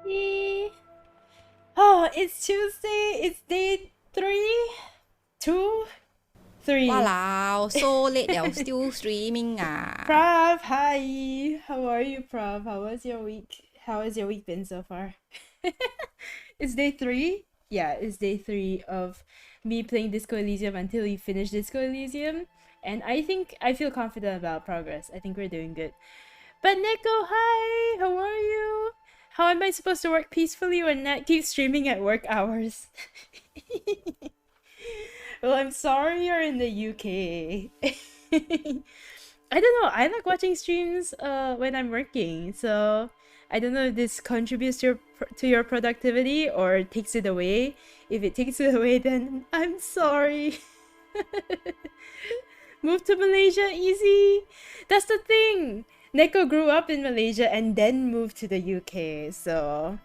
Eh. Oh, it's Tuesday. It's day 3, 2, 3. Wow, so late they're still streaming Prav, hi. How are you, Prav? How was your week? How has your week been so far? It's day 3? Yeah, it's day 3 of me playing Disco Elysium until we finish Disco Elysium. And I think I feel confident about progress. I think we're doing good. But Neko, hi! How are you? How am I supposed to work peacefully when Nat keeps streaming at work hours? Well, I'm sorry you're in the UK. I don't know. I like watching streams when I'm working, so I don't know if this contributes to your productivity or takes it away. If it takes it away, then I'm sorry. Move to Malaysia easy. That's the thing. Neko grew up in Malaysia and then moved to the UK, so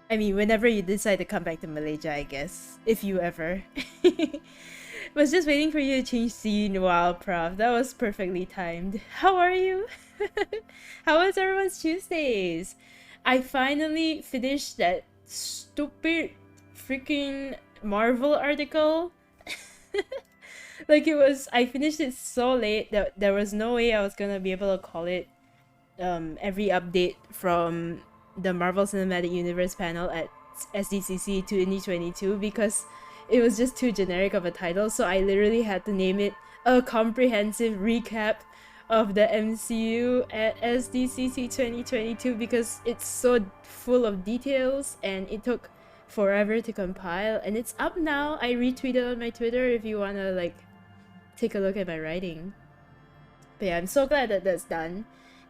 I mean, whenever you decide to come back to Malaysia, I guess, if you ever. Was just waiting for you to change scene. Wow, Prof. That was perfectly timed. How are you? How was everyone's Tuesdays? I finally finished that stupid freaking Marvel article. Like, it was, I finished it so late that there was no way I was gonna be able to call it every update from the Marvel Cinematic Universe panel at SDCC 2022 because it was just too generic of a title, so I literally had to name it a comprehensive recap of the MCU at SDCC 2022 because it's so full of details and it took forever to compile, and it's up now. I retweeted on my Twitter if you wanna like take a look at my writing. But yeah, I'm so glad that that's done.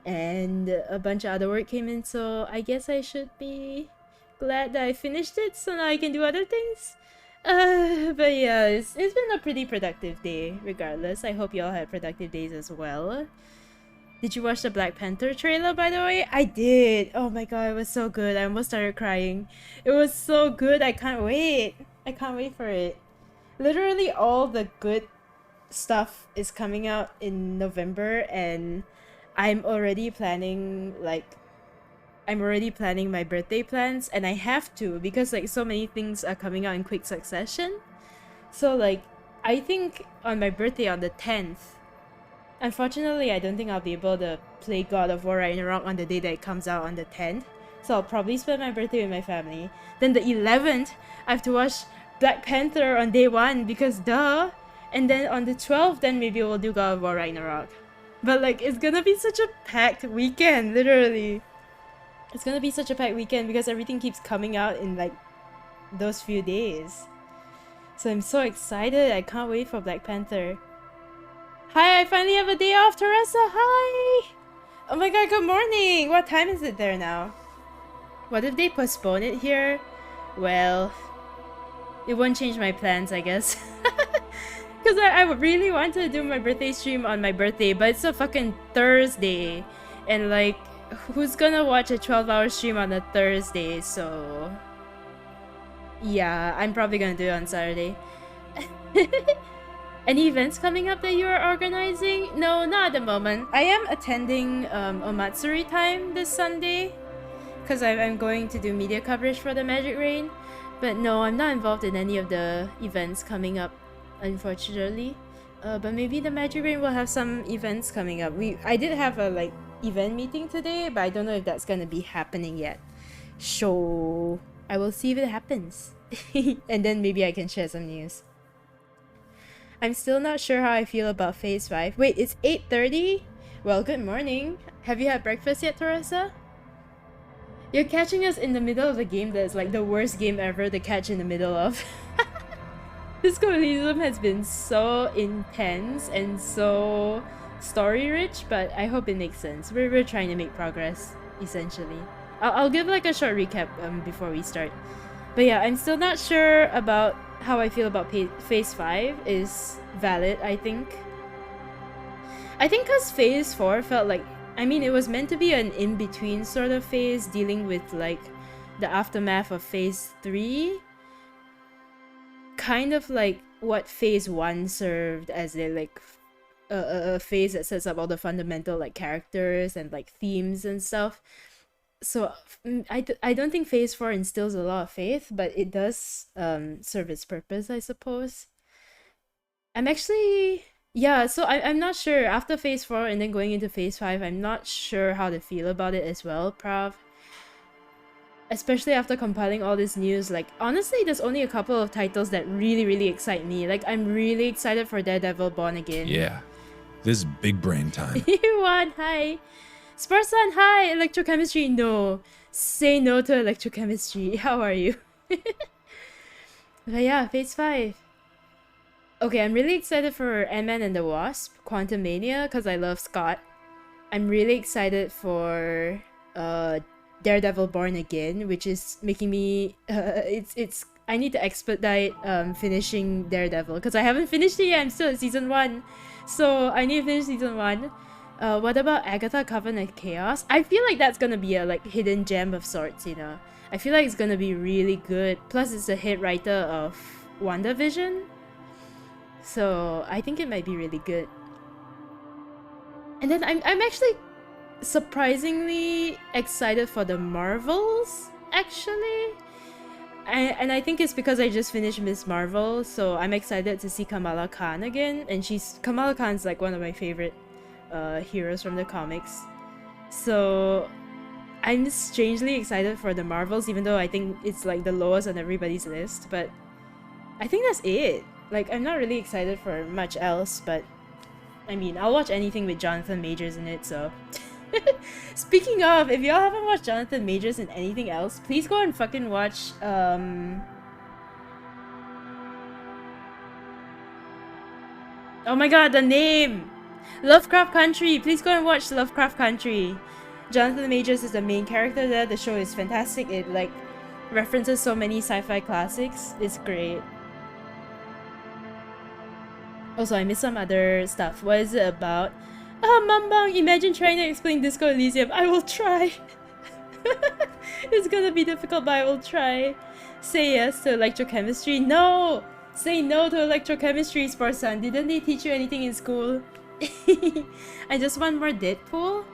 And a bunch of other work came in, so I guess I should be glad that I finished it so now I can do other things. But yeah, it's been a pretty productive day regardless. I hope y'all had productive days as well. Did you watch the Black Panther trailer, by the way? I did. Oh my god, it was so good. I almost started crying. It was so good. I can't wait. I can't wait for it. Literally all the good stuff is coming out in November, and I'm already planning my birthday plans, and I have to because like so many things are coming out in quick succession. So like I think on my birthday on the 10th, unfortunately I don't think I'll be able to play God of War Ragnarok on the day that it comes out on the 10th. So I'll probably spend my birthday with my family. Then the 11th, I have to watch Black Panther on day 1 because duh. And then on the 12th, then maybe we'll do God of War Ragnarok. But like, it's gonna be such a packed weekend, literally. It's gonna be such a packed weekend because everything keeps coming out in like those few days. So I'm so excited. I can't wait for Black Panther. Hi, I finally have a day off, Teresa. Hi. Oh my god, good morning. What time is it there now? What if they postpone it here? Well, it won't change my plans, I guess. Because I really wanted to do my birthday stream on my birthday, but it's a fucking Thursday. And like, who's gonna watch a 12-hour stream on a Thursday? So yeah, I'm probably gonna do it on Saturday. Any events coming up that you are organizing? No, not at the moment. I am attending Omatsuri time this Sunday because I'm going to do media coverage for the Magic Rain. But no, I'm not involved in any of the events coming up, unfortunately. But maybe the Magic Rain will have some events coming up. I did have a like event meeting today, but I don't know if that's gonna be happening yet. So I will see if it happens. And then maybe I can share some news. I'm still not sure how I feel about Phase 5. Wait, it's 8:30? Well, good morning. Have you had breakfast yet, Teresa? You're catching us in the middle of a game that's like the worst game ever to catch in the middle of. This Elysium has been so intense and so story-rich, but I hope it makes sense. We're trying to make progress, essentially. I'll give like a short recap before we start. But yeah, I'm still not sure about how I feel about Phase 5 is valid, I think. I think because Phase 4 felt like, I mean, it was meant to be an in-between sort of phase dealing with like the aftermath of Phase 3. Kind of like what Phase 1 served as a like a phase that sets up all the fundamental like characters and like themes and stuff. So I don't think phase 4 instills a lot of faith, but it does serve its purpose, I suppose. I'm actually, yeah, so I'm not sure after phase 4 and then going into phase 5. I'm not sure how to feel about it as well, Prav. Especially after compiling all this news, like honestly there's only a couple of titles that really excite me. Like I'm really excited for Daredevil Born Again. Yeah, this is big brain time. Yuan, hi. Sparsan, hi. Electrochemistry, no. Say no to electrochemistry. How are you? But yeah, phase 5. Okay, I'm really excited for Ant-Man and the Wasp, Quantumania, because I love Scott. I'm really excited for Daredevil Born Again, which is making me it's I need to expedite finishing Daredevil because I haven't finished it yet. I'm still at season 1. So I need to finish season 1. What about Agatha Covenant Chaos? I feel like that's gonna be a like hidden gem of sorts, you know. I feel like it's gonna be really good. Plus it's a hit writer of WandaVision. So I think it might be really good. And then I'm actually surprisingly excited for the Marvels, actually. And I think it's because I just finished Miss Marvel, so I'm excited to see Kamala Khan again. And Kamala Khan's like one of my favorite heroes from the comics. So I'm strangely excited for the Marvels, even though I think it's like the lowest on everybody's list. But I think that's it. Like I'm not really excited for much else, but I mean, I'll watch anything with Jonathan Majors in it, so... Speaking of, if y'all haven't watched Jonathan Majors in anything else, please go and fucking watch, oh my god, the name! Lovecraft Country! Please go and watch Lovecraft Country. Jonathan Majors is the main character there. The show is fantastic. It, like, references so many sci-fi classics. It's great. Also, I missed some other stuff. What is it about? Oh, Mambang, imagine trying to explain Disco Elysium. I will try. It's gonna be difficult, but I will try. Say yes to electrochemistry. No! Say no to electrochemistry, Sparsan. Didn't they teach you anything in school? I just want more Deadpool.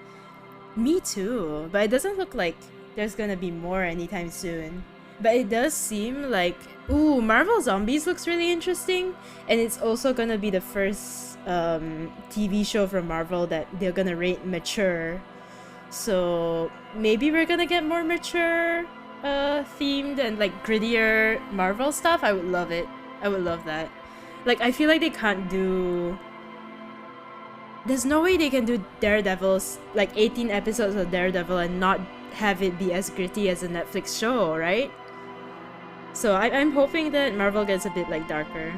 Me too, but it doesn't look like there's gonna be more anytime soon. But it does seem like... Ooh, Marvel Zombies looks really interesting. And it's also gonna be the first TV show from Marvel that they're gonna rate mature. So maybe we're gonna get more mature themed and like grittier Marvel stuff. I would love it. I would love that. Like, I feel like they can't do... There's no way they can do Daredevil's, like 18 episodes of Daredevil and not have it be as gritty as a Netflix show, right? So I'm hoping that Marvel gets a bit like darker.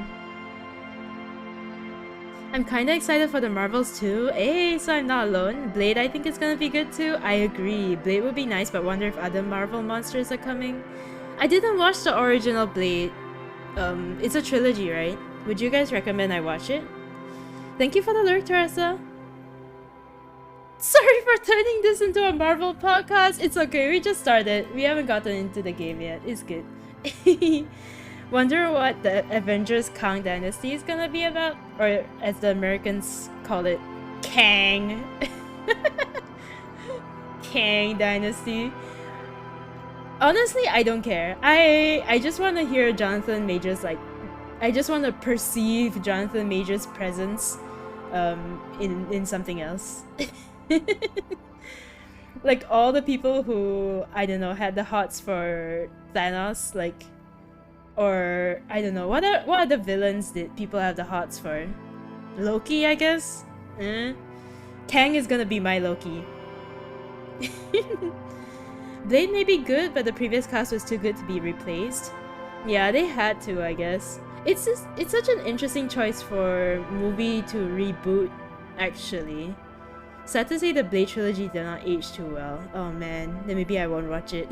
I'm kinda excited for the Marvels too. Hey, so I'm not alone. Blade I think is gonna be good too. I agree. Blade would be nice, but wonder if other Marvel monsters are coming. I didn't watch the original Blade. It's a trilogy, right? Would you guys recommend I watch it? Thank you for the lurk, Teresa. Sorry for turning this into a Marvel podcast. It's okay, we just started. We haven't gotten into the game yet. It's good. Wonder what the Avengers Kang Dynasty is gonna be about? Or as the Americans call it, Kang. Kang Dynasty. Honestly, I don't care. I just want to hear Jonathan Majors, like... I just want to perceive Jonathan Majors' presence in something else. Like all the people who, I don't know, had the hots for Thanos, like... Or, I don't know, what are the villains that people have the hots for? Loki, I guess? Kang is gonna be my Loki. Blade may be good, but the previous cast was too good to be replaced. Yeah, they had to, I guess. It's such an interesting choice for movie to reboot, actually. Sad to say the Blade trilogy did not age too well. Oh man, then maybe I won't watch it.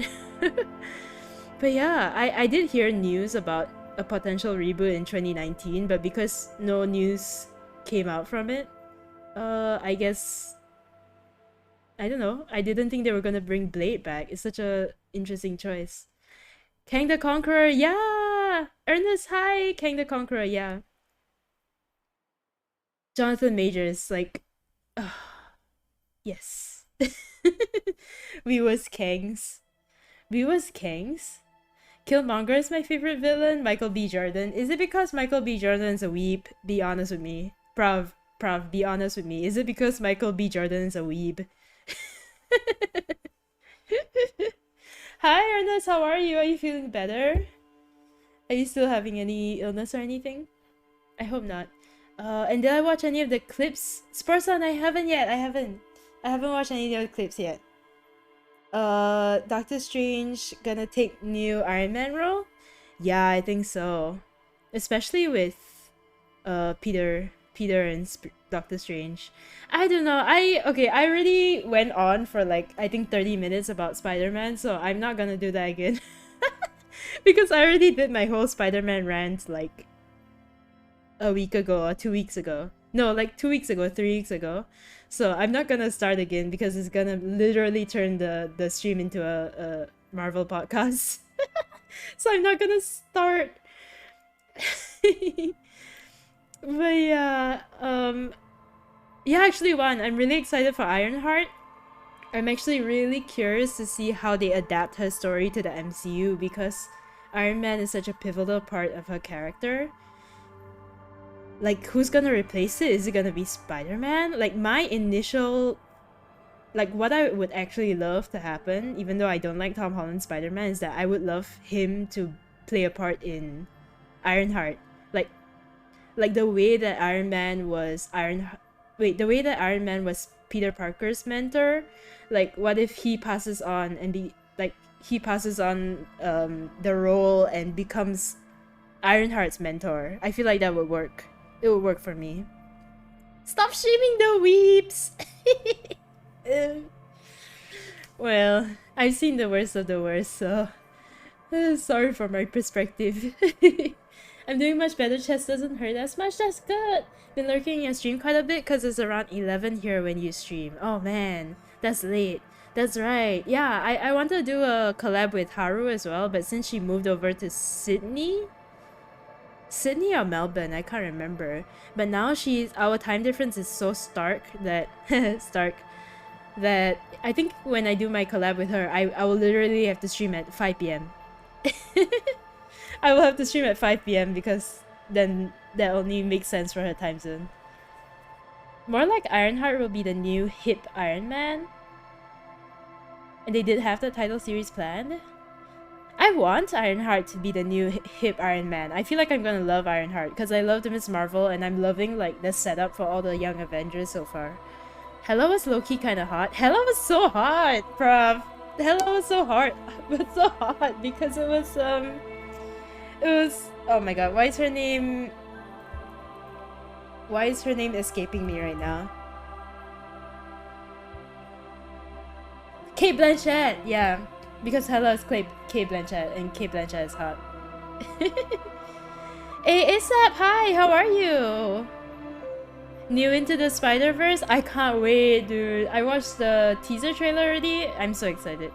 But yeah, I did hear news about a potential reboot in 2019, but because no news came out from it, I guess... I don't know, I didn't think they were gonna bring Blade back. It's such a interesting choice. Kang the Conqueror, yeah! Ernest, hi! Kang the Conqueror, yeah. Jonathan Majors, like... yes. We was Kangs. We was Kangs? Killmonger is my favorite villain. Michael B. Jordan. Is it because Michael B. Jordan's a weeb? Be honest with me. Prav, be honest with me. Is it because Michael B. Jordan is a weeb? Hi, Ernest. How are you? Are you feeling better? Are you still having any illness or anything? I hope not. And did I watch any of the clips? Sportson, I haven't yet. I haven't watched any of the clips yet. Doctor Strange gonna take new Iron Man role? Yeah, I think so. Especially with Peter and Doctor Strange. I don't know. I already went on for like I think 30 minutes about Spider-Man, so I'm not gonna do that again. Because I already did my whole Spider-Man rant like a week ago or 2 weeks ago. No, like 2 weeks ago, 3 weeks ago. So I'm not gonna start again because it's gonna literally turn the stream into a Marvel podcast. So I'm not gonna start. But yeah, actually, I'm really excited for Ironheart. I'm actually really curious to see how they adapt her story to the MCU because Iron Man is such a pivotal part of her character. Like, who's gonna replace it? Is it gonna be Spider-Man? Like, my initial... Like, what I would actually love to happen, even though I don't like Tom Holland's Spider-Man, is that I would love him to play a part in Ironheart. Like the way that Iron Man was Peter Parker's mentor. Like, what if he passes on and the role and becomes Ironheart's mentor? I feel like that would work. It would work for me. Stop shaming the weeps! Well, I've seen the worst of the worst, so... sorry for my perspective. I'm doing much better, chest doesn't hurt as much, that's good! Been lurking in your stream quite a bit because it's around 11 here when you stream. Oh man, that's late. That's right. Yeah, I wanted to do a collab with Haru as well, but since she moved over to Sydney or Melbourne, I can't remember. But now our time difference is so stark that that I think when I do my collab with her, I will literally have to stream at 5 p.m. I will have to stream at 5 p.m. because then that only makes sense for her time zone. More like Ironheart will be the new hip Iron Man. And they did have the title series planned. I want Ironheart to be the new hip Iron Man. I feel like I'm gonna love Ironheart because I loved Miss Marvel and I'm loving like the setup for all the young Avengers so far. Hello was low-key kinda hot. Hello was so hot, bruv. Hello was so hot. But so hot because it was oh my god, why is her name escaping me right now? Kate Blanchett, yeah. Because Hella is Kate Blanchett, and Kate Blanchett is hot. Hey, ASAP, hi, how are you? New into the Spider-Verse? I can't wait, dude. I watched the teaser trailer already. I'm so excited.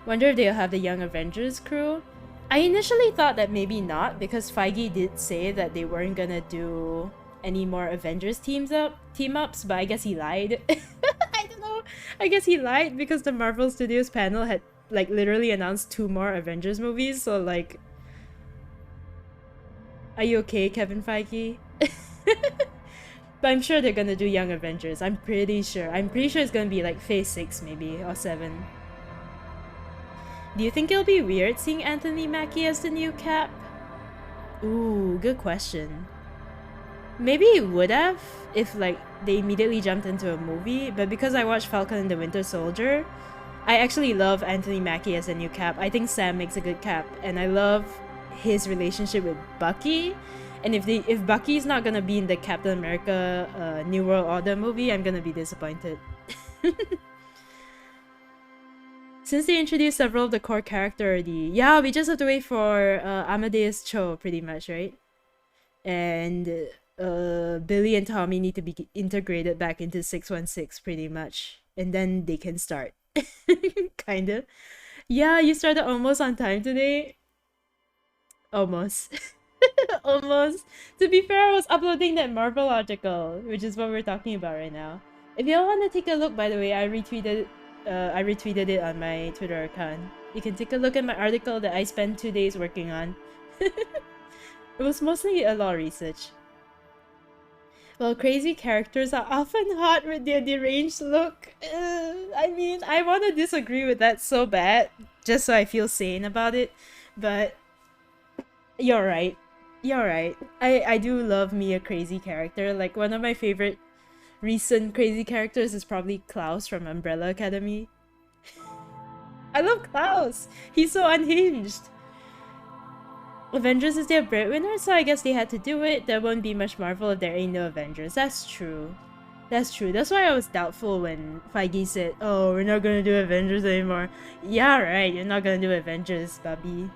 Wonder if they'll have the Young Avengers crew. I initially thought that maybe not, because Feige did say that they weren't gonna do any more Avengers team-ups, but I guess he lied. I don't know. I guess he lied because the Marvel Studios panel had like literally announced 2 more Avengers movies, so like... Are you okay, Kevin Feige? But I'm sure they're gonna do Young Avengers. I'm pretty sure. I'm pretty sure it's gonna be like Phase 6 maybe, or 7. Do you think it'll be weird seeing Anthony Mackie as the new Cap? Ooh, good question. Maybe it would have if like they immediately jumped into a movie, but because I watched Falcon and the Winter Soldier, I actually love Anthony Mackie as a new Cap. I think Sam makes a good Cap, and I love his relationship with Bucky. And if Bucky's not gonna be in the Captain America New World Order movie, I'm gonna be disappointed. Since they introduced several of the core characters already, yeah, we just have to wait for Amadeus Cho, pretty much, right? And Billy and Tommy need to be integrated back into 616, pretty much. And then they can start. Kinda. Yeah, you started almost on time today. Almost. Almost. To be fair, I was uploading that Marvel article, which is what we're talking about right now. If y'all want to take a look, by the way, I retweeted I retweeted it on my Twitter account. You can take a look at my article that I spent 2 days working on. It was mostly a lot of research. Well, crazy characters are often hot with their deranged look. I mean, I want to disagree with that so bad, just so I feel sane about it. But you're right. You're right. I do love me a crazy character. Like, one of my favorite recent crazy characters is probably Klaus from Umbrella Academy. I love Klaus! He's so unhinged! Avengers is their breadwinner, so I guess they had to do it. There won't be much Marvel if there ain't no Avengers. That's true. That's true. That's why I was doubtful when Feige said, oh, we're not gonna do Avengers anymore. Yeah, right, you're not gonna do Avengers, Bubby.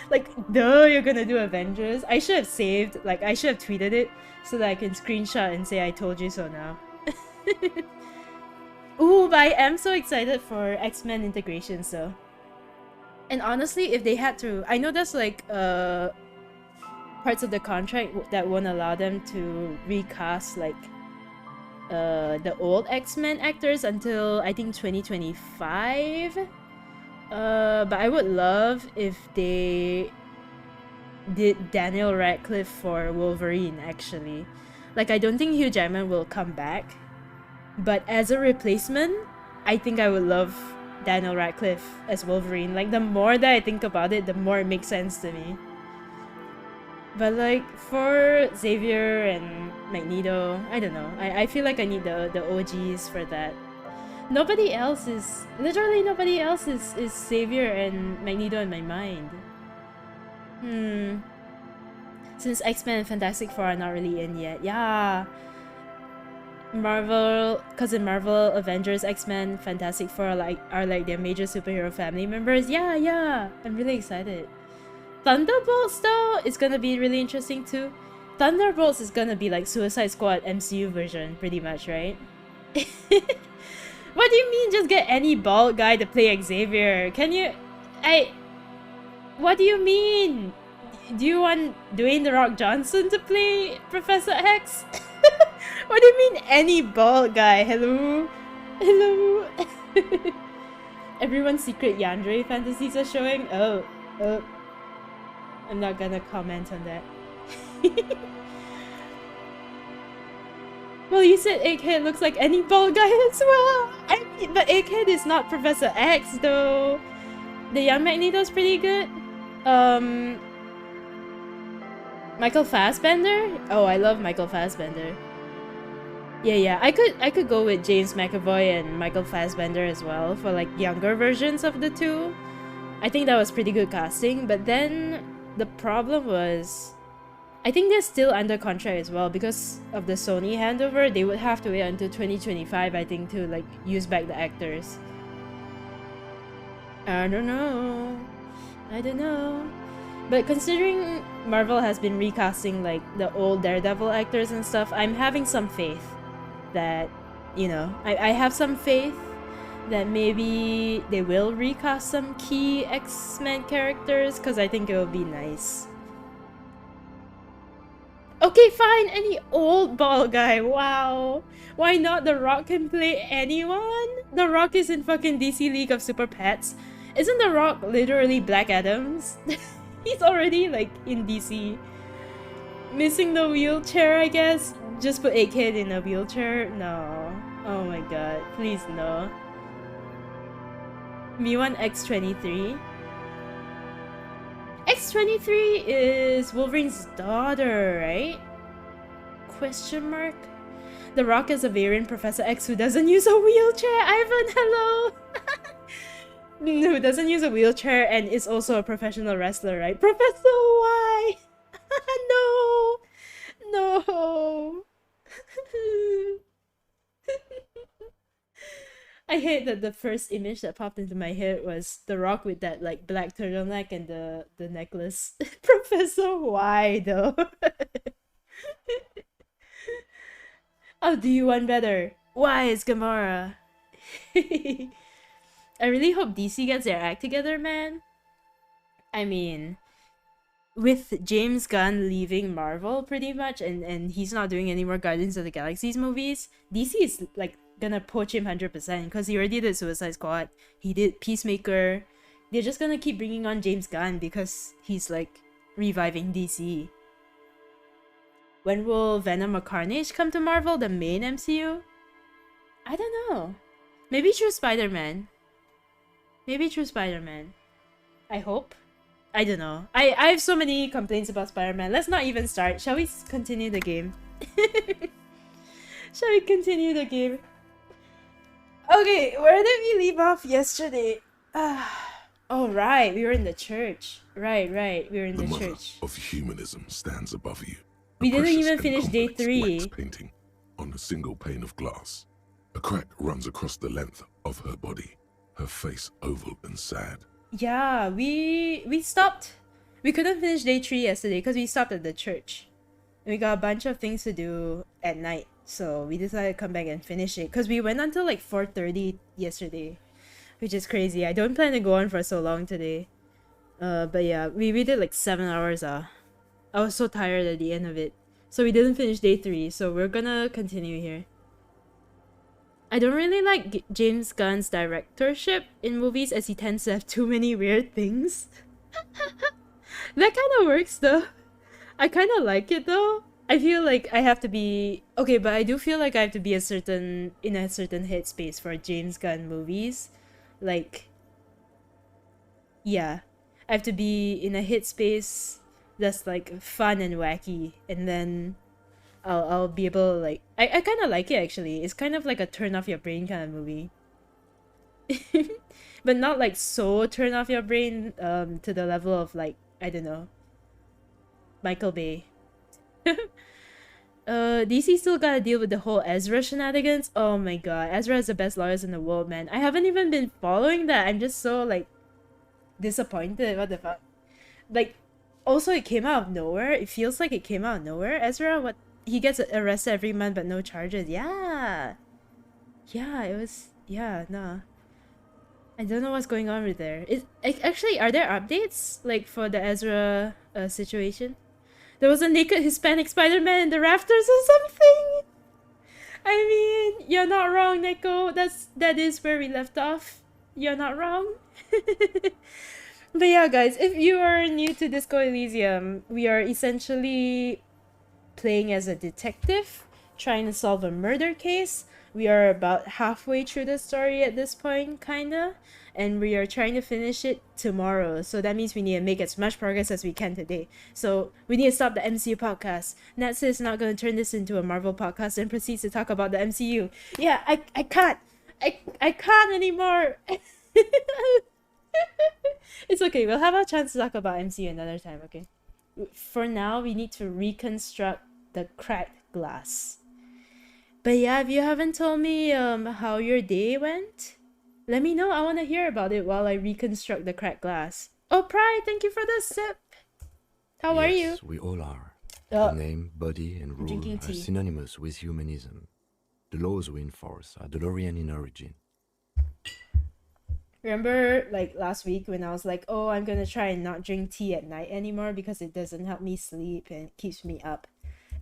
Like, duh, you're gonna do Avengers. I should have saved, like, I should have tweeted it so that I can screenshot and say I told you so now. Ooh, but I am so excited for X-Men integration, so. And honestly, if they had to, I know there's like parts of the contract that won't allow them to recast like the old X-Men actors until I think 2025. But I would love if they did Daniel Radcliffe for Wolverine actually. Like, I don't think Hugh Jackman will come back, but as a replacement, I think I would love Daniel Radcliffe as Wolverine. Like, the more that I think about it, the more it makes sense to me. But like, for Xavier and Magneto, I don't know. I feel like I need the OGs for that. Nobody else is... Literally nobody else is Xavier and Magneto in my mind. Since X-Men and Fantastic Four are not really in yet. Yeah. Marvel, cause in Marvel, Avengers, X-Men, Fantastic Four are like their major superhero family members. Yeah, I'm really excited. Thunderbolts though is gonna be really interesting too. Thunderbolts is gonna be like Suicide Squad MCU version, pretty much, right? What do you mean just get any bald guy to play Xavier? Can you... What do you mean? Do you want Dwayne "The Rock" Johnson to play Professor X? What do you mean any bald guy? Hello? Hello? Everyone's secret Yandere fantasies are showing? Oh. I'm not gonna comment on that. Well, you said Egghead looks like any bald guy as well! But Egghead is not Professor X though! The young Magneto's pretty good. Michael Fassbender? Oh, I love Michael Fassbender. Yeah, I could go with James McAvoy and Michael Fassbender as well for like younger versions of the two. I think that was pretty good casting, but then the problem was I think they're still under contract as well because of the Sony handover. They would have to wait until 2025, I think, to like use back the actors. I don't know. But considering Marvel has been recasting like the old Daredevil actors and stuff, I'm having some faith that, you know, I have some faith that maybe they will recast some key X-Men characters because I think it will be nice. Okay, fine, any old bald guy, wow. Why not? The Rock can play anyone? The Rock is in fucking DC League of Super Pets. Isn't The Rock literally Black Adams? He's already like in DC. Missing the wheelchair, I guess. Just put Egghead in a wheelchair? No. Oh my god, please no. Me1 X23. X23 is Wolverine's daughter, right? Question mark? The Rock is a variant Professor X who doesn't use a wheelchair. Ivan, hello! Who doesn't use a wheelchair and is also a professional wrestler, right? Professor Y! No! I hate that the first image that popped into my head was The Rock with that like black turtleneck and the necklace. Professor Y though. Oh, do you want better? Why is Gamora? I really hope DC gets their act together, man. I mean, with James Gunn leaving Marvel pretty much and he's not doing any more Guardians of the Galaxies movies, DC is like gonna poach him 100% because he already did Suicide Squad. He did Peacemaker. They're just gonna keep bringing on James Gunn because he's like reviving DC. When will Venom or Carnage come to Marvel, the main MCU? I don't know. Maybe through Spider-Man. Maybe through Spider-Man. I hope. I don't know. I have so many complaints about Spider-Man. Let's not even start. Shall we continue the game? Shall we continue the game? Okay, where did we leave off yesterday? Oh, right. We were in the church. Right. We were in the mother church. of humanism stands above you. We A didn't precious even and finish day complex 3. wax painting on a single pane of glass. A crack runs across the length of her body, her face oval and sad. Yeah, we stopped. We couldn't finish day 3 yesterday because we stopped at the church. And we got a bunch of things to do at night. So we decided to come back and finish it. Because we went until like 4:30 yesterday. Which is crazy. I don't plan to go on for so long today. But yeah, we did like 7 hours. I was so tired at the end of it. So we didn't finish day 3. So we're gonna continue here. I don't really like James Gunn's directorship in movies as he tends to have too many weird things. That kind of works though. I kind of like it though. I feel like I have to be okay, but I do feel like I have to be in a certain headspace for James Gunn movies. Like, yeah, I have to be in a headspace that's like fun and wacky, and then I'll be able to like I kind of like it actually. It's kind of like a turn off your brain kind of movie. But not like so turn off your brain to the level of like, I don't know, Michael Bay. DC still gotta deal with the whole Ezra shenanigans. Oh my god, Ezra is the best lawyers in the world, man. I haven't even been following that. I'm just so like disappointed. What the fuck? Like, also it came out of nowhere. It feels like it came out of nowhere. Ezra, what? He gets arrested every month but no charges. Yeah, it was, yeah, nah. I don't know what's going on with there. Actually, are there updates like for the Ezra situation? There was a naked Hispanic Spider-Man in the rafters or something. I mean, you're not wrong, Neko. That is where we left off. You're not wrong. But yeah, guys, if you are new to Disco Elysium, we are essentially playing as a detective, trying to solve a murder case. We are about halfway through the story at this point, kinda, and we are trying to finish it tomorrow. So that means we need to make as much progress as we can today. So we need to stop the MCU podcast. Natsu is not going to turn this into a Marvel podcast and proceeds to talk about the MCU. Yeah, I can't. I can't anymore. It's okay. We'll have a chance to talk about MCU another time, okay? For now, we need to reconstruct the cracked glass. But yeah, if you haven't told me how your day went, let me know. I want to hear about it while I reconstruct the cracked glass. Oh, Pride, thank you for the sip. How are you? Yes, we all are. The name, body, and rule drinking are tea. synonymous with humanism. The laws we enforce are DeLorean in origin. Remember, like, last week when I was like, oh, I'm gonna try and not drink tea at night anymore because it doesn't help me sleep and it keeps me up.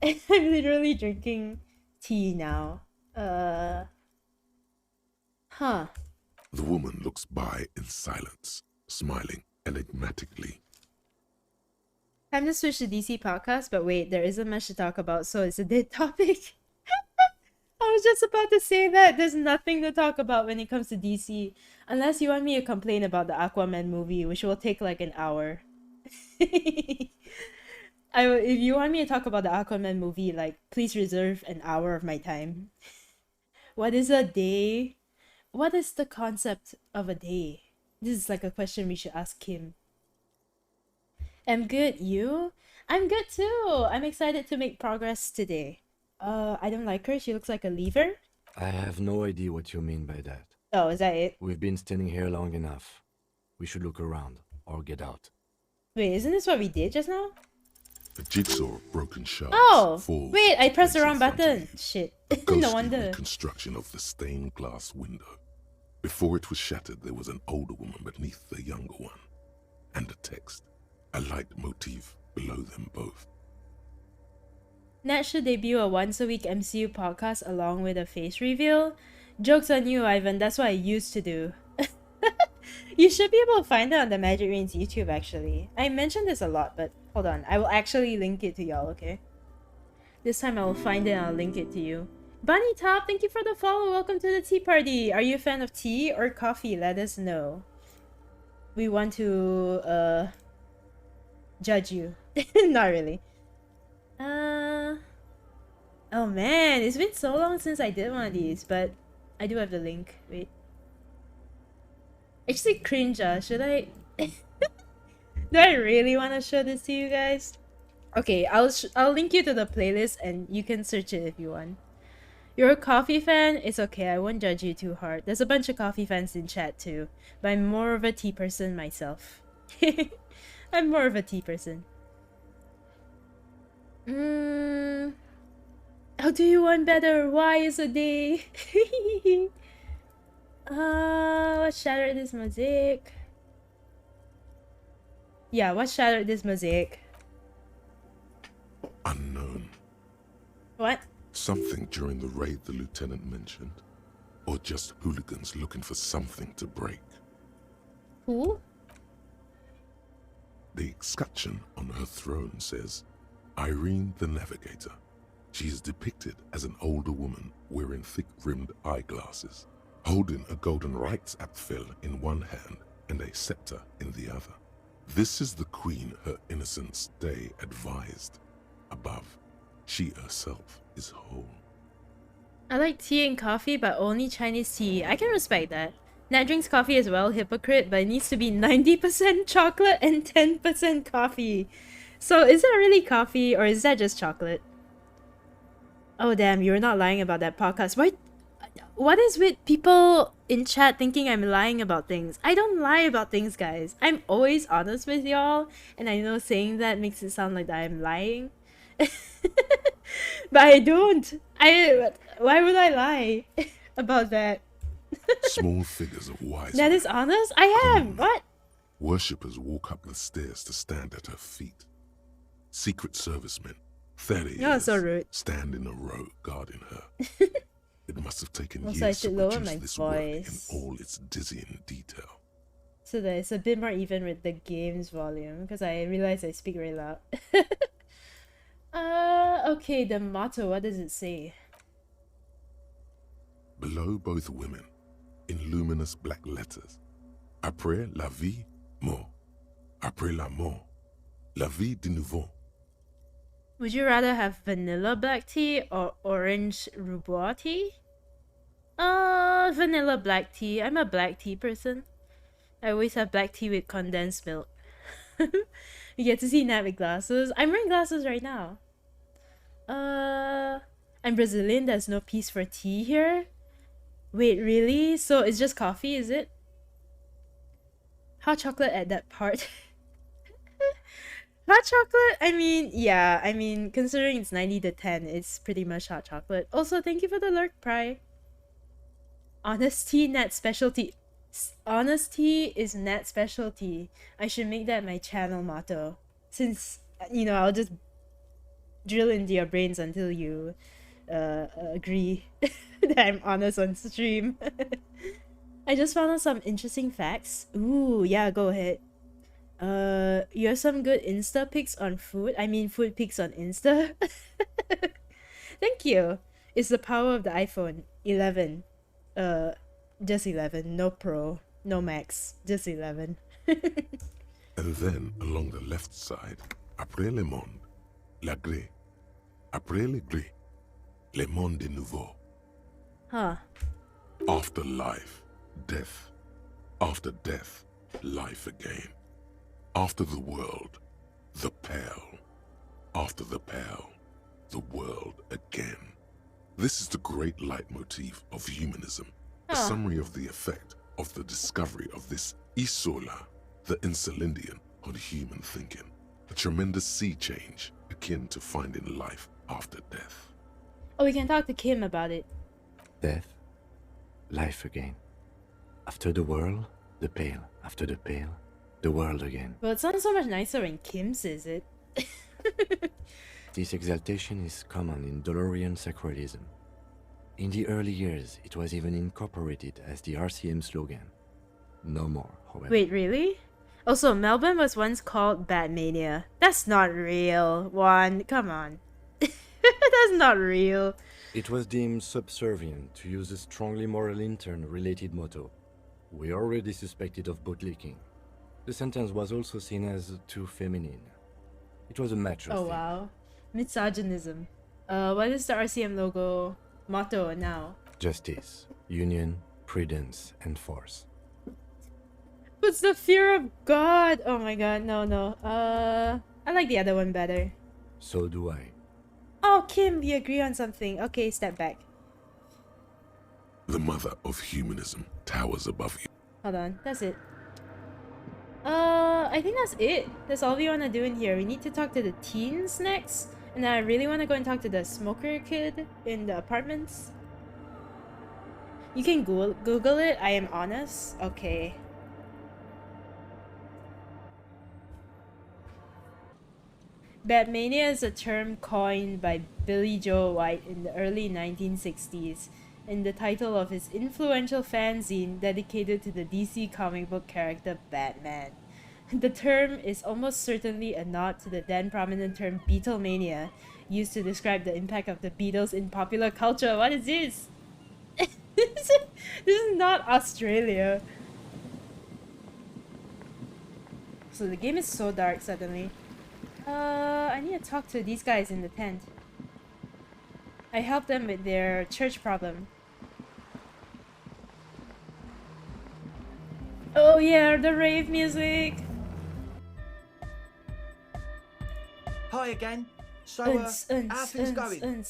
And I'm literally drinking tea now. Huh. The woman looks by in silence, smiling enigmatically. Time to switch to DC podcast, but wait, there isn't much to talk about, so it's a dead topic. I was just about to say that there's nothing to talk about when it comes to DC, unless you want me to complain about the Aquaman movie, which will take like an hour. If you want me to talk about the Aquaman movie, like, please reserve an hour of my time. What is a day? What is the concept of a day? This is like a question we should ask Kim. I'm good, you? I'm good too! I'm excited to make progress today. I don't like her. She looks like a lever. I have no idea what you mean by that. Oh, is that it? We've been standing here long enough. We should look around, or get out. Wait, isn't this what we did just now? A jigsaw of broken shards. Oh! falls Wait, I into pressed the place wrong in front of button. you. Shit. A No ghostly wonder. reconstruction of the stained glass window. Before it was shattered, there was an older woman beneath the younger one, and a text, a light motif below them both. Nat should debut a once-a-week MCU podcast along with a face reveal. Joke's on you, Ivan. That's what I used to do. You should be able to find it on the Magic Rains YouTube, actually. I mentioned this a lot, but hold on. I will actually link it to y'all, okay? This time I will find it and I'll link it to you. Bunny Top, thank you for the follow. Welcome to the tea party. Are you a fan of tea or coffee? Let us know. We want to, judge you. Not really. Oh man, it's been so long since I did one of these, but I do have the link. Wait. Actually, cringe. Should I? Do I really want to show this to you guys? Okay, I'll link you to the playlist and you can search it if you want. You're a coffee fan? It's okay. I won't judge you too hard. There's a bunch of coffee fans in chat too, but I'm more of a tea person myself. I'm more of a tea person. How do you want better? Why is a day? What shattered this mosaic? Yeah, what shattered this mosaic? Unknown. What? Something during the raid the lieutenant mentioned. Or just hooligans looking for something to break. Who? The escutcheon on her throne says, Irene the Navigator. She is depicted as an older woman wearing thick-rimmed eyeglasses, holding a golden Reichsapfel in one hand and a scepter in the other. This is the queen her innocence day advised. Above, she herself is whole. I like tea and coffee, but only Chinese tea. I can respect that. Nat drinks coffee as well, hypocrite, but it needs to be 90% chocolate and 10% coffee. So is that really coffee or is that just chocolate? Oh damn, you're not lying about that podcast. What is with people in chat thinking I'm lying about things? I don't lie about things, guys. I'm always honest with y'all, and I know saying that makes it sound like I'm lying. But I don't. Why would I lie about that? Small figures of wise That men, is honest? I am. common What? worshippers walk up the stairs to stand at her feet. Secret servicemen, 30 You're years, so rude. stand in a row guarding her. It must have taken Also, I years to should lower produce my this work in voice all its dizzying detail. so that it's a bit more even with the game's volume, because I realize I speak very loud. Okay, the motto, what does it say? Below both women, in luminous black letters, après la vie, mort. Après la mort, la vie de nouveau. Would you rather have vanilla black tea or orange rhubarb tea? Vanilla black tea. I'm a black tea person. I always have black tea with condensed milk. You get to see Nat with glasses. I'm wearing glasses right now. I'm Brazilian. There's no piece for tea here. Wait, really? So it's just coffee, is it? Hot chocolate at that part. Hot chocolate? I mean, yeah. I mean, considering it's 90 to 10, it's pretty much hot chocolate. Also, thank you for the lurk, Pry. Honesty, Nat specialty. Honesty is Nat specialty. I should make that my channel motto. Since, you know, I'll just drill into your brains until you agree that I'm honest on stream. I just found out some interesting facts. Ooh, yeah, go ahead. You have some good Insta pics on food. I mean, food pics on Insta. Thank you. It's the power of the iPhone 11. Just 11. No Pro, no Max. Just 11. And then, along the left side, après le monde, la gré. Après le gré, le monde de nouveau. Huh. After life, death. After death, life again. After the world, the pale. After the pale, the world again. This is the great leitmotif of humanism, a Huh. summary of the effect of the discovery of this Isola, the Insulindian, on human thinking. A tremendous sea change akin to finding life after death. Oh, we can talk to Kim about it. Death, life again. After the world, the pale. After the pale, the world again. Well, it sounds so much nicer when Kim says it. This exaltation is common in Dolorian sacralism. In the early years, it was even incorporated as the RCM slogan. No more, however. Wait, really? Also, Melbourne was once called Batmania. That's not real. Juan, come on. That's not real. It was deemed subservient to use a strongly moral intern-related motto. We already suspected of bootlicking. The sentence was also seen as too feminine. It was a macho Oh thing. wow. Misogynism. What is the RCM logo motto now? Justice, union, prudence, and force. What's the fear of God? Oh my god, no. I like the other one better. So do I. Oh, Kim, we agree on something. Okay, step back. The mother of humanism towers above you. Hold on, that's it. I think that's it. That's all we want to do in here. We need to talk to the teens next. And I really want to go and talk to the smoker kid in the apartments. You can Google it, I am honest. Okay. Batmania is a term coined by Billy Joe White in the early 1960s in the title of his influential fanzine dedicated to the DC comic book character Batman. The term is almost certainly a nod to the then prominent term Beatlemania, used to describe the impact of the Beatles in popular culture. What is this? This is not Australia. So the game is so dark suddenly. I need to talk to these guys in the tent. I helped them with their church problem. Oh yeah, the rave music! Hi again. So, how things going?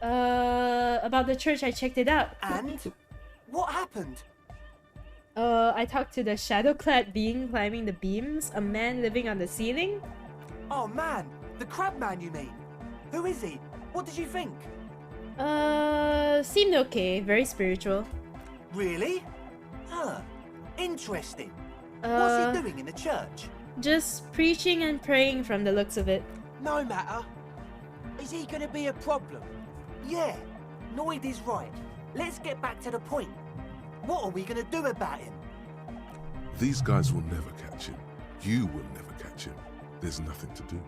About the church, I checked it out. And? What happened? I talked to the shadow-clad being climbing the beams, a man living on the ceiling. Oh man, the crab man you mean? Who is he? What did you think? Seemed okay, very spiritual. Really? Huh. Interesting. What's he doing in the church? Just preaching and praying from the looks of it. No matter. Is he gonna be a problem? Yeah, Noid is right. Let's get back to the point. What are we gonna do about him? These guys will never catch him. You will never catch him. There's nothing to do.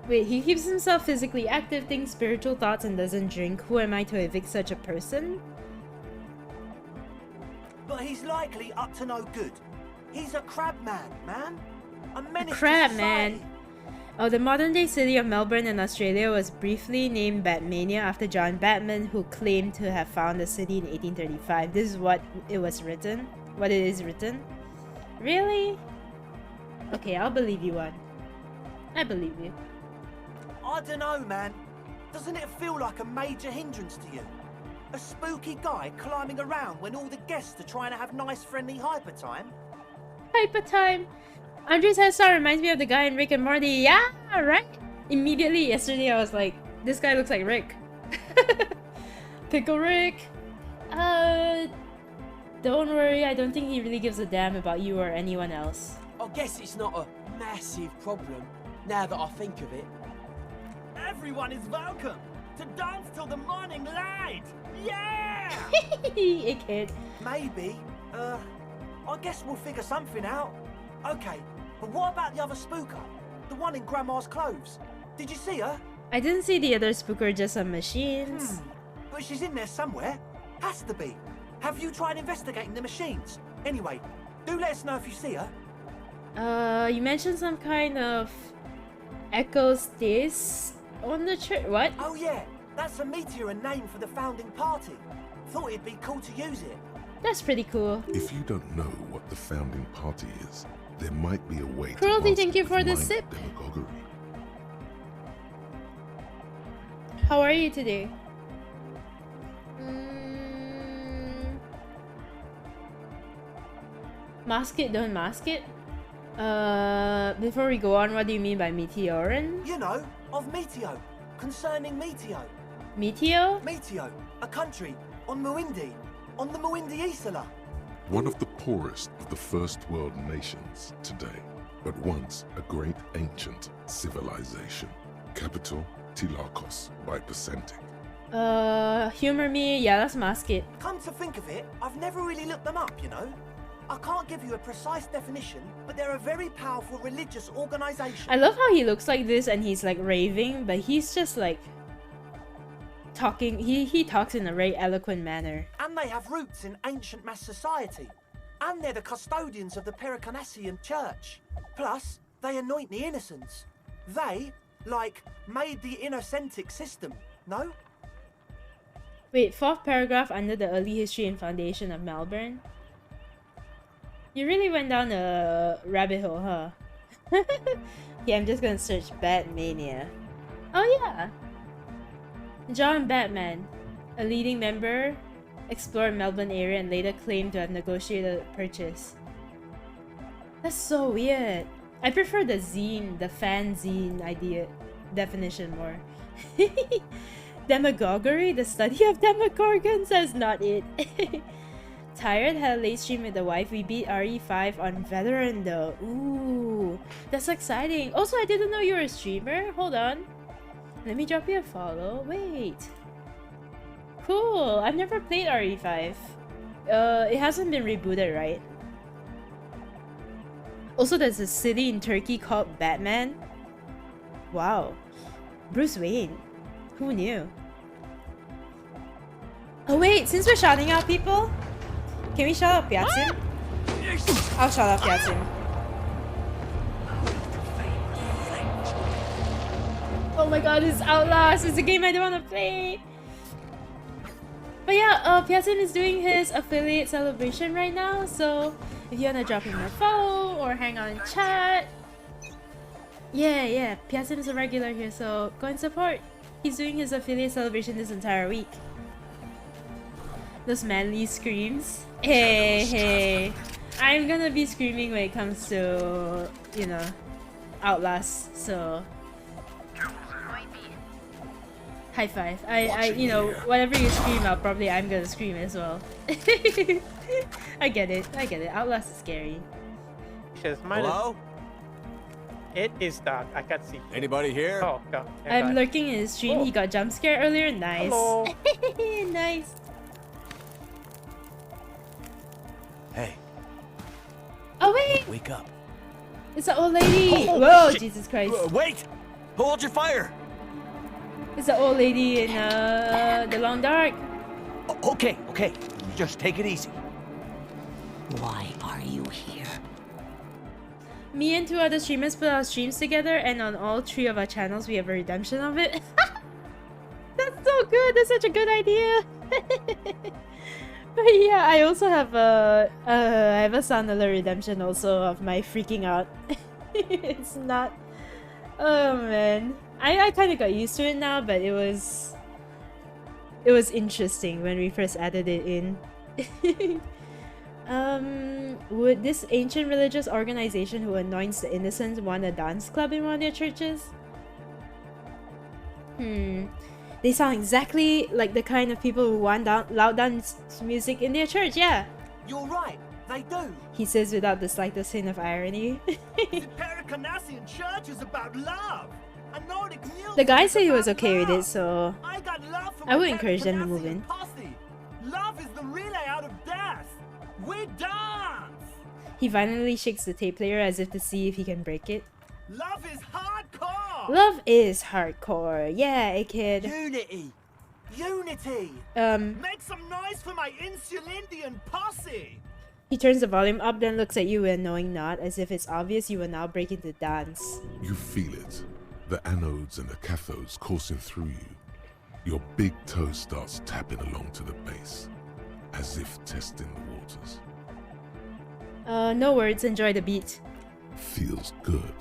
Wait, he keeps himself physically active, thinks spiritual thoughts, and doesn't drink. Who am I to evict such a person? But he's likely up to no good. He's a crab man. A menace to Crab society. man. Oh, the modern-day city of Melbourne in Australia was briefly named Batmania after John Batman, who claimed to have found the city in 1835. This is what it was written. What it is written. Really? Okay, I'll believe you one. I believe you. I don't know, man. Doesn't it feel like a major hindrance to you? A spooky guy climbing around when all the guests are trying to have nice, friendly hyper time? Hyper time! Andre's hairstyle reminds me of the guy in Rick and Morty. Yeah, right? Immediately yesterday I was like, this guy looks like Rick. Pickle Rick. Don't worry, I don't think he really gives a damn about you or anyone else. I guess it's not a massive problem, now that I think of it. Everyone is welcome to dance till the morning light! Yeah! Hey kid. Maybe. I guess we'll figure something out. Okay, but what about the other spooker? The one in Grandma's clothes? Did you see her? I didn't see the other spooker, just some machines. But she's in there somewhere. Has to be. Have you tried investigating the machines? Anyway, do let us know if you see her. You mentioned some kind of echo stays on the church. What? Oh yeah, that's a meteor and name for the founding party. Thought it'd be cool to use it. That's pretty cool. If you don't know what the founding party is, there might be a way Cruelty, to thank you master for the minor sip. demagoguery. How are you today? Mask it, don't mask it? Before we go on, what do you mean by meteorin? You know, of Meteo. Concerning Meteo. Meteo? Meteo, a country on Muindi. On the Muindi Isla. One of the poorest of the first world nations today, but once a great ancient civilization. capital Tilakos by percentic. Humor me. Yeah, let's mask it. Come to think of it, I've never really looked them up, you know? I can't give you a precise definition, but they're a very powerful religious organization. I love how he looks like this and he's like raving, but he's just like talking. He talks in a very eloquent manner. And they have roots in ancient mass society. And they're the custodians of the Pericarnassian church. Plus, they anoint the innocents. They, like, made the innocentic system, no? Wait, 4th paragraph under the early history and foundation of Melbourne. You really went down a rabbit hole, huh? Yeah, I'm just gonna search Batmania. Oh yeah! John Batman, a leading member, explored Melbourne area and later claimed to have negotiated a purchase. That's so weird. I prefer the zine, the fanzine idea definition more. Demagoguery, the study of demogorgons, that's not it. Tired, had a late stream with the wife. We beat RE5 on veteran though. Ooh, that's exciting. Also, I didn't know you were a streamer. Hold on. Let me drop you a follow. Wait. Cool. I've never played RE5. It hasn't been rebooted, right? Also, there's a city in Turkey called Batman. Wow. Bruce Wayne. Who knew? Oh wait, since we're shouting out people, can we shout out Piazin? I'll shout out Piazin. Oh my god, it's Outlast! It's a game I don't want to play! But yeah, Piazin is doing his affiliate celebration right now, so if you wanna drop him a follow or hang out in chat. Yeah, Piazin is a regular here, so go and support. He's doing his affiliate celebration this entire week. Those manly screams. Hey. I'm gonna be screaming when it comes to, you know, Outlast, so high five. I you know, whatever you scream out, probably I'm gonna scream as well. I get it. Outlast is scary. Hello? It is dark. I can't see. Anybody here? Oh, God. I'm lurking in his stream. He got jump scared earlier. Nice. Hello. Nice. Hey, Oh wait, wake up. it's an old lady. Oh, Whoa, shit. Jesus Christ. Wait! Hold your fire! It's an old lady in the long dark. Okay. Just take it easy. Why are you here? Me and 2 other streamers put our streams together, and on all 3 of our channels we have a redemption of it. That's so good. That's such a good idea. But yeah, I also have I have a sound alert redemption also of my freaking out. It's not. Oh man, I kind of got used to it now, but it was interesting when we first added it in. Would this ancient religious organization who anoints the innocents want a dance club in one of their churches? They sound exactly like the kind of people who want loud dance music in their church, yeah. You're right, they do. He says without the slightest hint of irony. The Pericarnassian church is about love. And Nordic music The guy is said he was about okay with it, love. so I got love for I would my encourage them to move Pericarnassian in. posse. Love is the relay out of death. We dance. He violently shakes the tape player as if to see if he can break it. Love is hardcore. Love is hardcore. Yeah, a kid. Unity. Make some noise for my Insulindian posse. He turns the volume up, then looks at you with a knowing nod, as if it's obvious you will now break into dance. You feel it. The anodes and the cathodes coursing through you. Your big toe starts tapping along to the base, as if testing the waters. No words, enjoy the beat. Feels good.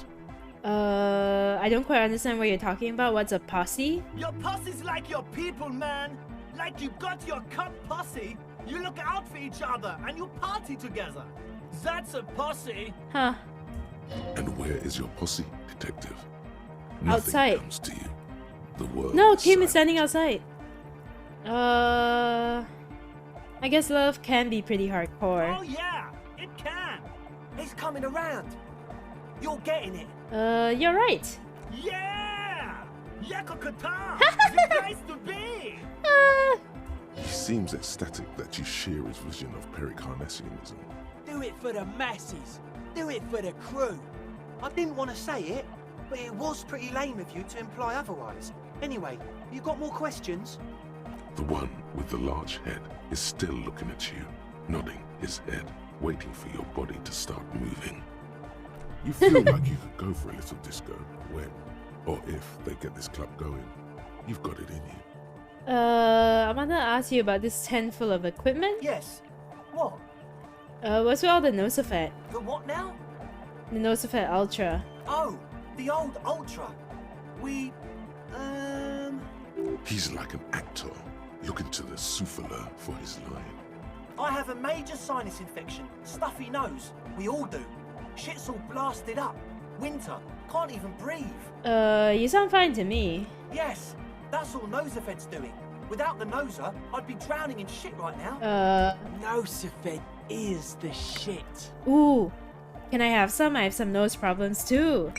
I don't quite understand what you're talking about. What's a posse? Your posse's like your people, man. Like you got your cup posse. You look out for each other and you party together. That's a posse. Huh. And where is your posse, detective? Outside. Nothing comes to you. The world No, is Kim is silent. standing outside. I guess love can be pretty Oh hardcore. yeah, it can. It's coming around. You're getting it. You're right. Yeah! Yakakata! The place to be! He seems ecstatic that you share his vision of Pericarnassianism. Do it for the masses. Do it for the crew. I didn't want to say it, but it was pretty lame of you to imply otherwise. Anyway, you got more questions? The one with the large head is still looking at you, nodding his head, waiting for your body to start moving. You feel like you could go for a little disco when, or if they get this club going. You've got it in you. I wanna ask you about this tent full of equipment. Yes. What? What's with all the Nosophat? The what now? The Nosophat Ultra. Oh, the old Ultra. We, He's like an actor, looking to the souffleur for his line. I have a major sinus infection. Stuffy nose. We all do. Shit's all blasted up. Winter. Can't even breathe. You sound fine to me. Yes, that's all Nosophet's doing. Without the Noser, I'd be drowning in shit right now. Nosophed is the shit. Ooh. Can I have some? I have some nose problems too.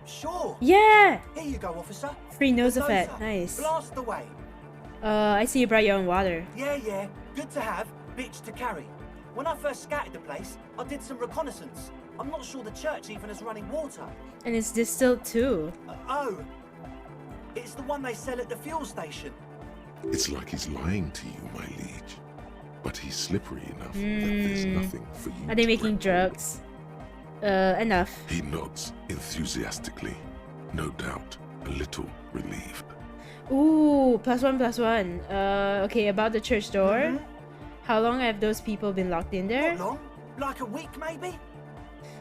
Sure. Yeah! Here you go, officer. Free Nosophat. Noser. Nice. Blast away. I see you brought your own water. Yeah. Good to have, bitch to carry. When I first scouted the place, I did some reconnaissance. I'm not sure the church even has running water. And it's distilled too. Oh. It's the one they sell at the fuel station. It's like he's lying to you, my liege. But he's slippery enough that there's nothing for you Are they to making grab. drugs? Enough. He nods enthusiastically, no doubt a little relieved. Ooh, +1. Okay, about the church door. How long have those people been locked in there? Not long? Like a week, maybe?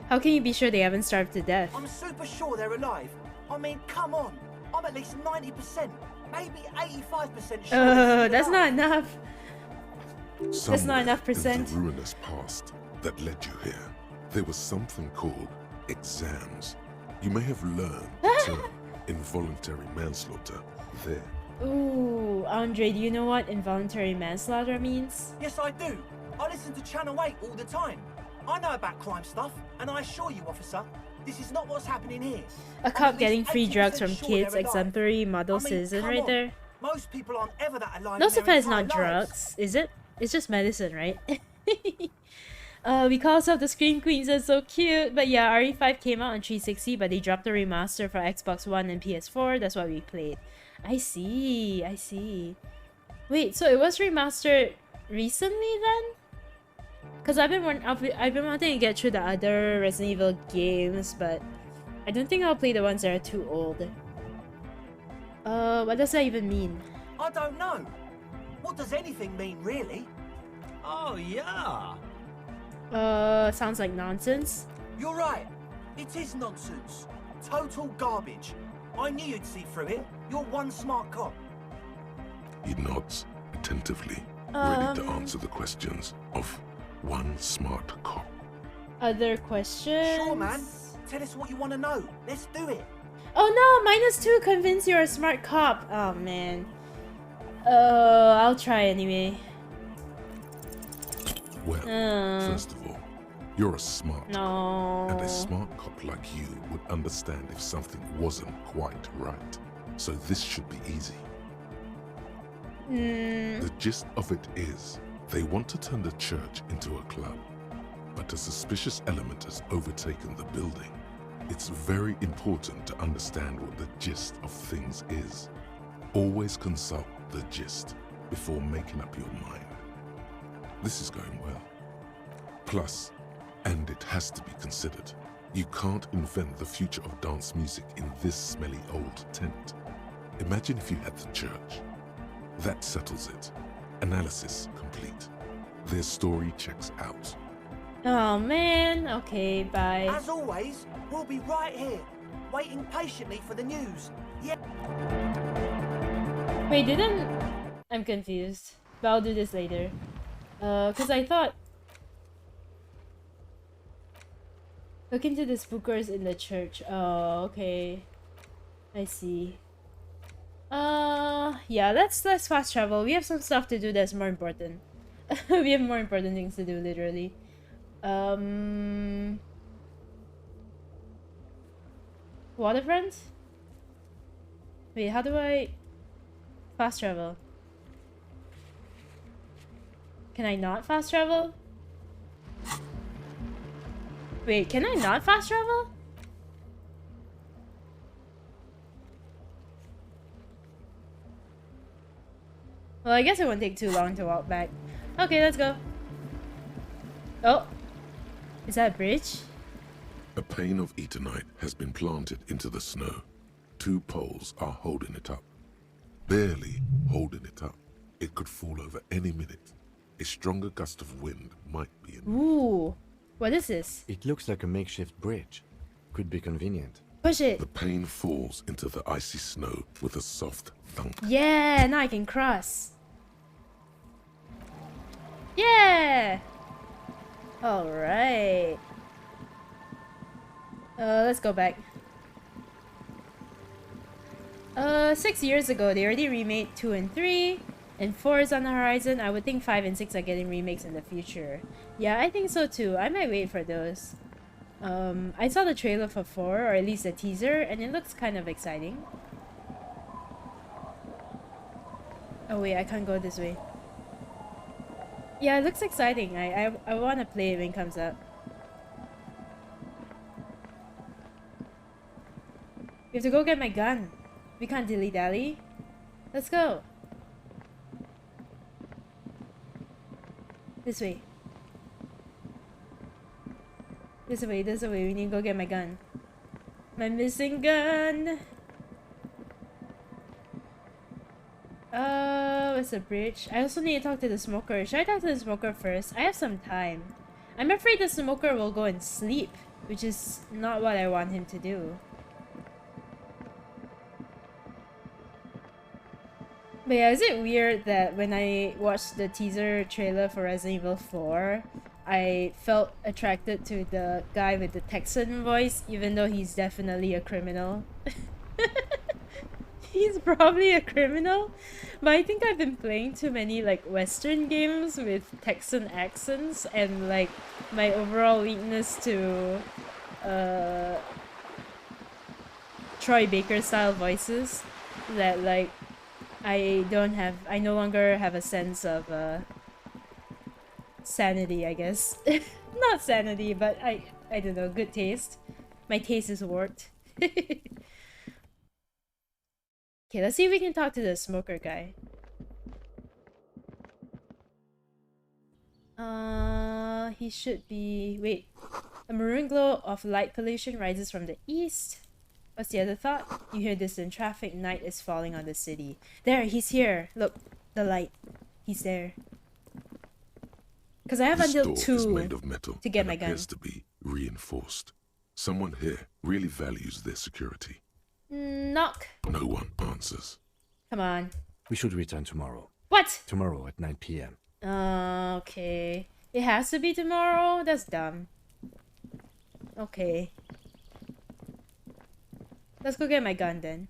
How can you be sure they haven't starved to death? I'm super sure they're alive. I mean, come on. I'm at least 90%, maybe 85% sure. That's not enough. That's not enough In percent. the ruinous past that led you here, there was something called exams. You may have learned the term involuntary manslaughter there. Ooh, Andre, do you know what involuntary manslaughter means? Yes, I do. I listen to Channel 8 all the time. I know about crime stuff, and I assure you, officer, this is not what's happening here. A I'm cop at getting least free drugs 80% from sure kids, they're alive. exemplary model I mean, citizen come right on. there. Most people aren't ever that alive. No in their surprise, entire not lives. drugs, is it? It's just medicine, right? We call ourselves the Scream Queens, that's so cute. But yeah, RE5 came out on 360, but they dropped the remaster for Xbox One and PS4. That's what we played. I see. Wait, so it was remastered recently then? Because I've been wanting to get through the other Resident Evil games, but I don't think I'll play the ones that are too old. What does that even mean? I don't know. What does anything mean, really? Oh, yeah. Sounds like nonsense. You're right. It is nonsense. Total garbage. I knew you'd see through it. You're one smart cop. He nods attentively, ready to answer the questions of one smart cop. Other questions? Sure, man. Tell us what you want to know. Let's do it. Oh no, -2 convince you're a smart cop. Oh man. I'll try anyway. Well, first of all, you're a smart No. cop, and a smart cop like you would understand if something wasn't quite right. So this should be easy. The gist of it is, they want to turn the church into a club, but a suspicious element has overtaken the building. It's very important to understand what the gist of things is. Always consult the gist before making up your mind. This is going well. Plus, and it has to be considered, you can't invent the future of dance music in this smelly old tent. Imagine if you had the church. That settles it. Analysis complete. Their story checks out. Oh man. Okay, bye. As always, we'll be right here, waiting patiently for the news. Yeah. Wait, didn't... I'm confused. But I'll do this later. Cause I thought... Look into the spookers in the church. Oh, okay. I see. Yeah, let's fast travel. We have some stuff to do that's more important. We have more important things to do, literally. Waterfront? Wait, how do I fast travel? Can I not fast travel? Wait, can I not fast travel? Well, I guess it won't take too long to walk back. Okay, let's go. Oh, is that a bridge? A pane of Eternite has been planted into the snow. 2 poles are holding it up. Barely holding it up. It could fall over any minute. A stronger gust of wind might be in. Ooh, what is this? It looks like a makeshift bridge. Could be convenient. Push it. The pane falls into the icy snow with a soft thunk. Yeah, now I can cross. Yeah! Alright. Let's go back. 6 years ago, they already remade 2 and 3, and 4 is on the horizon. I would think 5 and 6 are getting remakes in the future. Yeah, I think so too. I might wait for those. I saw the trailer for 4, or at least a teaser, and it looks kind of exciting. Oh wait, I can't go this way. Yeah, it looks exciting. I want to play it when it comes up. We have to go get my gun. We can't dilly-dally. Let's go. This way. This way, this way. We need to go get my gun. My missing gun. Where's the bridge? I also need to talk to the smoker. Should I talk to the smoker first? I have some time. I'm afraid the smoker will go and sleep, which is not what I want him to do. But yeah, is it weird that when I watched the teaser trailer for Resident Evil 4, I felt attracted to the guy with the Texan voice, even though he's definitely a criminal? He's probably a criminal, but I think I've been playing too many like Western games with Texan accents, and like my overall weakness to Troy Baker style voices, that like I no longer have a sense of sanity, I guess. Not sanity, but I don't know, good taste. My taste is warped. Okay, let's see if we can talk to the smoker guy. He should be... Wait. A maroon glow of light pollution rises from the east. What's the other thought? You hear distant traffic. Night is falling on the city. There, he's here. Look, the light. He's there. Because I have until 2 to get my gun. Appears to be reinforced. Someone here really values their security. Knock. No one answers. Come on. We should return tomorrow. What? Tomorrow at 9 p.m. Okay. It has to be tomorrow? That's dumb. Okay. Let's go get my gun then.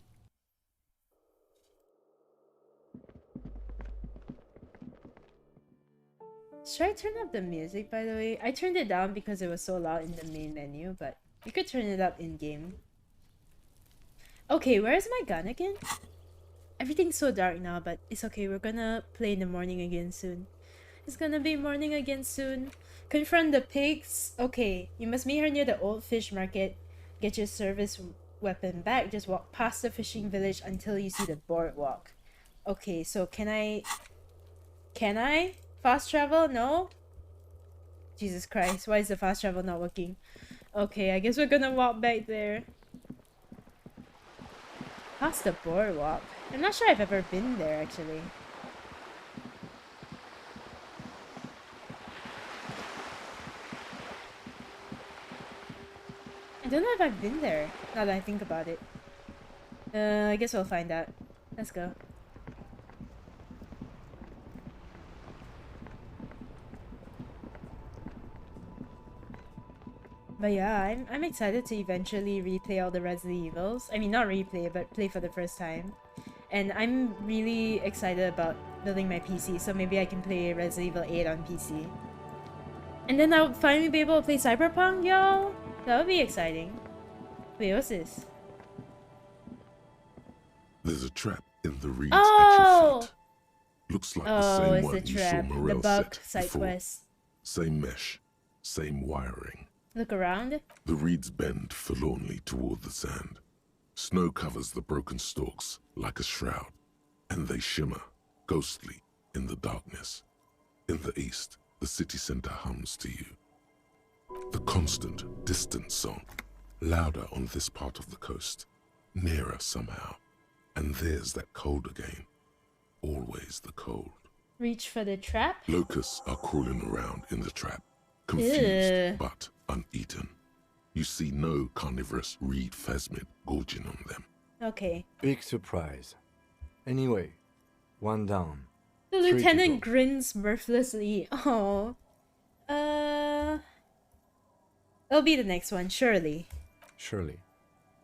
Should I turn up the music, by the way? I turned it down because it was so loud in the main menu, but you could turn it up in-game. Okay, where's my gun again? Everything's so dark now, but it's okay. We're gonna play in the morning again soon. It's gonna be morning again soon. Confront the pigs. Okay, you must meet her near the old fish market. Get your service weapon back. Just walk past the fishing village until you see the boardwalk. Okay, so can I fast travel? No? Jesus Christ, why is the fast travel not working? Okay, I guess we're gonna walk back there. Past the boardwalk. I'm not sure I've ever been there, actually. I don't know if I've been there, now that I think about it. I guess we'll find out. Let's go. But yeah, I'm excited to eventually replay all the Resident Evils. I mean, not replay, but play for the first time. And I'm really excited about building my PC, so maybe I can play Resident Evil 8 on PC. And then I'll finally be able to play Cyberpunk, yo! That would be exciting. Wait, what's this? There's a trap in the reeds Oh! at your feet. Looks like the same it's one the you saw trap. The Morel bug set side before. quest. Same mesh, same wiring. Look around. The reeds bend forlornly toward the sand. Snow covers the broken stalks like a shroud, and they shimmer, ghostly, in the darkness. In the east, the city center hums to you. The constant, distant song, louder on this part of the coast, nearer somehow. And there's that cold again. Always the cold. Reach for the trap. Locusts are crawling around in the trap, confused Ew. but uneaten. You see no carnivorous reed phasmid gorging on them. Okay. Big surprise. Anyway, one down. The 3 to lieutenant go. grins mirthlessly. Oh. It'll be the next one, surely. Surely.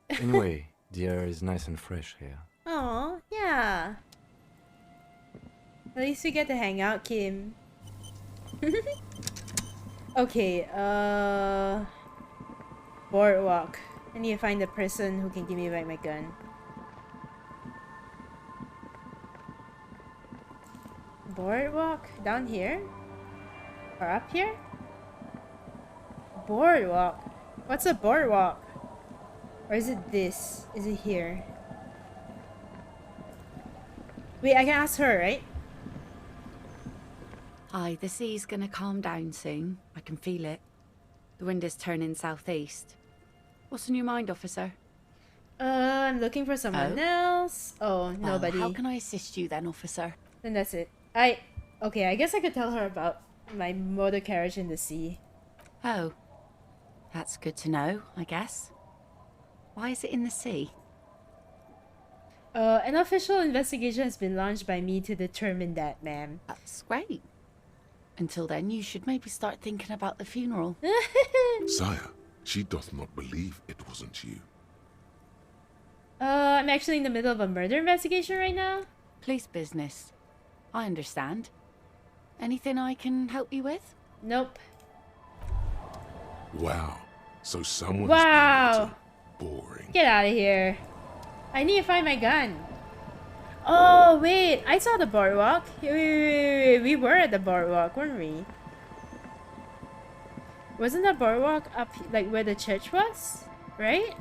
Anyway, the air is nice and fresh here. Oh, yeah. At least we get to hang out, Kim. Okay, boardwalk. I need to find the person who can give me back my gun. Boardwalk? Down here? Or up here? Boardwalk? What's a boardwalk? Or is it this? Is it here? Wait, I can ask her, right? Hi, the sea's gonna calm down soon. I can feel it. The wind is turning southeast. What's on your mind, officer? I'm looking for someone else. Oh, Well, nobody. how can I assist you then, officer? Then that's it. Okay, I guess I could tell her about my motor carriage in the sea. Oh, that's good to know, I guess. Why is it in the sea? An official investigation has been launched by me to determine that, ma'am. That's great. Until then, you should maybe start thinking about the funeral. Sire, she doth not believe it wasn't you. I'm actually in the middle of a murder investigation right now. Police business. I understand. Anything I can help you with? Nope. Wow. So someone's Wow. boring. Get out of here. I need to find my gun. Oh, wait. I saw the boardwalk. Wait. We were at the boardwalk, weren't we? Wasn't the boardwalk up, like, where the church was? Right?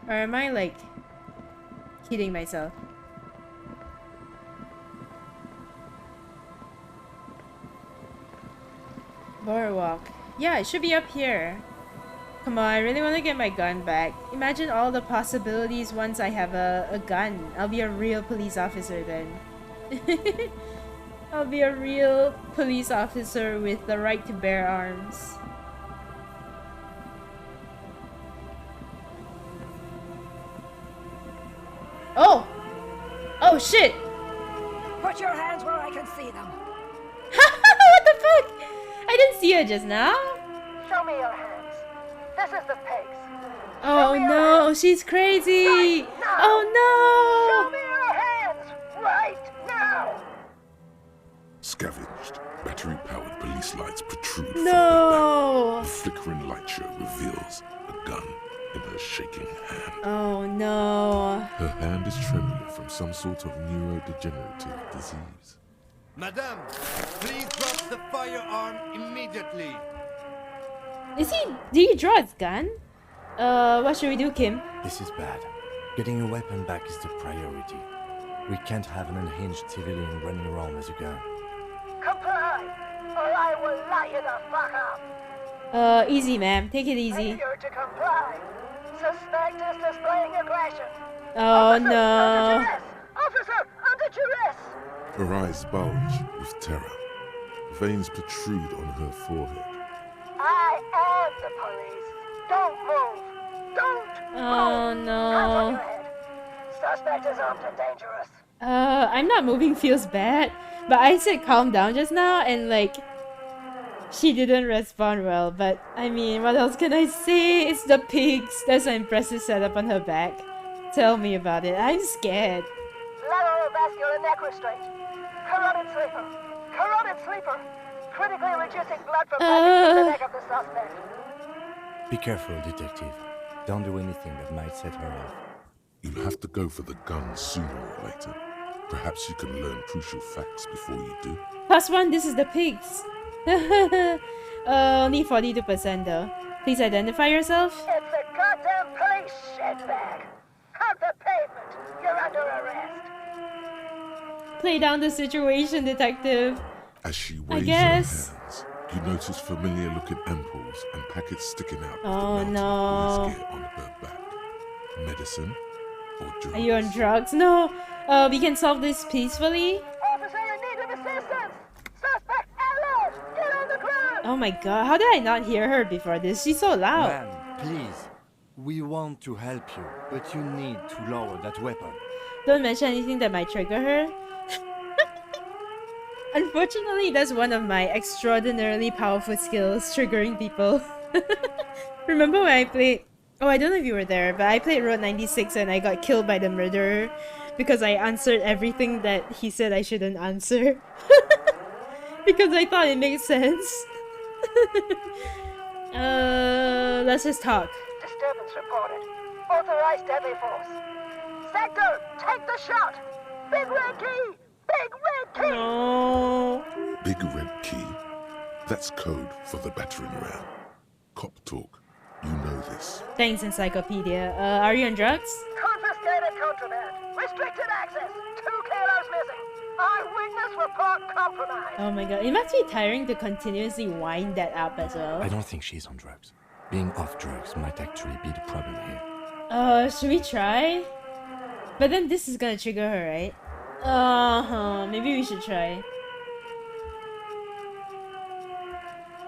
Or am I, like, kidding myself? Boardwalk. Yeah, it should be up here. Come on, I really want to get my gun back. Imagine all the possibilities once I have a gun. I'll be a real police officer then. I'll be a real police officer with the right to bear arms. Oh! Oh shit! Put your hands where I can see them. What the fuck? I didn't see her just now. Show me your hands. This is the pigs. Oh no, she's crazy! Oh Show no! me your hands right now. Scavenged, battery-powered police lights protrude from her No! back. The flickering light show reveals a gun in her shaking hand. Oh no. Her hand is trembling from some sort of neurodegenerative disease. Madame, please drop the firearm immediately. Did he draw his gun? What should we do, Kim? This is bad. Getting your weapon back is the priority. We can't have an unhinged civilian running around with a gun. Comply, or I will light you the fuck up. Easy, ma'am. Take it easy. Failure to comply. Suspect is displaying aggression. Oh Officer, no. Under duress. Officer, under duress. Her eyes bulge with terror. Veins protrude on her forehead. I am the police. Don't move. Don't Oh move. Hands on no. your head. Suspect is armed and dangerous. I'm not moving feels bad, but I said calm down just now and like she didn't respond well, but I mean, what else can I say? It's the pigs. That's an impressive setup on her back. Tell me about it. I'm scared. Lateral vascular neck restraint. Carotid sleeper. Carotid sleeper. Critically reducing blood from passing through the neck of the suspect. Be careful, detective. Don't do anything that might set her off. You'll have to go for the gun sooner or later. Perhaps you can learn crucial facts before you do. +1, this is the pigs. Only 42% though. Please identify yourself. It's a goddamn police shitbag. Hug the pavement. You're under arrest. Play down the situation, detective. As she waves her guess. hands, you notice familiar-looking ampoules and packets sticking out of Oh, the mountain no. police gear on her back. Medicine or drugs? Are you on drugs? No. We can solve this peacefully. Officer in need of assistance. Suspect alert. Get on the ground. Oh my god, how did I not hear her before this? She's so loud. Ma'am, please. We want to help you, but you need to lower that weapon. Don't mention anything that might trigger her. Unfortunately, that's one of my extraordinarily powerful skills, triggering people. Remember when I played... Oh, I don't know if you were there, but I played Road 96 and I got killed by the murderer because I answered everything that he said I shouldn't answer. Because I thought it made sense. Let's just talk. Disturbance reported. Authorized deadly force. Sector, take the shot. Big red key. Big red key. No. Big red key. That's code for the battering ram. Cop talk. You know this. Thanks, Encyclopedia. Are you on drugs? Confiscated contraband. Restricted access. 2 kilos missing. Eyewitness report compromised. Oh my god, it must be tiring to continuously wind that up as well. I don't think she's on drugs. Being off drugs might actually be the problem here. Should we try? But then this is gonna trigger her, right? Maybe we should try.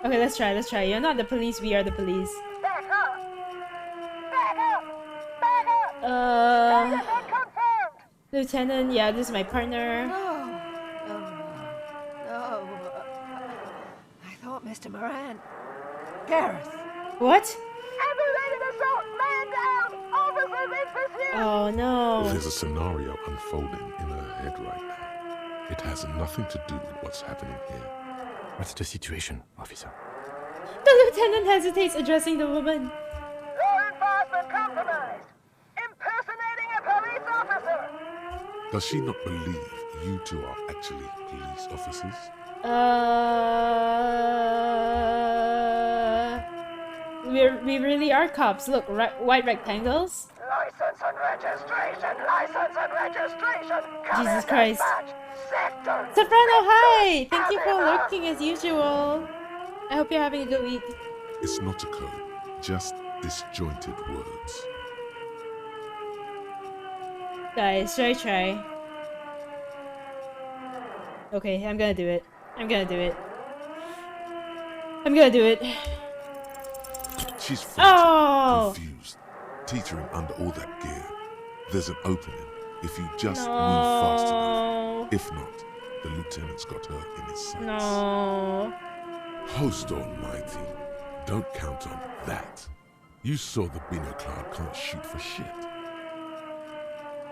Okay, let's try. You're not the police, we are the police. Back up. Back up. Back up. Status unconfirmed. Lieutenant, yeah, this is my partner. No. I thought Mr. Moran. Gareth. What? Aggravated assault. Man down. Officers in pursuit. Oh no. There's a scenario unfolding in her head right now. It has nothing to do with what's happening here. What's the situation, officer? The lieutenant hesitates addressing the woman. Law enforcement compromised. Impersonating a police officer. Does she not believe you two are actually police officers? We really are cops. Look, white rectangles. License and registration. License and registration. Come Jesus in Christ. dispatch. Sector. Soprano, hi! Thank you for lurking as usual. I hope you're having a good week. It's not a code, just disjointed words. Guys, should I try? Okay, I'm gonna do it. She's frantic, Oh! confused, teetering under all that gear. There's an opening if you just move fast enough. If not, the lieutenant's got her in his sights. No. Host almighty, don't count on that. You saw the binoclad can't shoot for shit.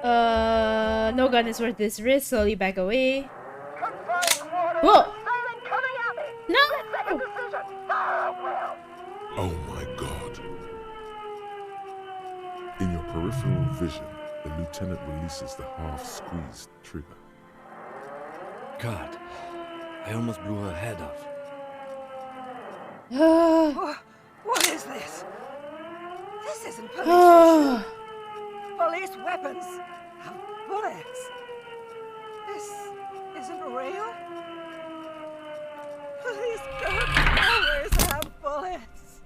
No gun is worth this risk. Slowly back away. Confined quarters. Whoa! Assailant coming at me. No! Split-second decision. Oh, well. Oh my god. In your peripheral vision, the lieutenant releases the half-squeezed trigger. God, I almost blew her head off. What is this? This isn't police. Police weapons have bullets. This isn't real. Police guns always have bullets.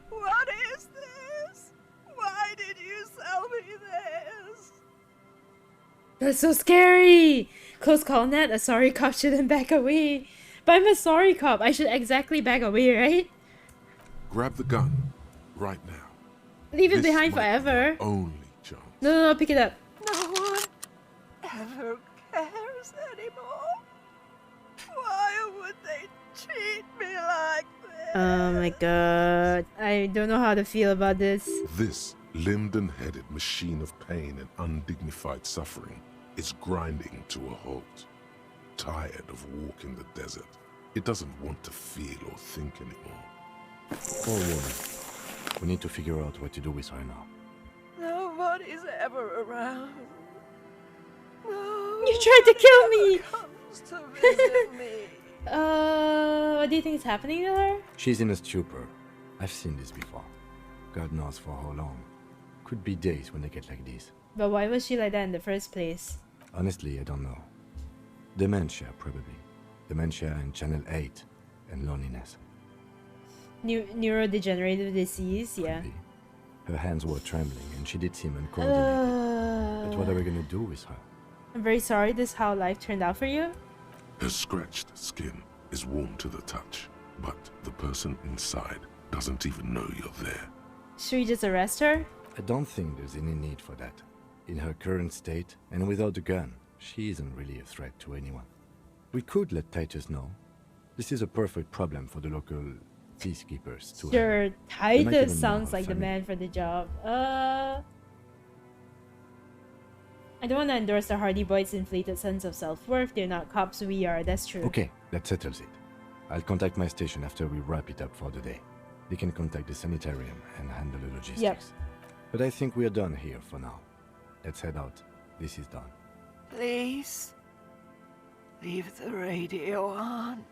What is this? Why did you sell me this? That's so scary! Close call, Nat. A sorry cop shouldn't back away. But I'm a sorry cop. I should exactly back away, right? Grab the gun, right now. Leave it This behind might be forever. your only chance. No, pick it up. No one ever cares anymore. Why would they treat me like this? Oh my god. I don't know how to feel about this. This limbed and headed machine of pain and undignified suffering is grinding to a halt. Tired of walking the desert, it doesn't want to feel or think anymore. Poor woman. We need to figure out what to do with her now. Nobody nobody's ever around. No, You tried to kill me! comes to visit me. What do you think is happening to her? She's in a stupor. I've seen this before. God knows for how long. Could be days when they get like this. But why was she like that in the first place? Honestly, I don't know. Dementia, probably. Dementia and Channel 8 and loneliness. Neurodegenerative disease, yeah. Could be. Her hands were trembling and she did seem uncoordinated. But what are we gonna do with her? I'm very sorry this is how life turned out for you. Her scratched skin is warm to the touch, but the person inside doesn't even know you're there. Should we just arrest her? I don't think there's any need for that. In her current state, and without a gun, she isn't really a threat to anyone. We could let Titus know. This is a perfect problem for the local peacekeepers to Sure, handle. They might even Titus know sounds her like the family. man for the job. I don't want to endorse the Hardy Boys' inflated sense of self-worth. They're not cops, we are, that's true. Okay, that settles it. I'll contact my station after we wrap it up for the day. They can contact the sanitarium and handle the logistics. Yep. But I think we are done here for now. Let's head out. This is done. Please, leave the radio on.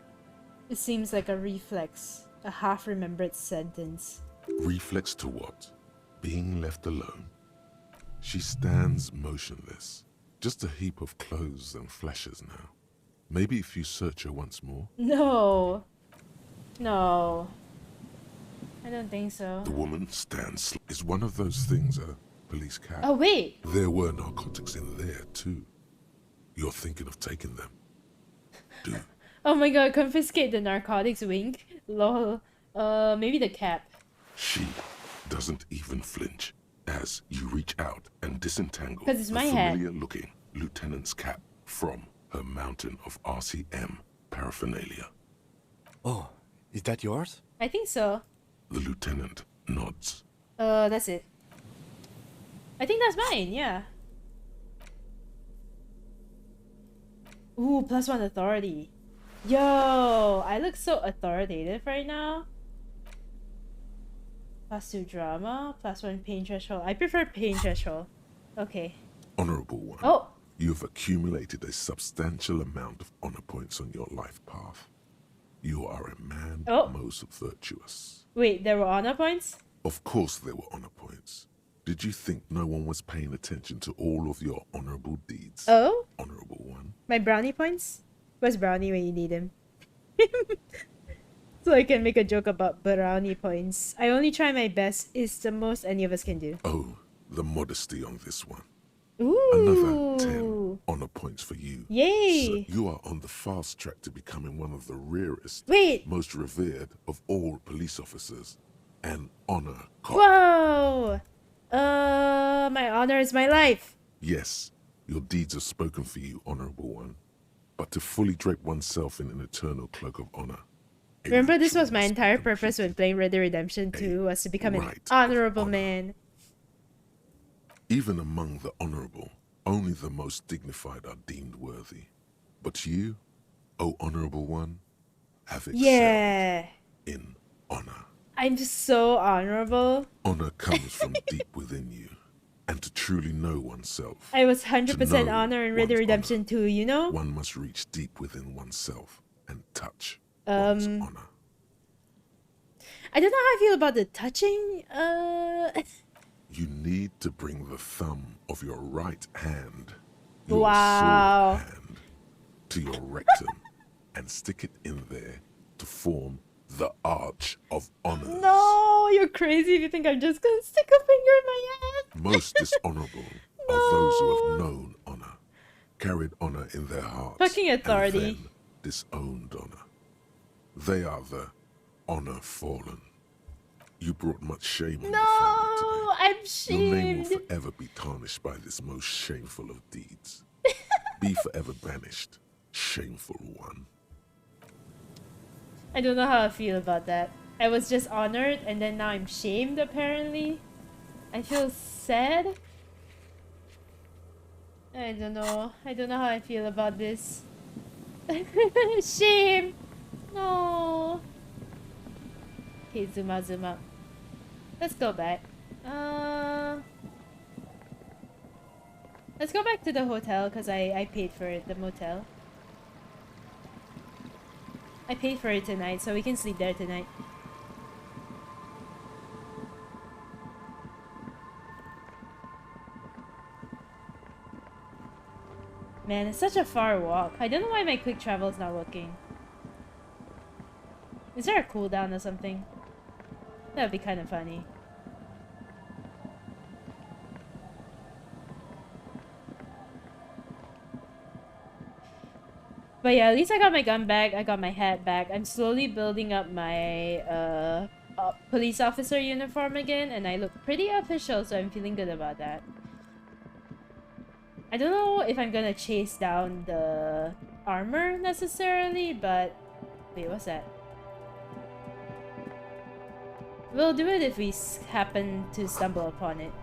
It seems like a reflex. A half-remembered sentence. Reflex to what? Being left alone. She stands motionless, just a heap of clothes and flashes now. Maybe if you search her once more. No. No. I don't think so. The woman stands. Is one of those things a police cab? Oh, wait. There were narcotics in there too. You're thinking of taking them. Do. Oh my god, confiscate the narcotics, wink. Lol. Maybe the cap. She doesn't even flinch as you reach out and disentangle 'Cause it's the my hat. familiar-looking lieutenant's cap from her mountain of RCM paraphernalia. Oh, is that yours? I think so. The lieutenant nods. That's it. I think that's mine, yeah. Ooh, +1 authority. Yo, I look so authoritative right now. +2 drama, +1 pain threshold. I prefer pain threshold. Okay. Honorable one. Oh! You've accumulated a substantial amount of honor points on your life path. You are a man Oh. most virtuous. Wait, there were honor points? Of course there were honor points. Did you think no one was paying attention to all of your honorable deeds? Oh? Honorable one. My brownie points? Where's Brownie when you need him? So I can make a joke about brownie points. I only try my best is the most any of us can do. Oh, the modesty on this one. Ooh. Another 10 honor points for you. Yay. So you are on the fast track to becoming one of the rarest, Wait. most revered of all police officers. An honor cop. Whoa! My honor is my life. Yes, your deeds have spoken for you, honorable one. But to fully drape oneself in an eternal cloak of honor. a Remember, this was ritual my must be entire completed. purpose when playing Red Dead Redemption 2 was to become an right of honorable honor. man. Even among the honorable, only the most dignified are deemed worthy. But you, O honorable one, have excelled Yeah. in honor. I'm just so honorable. Honor comes from deep within you. And to truly know oneself, I was 100% know honor in Red Dead one's Redemption 2, you know? one must reach deep within oneself and touch one's honor. I don't know how I feel about the touching. You need to bring the thumb of your right hand, your Wow. sword hand, to your rectum and stick it in there to form the Arch of Honor. No, you're crazy if you think I'm just gonna stick a finger in my ass. Most dishonorable are those who have known honor, carried honor in their hearts, Fucking authority. and then disowned honor. They are the honor fallen. You brought much shame on your family today. No, I'm Your name will shamed. forever be tarnished by this most shameful of deeds. Be forever banished, shameful one. I don't know how I feel about that. I was just honored and then now I'm shamed apparently. I feel sad. I don't know. I don't know how I feel about this. Shame! No. Okay, zoom out, zoom out. Let's go back. Let's go back to the hotel because I paid for it, the motel. I paid for it tonight, so we can sleep there tonight. Man, it's such a far walk. I don't know why my quick travel is not working. Is there a cooldown or something? That would be kind of funny. But yeah, at least I got my gun back, I got my hat back. I'm slowly building up my police officer uniform again, and I look pretty official, so I'm feeling good about that. I don't know if I'm gonna chase down the armor necessarily, but... Wait, what's that? We'll do it if we happen to stumble upon it.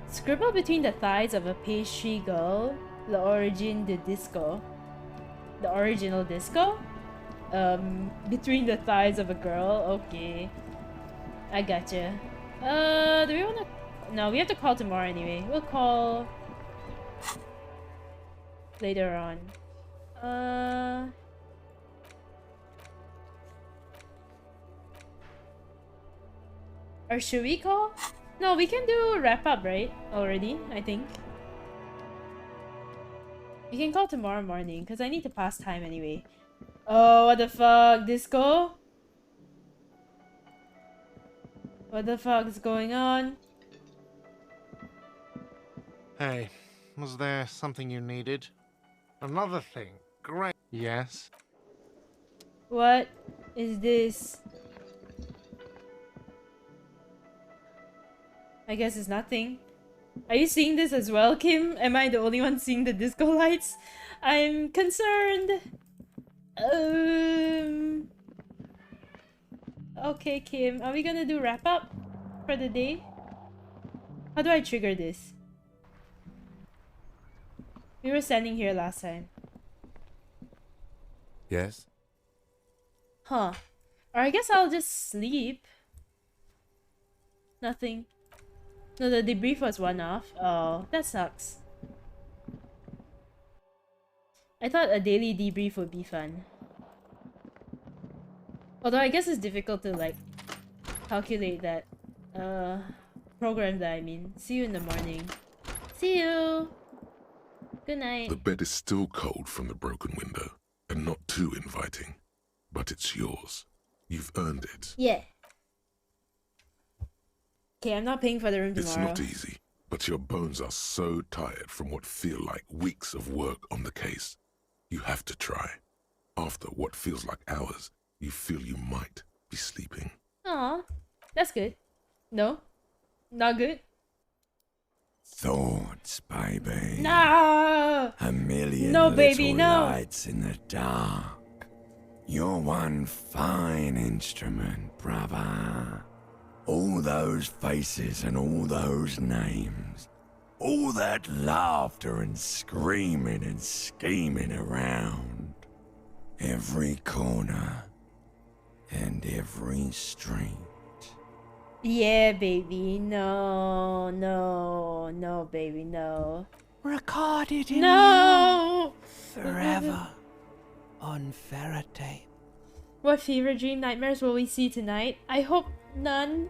Scribble between the thighs of a pastry girl, l'origine de disco. The original disco? Between the thighs of a girl? Okay. I gotcha. Do we wanna... No, we have to call tomorrow anyway. We'll call... later on. Or should we call? No, we can do wrap up, right? Already, I think. We can call tomorrow morning, because I need to pass time anyway. Oh, what the fuck? Disco? What the fuck is going on? Hey, was there something you needed? Another thing. Great. Yes? What is this? I guess it's nothing. Are you seeing this as well, Kim? Am I the only one seeing the disco lights? I'm concerned. Okay, Kim. Are we gonna do wrap up for the day? How do I trigger this? We were standing here last time. Yes? Huh. Or I guess I'll just sleep. Nothing. No, the debrief was one off. Oh, that sucks. I thought a daily debrief would be fun. Although I guess it's difficult to like calculate that program that I mean. See you in the morning. See you! Good night. The bed is still cold from the broken window, and not too inviting. But it's yours. You've earned it. Yeah. Okay, I'm not paying for the room tomorrow. It's not easy, but your bones are so tired from what feel like weeks of work on the case. You have to try. After what feels like hours, you feel you might be sleeping. Aw, that's good. No? Not good? Thoughts, baby. No! A million no, little baby, no. lights in the dark. You're one fine instrument, brother. All those faces and all those names. All that laughter and screaming and scheming around. Every corner and every street. Yeah, baby. No, no, no, baby, no. Recorded in No! you forever on Ferrotape. What fever dream nightmares will we see tonight? I hope none.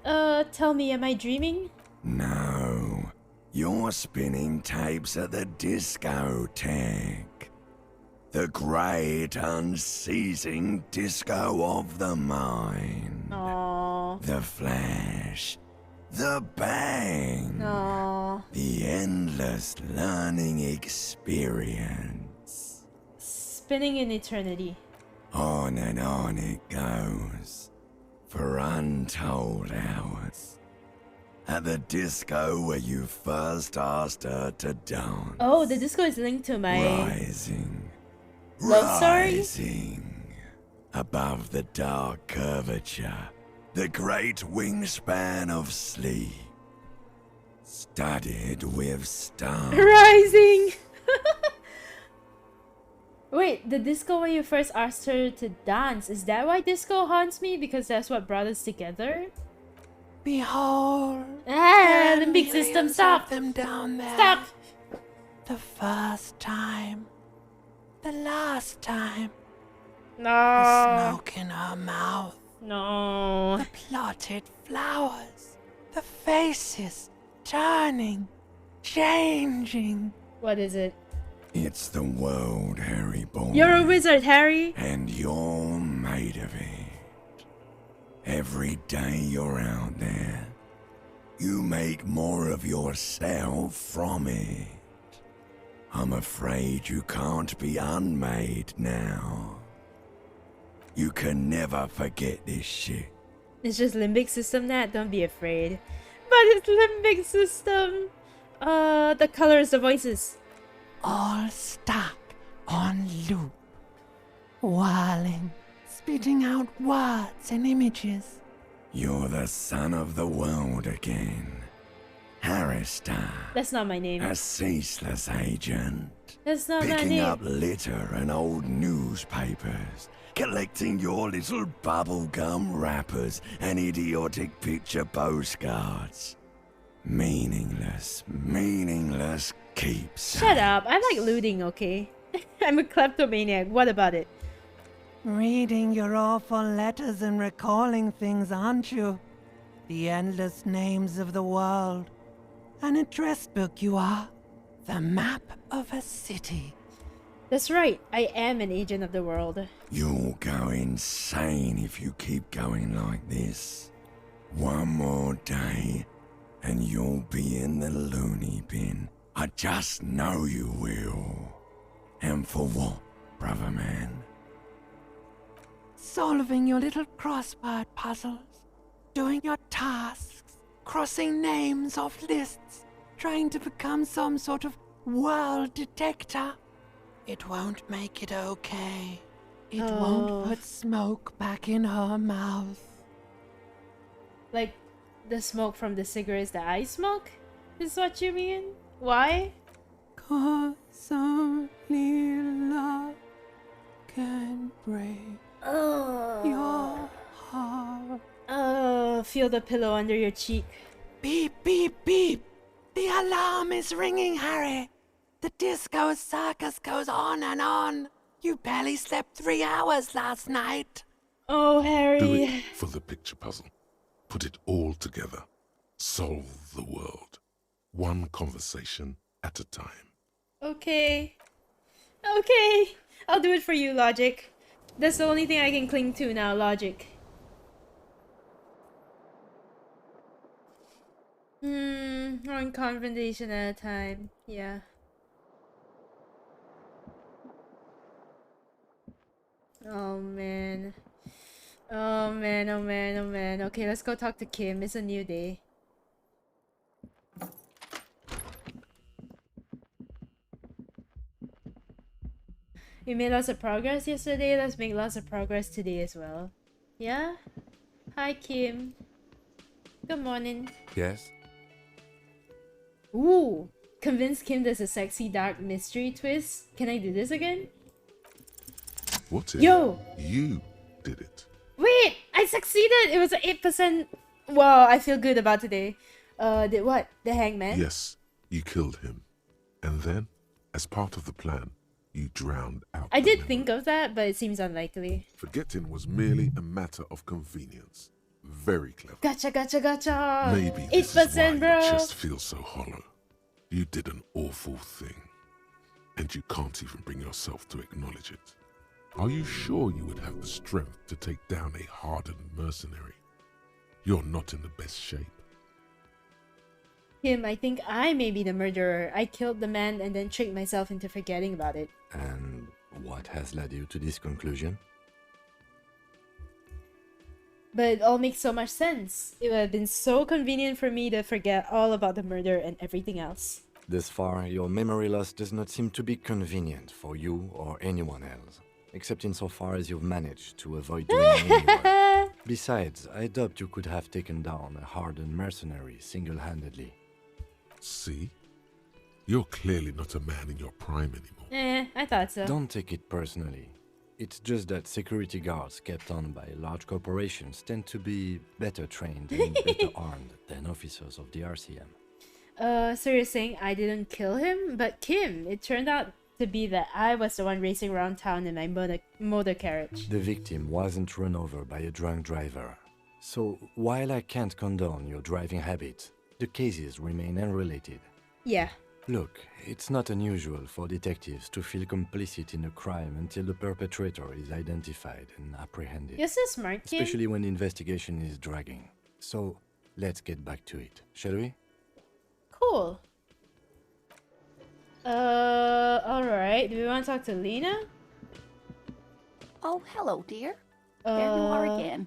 Tell me, am I dreaming? No, you're spinning tapes at the discotheque. The great unceasing disco of the mind. Aww. The flash. The bang. Aww. The endless learning experience. Spinning in eternity. On and on it goes. For untold hours. At the disco where you first asked her to dance. Oh, the disco is linked to my... Rising. Love story? Rising. Above the dark curvature. The great wingspan of sleep. Studded with stars. Rising! Wait, the disco where you first asked her to dance. Is that why disco haunts me? Because that's what brought us together? Behold. Ah, the big system, stop! Them down there. Stop! The first time. The last time. No. The smoke in her mouth. No. The plotted flowers. The faces turning, changing. What is it? It's the world, Harry boy. You're a wizard, Harry. And you're made of it. Every day you're out there, you make more of yourself from it. I'm afraid you can't be unmade now. You can never forget this shit. It's just limbic system, Nat. Don't be afraid. But it's limbic system. The colors, the voices. All stuck on loop. Whirling, spitting out words and images. You're the son of the world again. Harristar. That's not my name. A ceaseless agent. That's not my Picking name. up litter and old newspapers. Collecting your little bubblegum wrappers and idiotic picture postcards. Meaningless keepsakes. Shut up. I like looting, okay? I'm a kleptomaniac. What about it? Reading your awful letters and recalling things, aren't you? The endless names of the world. An address book you are. The map of a city. That's right. I am an agent of the world. You'll go insane if you keep going like this. One more day, and you'll be in the loony bin. I just know you will. And for what, brother man? Solving your little crossword puzzles. Doing your tasks. Crossing names off lists. Trying to become some sort of world detector. It won't make it okay. It won't put smoke back in her mouth. Like the smoke from the cigarettes that I smoke? Is what you mean? Why? 'Cause only love can break your heart. Oh, feel the pillow under your cheek. Beep, beep, beep. The alarm is ringing, Harry. The disco circus goes on and on. You barely slept 3 hours last night. Oh, Harry. Do it for the picture puzzle. Put it all together. Solve the world. One conversation at a time. Okay. Okay. I'll do it for you, Logic. That's the only thing I can cling to now, Logic. One conversation at a time. Yeah. Oh man. Oh man, oh man, oh man. Okay, let's go talk to Kim. It's a new day. We made lots of progress yesterday. Let's make lots of progress today as well. Yeah? Hi, Kim. Good morning. Yes? Ooh! Convince Kim there's a sexy dark mystery twist. Can I do this again? What if Yo! you did it? Wait! I succeeded! It was an 8%. Wow, I feel good about today. Did what? The hangman? Yes, you killed him. And then, as part of the plan, you drowned out. I did think of that, but it seems unlikely. Forgetting was merely a matter of convenience. Very clever. Gotcha, gotcha, gotcha! Maybe this is why 8%, bro! your chest feels so hollow. You did an awful thing. And you can't even bring yourself to acknowledge it. Are you sure you would have the strength to take down a hardened mercenary? You're not in the best shape. Kim, I think I may be the murderer. I killed the man and then tricked myself into forgetting about it. And what has led you to this conclusion? But it all makes so much sense. It would have been so convenient for me to forget all about the murder and everything else. Thus far, your memory loss does not seem to be convenient for you or anyone else, except insofar as you've managed to avoid doing any work. Besides, I doubt you could have taken down a hardened mercenary single-handedly. See? You're clearly not a man in your prime anymore. I thought so. Don't take it personally. It's just that security guards kept on by large corporations tend to be better trained and better armed than officers of the RCM. So you're saying I didn't kill him? But Kim, it turned out to be that I was the one racing around town in my motor carriage. The victim wasn't run over by a drunk driver. So, while I can't condone your driving habits, the cases remain unrelated. Yeah. Look, it's not unusual for detectives to feel complicit in a crime until the perpetrator is identified and apprehended. You're so smart, Kim. Especially when the investigation is dragging. So, let's get back to it, shall we? Cool. Alright. Do we want to talk to Lena? Oh, hello, dear. There you are again.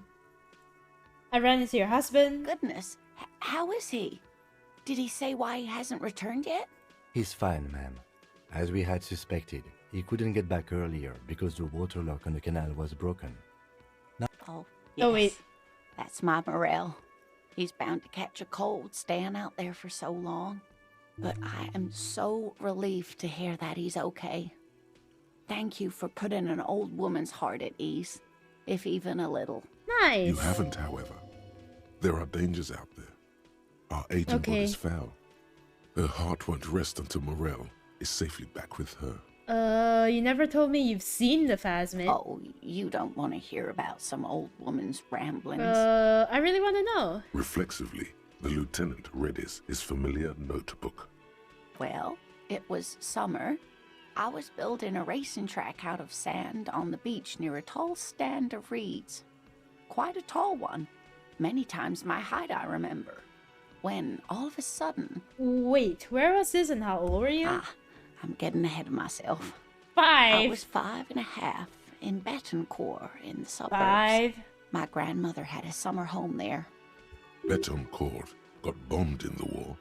I ran into your husband. Goodness. How is he? Did he say why he hasn't returned yet? He's fine, ma'am. As we had suspected, he couldn't get back earlier because the water lock on the canal was broken. Oh, yes. Oh, wait. That's my Morel. He's bound to catch a cold staying out there for so long. But I am so relieved to hear that he's okay. Thank you for putting an old woman's heart at ease, if even a little. Nice. You haven't, however. There are dangers out there. Our agent body is foul. Her heart won't rest until Morel is safely back with her. You never told me you've seen the Phasmid. Oh, you don't want to hear about some old woman's ramblings. I really want to know. Reflexively, the lieutenant read his familiar notebook. Well, it was summer. I was building a racing track out of sand on the beach near a tall stand of reeds. Quite a tall one. Many times my height, I remember. When, all of a sudden... Wait, where was this and how old were you? I'm getting ahead of myself. 5. I was 5.5 in Betancourt in the suburbs. 5. My grandmother had a summer home there. Betancourt got bombed in the war.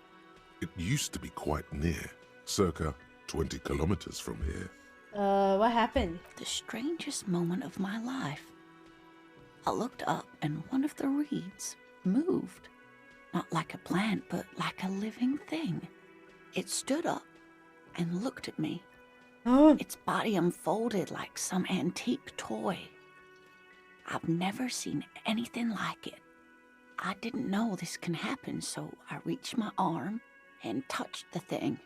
It used to be quite near, circa 20 kilometers from here. What happened? The strangest moment of my life. I looked up and one of the reeds moved. Not like a plant, but like a living thing. It stood up and looked at me. Its body unfolded like some antique toy. I've never seen anything like it. I didn't know this can happen, so I reached my arm and touched the thing.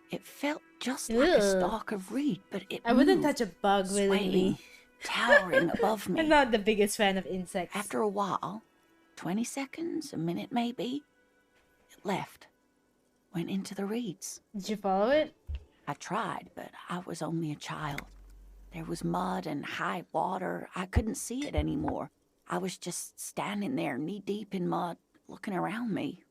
It felt just like a stalk of reed, but it I wouldn't moved, touch a bug willingly. towering above me. I'm not the biggest fan of insects. After a while, 20 seconds, a minute maybe, it left. Went into the reeds. Did you follow it? I tried, but I was only a child. There was mud and high water. I couldn't see it anymore. I was just standing there knee-deep in mud, looking around me.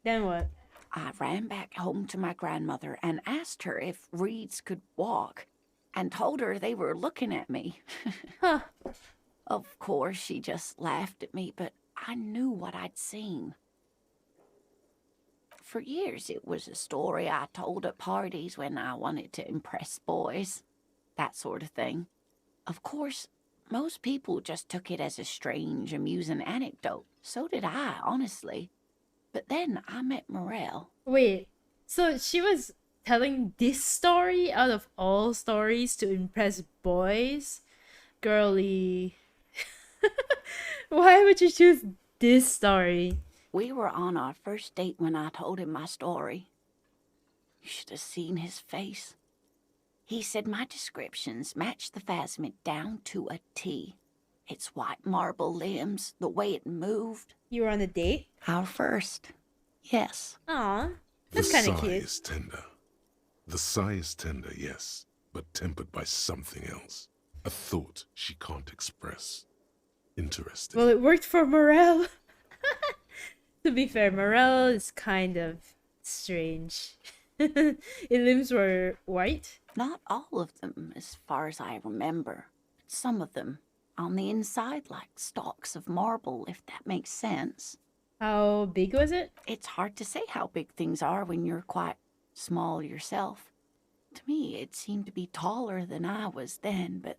Then what? I ran back home to my grandmother and asked her if reeds could walk, and told her they were looking at me. Huh. Of course, she just laughed at me, but I knew what I'd seen. For years, it was a story I told at parties when I wanted to impress boys. That sort of thing. Of course, most people just took it as a strange, amusing anecdote. So did I, honestly. But then I met Morel. Wait, so she was telling this story out of all stories to impress boys? Girly. Why would you choose this story? We were on our first date when I told him my story. You should have seen his face. He said my descriptions matched the Phasmid down to a T. Its white marble limbs, the way it moved. You were on a date? Our first. Yes. Aw, The that's kind sigh of cute. is tender. The sigh is tender, yes, but tempered by something else. A thought she can't express. Interesting. Well, it worked for Morel. To be fair, Morel is kind of strange. Its limbs were white? Not all of them, as far as I remember. Some of them. On the inside, like stalks of marble, if that makes sense. How big was it? It's hard to say how big things are when you're quite small yourself. To me, it seemed to be taller than I was then, but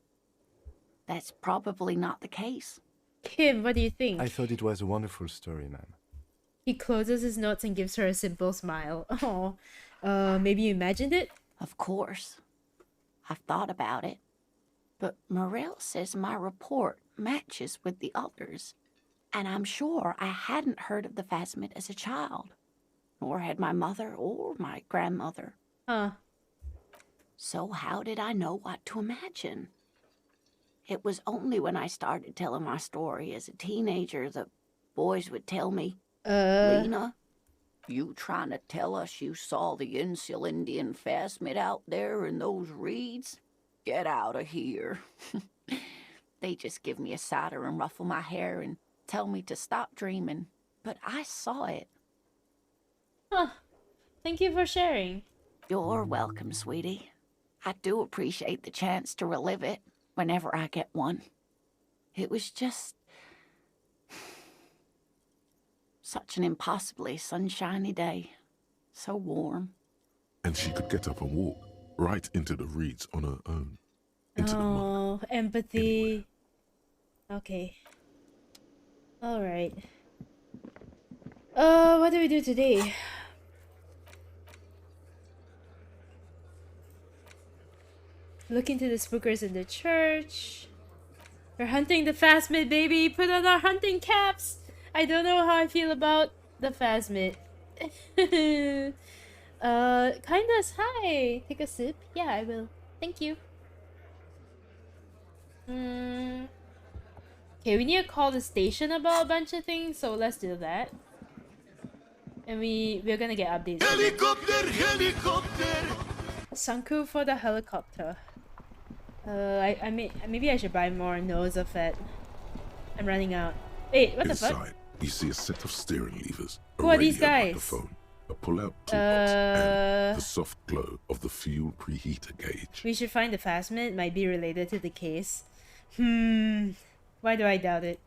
that's probably not the case. Kim, what do you think? I thought it was a wonderful story, ma'am. He closes his notes and gives her a simple smile. Oh, maybe you imagined it? Of course. I've thought about it. But Morel says my report matches with the others. And I'm sure I hadn't heard of the Phasmid as a child. nor had my mother or my grandmother. Huh. So how did I know what to imagine? It was only when I started telling my story as a teenager that boys would tell me, Lena, you trying to tell us you saw the Insulindian phasmid out there in those reeds? Get out of here. They just give me a cider and ruffle my hair and tell me to stop dreaming. But I saw it. Huh. Thank you for sharing. You're welcome, sweetie. I do appreciate the chance to relive it whenever I get one. It was just such an impossibly sunshiny day. So warm. And she could get up and walk right into the reeds on her own. Oh, empathy. Okay. Alright. What do we do today? Look into the spookers in the church. We're hunting the phasmid, baby! Put on our hunting caps! I don't know how I feel about the phasmid. Kindness, hi! Take a sip? Yeah, I will. Thank you. Okay, we need to call the station about a bunch of things, so let's do that. And we're gonna get updates. Helicopter! Sanku for the helicopter. Maybe I should buy more nose of it. I'm running out. Wait, what the fuck? Inside, you see a set of steering levers. Who are these guys? Microphone, a pull-out toolbox, and the soft glow of the fuel preheater gauge. We should find the phasmid. Might be related to the case. Why do I doubt it?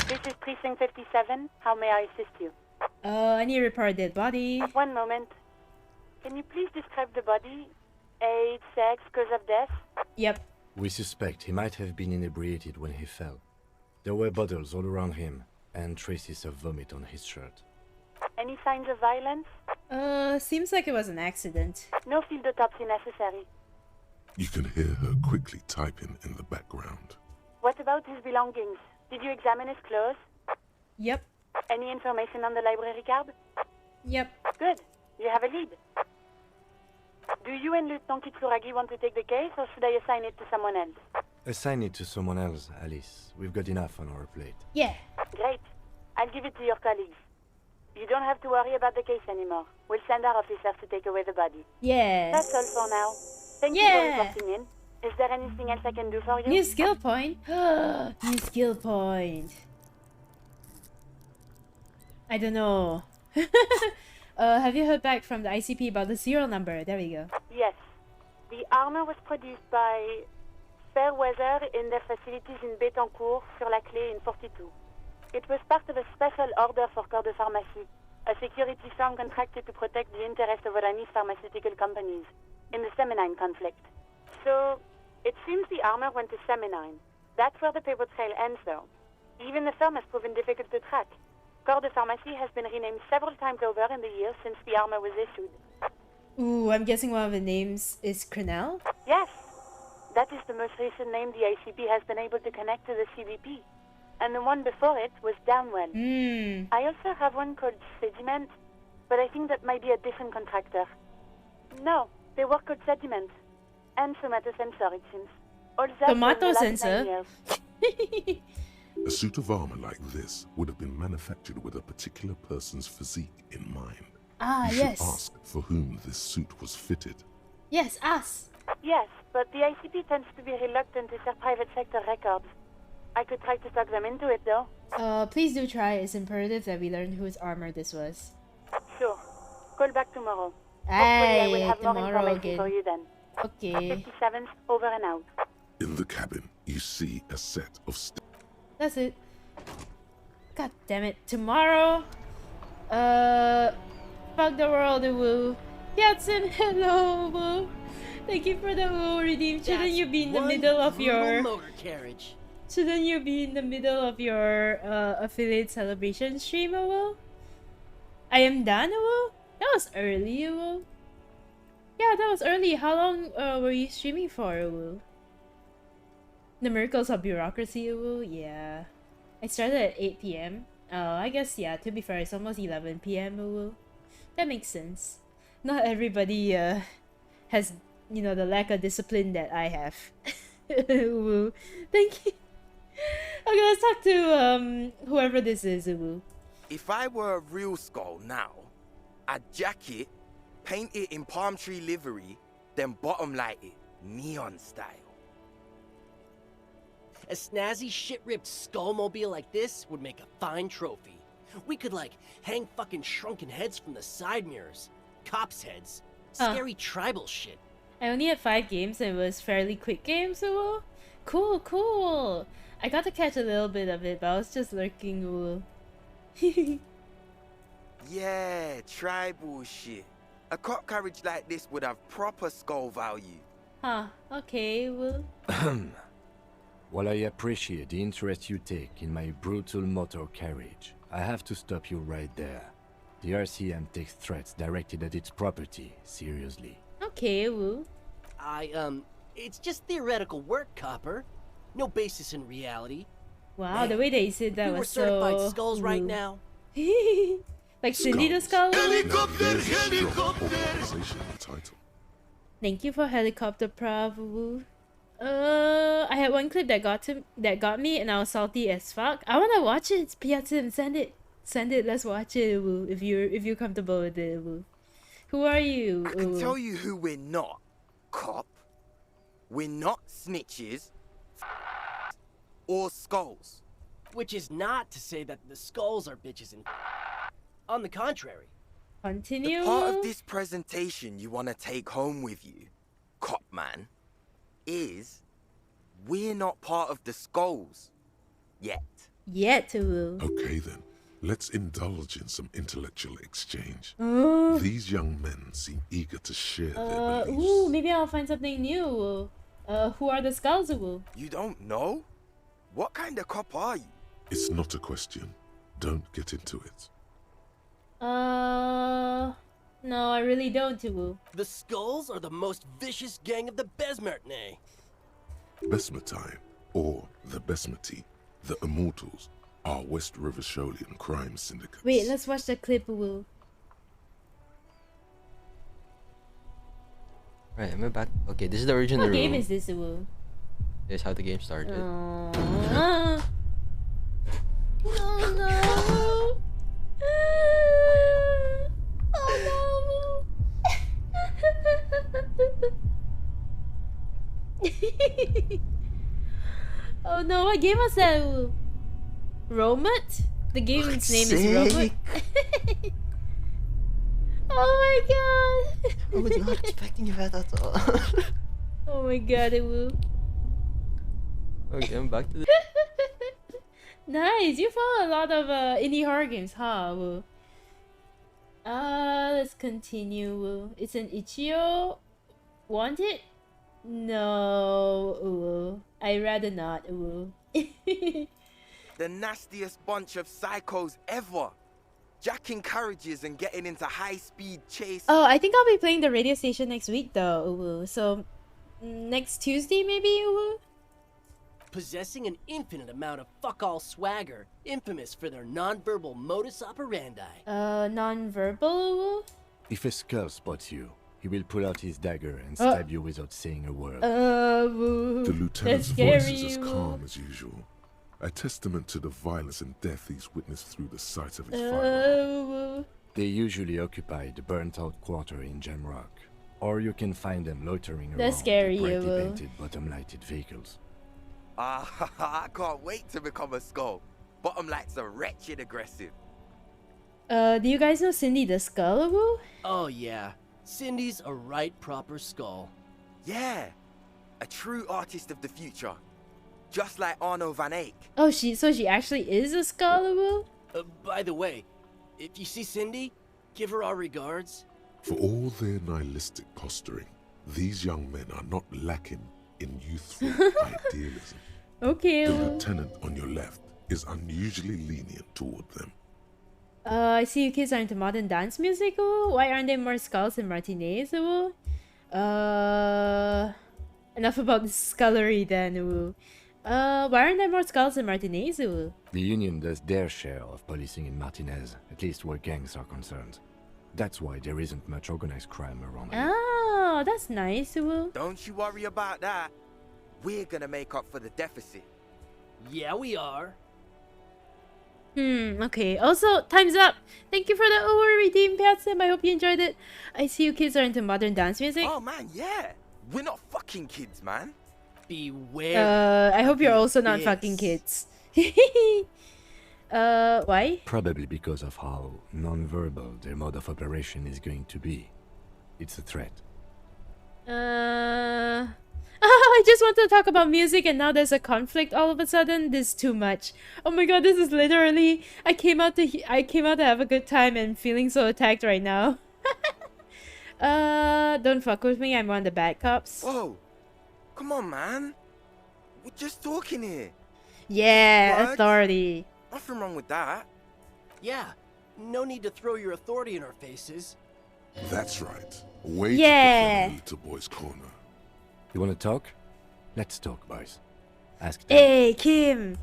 This is Precinct 57. How may I assist you? I need to report a dead body. One moment. Can you please describe the body? Age, sex, cause of death? Yep. We suspect he might have been inebriated when he fell. There were bottles all around him, and traces of vomit on his shirt. Any signs of violence? Seems like it was an accident. No field autopsy necessary. You can hear her quickly typing in the background. What about his belongings? Did you examine his clothes? Yep. Any information on the library card? Yep. Good. You have a lead. Do you and Lieutenant Kitsuragi want to take the case, or should I assign it to someone else? Assign it to someone else, Alice. We've got enough on our plate. Yeah. Great. I'll give it to your colleagues. You don't have to worry about the case anymore. We'll send our officers to take away the body. Yeah. That's all for now. Thank you for reporting in. Is there anything else I can do for you? New skill point. New skill point. I don't know. Have you heard back from the ICP about the serial number? There we go. Yes. The armor was produced by Fairweather in their facilities in Betancourt, sur la Clé in 42. It was part of a special order for Corps de Pharmacie, a security firm contracted to protect the interests of Oranese pharmaceutical companies in the Semenine conflict. So, it seems the armor went to Semenine. That's where the paper trail ends, though. Even the firm has proven difficult to track. Corps de Pharmacie has been renamed several times over in the years since the armor was issued. Ooh, I'm guessing one of the names is Crenell? Yes. That is the most recent name the ICP has been able to connect to the CBP. And the one before it was Downwell. I also have one called Sediment, but I think that might be a different contractor. No, they work called Sediment. And Somatosensor, it seems. All that Somatosensor? A suit of armor like this would have been manufactured with a particular person's physique in mind. Ah, you yes. should ask for whom this suit was fitted. Yes, us. Yes, but the ICP tends to be reluctant to share private sector records. I could try to talk them into it, though. Please do try. It's imperative that we learn whose armor this was. Sure. Call back tomorrow. Aye, Hopefully I will have more tomorrow information again. for you then. Okay. 57th, over and out. In the cabin, you see a set of That's it. God damn it. Tomorrow. Fuck the world, woo. Yatsen, hello, woo. Thank you for the woo redeem. Shouldn't you be in the middle of your motor carriage? Shouldn't you be in the middle of your affiliate celebration stream, woo? I am done, woo. That was early, woo. Yeah, that was early. How long were you streaming for, woo? The miracles of bureaucracy, woo. Yeah. I started at 8 p.m. I guess, yeah, to be fair, it's almost 11 p.m. Woo. That makes sense. Not everybody has, you know, the lack of discipline that I have. Woo. Thank you. Okay, let's talk to whoever this is, Woo. If I were a real skull now, I'd jack it, paint it in palm tree livery, then bottom light it, neon style. A snazzy shit-ripped skullmobile like this would make a fine trophy. We could, like, hang fucking shrunken heads from the side mirrors. Cops' heads. Scary tribal shit. I only had 5 games and it was fairly quick games, so cool, cool. I got to catch a little bit of it, but I was just lurking. Ooh. Yeah, tribal shit. A cop carriage like this would have proper skull value. Huh, okay, well. While I appreciate the interest you take in my brutal motor carriage, I have to stop you right there. The RCM takes threats directed at its property seriously. Okay, woo. It's just theoretical work, Copper. No basis in reality. Wow, Man, the way that you said that we was were certified so... skulls right now. Like Cindy the Skull? Helicopter, helicopter! Thank you for helicopter, Prav. Woo. I had one clip that got me, and I was salty as fuck. I wanna watch it. Piatim, send it. Let's watch it. Woo. If you're comfortable with it. Woo. Who are you? I can tell you who we're not, cop. We're not snitches or skulls. Which is not to say that the skulls are bitches and on the contrary. Continue. The part of this presentation you want to take home with you, cop man, is we're not part of the skulls yet. Yet, Woo. Okay then, let's indulge in some intellectual exchange. Oh. These young men seem eager to share their beliefs. Ooh, maybe I'll find something new. Who are the skulls, Woo? You don't know? What kind of cop are you? It's not a question. Don't get into it. No, I really don't, Woo. The skulls are the most vicious gang of the Besmertne. Besmertine, or the Besmati, the Immortals, are West River Sholian crime syndicates. Wait, let's watch the clip, Woo. Right, am I back? Okay, this is the original What game room. is this, Woo? Here's how the game started. No, no. Oh no. Oh no, what game was that? Romut? The game's name is Romut. Oh my god. I was not expecting that at all. Oh my god, Woo. Okay, I'm back to the... Nice, you follow a lot of indie horror games, huh? Woo. Let's continue. Woo. It's an Ichio. Want it? No. Woo. I'd rather not. Woo. The nastiest bunch of psychos ever. Jacking carriages and getting into high-speed chase. Oh, I think I'll be playing the radio station next week though. Woo. So next Tuesday maybe. Woo. Possessing an infinite amount of fuck-all swagger, infamous for their non-verbal modus operandi. Non-verbal? Woo? If a skull spots you, he will pull out his dagger and stab you without saying a word. Woo. The lieutenant's That's voice is as scary, calm as usual, a testament to the violence and death he's witnessed through the sight of his firearm. They usually occupy the burnt-out quarter in Jamrock, or you can find them loitering That's around scary, the brightly Woo. painted bottom-lighted vehicles. I can't wait to become a skull. Bottom lights are wretched aggressive. Do you guys know Cindy the Skull, Woo? Oh yeah, Cindy's a right proper skull. Yeah, a true artist of the future. Just like Arno van Eyck. Oh, so she actually is a Skull, Woo? By the way, if you see Cindy, give her our regards. For all their nihilistic posturing, these young men are not lacking in youthful idealism. Okay. The lieutenant on your left is unusually lenient toward them. I see you kids are into modern dance music, Woo. Why aren't there more skulls and martinez, Woo? Enough about the scullery then, Woo. Why aren't there more skulls and martinez, Woo? The Union does their share of policing in Martinez, at least where gangs are concerned. That's why there isn't much organized crime around here. Oh, that's nice, Uwu. Don't you worry about that. We're gonna make up for the deficit. Yeah, we are. Okay. Also, time's up. Thank you for the over redeem, Piatsum. I hope you enjoyed it. I see you kids are into modern dance music. Oh man, yeah. We're not fucking kids, man. Beware. I hope you're also not fucking kids. Why? Probably because of how non-verbal their mode of operation is going to be. It's a threat. I just wanted to talk about music and now there's a conflict all of a sudden. This is too much. Oh my god, this is literally... I came out to have a good time and feeling so attacked right now. Don't fuck with me, I'm one of the bad cops. Whoa. Come on, man. We're just talking here. Yeah, What? authority. Nothing wrong with that. Yeah, no need to throw your authority in our faces. That's right. Way Yeah. to put them in the little boy's corner. You want to talk? Let's talk, boys. Ask them. Hey, Kim.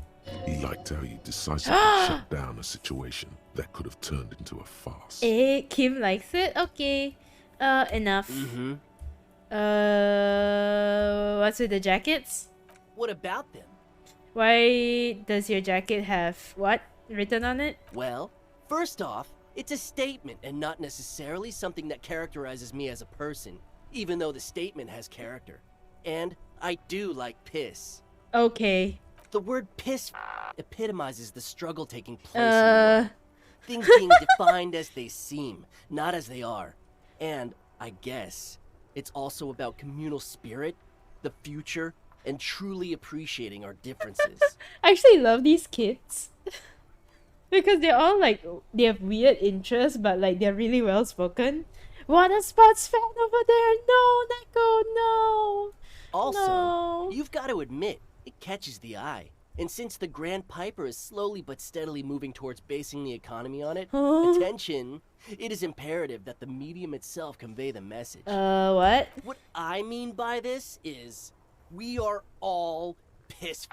He liked how you decisively shut down a situation that could have turned into a farce. Hey, Kim likes it? Okay. Enough. What's with the jackets? What about them? Why does your jacket have what written on it? Well, first off, it's a statement and not necessarily something that characterizes me as a person, even though the statement has character. And I do like piss. Okay. The word piss epitomizes the struggle taking place in the world. Things being defined as they seem, not as they are. And I guess it's also about communal spirit, the future, and truly appreciating our differences. I actually love these kids. Because they're all like, they have weird interests, but like they're really well spoken. What a sports fan over there! No, Neko, no! Also, No. you've got to admit, it catches the eye. And since the Grand Piper is slowly but steadily moving towards basing the economy on it, attention, it is imperative that the medium itself convey the message. What? What I mean by this is, we are all pissed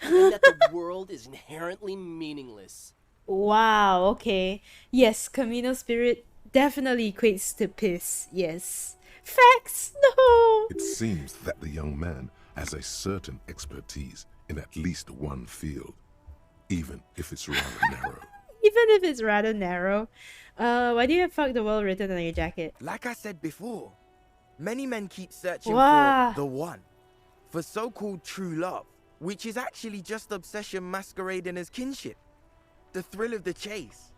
and that the world is inherently meaningless. Wow, okay. Yes, communal spirit definitely equates to piss, yes. Facts? No! It seems that the young man has a certain expertise in at least one field, even if it's rather narrow. Even if it's rather narrow. Why do you have fuck the world written on your jacket? Like I said before, many men keep searching Wow. for the one, for so-called true love, which is actually just obsession masquerading as kinship. The thrill of the chase,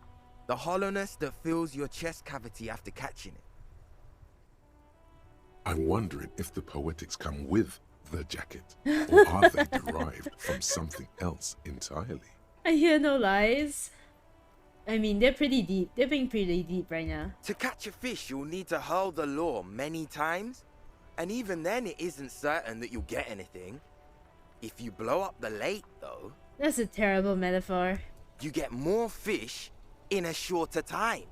the hollowness that fills your chest cavity after catching it. I'm wondering if the poetics come with the jacket, or are they derived from something else entirely? I hear no lies. I mean, they're pretty deep. They're being pretty deep right now. To catch a fish, you'll need to hurl the lure many times, and even then it isn't certain that you'll get anything. If you blow up the lake, though, That's a terrible metaphor. you get more fish in a shorter time.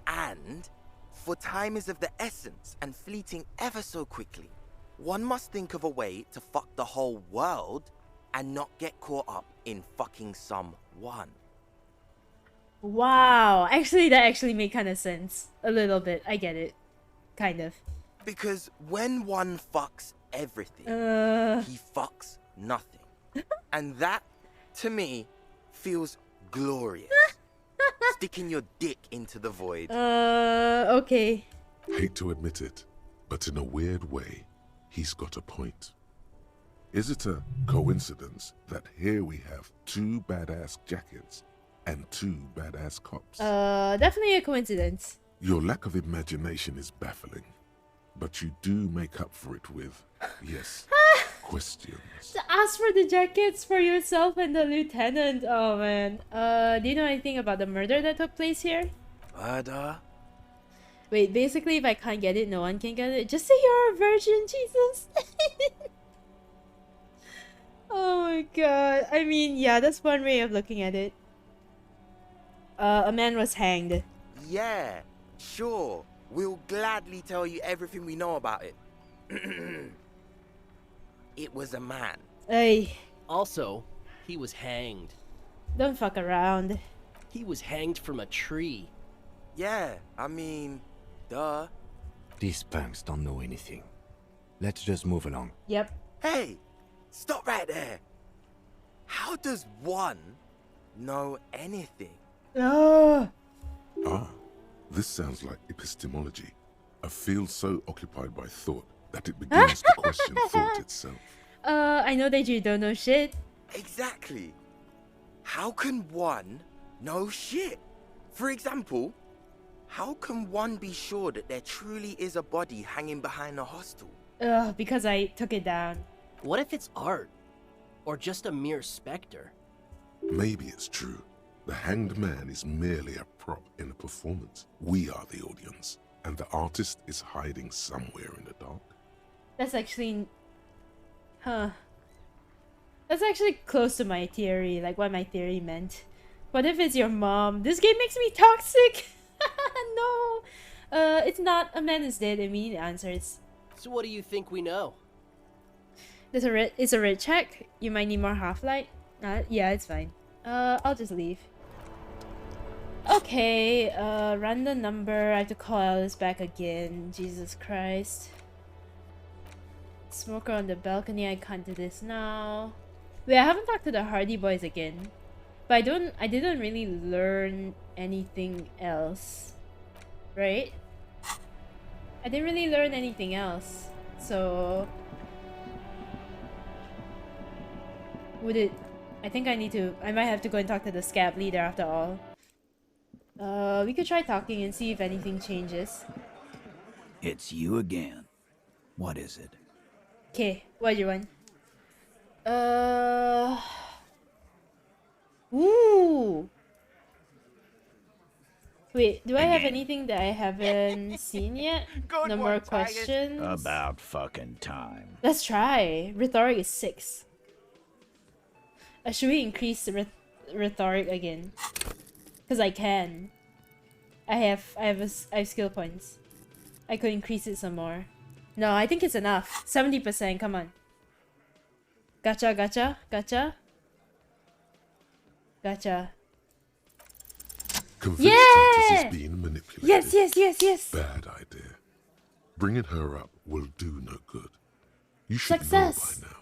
And, for time is of the essence and fleeting ever so quickly, one must think of a way to fuck the whole world and not get caught up in fucking someone. Wow. Actually, that actually made kind of sense. A little bit. I get it. Kind of. Because when one fucks everything, he fucks nothing. And that, to me, feels glorious. Sticking your dick into the void. Okay. Hate to admit it, but in a weird way, he's got a point. Is it a coincidence that here we have two badass jackets and two badass cops? Definitely a coincidence. Your lack of imagination is baffling, but you do make up for it with, yes, questions. To ask for the jackets for yourself and the lieutenant. Oh man. Do you know anything about the murder that took place here? Murder? Wait, basically if I can't get it, no one can get it. Just say you're a virgin, Jesus. Oh my god. I mean, yeah, that's one way of looking at it. A man was hanged. Yeah, sure. We'll gladly tell you everything we know about it. It was a man. Hey. Also, he was hanged. Don't fuck around. He was hanged from a tree. Yeah, I mean, duh. These punks don't know anything. Let's just move along. Yep. Hey, stop right there. How does one know anything? Oh. Ah, this sounds like epistemology. A field so occupied by thought that it begins to question thought itself. I know that you don't know shit. Exactly. How can one know shit? For example, how can one be sure that there truly is a body hanging behind a hostel? Because I took it down. What if it's art? Or just a mere specter? Maybe it's true. The hanged man is merely a prop in a performance. We are the audience, and the artist is hiding somewhere in the dark. That's actually... Huh. That's actually close to my theory, like what my theory meant. What if it's your mom? This game makes me toxic! No! It's not. A man is dead and we need answers. So what do you think we know? It's a red check. You might need more half-light. Yeah, it's fine. I'll just leave. Okay, run the number. I have to call Alice back again. Jesus Christ. Smoker on the balcony. I can't do this now. Wait, I haven't talked to the Hardy Boys again. But I didn't really learn anything else. Right? I didn't really learn anything else. So... would it... I think I might have to go and talk to the scab leader after all. We could try talking and see if anything changes. It's you again. What is it? Okay, what do you want? Ooh! Wait, do I have anything that I haven't seen yet? No more questions? About fucking time. Let's try. Rhetoric is 6. Should we increase rhetoric again? Because I can. I have skill points. I could increase it some more. No, I think it's enough. 70%, come on. Gotcha, gotcha, gotcha. Gotcha. Convince Titus is being manipulated. Yes, yes, yes, yes. Bad idea. Bringing her up will do no good. You should Success. know by now.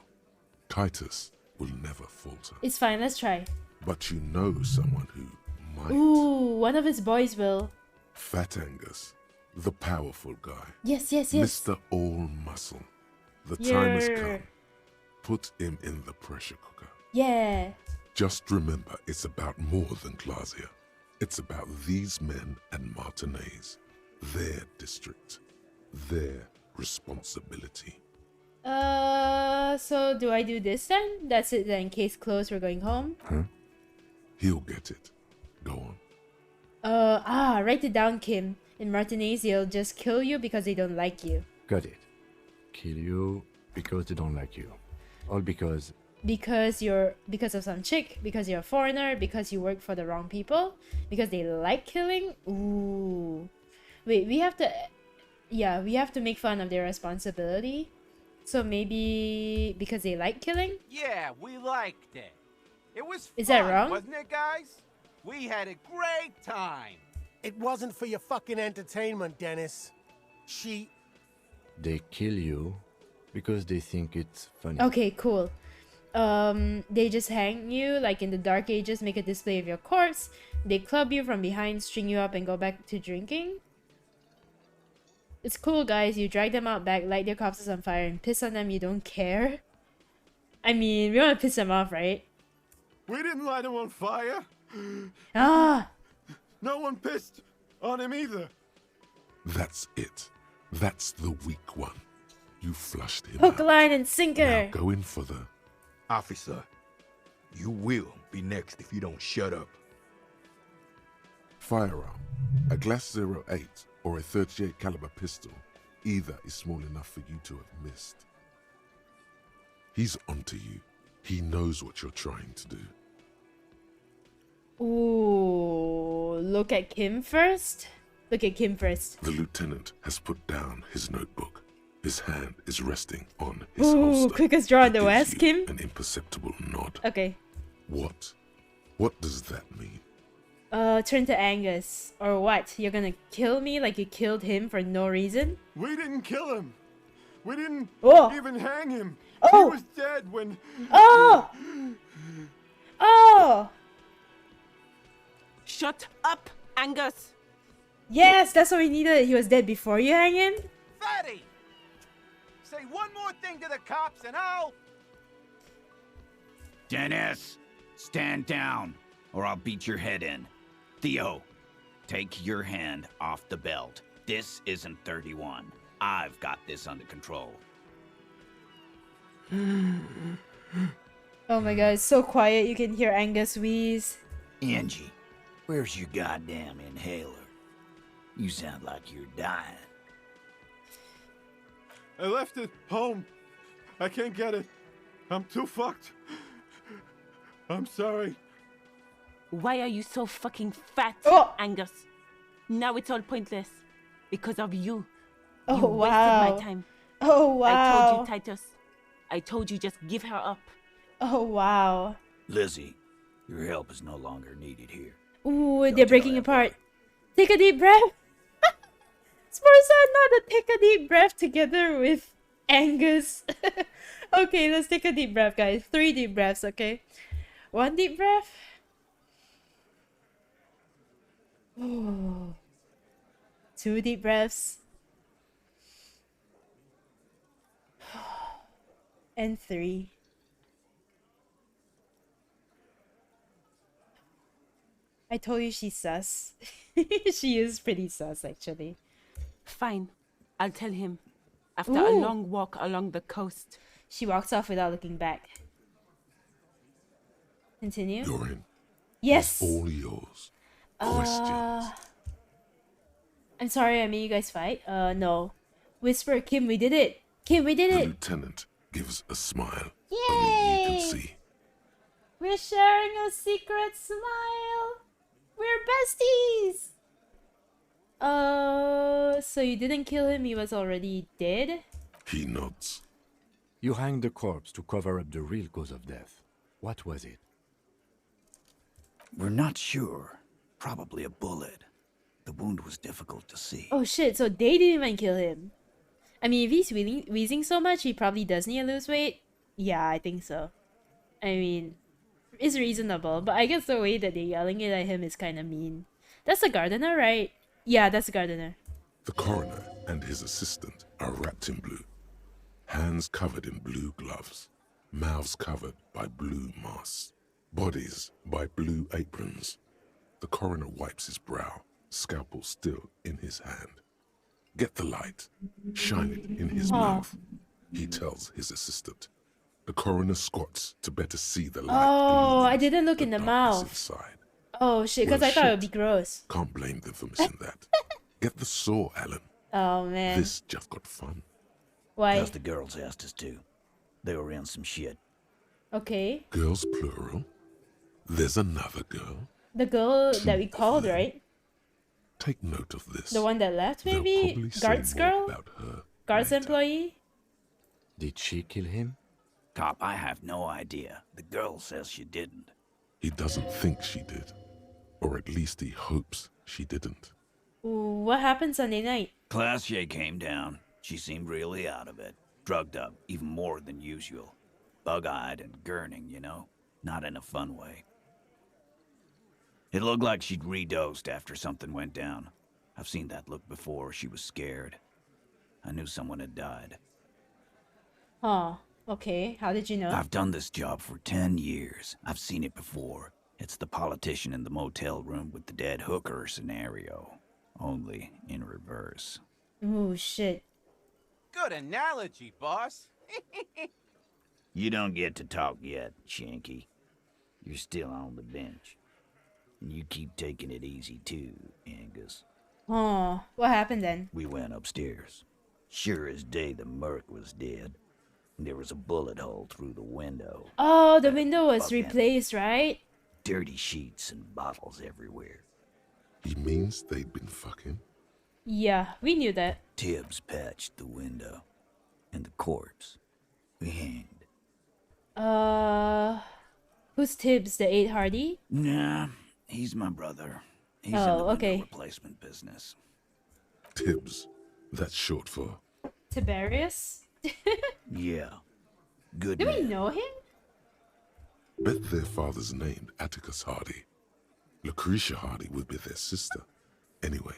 Titus will never falter. It's fine, let's try. But you know someone who might. Ooh, one of his boys will. Fat Angus, the powerful guy. Yes, yes, yes. Mr. All Muscle. The time has come. Put him in the pressure cooker. Yeah. Just remember, it's about more than Glasia. It's about these men and Martinez, their district, their responsibility. So do I do this then? That's it then. Case closed, we're going home. Huh? He'll get it. Go on. Write it down, Kim. In Martinez, they'll just kill you because they don't like you. Got it. Kill you because they don't like you. All because... Because of some chick, because you're a foreigner, because you work for the wrong people, because they like killing. Ooh. Wait, we have to make fun of their responsibility. So maybe because they like killing? Yeah, we liked it. It was Is fun, that wrong? wasn't it, guys? We had a great time. It wasn't for your fucking entertainment, Dennis. She... They kill you because they think it's funny. Okay, cool. They just hang you, like in the Dark Ages, make a display of your corpse. They club you from behind, string you up, and go back to drinking. It's cool, guys. You drag them out back, light their corpses on fire, and piss on them. You don't care. I mean, we want to piss them off, right? We didn't light him on fire. Ah! No one pissed on him either. That's it. That's the weak one. You flushed him Hook, out. line, and sinker! Now go in for the... Officer, you will be next if you don't shut up. Firearm. A Glass 08 or a 38 caliber pistol. Either is small enough for you to have missed. He's onto you. He knows what you're trying to do. Ooh, look at Kim first. Look at Kim first. The lieutenant has put down his notebook. His hand is resting on his Ooh, holster. quickest draw in He the gives West, you Kim. an imperceptible nod. Okay. What? What does that mean? Turn to Angus. Or what? You're gonna kill me like you killed him for no reason? We didn't kill him. We didn't Oh. even hang him. Oh. He was dead when... Oh! Oh! Shut up, Angus. Yes, that's what we needed. He was dead before you hang him? Fatty! Say one more thing to the cops and I'll... Dennis, stand down, or I'll beat your head in. Theo, take your hand off the belt. This isn't 31. I've got this under control. Oh my god, it's so quiet you can hear Angus wheeze. Angie, where's your goddamn inhaler? You sound like you're dying. I left it home. I can't get it. I'm too fucked. I'm sorry. Why are you so fucking fat, Angus? Now it's all pointless. Because of you. Oh, You wow. wasted my time. Oh, wow. I told you, Titus. I told you just give her up. Oh, wow. Lizzie, your help is no longer needed here. Ooh, they're breaking apart. Take a deep breath. Sporza not to take a deep breath together with Angus. Okay, let's take a deep breath, guys. 3 deep breaths, okay? 1 deep breath. Ooh. 2 deep breaths. And 3. I told you she's sus. She is pretty sus, actually. Fine. I'll tell him. After a Ooh. long walk along the coast. She walks off without looking back. Continue. You're in. Yes. All yours. Questions. I'm sorry I made you guys fight. No. Whisper, Kim, we did it. Kim, we did The it. lieutenant gives a smile. Yay! Only you can see. We're sharing a secret smile. We're besties. So you didn't kill him, he was already dead? He nods. You hanged the corpse to cover up the real cause of death. What was it? We're not sure. Probably a bullet. The wound was difficult to see. Oh shit, so they didn't even kill him. I mean, if he's wheezing so much, he probably does need to lose weight. Yeah, I think so. I mean, it's reasonable, but I guess the way that they're yelling it at him is kind of mean. That's the gardener, right? Yeah, that's the gardener. The coroner and his assistant are wrapped in blue. Hands covered in blue gloves. Mouths covered by blue masks. Bodies by blue aprons. The coroner wipes his brow, scalpel still in his hand. Get the light. Shine it in his mouth. He tells his assistant. The coroner squats to better see the light. Oh, I didn't look in the mouth. Inside. Oh shit, because Well, I thought it would shit. be gross. Can't blame them for missing that. Get the saw, Alan. Oh man. This just got fun. Why? Because the girls asked us to. They were in some shit. Okay. Girls plural. There's another girl. The girl that we called, right? Take note of this. The one that left, They'll maybe? probably say Guards more girl? about her Guards later. employee? Did she kill him? Cop, I have no idea. The girl says she didn't. He doesn't think she did. Or at least he hopes she didn't. Ooh, what happened Sunday night? Classier came down. She seemed really out of it. Drugged up, even more than usual. Bug-eyed and gurning, you know? Not in a fun way. It looked like she'd redosed after something went down. I've seen that look before. She was scared. I knew someone had died. Huh. Okay, how did you know? I've done this job for 10 years. I've seen it before. It's the politician in the motel room with the dead hooker scenario. Only in reverse. Ooh, shit. Good analogy, boss. You don't get to talk yet, Shanky. You're still on the bench. And you keep taking it easy too, Angus. Oh, what happened then? We went upstairs. Sure as day the merc was dead. There was a bullet hole through the window. Oh, the window was fucking- replaced, right? Dirty sheets and bottles everywhere. He means they'd been fucking. Yeah, we knew that. Tibbs patched the window. And the corpse. We hanged. Who's Tibbs, the 8 Hardy? Nah, He's my brother. He's in Oh, the window okay. replacement business. Tibbs. That's short for. Tiberius? Yeah. Good Do we man. know him? Bet their father's named Atticus Hardy. Lucretia Hardy would be their sister. Anyway,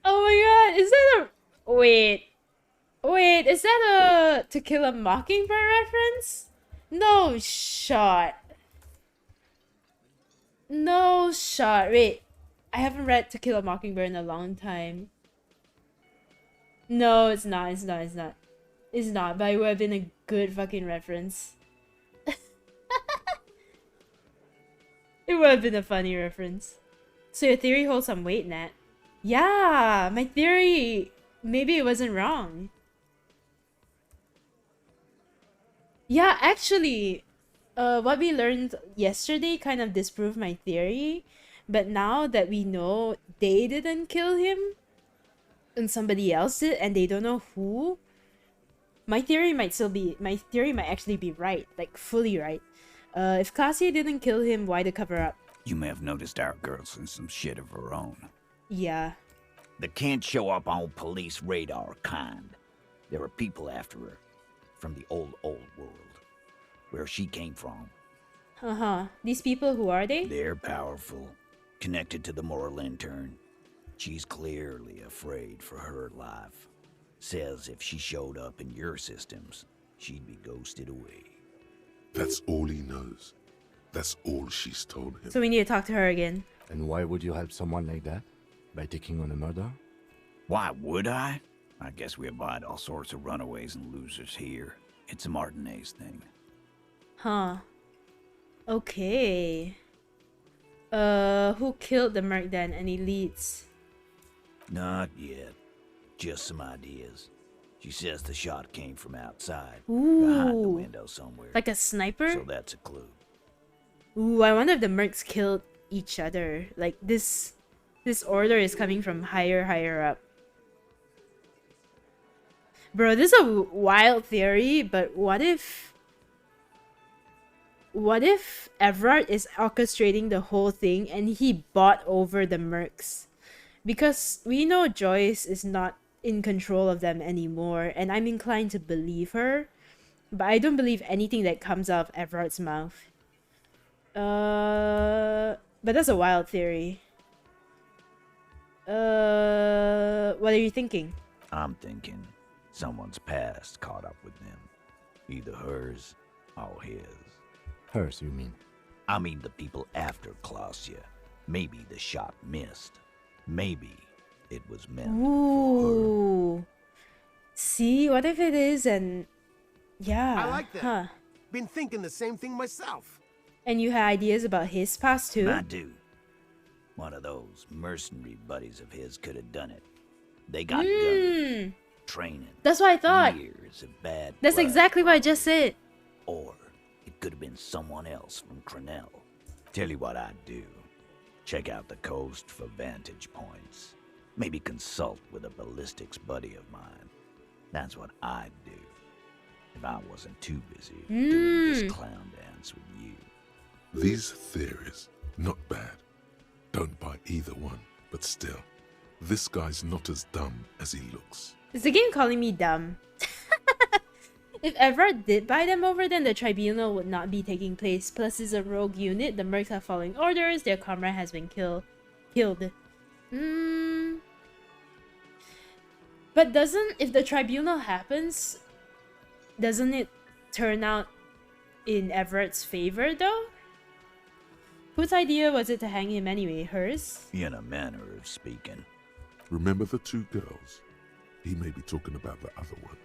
Oh my god, is that a... Wait, is that a To Kill a Mockingbird reference? No shot. No shot. Wait, I haven't read To Kill a Mockingbird in a long time. No, it's not, it's not, it's not. It's not, but it would have been a good fucking reference. It would have been a funny reference. So your theory holds some weight, Nat. Yeah, my theory... Maybe it wasn't wrong. Yeah, actually, what we learned yesterday kind of disproved my theory. But now that we know they didn't kill him, and somebody else did, and they don't know who, my theory might actually be right, like fully right. If Cassie didn't kill him, why the cover up? You may have noticed our girl's in some shit of her own. Yeah. They can't show up on police radar kind. There are people after her. From the old world. Where she came from. Uh-huh. These people, who are they? They're powerful. Connected to the moral intern. She's clearly afraid for her life. Says if she showed up in your systems, she'd be ghosted away. that's all he knows. That's all she's told him. So we need to talk to her again. And why would you help someone like that? By taking on a murder? Why would I? I guess we abide all sorts of runaways and losers here. It's a Martinez thing. Huh. Okay. Who killed the merc then? Any leads? Not yet. Just some ideas. She says the shot came from outside. Ooh. Behind the window somewhere. Like a sniper? So that's a clue. Ooh, I wonder if the mercs killed each other. Like, this order is coming from higher up. Bro, this is a wild theory, but what if Everard is orchestrating the whole thing and he bought over the mercs? Because we know Joyce is not in control of them anymore, and I'm inclined to believe her, but I don't believe anything that comes out of Everard's mouth. But that's a wild theory. What are you thinking? I'm thinking someone's past caught up with them. Either hers or his. Hers, you mean? I mean the people after Klausya. Maybe the shot missed. Maybe it was meant Ooh. See, what if it is and... Yeah. I like that. Huh. Been thinking the same thing myself. And you had ideas about his past too? I do. One of those mercenary buddies of his could have done it. They got guns, training. That's what I thought. Years of bad That's blood. exactly what I just said. Or it could have been someone else from Crenell. Tell you what I'd do. Check out the coast for vantage points. Maybe consult with a ballistics buddy of mine. That's what I'd do. If I wasn't too busy doing this clown dance with you. These theories, not bad. Don't buy either one, but still, this guy's not as dumb as he looks. Is the game calling me dumb? If Everard did buy them over, then the tribunal would not be taking place. Plus, it's a rogue unit. The mercs are following orders. Their comrade has been killed. But if the tribunal happens, doesn't it turn out in Everard's favor, though? Whose idea was it to hang him anyway? Hers? In a manner of speaking. Remember the two girls? He may be talking about the other one.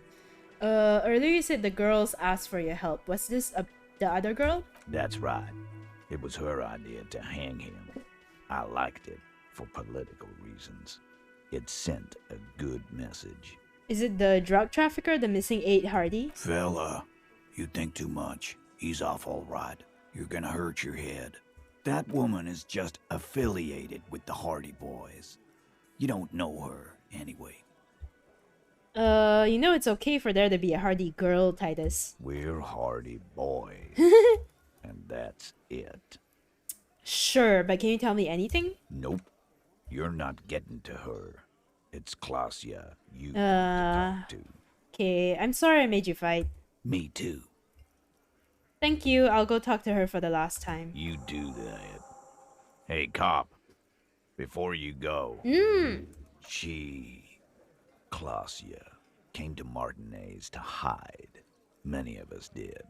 Earlier you said the girls asked for your help. Was this the other girl? That's right. It was her idea to hang him. I liked it for political reasons. It sent a good message. Is it the drug trafficker, the missing 8 Hardy? Fella, you think too much. He's off all right. You're gonna hurt your head. That woman is just affiliated with the Hardy Boys. You don't know her, anyway. You know it's okay for there to be a Hardy girl, Titus. We're Hardy Boys. And that's it. Sure, but can you tell me anything? Nope. You're not getting to her. It's Klasia you Okay, I'm sorry I made you fight. Me too. Thank you, I'll go talk to her for the last time. You do that. Hey, cop. Before you go, Klasia, came to Martinez to hide. Many of us did.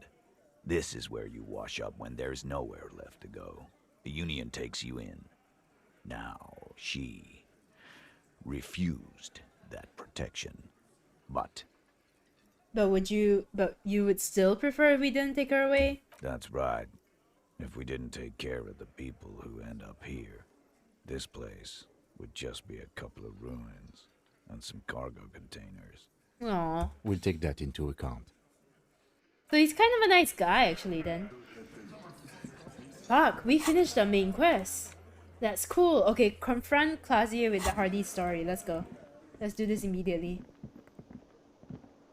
This is where you wash up when there's nowhere left to go. The Union takes you in. Now, she refused that protection. But you would still prefer if we didn't take her away? that's right. If we didn't take care of the people who end up here, this place would just be a couple of ruins and some cargo containers. Aww. We'll take that into account. So he's kind of a nice guy, actually, then. Fuck, we finished the main quest. That's cool. Okay, confront Klasia with the Hardy story. Let's go. Let's do this immediately.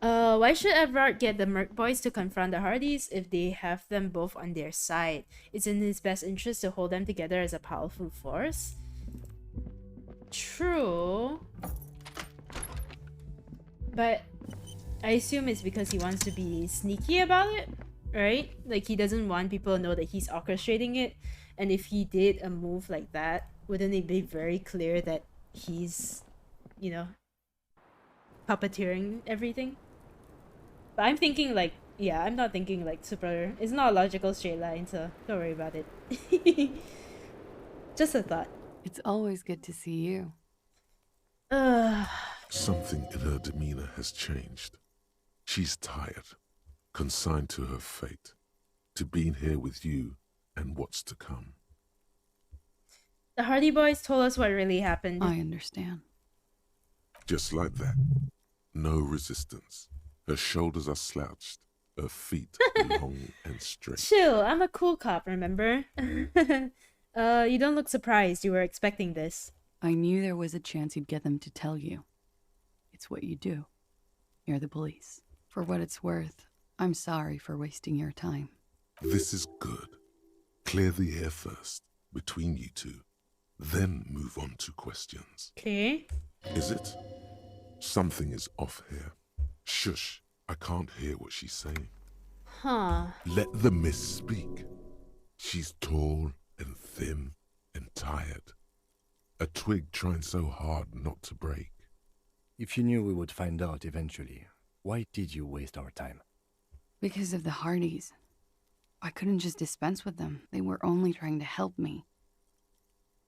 Why should Everard get the Merc Boys to confront the Hardys if they have them both on their side? It's in his best interest to hold them together as a powerful force. True. But I assume it's because he wants to be sneaky about it, right? Like he doesn't want people to know that he's orchestrating it. And if he did a move like that, wouldn't it be very clear that he's, you know, puppeteering everything? But I'm thinking like, yeah, I'm not thinking like super, it's not a logical straight line, so don't worry about it. Just a thought. It's always good to see you. Something in her demeanor has changed. She's tired, consigned to her fate, to being here with you and what's to come. The Hardy Boys told us what really happened. I understand. Just like that. No resistance. Her shoulders are slouched, her feet long and straight. Chill, I'm a cool cop, remember? You don't look surprised. You were expecting this. I knew there was a chance you'd get them to tell you. It's what you do. You're the police. For what it's worth, I'm sorry for wasting your time. This is good. Clear the air first, between you two. Then move on to questions. Okay. Is it? Something is off here. Shush, I can't hear what she's saying. Huh. Let the miss speak. She's tall and thin and tired. A twig trying so hard not to break. If you knew we would find out eventually, why did you waste our time? Because of the Hardys. I couldn't just dispense with them. They were only trying to help me.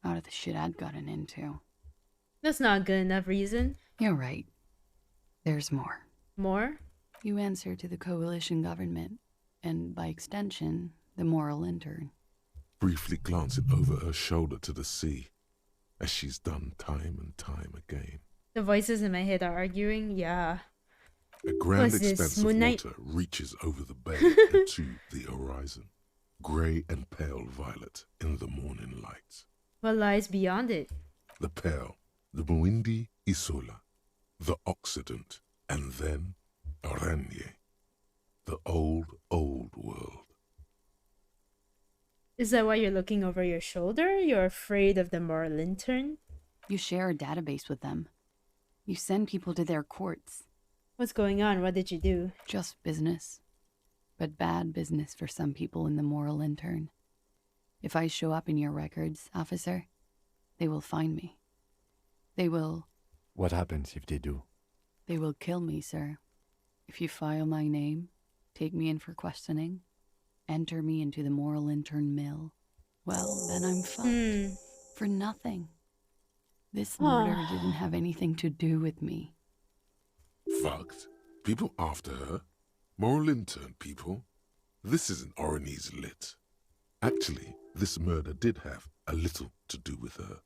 Out of the shit I'd gotten into. That's not a good enough reason. You're right. There's more. More? You answer to the coalition government, and by extension, the moral intern. Briefly glancing over her shoulder to the sea, as she's done time and time again. The voices in my head are arguing, yeah. A grand What's this, expanse of Moon Knight? water reaches over the bay and to the horizon, grey and pale violet in the morning light. What lies beyond it? The pale, the Muindi Isola, the Occident, and then Oranje, the old, old world. Is that why you're looking over your shoulder? You're afraid of the moral intern? You share a database with them. You send people to their courts. What's going on? What did you do? Just business. But bad business for some people in the moral intern. If I show up in your records, officer, they will find me. They will... What happens if they do? They will kill me, sir. If you file my name, take me in for questioning, enter me into the moral intern mill, well, then I'm fucked. For nothing. This murder didn't have anything to do with me. Fucked? People after her? Moral intern people? This isn't Oranese lit. Actually, this murder did have a little to do with her.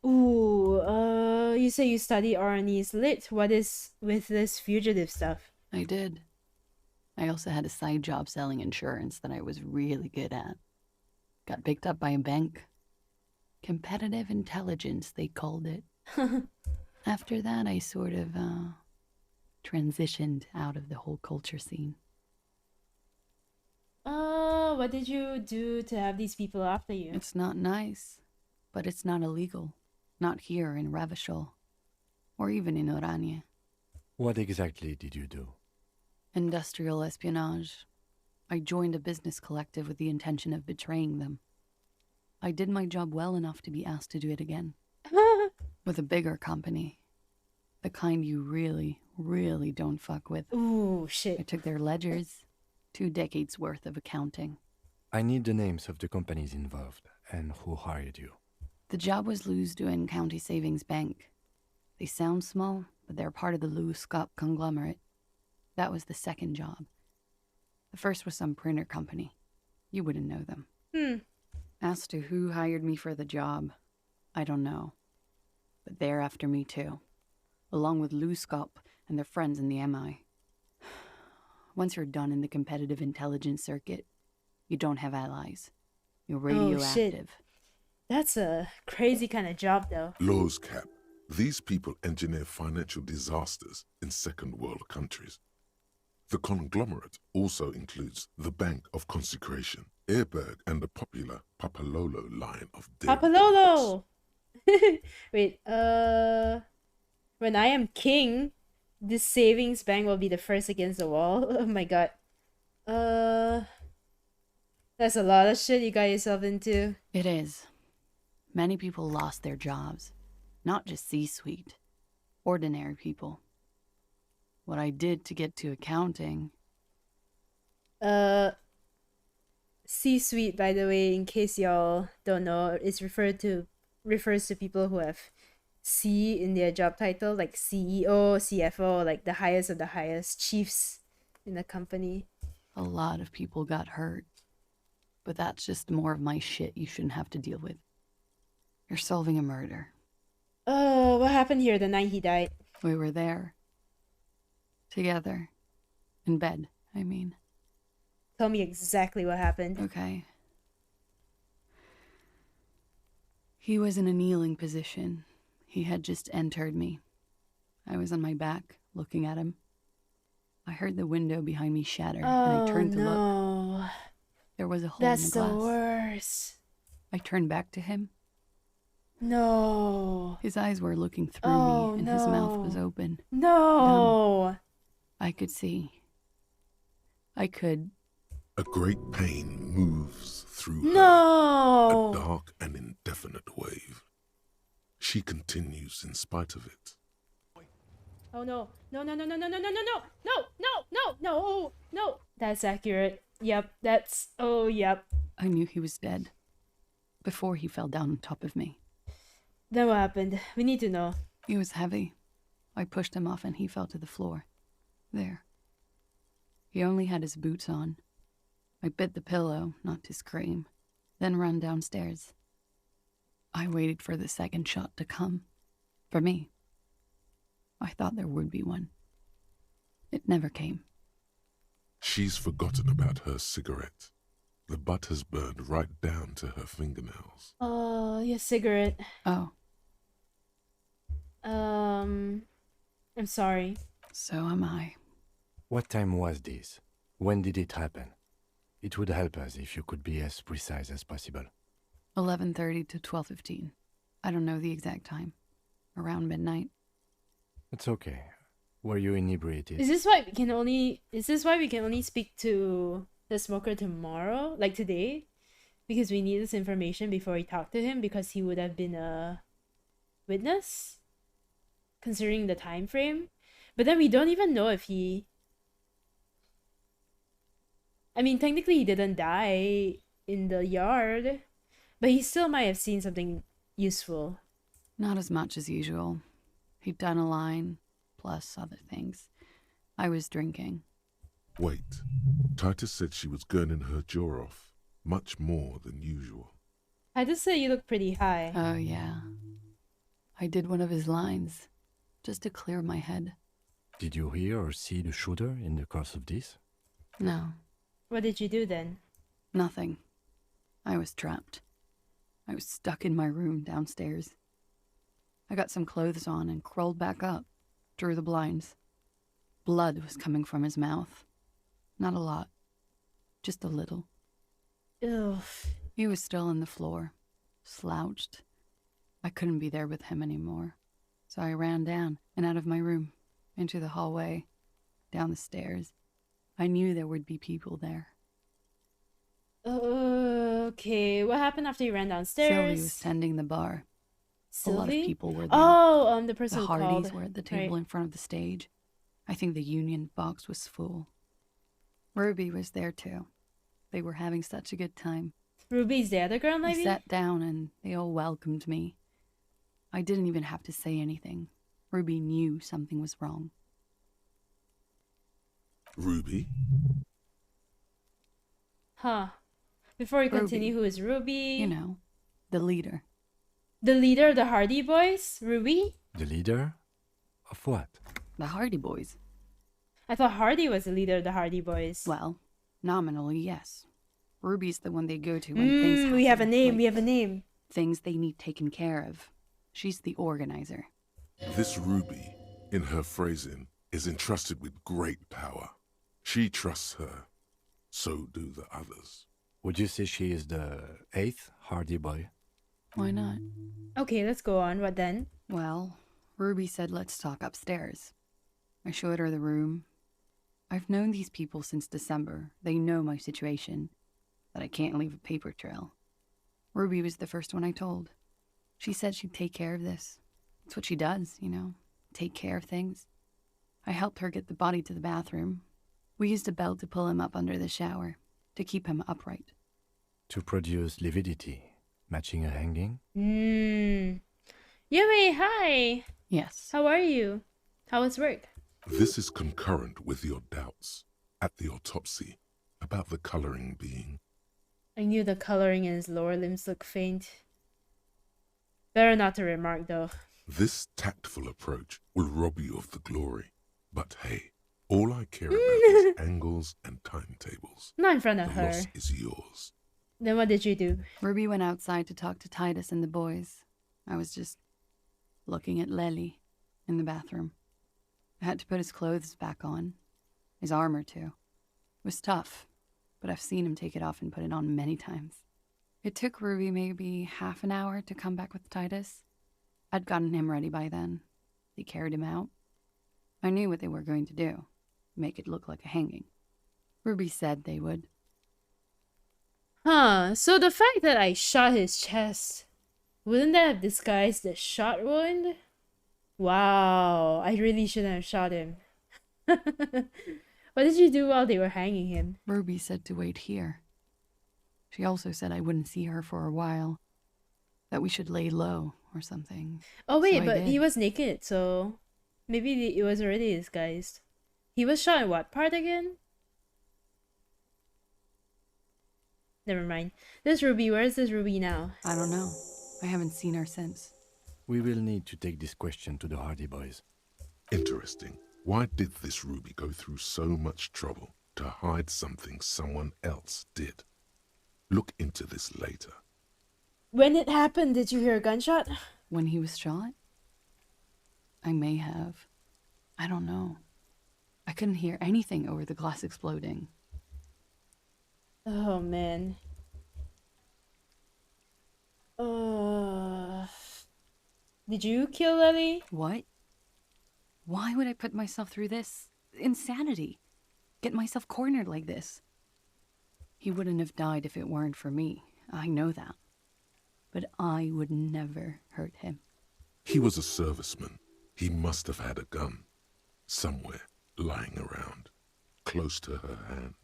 Ooh, you say you study Oranese lit. What is with this fugitive stuff? I did. I also had a side job selling insurance that I was really good at. Got picked up by a bank. Competitive intelligence, they called it. After that, I sort of, transitioned out of the whole culture scene. what did you do to have these people after you? It's not nice, but it's not illegal. Not here in Ravishol, or even in Oranje. What exactly did you do? Industrial espionage. I joined a business collective with the intention of betraying them. I did my job well enough to be asked to do it again. With a bigger company. The kind you really, really don't fuck with. Ooh, shit. I took their ledgers. 2 decades worth of accounting. I need the names of the companies involved and who hired you. The job was Lewsdoen County Savings Bank. They sound small, but they're part of the Lewis-Scott conglomerate. That was the second job. The first was some printer company. You wouldn't know them. As to who hired me for the job, I don't know. But they're after me too. Along with Lewis-Scott and their friends in the MI. Once you're done in the competitive intelligence circuit, you don't have allies. You're radioactive. Oh, shit. That's a crazy kind of job, though. Laws cap. These people engineer financial disasters in second world countries. The conglomerate also includes the Bank of Consecration, Airberg, and the popular Papalolo line of dairy Papalolo! Wait, when I am king, this savings bank will be the first against the wall. Oh my god. That's a lot of shit you got yourself into. It is. Many people lost their jobs. Not just C-suite. Ordinary people. What I did to get to accounting... C-suite, by the way, in case y'all don't know, is refers to people who have C in their job title, like CEO, CFO, like the highest of the highest chiefs in the company. A lot of people got hurt. But that's just more of my shit you shouldn't have to deal with. You're solving a murder. Oh, what happened here the night he died? We were there. Together. In bed, I mean. Tell me exactly what happened. Okay. He was in a kneeling position. He had just entered me. I was on my back, looking at him. I heard the window behind me shatter, and I turned to look. There was a hole in the glass. That's the worst. I turned back to him. No. His eyes were looking through me, and his mouth was open. No. I could see. I could. A great pain moves through her. No. A dark and indefinite wave. She continues in spite of it. Oh no. No, no, no, no, no, no, no, no, no, no, no, no, no, no. That's accurate. Yep, that's... Oh, yep. I knew he was dead. Before he fell down on top of me. Then what happened? We need to know. He was heavy. I pushed him off and he fell to the floor. There. He only had his boots on. I bit the pillow, not to scream, then ran downstairs. I waited for the second shot to come. For me. I thought there would be one. It never came. She's forgotten about her cigarette. The butt has burned right down to her fingernails. Oh, your cigarette. Oh. I'm sorry. So am I. What time was this? When did it happen? It would help us if you could be as precise as possible. 11:30 to 12:15. I don't know the exact time. Around midnight. It's okay. Were you inebriated? Is this why we can only speak to the smoker tomorrow? Like today? Because we need this information before we talk to him, because he would have been a witness? Considering the time frame? But then we don't even know if he... I mean, technically he didn't die in the yard, but he still might have seen something useful. Not as much as usual. He'd done a line, plus other things. I was drinking. Wait. Titus said she was gurning her jaw off, much more than usual. I just said you look pretty high. Oh, yeah. I did one of his lines, just to clear my head. Did you hear or see the shooter in the course of this? No. What did you do then? Nothing. I was trapped. I was stuck in my room downstairs. I got some clothes on and crawled back up, drew the blinds. Blood was coming from his mouth. Not a lot. Just a little. Ugh. He was still on the floor, slouched. I couldn't be there with him anymore, so I ran down and out of my room, into the hallway, down the stairs. I knew there would be people there. Okay, what happened after you ran downstairs? Sylvie was tending the bar. Sylvie? A lot of people were there. Oh, the person the who Hardys called. were at the table Right. in front of the stage. I think the union box was full. Ruby was there too. They were having such a good time. Ruby's the other girl, I maybe? sat down and they all welcomed me. I didn't even have to say anything. Ruby knew something was wrong. Ruby? Huh. Before we Ruby. continue, who is Ruby? You know, the leader. The leader of the Hardy Boys? Ruby? The leader? Of what? The Hardy Boys. I thought Hardy was the leader of the Hardy Boys. Well, nominally, yes. Ruby's the one they go to when things happen. We have a name, like we have a name. Things they need taken care of. She's the organizer. This Ruby, in her phrasing, is entrusted with great power. She trusts her. So do the others. Would you say she is the 8th Hardy Boy? Why not? Okay, let's go on. What then? Well, Ruby said let's talk upstairs. I showed her the room. I've known these people since December. They know my situation, that I can't leave a paper trail. Ruby was the first one I told. She said she'd take care of this. It's what she does, you know, take care of things. I helped her get the body to the bathroom. We used a belt to pull him up under the shower, to keep him upright. To produce lividity, matching a hanging? Yumi, hi! Yes. How are you? How was work? This is concurrent with your doubts at the autopsy about the coloring being. I knew the coloring in his lower limbs looked faint. Better not to remark, though. This tactful approach will rob you of the glory. But hey, all I care about is angles and timetables. Not in front of The her. loss is yours. Then what did you do? Ruby went outside to talk to Titus and the boys. I was just looking at Lely in the bathroom. I had to put his clothes back on. His armor, too. It was tough, but I've seen him take it off and put it on many times. It took Ruby maybe half an hour to come back with Titus. I'd gotten him ready by then. They carried him out. I knew what they were going to do. Make it look like a hanging. Ruby said they would. Huh, so the fact that I shot his chest, wouldn't that have disguised the shot wound? Wow, I really shouldn't have shot him. What did you do while they were hanging him? Ruby said to wait here. She also said I wouldn't see her for a while. That we should lay low or something. Oh wait, So I but did. he was naked, so maybe it was already disguised. He was shot in what part again? Never mind. This Ruby, where is this Ruby now? I don't know. I haven't seen her since. We will need to take this question to the Hardy Boys. Interesting. Why did this Ruby go through so much trouble to hide something someone else did? Look into this later. When it happened, did you hear a gunshot? When he was shot? I may have. I don't know. I couldn't hear anything over the glass exploding. Oh man. Did you kill Lily? What? Why would I put myself through this? Insanity. Get myself cornered like this. He wouldn't have died if it weren't for me. I know that. But I would never hurt him. He was a serviceman. He must have had a gun. Somewhere, lying around. Close to her hand.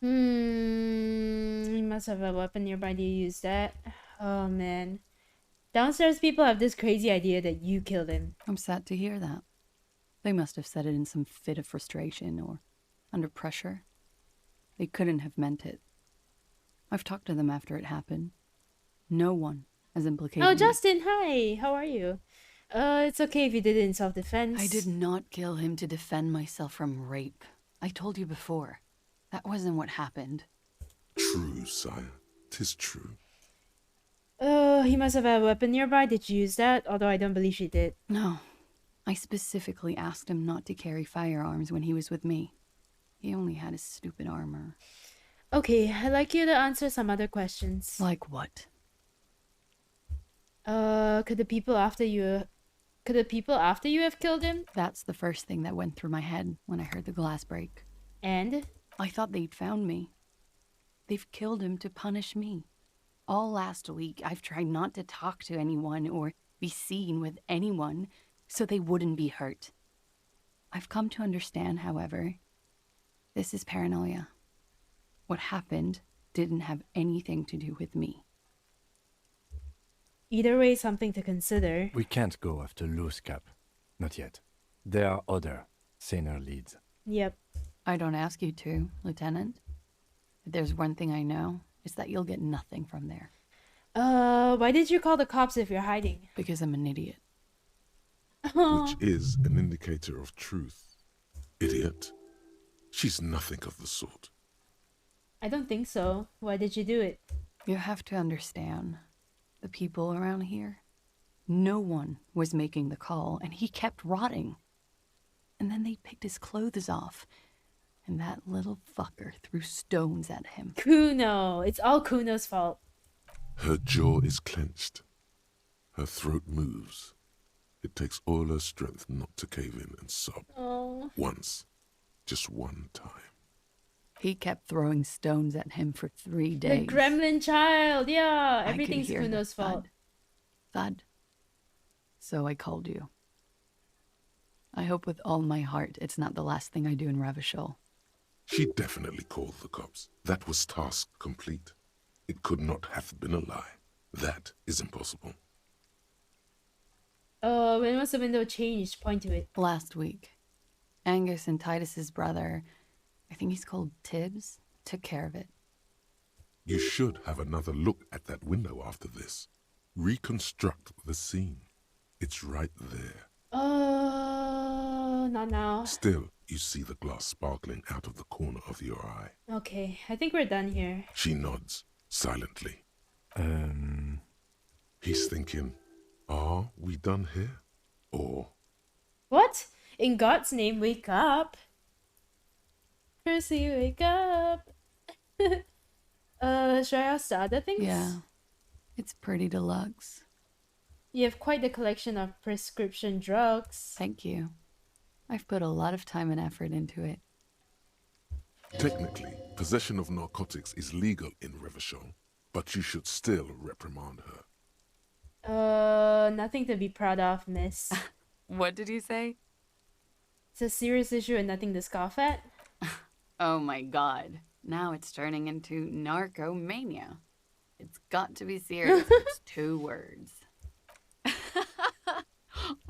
He must have a weapon nearby to use that. Oh man. Downstairs people have this crazy idea that you killed him. I'm sad to hear that. They must have said it in some fit of frustration or under pressure. They couldn't have meant it. I've talked to them after it happened. No one has implicated Oh, me. Justin, hi. How are you? It's okay if you did it in self-defense. I did not kill him to defend myself from rape. I told you before. That wasn't what happened. True, sire. 'Tis true. He must have had a weapon nearby. Did you use that? Although I don't believe she did. No. I specifically asked him not to carry firearms when he was with me. He only had his stupid armor. Okay, I'd like you to answer some other questions. Like what? Could the people after you have killed him? That's the first thing that went through my head when I heard the glass break. And? I thought they'd found me. They've killed him to punish me. All last week, I've tried not to talk to anyone or be seen with anyone so they wouldn't be hurt. I've come to understand, however, this is paranoia. What happened didn't have anything to do with me. Either way, something to consider. We can't go after Loose Cap. Not yet. There are other, saner leads. Yep. I don't ask you to, Lieutenant. If there's one thing I know, it's that you'll get nothing from there. Why did you call the cops if you're hiding? Because I'm an idiot. Which is an indicator of truth. Idiot. She's nothing of the sort. I don't think so. Why did you do it? You have to understand, the people around here, no one was making the call, and he kept rotting. And then they picked his clothes off, and that little fucker threw stones at him. Kuno. It's all Kuno's fault. Her jaw is clenched. Her throat moves. It takes all her strength not to cave in and sob. Oh. Once. Just one time. He kept throwing stones at him for 3 days. The gremlin child. Yeah. I could Everything's hear the Kuno's fault. Thud. So I called you. I hope with all my heart it's not the last thing I do in Revachol. She definitely called the cops. That was task complete. It could not have been a lie. That is impossible. When was the window changed? Point to it. Last week. Angus and Titus's brother, I think he's called Tibbs, took care of it. You should have another look at that window after this. Reconstruct the scene. It's right there. Not now. Still, you see the glass sparkling out of the corner of your eye. Okay, I think we're done here. She nods, silently. He's thinking, are we done here? Or... What? In God's name, wake up. Percy, wake up. Should I ask the other things? Yeah. It's pretty deluxe. You have quite the collection of prescription drugs. Thank you. I've put a lot of time and effort into it. Technically, possession of narcotics is legal in Revachol, but you should still reprimand her. Nothing to be proud of, miss. What did you say? It's a serious issue and nothing to scoff at. Oh my god. Now it's turning into narcomania. It's got to be serious. It's 2 words.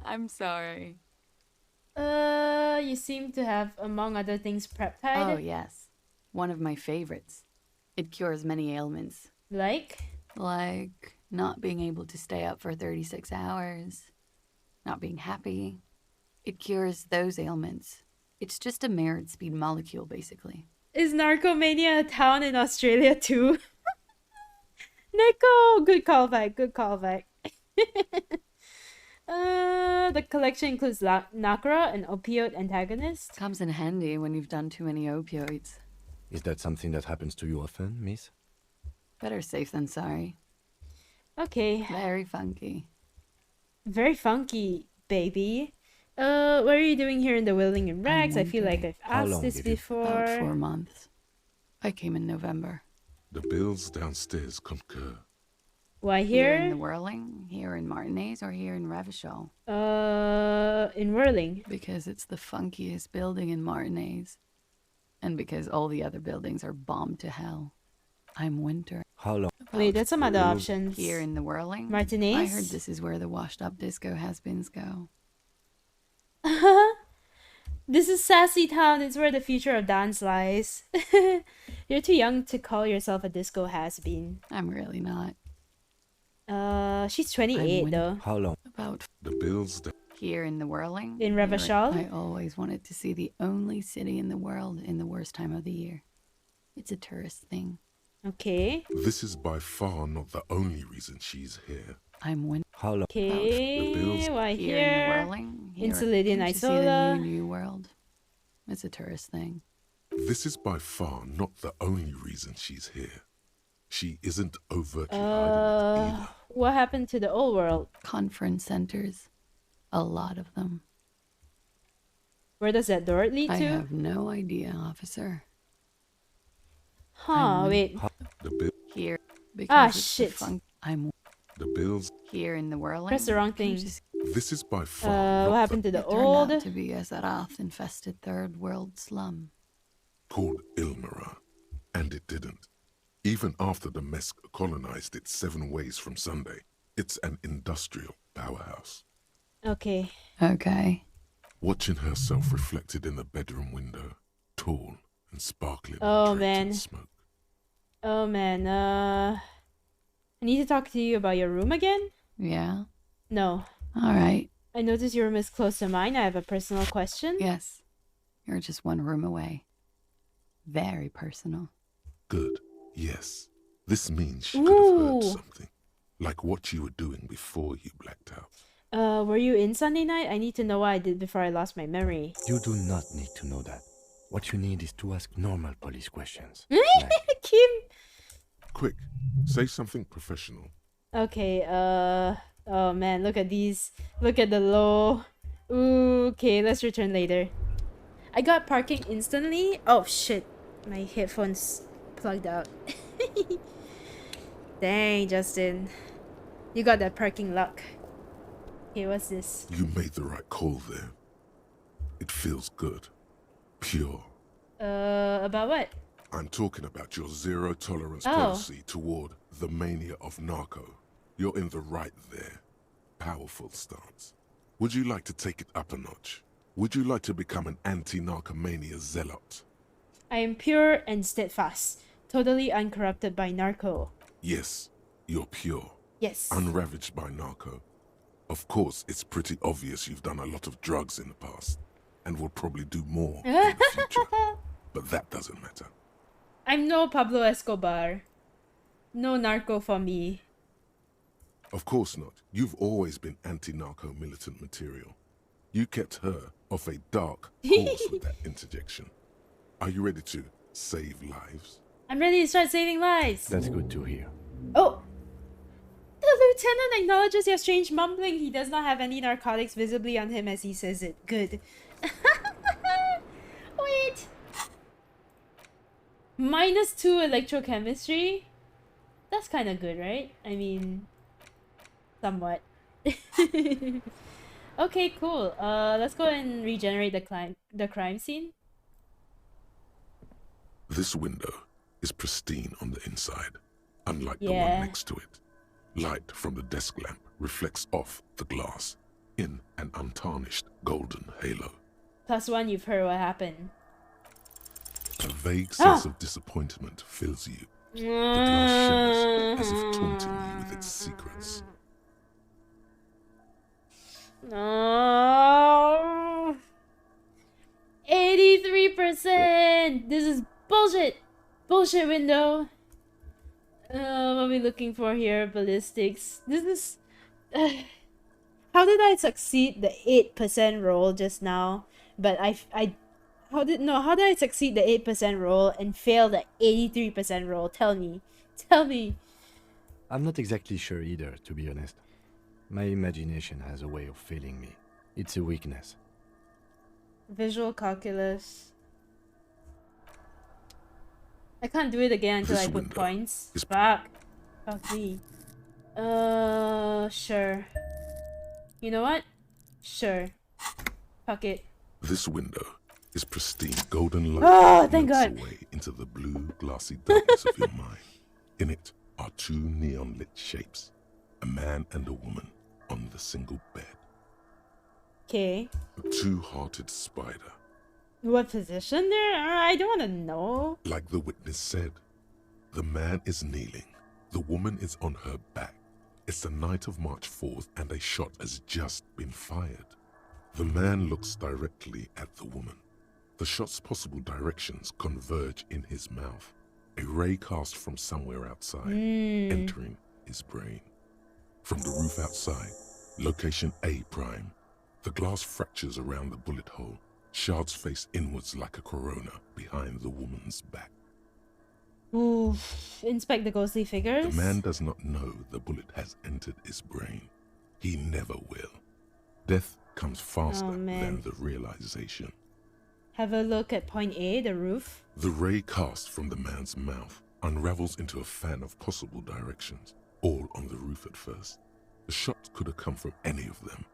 I'm sorry. You seem to have, among other things, peptide. Oh, yes. One of my favorites. It cures many ailments. Like? Like not being able to stay up for 36 hours. Not being happy. It cures those ailments. It's just a merit speed molecule, basically. Is Narcomania a town in Australia too? Neko! Good callback, good callback. The collection includes Nakra, an opioid antagonist. Comes in handy when you've done too many opioids. Is that something that happens to you often, miss? Better safe than sorry. Okay. Very funky. Very funky, baby. What are you doing here in the Willing and Rags? I feel like I've asked this before. About 4 months. I came in November. The bills downstairs concur. Why here? Here in the Whirling, here in Martinez, or here in Revachol? In Whirling. Because it's the funkiest building in Martinez. And because all the other buildings are bombed to hell. I'm Winter. How long? Wait, that's some other options. Here in the Whirling? Martinez? I heard this is where the washed-up disco has-beens go. This is Sassy Town. It's where the future of dance lies. You're too young to call yourself a disco has-been. I'm really not. She's 28 though. How long? About the bills here in the Whirling. In Revachol? I always wanted to see the only city in the world in the worst time of the year. It's a tourist thing. Okay. This is by far not the only reason she's here. I'm Winter. How long? Okay. Why here? Here In the Whirling. In Solidian to see Isola. the new world. It's a tourist thing. This is by far not the only reason she's here. She isn't overtly hiding it either. What happened to the old world? Conference centers. A lot of them. Where does that door lead to? I have no idea, officer. Huh, wait. The bill. Here. Shit. I'm the bills. Here in the world. Press the wrong thing. This is by far what happened to the it old? Turned out to be a Zarath-infested third world slum. Called Ilmara. And it didn't. Even after the Mesk colonized it 7 ways from Sunday, it's an industrial powerhouse. Okay. Okay. Watching herself reflected in the bedroom window, tall and sparkling. Oh in man. Smoke. Oh man. I need to talk to you about your room again? Yeah. No. All right. I noticed your room is close to mine. I have a personal question. Yes. You're just one room away. Very personal. Good. Yes. This means she could have heard something. Like what you were doing before you blacked out. Were you in Sunday night? I need to know what I did before I lost my memory. You do not need to know that. What you need is to ask normal police questions. Kim! Quick, say something professional. Okay, oh man, look at these. Look at the low. Ooh, okay, let's return later. I got parking instantly. Oh shit, my headphones plugged out. Dang, Justin. You got that parking luck. Okay, what's this? You made the right call there. It feels good. Pure. About what? I'm talking about your zero tolerance policy toward the mania of narco. You're in the right there. Powerful stance. Would you like to take it up a notch? Would you like to become an anti-narcomania zealot? I am pure and steadfast. Totally uncorrupted by narco. Yes, you're pure. Yes. Unravaged by narco. Of course, it's pretty obvious you've done a lot of drugs in the past. And will probably do more in the future. But that doesn't matter. I'm no Pablo Escobar. No narco for me. Of course not. You've always been anti-narco militant material. You kept her off a dark course with that interjection. Are you ready to save lives? I'm ready to start saving lives. That's good to hear. Oh! The lieutenant acknowledges your strange mumbling. He does not have any narcotics visibly on him as he says it. Good. Wait! -2 electrochemistry? That's kind of good, right? I mean, somewhat. Okay, cool. Let's go and regenerate the crime scene. This window is pristine on the inside, unlike the one next to it. Light from the desk lamp reflects off the glass in an untarnished golden halo. +1, you've heard what happened. A vague sense of disappointment fills you. The glass shimmers as if taunting you with its secrets. No. 83%. This is bullshit. Bullshit window. What are we looking for here? Ballistics. This is. How did I succeed the 8% roll just now? But how did I succeed the 8% roll and fail the 83% roll? Tell me. Tell me. I'm not exactly sure either, to be honest. My imagination has a way of failing me. It's a weakness. Visual calculus. I can't do it again until I put points. Fuck. Fuck me. Sure. You know what? Sure. Fuck it. This window is pristine golden light. Oh, thank God. Away into the blue, glassy darkness of your mind. In it are 2 neon-lit shapes, a man and a woman on the single bed. Okay. A 2-hearted spider. What position there? I don't want to know. Like the witness said, the man is kneeling. The woman is on her back. It's the night of March 4th and a shot has just been fired. The man looks directly at the woman. The shot's possible directions converge in his mouth. A ray cast from somewhere outside, entering his brain. From the roof outside, location A prime. The glass fractures around the bullet hole. Shards face inwards like a corona behind the woman's back. Oof. Inspect the ghostly figures. The man does not know the bullet has entered his brain. He never will. Death comes faster than the realization. Have a look at point A, the roof. The ray cast from the man's mouth unravels into a fan of possible directions, all on the roof at first. The shot could have come from any of them.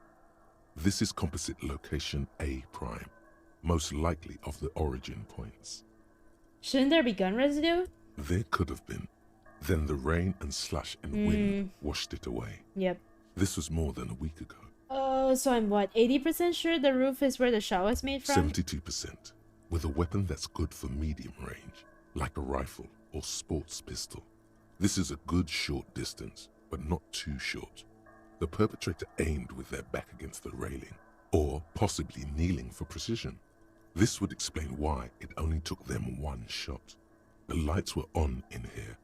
This is composite location A prime, most likely of the origin points. Shouldn't there be gun residue? There could have been. Then the rain and slush and wind washed it away. Yep. This was more than a week ago. So I'm what, 80% sure the roof is where the shot was made from? 72%. With a weapon that's good for medium range, like a rifle or sports pistol. This is a good short distance, but not too short. The perpetrator aimed with their back against the railing, or possibly kneeling for precision. This would explain why it only took them one shot. The lights were on in here.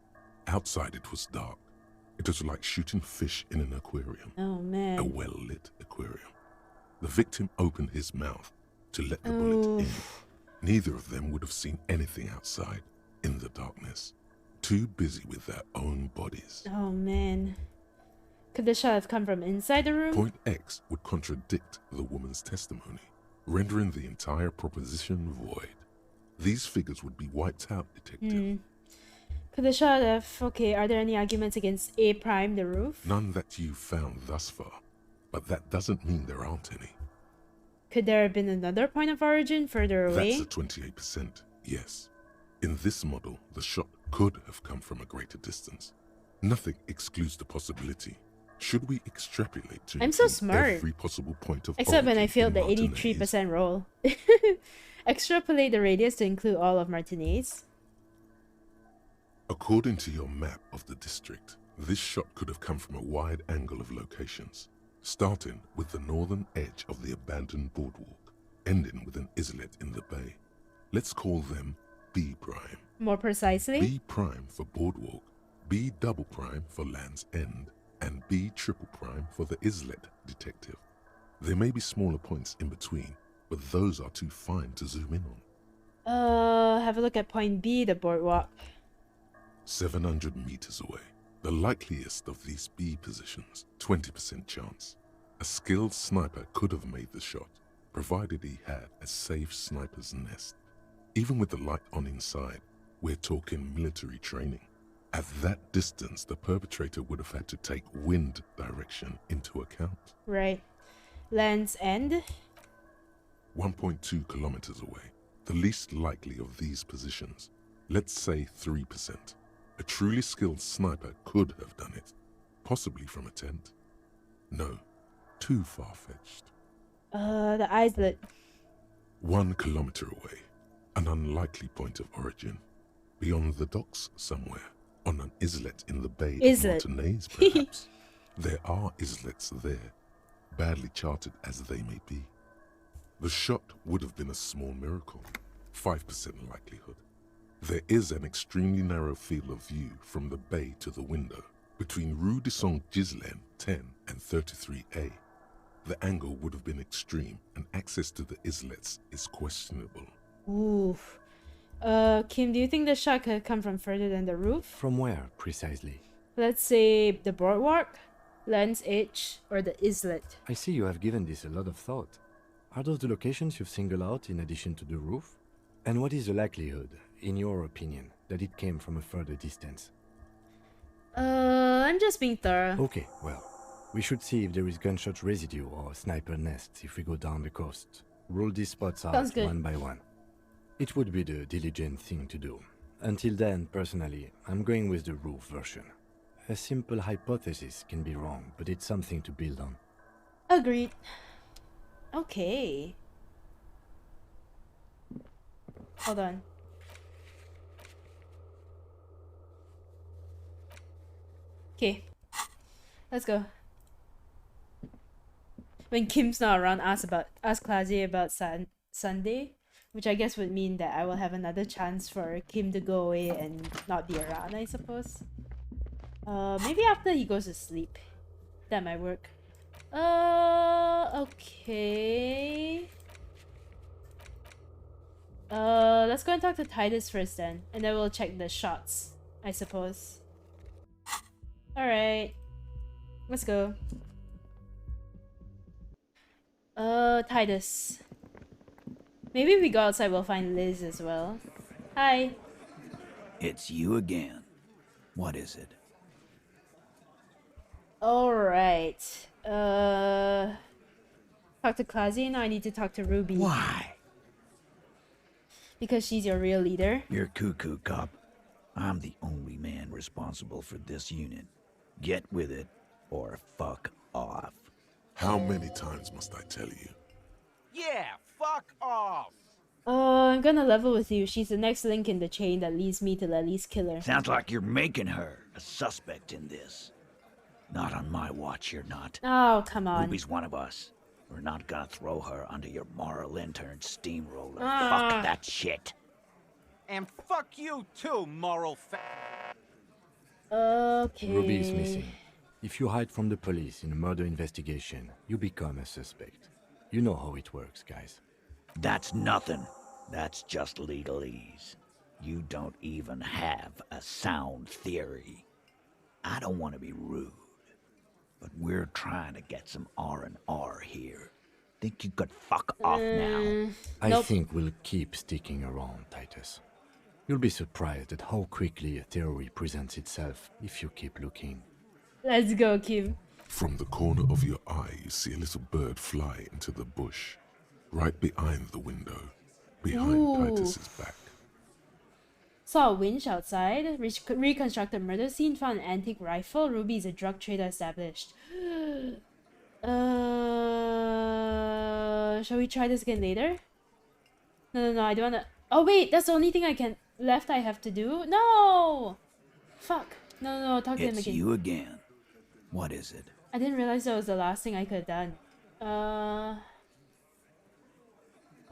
Outside it was dark. It was like shooting fish in an aquarium. Oh man. A well-lit aquarium. The victim opened his mouth to let the bullet in. Neither of them would have seen anything outside in the darkness. Too busy with their own bodies. Oh man. Could the shot have come from inside the room? Point X would contradict the woman's testimony, rendering the entire proposition void. These figures would be wiped out, detective. Could the shot have... Okay, are there any arguments against A prime, the roof? None that you've found thus far, but that doesn't mean there aren't any. Could there have been another point of origin further away? That's a 28%, yes. In this model, the shot could have come from a greater distance. Nothing excludes the possibility. Should we extrapolate to I'm so smart. every possible point of Except when I origin failed the in 83% roll. Extrapolate the radius to include all of Martinez. According to your map of the district, this shot could have come from a wide angle of locations, starting with the northern edge of the abandoned boardwalk, ending with an islet in the bay. Let's call them B prime. More precisely? B prime for boardwalk, B double prime for Land's End, and B triple prime for the islet, detective. There may be smaller points in between, but those are too fine to zoom in on. Have a look at point B, the boardwalk. 700 meters away. The likeliest of these B positions, 20% chance. A skilled sniper could have made the shot, provided he had a safe sniper's nest. Even with the light on inside, we're talking military training. At that distance, the perpetrator would have had to take wind direction into account. Right. Land's End? 1.2 kilometers away. The least likely of these positions. Let's say 3%. A truly skilled sniper could have done it. Possibly from a tent. No. Too far-fetched. The islet. 1 kilometer away. An unlikely point of origin. Beyond the docks somewhere. On an islet in the bay of Martinez, perhaps. There are islets there. Badly charted as they may be. The shot would have been a small miracle. 5% likelihood. There is an extremely narrow field of view from the bay to the window, between Rue de Saint-Ghislain 10 and 33A. The angle would have been extreme, and access to the islets is questionable. Oof. Kim, do you think the shot could come from further than the roof? From where, precisely? Let's say the boardwalk, Land's Edge, or the islet. I see you have given this a lot of thought. Are those the locations you've singled out in addition to the roof? And what is the likelihood, in your opinion, that it came from a further distance? I'm just being thorough. Okay, well, we should see if there is gunshot residue or sniper nests if we go down the coast. Rule these spots out one by one. It would be the diligent thing to do. Until then, personally, I'm going with the roof version. A simple hypothesis can be wrong, but it's something to build on. Agreed. Okay. Hold on. Okay. Let's go. When Kim's not around, ask Clazy about Sunday, which I guess would mean that I will have another chance for Kim to go away and not be around, I suppose. Maybe after he goes to sleep. That might work. Okay. Let's go and talk to Titus first then, and then we'll check the shots, I suppose. Alright. Let's go. Titus. Maybe if we go outside, we'll find Liz as well. Hi. It's you again. What is it? Alright. Talk to Clausy. Now I need to talk to Ruby. Why? Because she's your real leader. You're cuckoo, cop. I'm the only man responsible for this unit. Get with it, or fuck off. How many times must I tell you? Yeah, fuck off. I'm gonna level with you. She's the next link in the chain that leads me to Lily's killer. Sounds like you're making her a suspect in this. Not on my watch, you're not. Oh, come on. Ruby's one of us. We're not gonna throw her under your moral intern steamroller. Ah. Fuck that shit. And fuck you too, moral Okay. Ruby is missing. If you hide from the police in a murder investigation, you become a suspect. You know how it works, guys. That's nothing. That's just legalese. You don't even have a sound theory. I don't want to be rude, but we're trying to get some R&R here. Think you could fuck off now? I think we'll keep sticking around, Titus. You'll be surprised at how quickly a theory presents itself if you keep looking. Let's go, Kim. From the corner of your eye, you see a little bird fly into the bush, right behind the window, behind Ooh. Titus's back. Saw a winch outside. Reconstructed murder scene. Found an antique rifle. Ruby is a drug trader established. Shall we try this again later? No, I don't wanna. Oh wait, that's the only thing I have to do. No, fuck. No. Talk to him It's again. you again. What is it? I didn't realize that was the last thing I could have done.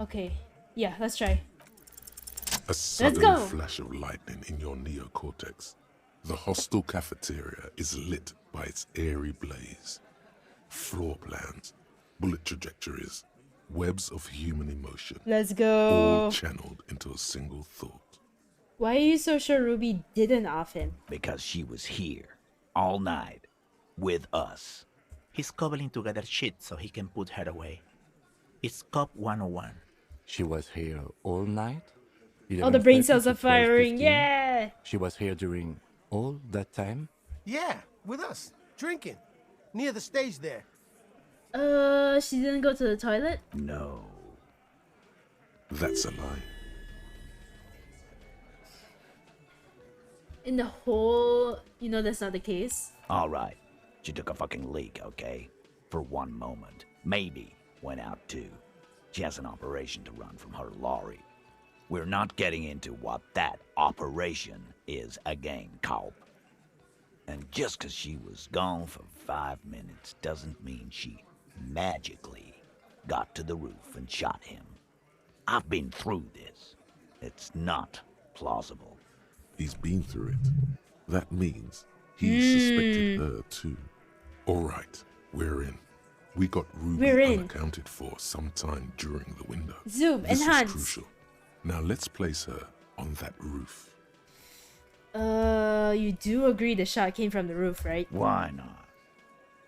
Okay. Yeah, let's try. A sudden go. flash of lightning in your neocortex. The hostel cafeteria is lit by its airy blaze. Floor plans, bullet trajectories, webs of human emotion. Let's go. All channeled into a single thought. Why are you so sure Ruby didn't off him? Because she was here all night with us. He's cobbling together shit so he can put her away. It's Cop 101. She was here all night? All the brain 11:30 cells to are firing. 12:15? Yeah. She was here during all that time? Yeah, with us, drinking, near the stage there. She didn't go to the toilet? No. That's a lie. In the whole, that's not the case. All right. She took a fucking leak, okay? For one moment. Maybe went out too. She has an operation to run from her lorry. We're not getting into what that operation is again, cop. And just 'cause she was gone for 5 minutes doesn't mean she magically got to the roof and shot him. I've been through this. It's not plausible. He's been through it. That means he suspected her too. All right, we're in. We got Ruby unaccounted for sometime during the window. Zoom, this enhance. is crucial. Now let's place her on that roof. You do agree the shot came from the roof, right? Why not?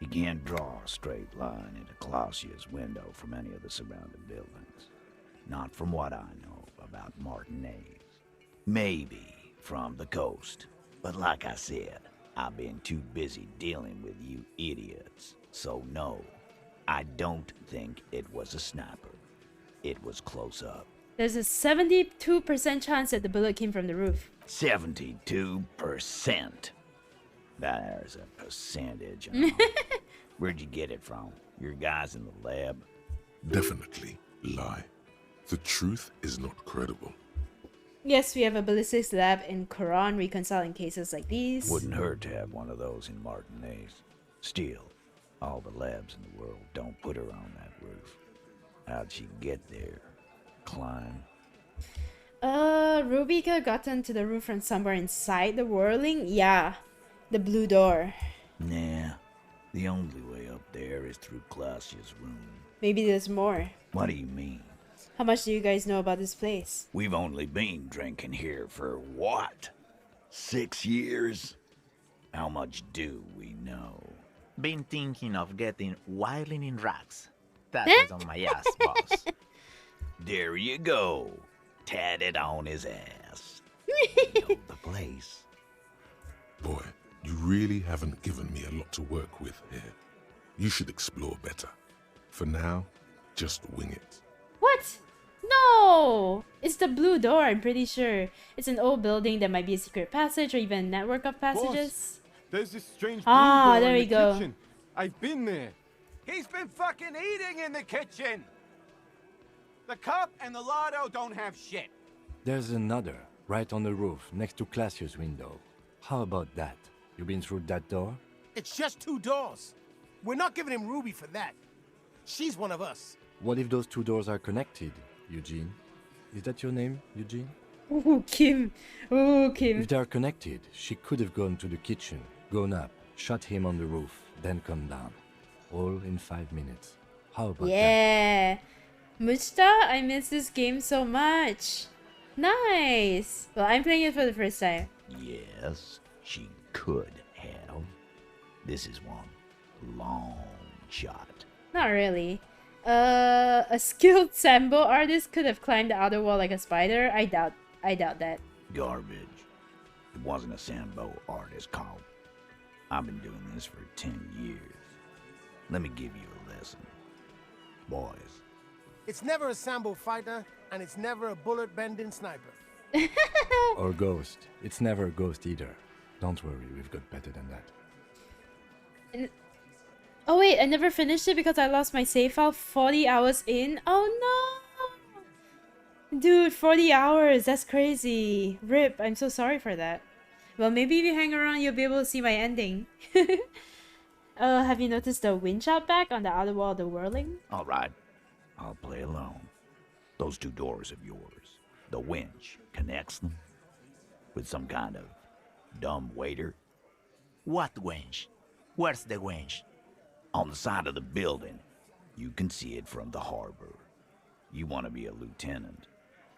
You can't draw a straight line into Clausia's window from any of the surrounding buildings. Not from what I know about Martinez. Maybe from the coast. But like I said, I've been too busy dealing with you idiots. So no, I don't think it was a sniper. It was close up. There's a 72% chance that the bullet came from the roof. 72%. There's a percentage. Where'd you get it from? Your guys in the lab? Definitely lie. The truth is not credible. Yes, we have a ballistics lab in Quran reconciling cases like these. Wouldn't hurt to have one of those in Martinez. Still, all the labs in the world don't put her on that roof. How'd she get there? Climb? Ruby could have gotten to the roof from somewhere inside the whirling. Yeah, the blue door. Nah, the only way up there is through Clausia's room. Maybe there's more. What do you mean? How much do you guys know about this place? We've only been drinking here for what? 6 years? How much do we know? Been thinking of getting wilding in rocks. That is on my ass, boss. There you go. Tatted on his ass. You know the place. Boy, you really haven't given me a lot to work with here. You should explore better. For now, just wing it. What? No! It's the blue door, I'm pretty sure. It's an old building that might be a secret passage or even a network of passages. Boss, there's this strange Ah, blue door there in we the go. kitchen. I've been there. He's been fucking eating in the kitchen. The cop and the lotto don't have shit. There's another, right on the roof, next to Classius' window. How about that? You been through that door? It's just 2 doors. We're not giving him Ruby for that. She's one of us. What if those 2 doors are connected, Eugene? Is that your name, Eugene? Ooh, Kim. Ooh, Kim. If they are connected, she could have gone to the kitchen, gone up, shot him on the roof, then come down. All in 5 minutes. How about that? Yeah. Mujta, I miss this game so much. Nice. Well, I'm playing it for the first time. Yes, she could have. This is one long shot. Not really. A skilled Sambo artist could have climbed the outer wall like a spider. I doubt that. Garbage. It wasn't a Sambo artist called. I've been doing this for 10 years. Let me give you a lesson. Boys. It's never a Sambo fighter, and it's never a bullet-bending sniper. Or ghost. It's never a ghost either. Don't worry, we've got better than that. Oh wait, I never finished it because I lost my save file 40 hours in. Oh no! Dude, 40 hours, that's crazy. RIP, I'm so sorry for that. Well, maybe if you hang around, you'll be able to see my ending. Have you noticed the winch out back on the outer wall of the whirling? Alright, I'll play alone. Those 2 doors of yours, the winch connects them with some kind of dumb waiter. What winch? Where's the winch? On the side of the building, you can see it from the harbor. You want to be a lieutenant,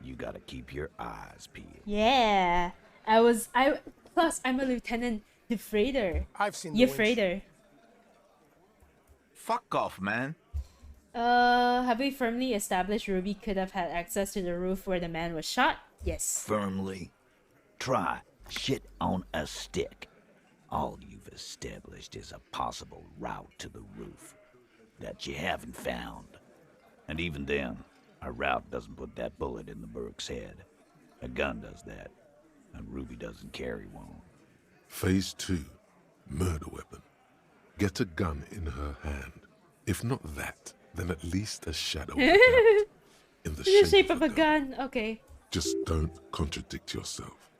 you gotta keep your eyes peeled. Yeah, plus I'm a lieutenant defraider. I've seen the winch. Freighter. Fuck off, man. Have we firmly established Ruby could have had access to the roof where the man was shot? Yes. Firmly? Try shit on a stick. All you've established is a possible route to the roof that you haven't found. And even then, a route doesn't put that bullet in the Burke's head. A gun does that, and Ruby doesn't carry one. Phase 2. Murder weapon. Get a gun in her hand. If not that, then at least a shadow of doubt in the shape of a gun. Okay. Just don't contradict yourself.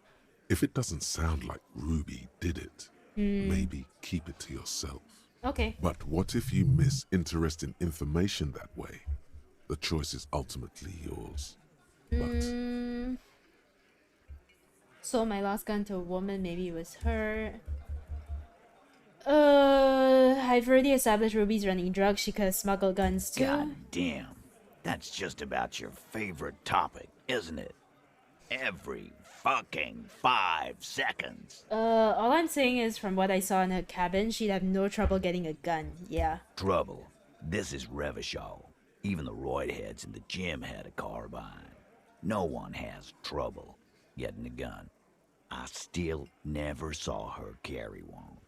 If it doesn't sound like Ruby did it, maybe keep it to yourself. Okay. But what if you miss interesting information that way? The choice is ultimately yours. Sold my last gun to a woman, maybe it was her. I've already established Ruby's running drugs. She could have smuggled guns too. God damn. That's just about your favorite topic, isn't it? Every fucking 5 seconds. All I'm saying is from what I saw in her cabin, she'd have no trouble getting a gun. Yeah. Trouble. This is Revachol. Even the roid heads in the gym had a carbine. No one has trouble getting a gun. I still never saw her carry one.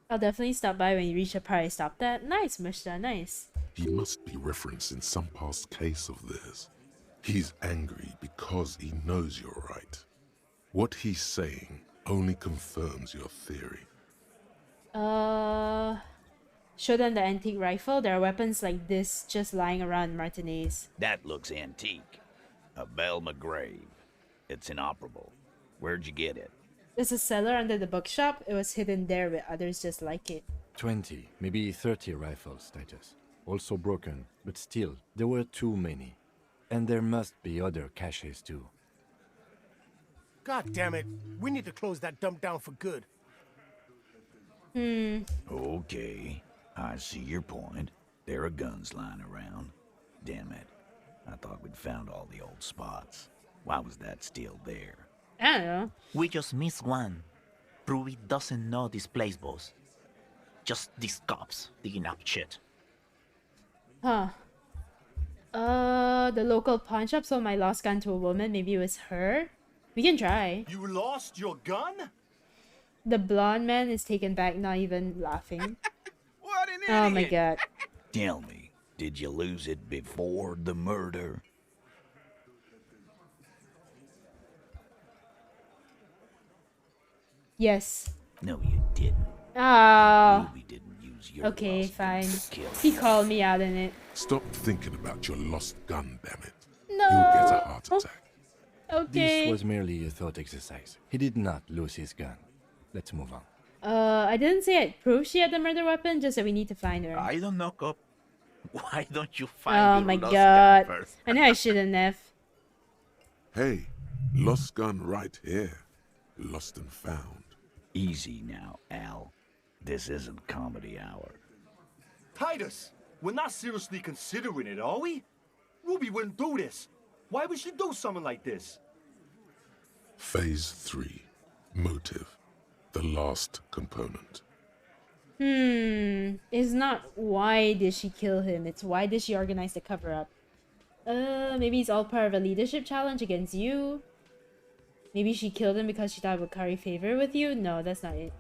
I'll definitely stop by when you reach the part I stopped at. Nice, Mushta, nice. He must be referencing some past case of theirs. He's angry because he knows you're right. What he's saying only confirms your theory. Show them the antique rifle. There are weapons like this just lying around Martinez. That looks antique. A Belle McGrave. It's inoperable. Where'd you get it? There's a cellar under the bookshop. It was hidden there with others just like it. 20, maybe 30 rifles, Titus. Also broken, but still, there were too many. And there must be other caches too. God damn it. We need to close that dump down for good. Okay, I see your point. There are guns lying around. Damn it. I thought we'd found all the old spots. Why was that still there? I don't know. We just missed one. Ruby doesn't know this place, boss. Just these cops digging up shit. Huh. The local pawn shop sold my lost gun to a woman. Maybe it was her. We can try. You lost your gun? The blonde man is taken back, not even laughing. What an Oh my idiot. god. Tell me, did you lose it before the murder? Yes. No, you didn't. Oh. Ruby didn't use your Okay, lost fine. gun to kill He you. called me out in it. Stop thinking about your lost gun, damn it. No. You'll get a heart attack. Okay. This was merely a thought exercise. He did not lose his gun. Let's move on. I didn't say I'd prove she had the murder weapon, just that we need to find her. I don't know, cop. Why don't you find Oh your my lost god. gun first? I know I shouldn't have. Hey, lost gun right here. Lost and found. Easy now, Al. This isn't comedy hour. Titus, we're not seriously considering it, are we? Ruby wouldn't do this. Why would she do something like this? Phase 3. Motive. The last component. It's not why did she kill him, it's why did she organize the cover-up. Maybe it's all part of a leadership challenge against you. Maybe she killed him because she thought it would curry favor with you? No, that's not it.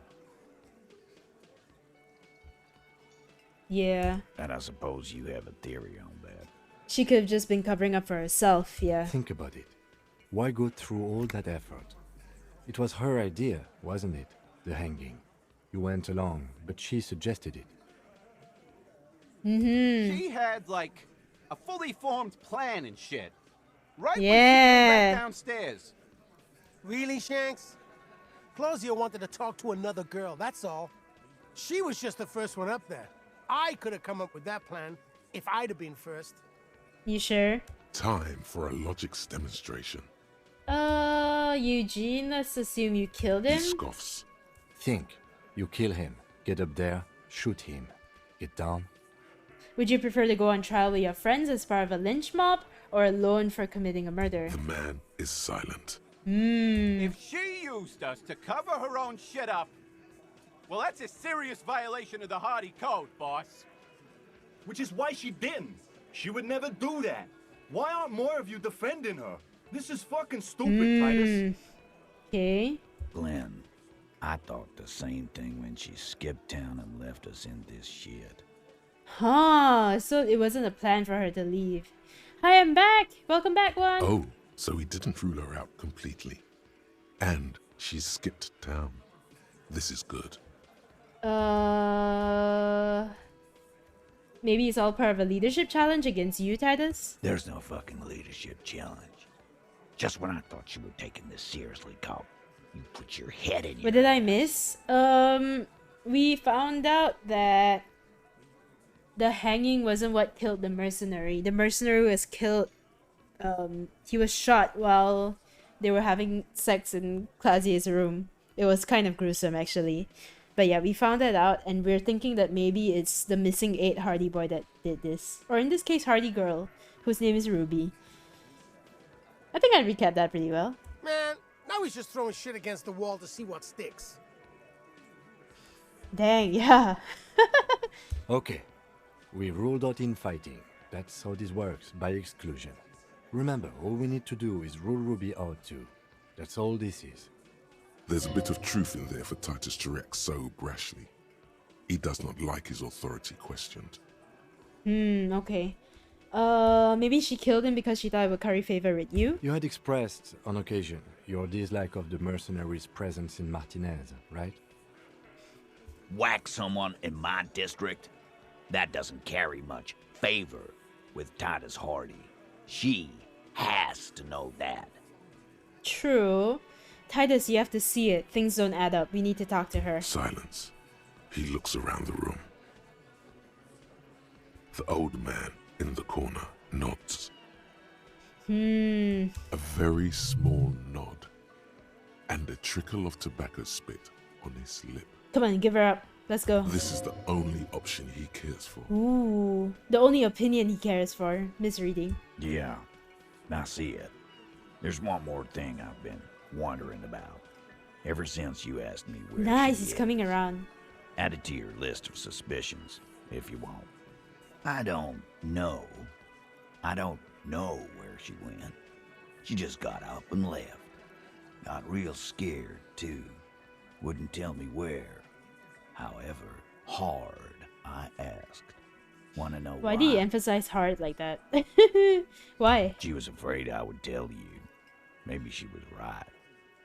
Yeah. And I suppose you have a theory on that. She could have just been covering up for herself, yeah. Think about it. Why go through all that effort? It was her idea, wasn't it? The hanging. You went along, but she suggested it. She had, like, a fully formed plan and shit. Right when she came Yeah. back downstairs. Really, Shanks? Claudia wanted to talk to another girl, that's all. She was just the first one up there. I could have come up with that plan if I'd have been first. You sure? Time for a logics demonstration. Eugene, let's assume you killed him? He scoffs. Think. You kill him. Get up there. Shoot him. Get down. Would you prefer to go on trial with your friends as part of a lynch mob, or alone for committing a murder? The man is silent. If she used us to cover her own shit up, well, that's a serious violation of the Hardy Code, boss. Which is why she didn't. She would never do that. Why aren't more of you defending her? This is fucking stupid, Titus. Okay. Glenn, I thought the same thing when she skipped town and left us in this shit. Huh, so it wasn't a plan for her to leave. Hi, I'm back. Welcome back, one. Oh, so he didn't rule her out completely. And she skipped town. This is good. Maybe it's all part of a leadership challenge against you, Titus? There's no fucking leadership challenge. Just when I thought you were taking this seriously, cop, you put your head in your... What did I miss? We found out that the hanging wasn't what killed the mercenary. The mercenary was killed, he was shot while they were having sex in Claudier's room. It was kind of gruesome, actually. But yeah, we found that out, and we're thinking that maybe it's the missing 8 Hardy boy that did this. Or in this case, Hardy girl, whose name is Ruby. I think I recapped that pretty well. Man, now he's just throwing shit against the wall to see what sticks. Dang, yeah. Okay. We ruled out infighting. That's how this works, by exclusion. Remember, all we need to do is rule Ruby out too. That's all this is. There's a bit of truth in there for Titus to react so brashly. He does not like his authority questioned. Okay. Maybe she killed him because she thought it would curry favor with you? You had expressed, on occasion, your dislike of the mercenaries' presence in Martinez, right? Whack someone in my district? That doesn't carry much favor with Titus Hardy. She has to know that. True. Titus, you have to see it. Things don't add up. We need to talk to her. Silence. He looks around the room. The old man in the corner nods. A very small nod. And a trickle of tobacco spit on his lip. Come on, give her up. Let's go. This is the only option he cares for. Ooh, the only opinion he cares for. Misreading. Yeah, I see it. There's one more thing I've been wondering about. Ever since you asked me where Nice, she he's is. coming around. Add it to your list of suspicions, if you want. I don't know. I don't know where she went. She just got up and left. Got real scared, too. Wouldn't tell me where. However hard I asked. Wanna know Why do you emphasize hard like that? Why? She was afraid I would tell you. Maybe she was right.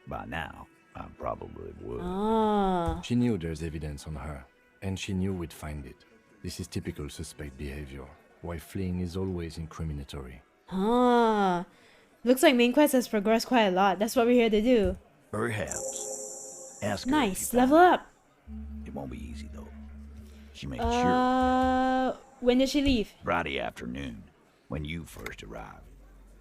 By now, I probably would. Ah. She knew there's evidence on her, and she knew we'd find it. This is typical suspect behavior, why fleeing is always incriminatory. Ah. Looks like main quest has progressed quite a lot. That's what we're here to do. Perhaps. Ask her Nice, level up. It won't be easy, though. She made sure. When did she leave? Friday afternoon, when you first arrived.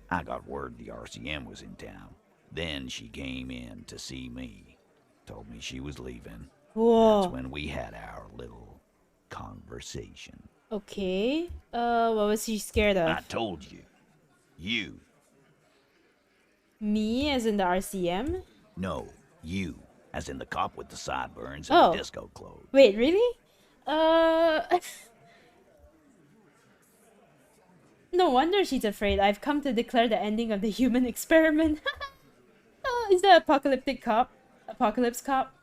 I got word the RCM was in town. Then she came in to see me. Told me she was leaving. Whoa. That's when we had our little conversation. Okay. What was she scared of? I told you. You. Me, as in the RCM? No, you. As in the cop with the sideburns and Oh. the disco clothes. Wait, really? No wonder she's afraid. I've come to declare the ending of the human experiment. Is that apocalyptic cop? Apocalypse cop?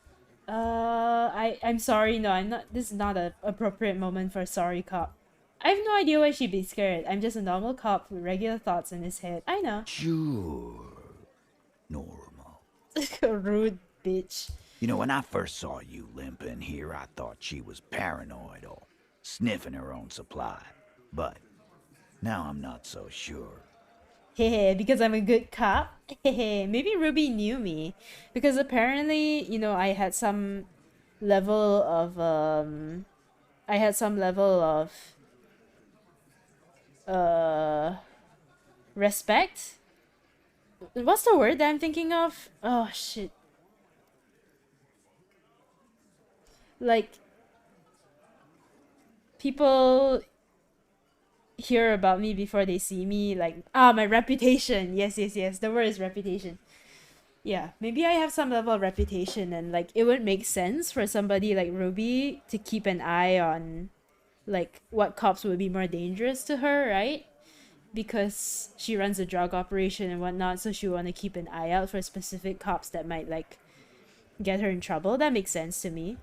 I'm sorry. No, I'm not. This is not an appropriate moment for a sorry cop. I have no idea why she'd be scared. I'm just a normal cop with regular thoughts in his head. I know. Sure. Normal. Rude bitch. You know, when I first saw you limping here, I thought she was paranoid or sniffing her own supply. But now I'm not so sure. Hehe, because I'm a good cop. Hehe, maybe Ruby knew me. Because apparently, you know, I had some level of, respect? What's the word that I'm thinking of? Oh, shit. Like, people hear about me before they see me, like, my reputation. Yes, the word is reputation. Yeah, maybe I have some level of reputation, and like it would make sense for somebody like Ruby to keep an eye on like what cops would be more dangerous to her, right? Because she runs a drug operation and whatnot, so she would want to keep an eye out for specific cops that might like get her in trouble. That makes sense to me.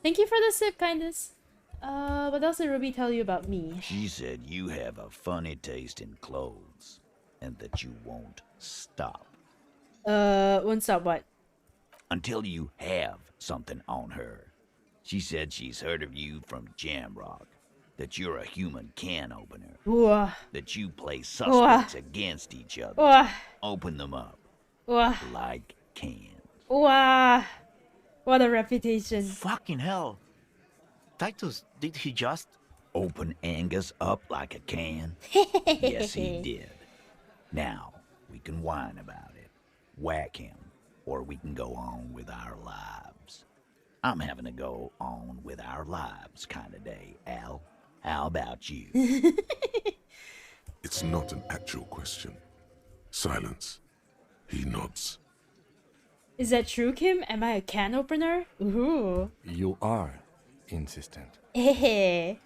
Thank you for the sip, kindness. What else did Ruby tell you about me? She said you have a funny taste in clothes and that you won't stop. Won't stop what? Until you have something on her. She said she's heard of you from Jamrock, that you're a human can opener, Ooh. that you play suspects against each other, Ooh. open them up Ooh. like cans. Wow. What a reputation. Fucking hell. Titus, did he just open Angus up like a can? Yes, he did. Now, we can whine about it, whack him, or we can go on with our lives. I'm having a go on with our lives kind of day, Al. How about you? It's not an actual question. Silence. He nods. Is that true, Kim? Am I a can opener? Ooh. You are insistent. Hehe.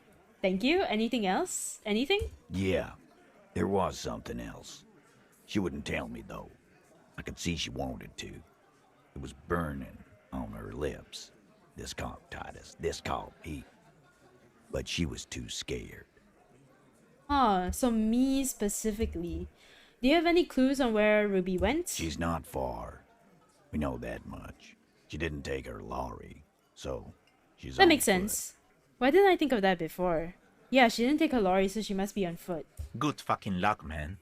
Thank you. Anything else? Anything? Yeah, there was something else. She wouldn't tell me, though. I could see she wanted to. It was burning on her lips. This cop, Titus. This cop, he... But she was too scared. Huh, so me specifically. Do you have any clues on where Ruby went? She's not far. We know that much. She didn't take her lorry, so she's That on makes foot. sense. Why didn't I think of that before? Yeah, she didn't take a lorry, so she must be on foot. good fucking luck, man?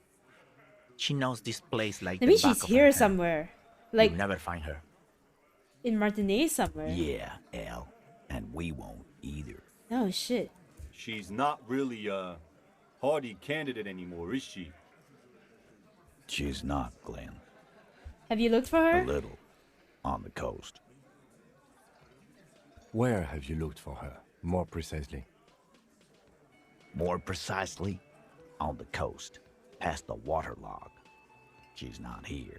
She knows this place like Maybe the back she's of here her hand. somewhere. Like, You'll never find her. in Martinez somewhere. Yeah, Al. And we won't either. Oh, shit. She's not really a hardy candidate anymore, is she? She's not, Glenn. Have you looked for her? A little. On the coast. Where have you looked for her, more precisely? More precisely, on the coast, past the waterlog. She's not here,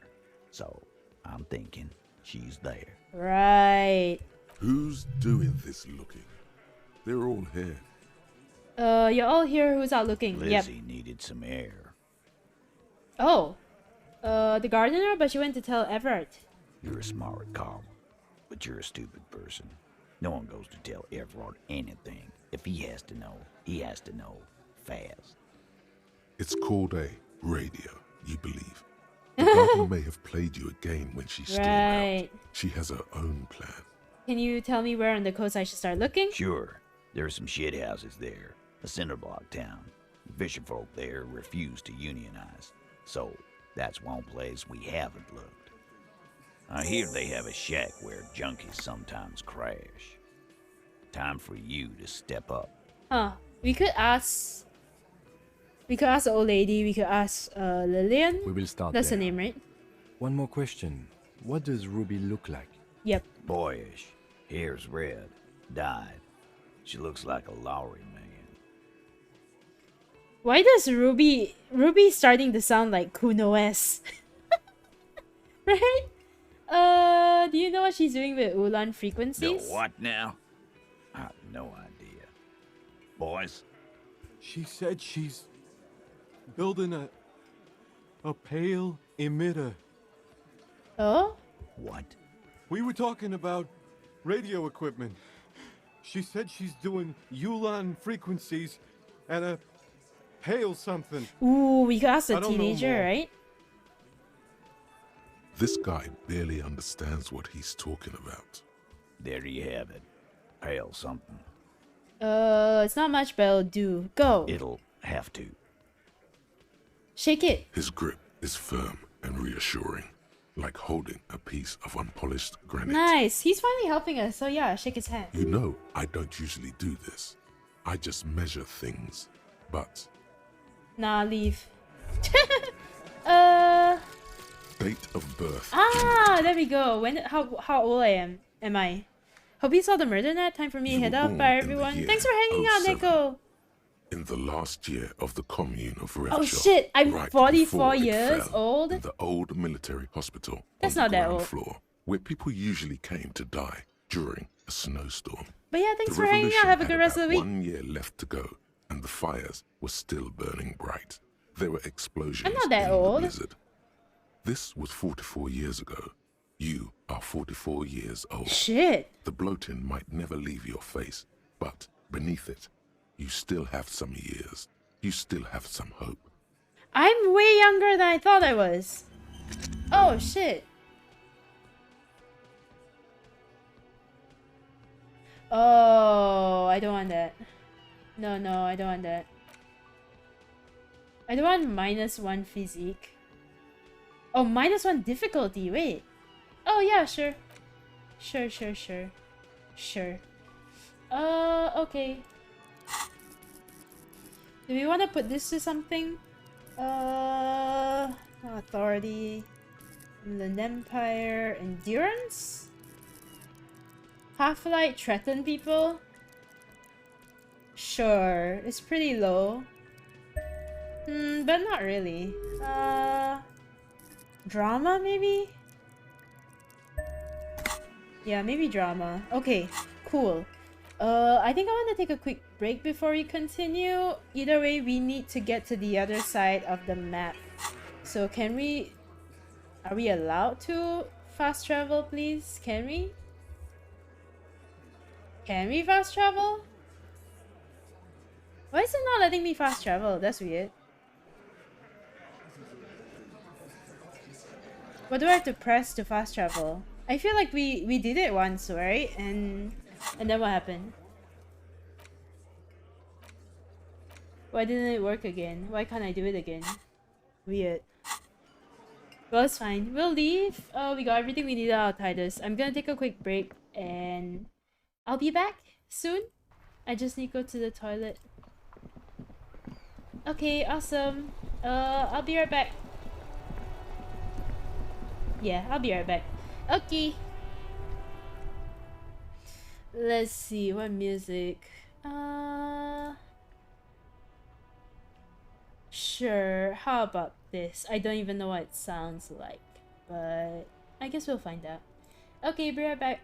so I'm thinking she's there. Right. Who's doing this looking? They're all here. You're all here. Who's out looking? Lizzie needed some air. Oh. The gardener, but she went to tell Everett. You're a smart cop, but you're a stupid person. No one goes to tell Everett anything. If he has to know, he has to know fast. It's called a radio, you believe. The gardener may have played you a game when she's still out. She has her own plan. Can you tell me where on the coast I should start looking? Sure. There are some shit houses there. A cinder block town. Fisherfolk there refuse to unionize. So, that's one place we haven't looked. I hear they have a shack where junkies sometimes crash. Time for you to step up. Huh. We could ask the old lady. We could ask Lillian. We will start That's there. the name, right? One more question. What does Ruby look like? Yep. Boyish. Hair's red. Dyed. She looks like a Lowry man. Why does Ruby starting to sound like Kuno S? Right? Do you know what she's doing with Ulan frequencies? The what now? I have no idea. Boys? She said she's building a pale emitter. Oh? What? We were talking about radio equipment. She said she's doing Ulan frequencies and a pale something. Ooh, we could ask I the don't know teenager, more. right? This guy barely understands what he's talking about. There you have it. Pale something. It's not much, but it'll do. Go. It'll have to. Shake it. His grip is firm and reassuring, like holding a piece of unpolished granite. Nice. He's finally helping us. So yeah, shake his hand. You know, I don't usually do this. I just measure things, but... Nah, leave. Date of birth. Ah, there we go. How old am I? Hope you saw the murder net. Time for me to head off. Bye, everyone. Thanks for hanging out, 07. Nico. In the last year of the commune of Revchov, Oh shit, I'm right 44 before it years fell, old. in the old military hospital That's on not the that ground old. floor, where people usually came to die during a snowstorm. But yeah, thanks The for hanging out. revolution Have a had good rest of the about week. 1 year left to go, and the fires were still burning bright. There were explosions I'm not that in old. the blizzard. This was 44 years ago. You are 44 years old. Shit. The bloating might never leave your face, but beneath it, you still have some years. You still have some hope. I'm way younger than I thought I was. Oh shit. Oh, I don't want that. No, I don't want that. I don't want -1 physique. Oh, -1 difficulty. Wait. Oh yeah, sure. Sure. Okay. Do we want to put this to something? Authority, Inland Empire, Endurance? Half-Light threaten people? Sure, it's pretty low. But not really. Drama maybe? Yeah, maybe drama. Okay, cool. I think I want to take a quick break before we continue. Either way, we need to get to the other side of the map. So can we... Are we allowed to fast travel, please? Can we? Can we fast travel? Why is it not letting me fast travel? That's weird. What do I have to press to fast travel? I feel like we did it once, right? And then what happened? Why didn't it work again? Why can't I do it again? Weird. Well, it's fine. We'll leave. We got everything we needed out of Titus. I'm gonna take a quick break and I'll be back soon. I just need to go to the toilet. Okay, awesome. I'll be right back. Yeah, I'll be right back. Okay. Let's see, what music? Sure, how about this? I don't even know what it sounds like, but I guess we'll find out. Okay, be right back.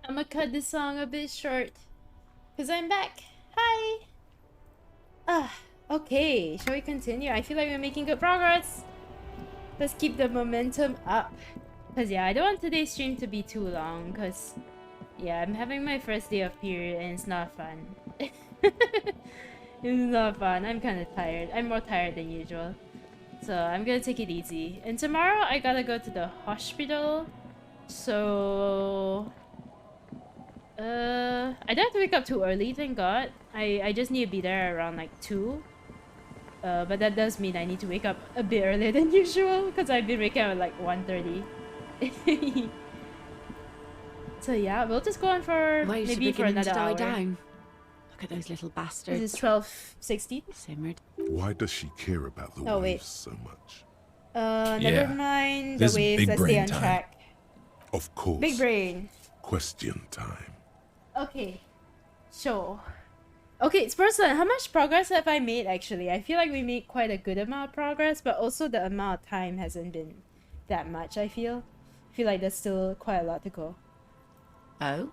I'm gonna cut this song a bit short. Because I'm back. Hi! Okay. Shall we continue? I feel like we're making good progress. Let's keep the momentum up. Because, yeah, I don't want today's stream to be too long. Because, yeah, I'm having my first day of period and it's not fun. It's not fun. I'm kind of tired. I'm more tired than usual. So, I'm gonna take it easy. And tomorrow, I gotta go to the hospital. So... I don't have to wake up too early, thank God. I just need to be there around like 2. But that does mean I need to wake up a bit earlier than usual because I've been waking up at like 1:30. So yeah, we'll just go on for maybe for another hour. Down. Look at those little bastards. This is 12:60. Simmered. Why does she care about the Oh, wait. waves so much? Never mind the This is waves. big Let's stay brain on time. track. Of course. Big brain. Question time. Okay. Sure. Okay, Spurson, how much progress have I made actually? I feel like we made quite a good amount of progress, but also the amount of time hasn't been that much, I feel. I feel like there's still quite a lot to go. Oh?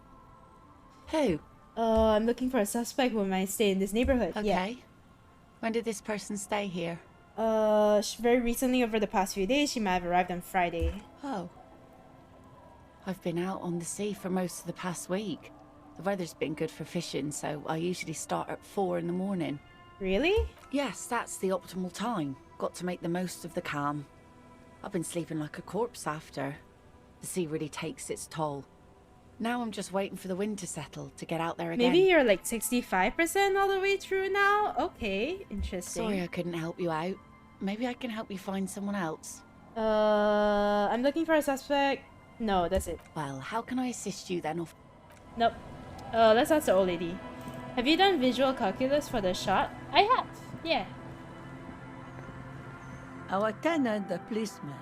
Who? I'm looking for a suspect who might stay in this neighborhood. Okay. Yeah. When did this person stay here? Very recently, over the past few days, she might have arrived on Friday. Oh. I've been out on the sea for most of the past week. The weather's been good for fishing, so I usually start at 4 in the morning. Really? Yes, that's the optimal time. Got to make the most of the calm. I've been sleeping like a corpse after. The sea really takes its toll. Now I'm just waiting for the wind to settle to get out there again. Maybe you're like 65% all the way through now? Okay, interesting. Sorry I couldn't help you out. Maybe I can help you find someone else. I'm looking for a suspect. No, that's it. Well, how can I assist you then? Nope. Let's ask the old lady. Have you done visual calculus for the shot? I have, yeah. Our tenant, the policeman.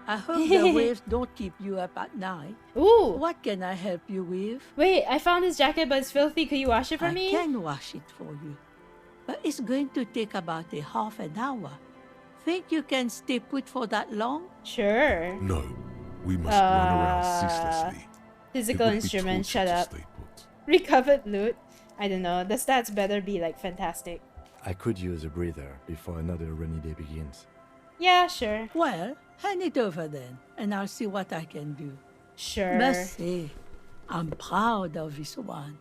I hope the waves don't keep you up at night. Ooh! What can I help you with? Wait, I found this jacket but it's filthy. Could you wash it for me? I can wash it for you. But it's going to take about a half an hour. Think you can stay put for that long? Sure. No, we must run around ceaselessly. Physical instruments, shut up. Recovered loot. I don't know. The stats better be like fantastic. I could use a breather before another rainy day begins. Yeah, sure. Well, hand it over then, and I'll see what I can do. Sure. Must say, I'm proud of this one.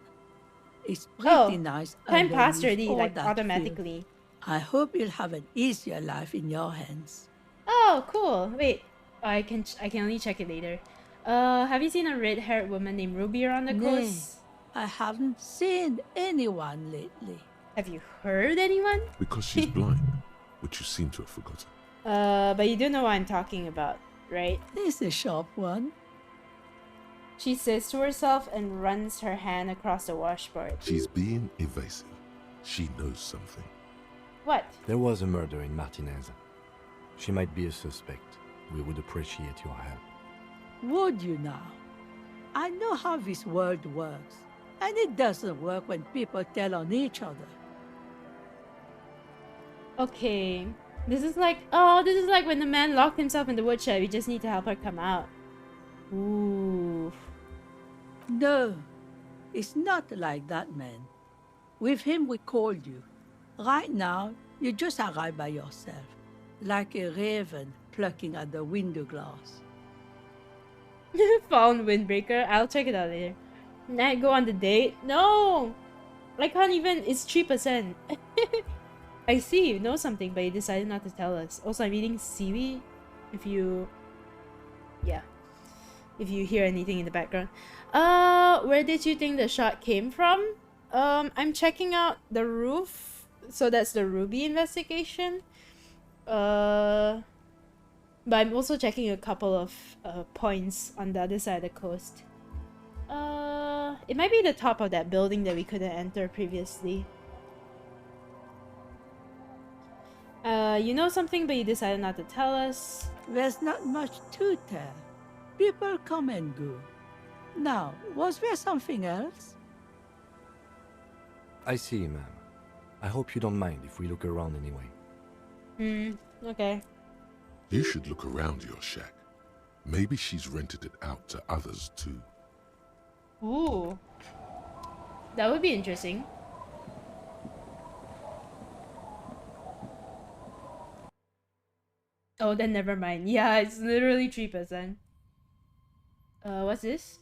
It's pretty nice. Time passed underneath already, all like that automatically. filth. I hope you'll have an easier life in your hands. Oh, cool. Wait, I can only check it later. Have you seen a red-haired woman named Ruby around the coast? I haven't seen anyone lately. Have you heard anyone? Because she's blind, which you seem to have forgotten. But you do know what I'm talking about, right? It's a sharp one. She says to herself and runs her hand across the washboard. She's being evasive. She knows something. What? There was a murder in Martinez. She might be a suspect. We would appreciate your help. Would you now? I know how this world works. And it doesn't work when people tell on each other. Okay. This is like when the man locked himself in the woodshed. We just need to help her come out. Ooh. No, it's not like that, man. With him, we called you. Right now, you just arrived by yourself, like a raven plucking at the window glass. Fallen windbreaker. I'll check it out later. Night go on the date? No! I can't even. It's 3%. I see you know something, but you decided not to tell us. Also, I'm eating seaweed. If you hear anything in the background. Where did you think the shot came from? I'm checking out the roof. So that's the Ruby investigation. But I'm also checking a couple of points on the other side of the coast. It might be the top of that building that we couldn't enter previously. You know something, but you decided not to tell us. There's not much to tell. People come and go. Now, was there something else? I see, ma'am. I hope you don't mind if we look around anyway. Okay. You should look around your shack. Maybe she's rented it out to others too. Ooh. That would be interesting. Oh, then never mind. Yeah, it's literally 3%. What's this?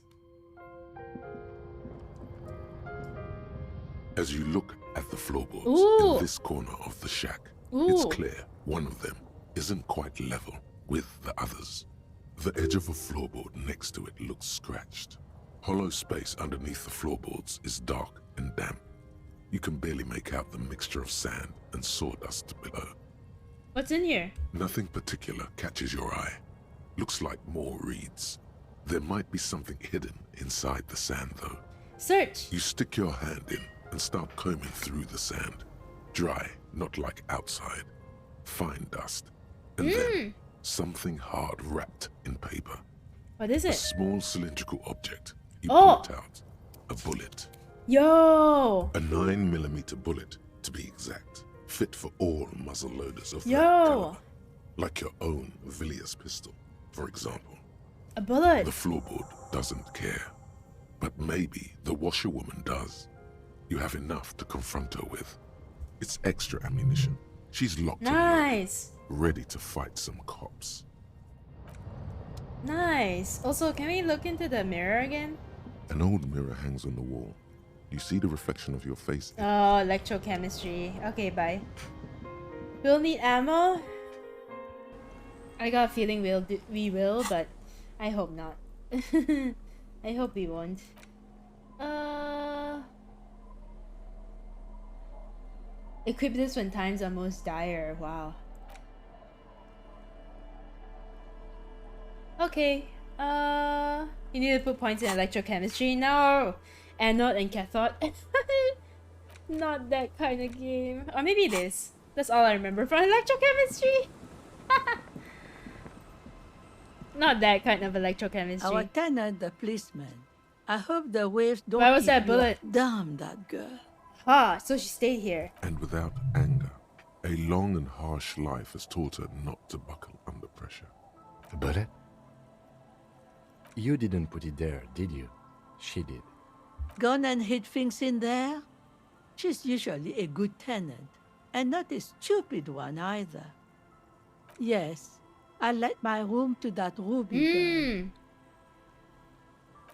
As you look at the floorboards Ooh. in this corner of the shack, Ooh. it's clear one of them isn't quite level with the others. The edge of a floorboard next to it looks scratched. Hollow space underneath the floorboards is dark and damp. You can barely make out the mixture of sand and sawdust below. What's in here? Nothing particular catches your eye. Looks like more reeds. There might be something hidden inside the sand though. Search! You stick your hand in and start combing through the sand. Dry, not like outside. Fine dust. And then something hard wrapped in paper. What is A it? small cylindrical object. You Oh. pull it out. A bullet. Yo! A 9mm bullet, to be exact. Fit for all muzzle loaders of that Yo! caliber. Like your own Villiers pistol, for example. A bullet! The floorboard doesn't care. But maybe the washerwoman does. You have enough to confront her with. It's extra ammunition. She's locked and Nice! loaded, ready to fight some cops. Nice! Also, can we look into the mirror again? An old mirror hangs on the wall. You see the reflection of your face. Oh, electrochemistry. Okay, bye. We'll need ammo. I got a feeling we will, but I hope not. I hope we won't. Equip this when times are most dire. Wow. Okay. You need to put points in electrochemistry. No! Anode and cathode. Not that kind of game. Or maybe it is. That's all I remember from electrochemistry. Not that kind of electrochemistry. Our tenant, the policeman. I hope the waves don't. Why was eat that you up. bullet? Damn that girl. Ah, so she stayed here. And without anger, a long and harsh life has taught her not to buckle under pressure. A bullet? You didn't put it there, did you? She did. Gone and hid things in there? She's usually a good tenant, and not a stupid one either. Yes, I let my room to that Ruby girl.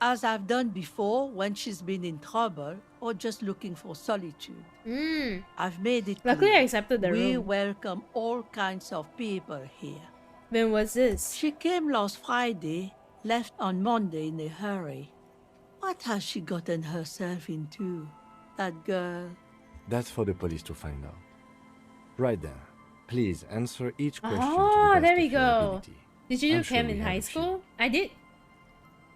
As I've done before when she's been in trouble or just looking for solitude. I've made it Luckily, clear. I accepted the We room. welcome all kinds of people here. When was this? She came last Friday, left on Monday in a hurry. What has she gotten herself into, that girl? That's for the police to find out. Right then, please answer each question to the Oh, best there we of your go. ability. Did you do I'm sure chem we in have high a few. school? I did.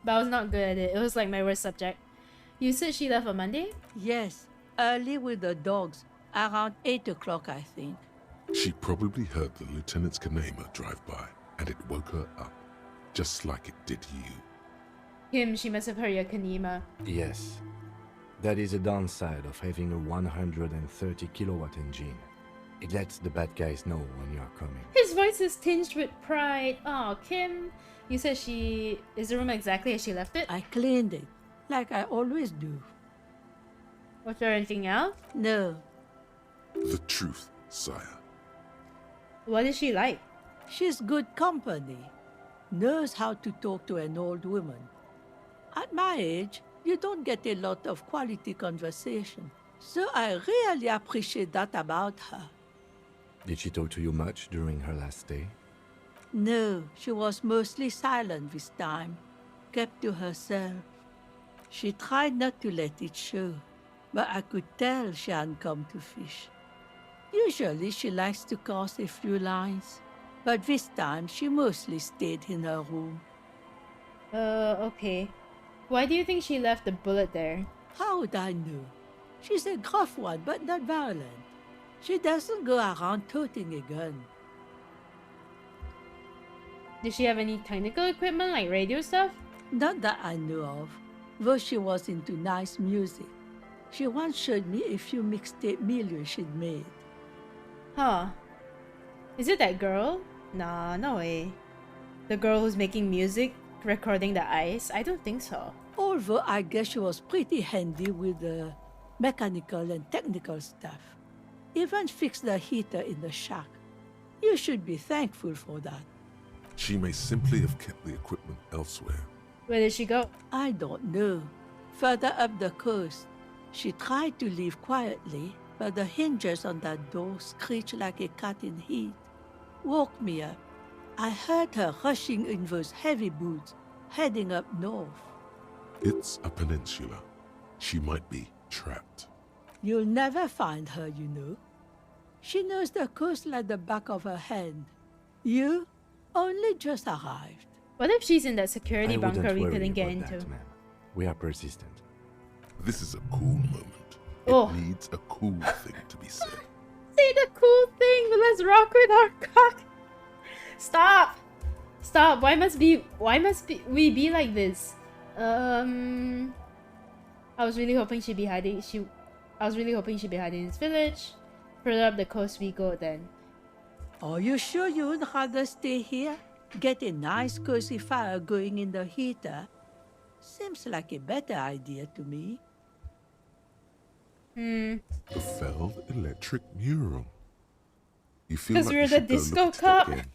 But I was not good at it. It was like my worst subject. You said she left on Monday? Yes, early with the dogs, around 8 o'clock, I think. She probably heard the lieutenant's Kanema drive by, and it woke her up, just like it did you. Kim, she must have heard your Kanema. Yes. That is a downside of having a 130 kilowatt engine. It lets the bad guys know when you are coming. His voice is tinged with pride. Oh, Kim. You said she... Is the room exactly as she left it? I cleaned it, like I always do. Was there anything else? No. The truth, sire. What is she like? She's good company. Knows how to talk to an old woman. At my age, you don't get a lot of quality conversation. So I really appreciate that about her. Did she talk to you much during her last stay? No, she was mostly silent this time, kept to herself. She tried not to let it show, but I could tell she hadn't come to fish. Usually she likes to cast a few lines, but this time she mostly stayed in her room. Okay. Why do you think she left the bullet there? How would I know? She's a gruff one, but not violent. She doesn't go around toting a gun. Did she have any technical equipment like radio stuff? Not that I know of, though she was into nice music. She once showed me a few mixtape millions she'd made. Huh. Is it that girl? Nah, no way. The girl who's making music, recording the ice? I don't think so. Although I guess she was pretty handy with the mechanical and technical stuff. Even fixed the heater in the shack. You should be thankful for that. She may simply have kept the equipment elsewhere. Where did she go? I don't know. Further up the coast. She tried to leave quietly, but the hinges on that door screeched like a cat in heat. Woke me up. I heard her rushing in those heavy boots, heading up north. It's a peninsula. She might be trapped. You'll never find her, you know. She knows the coast like the back of her hand. You only just arrived. What if she's in that security I bunker wouldn't we worry couldn't get about into? that, ma'am. We are persistent. This is a cool moment. Oh. It needs a cool thing to be said. Say the cool thing. Let's rock with our cock. Stop. Stop. Why must we be like this? I was really hoping she'd be hiding. I was really hoping she'd be hiding in this village. Further up the coast we go then. Are you sure you would rather stay here? Get a nice cozy fire going in the heater? Seems like a better idea to me. The failed electric mural. You feel 'Cause like you're you the should go disco look at cop. it again.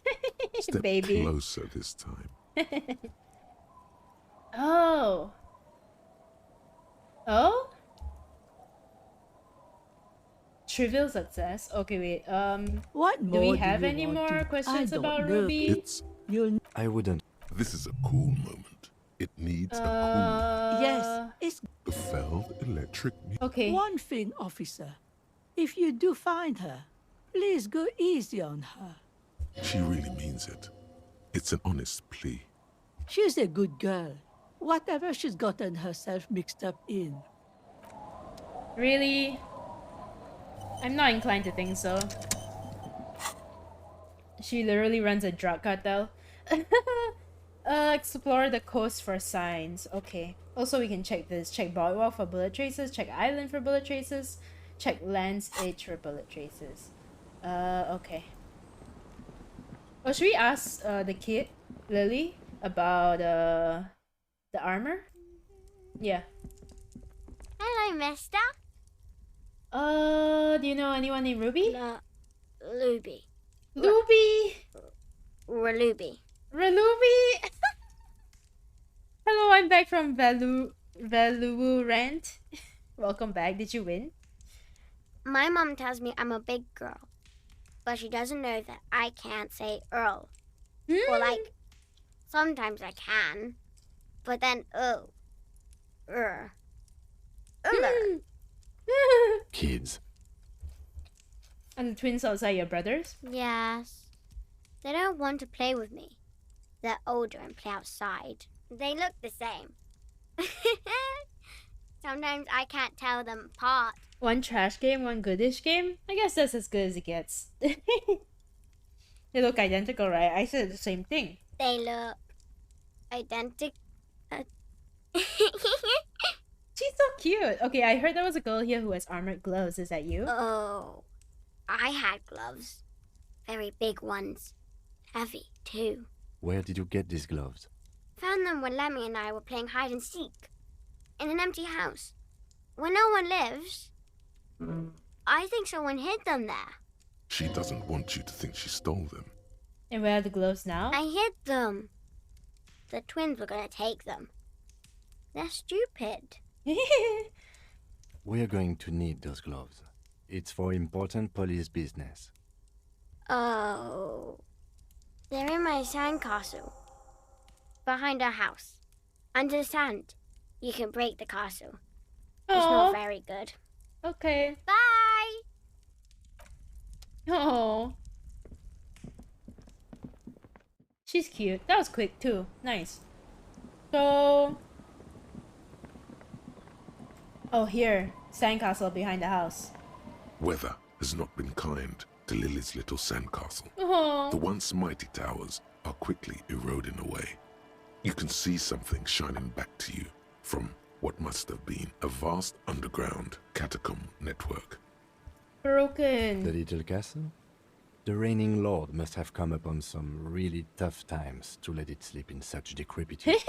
Step Baby. closer this time. Oh. Oh? Trivial success. Okay, wait. What do more we do have you any want more to- questions I don't about know. Ruby? I wouldn't. This is a cool moment. It needs a Yes, it's cool. The failed electric mural. Okay. one thing, officer. If you do find her, please go easy on her. She really means it. It's an honest plea. She's a good girl. Whatever she's gotten herself mixed up in. Really? I'm not inclined to think so. She literally runs a drug cartel. Explore the coast for signs. Okay. Also, we can check this. Check boardwalk for bullet traces. Check island for bullet traces. Check land's edge for bullet traces. Okay. Oh, should we ask the kid, Lily, about the armor? Yeah. Hello, mister. Do you know anyone named Ruby? No, Luby. Luby! Raluby. Ralubi! Hello, I'm back from Valu Rant. Welcome back. Did you win? My mom tells me I'm a big girl, but she doesn't know that I can't say Earl. Or like, sometimes I can, but then Kids. And the twins outside your brothers? Yes. They don't want to play with me. They're older and play outside. They look the same. Sometimes I can't tell them apart. One trash game, one goodish game? I guess that's as good as it gets. They look identical, right? I said the same thing. They look identical. She's so cute. Okay, I heard there was a girl here who has armored gloves. Is that you? Oh, I had gloves. Very big ones. Heavy, too. Where did you get these gloves? Found them when Lemmy and I were playing hide and seek. In an empty house. Where no one lives. I think someone hid them there. She doesn't want you to think she stole them. And where are the gloves now? I hid them. The twins were gonna take them. They're stupid. We're going to need those gloves. It's for important police business. Oh. They're in my sandcastle. Behind our house. Under the sand. You can break the castle. It's Aw. not very good. Okay. Bye! Oh. She's cute. That was quick too. Nice. So... Oh, here. Sandcastle behind the house. Weather has not been kind to Lily's little sandcastle. Oh. The once mighty towers are quickly eroding away. You can see something shining back to you from what must have been a vast underground catacomb network. Broken. The little castle? The reigning lord must have come upon some really tough times to let it sleep in such decrepitude.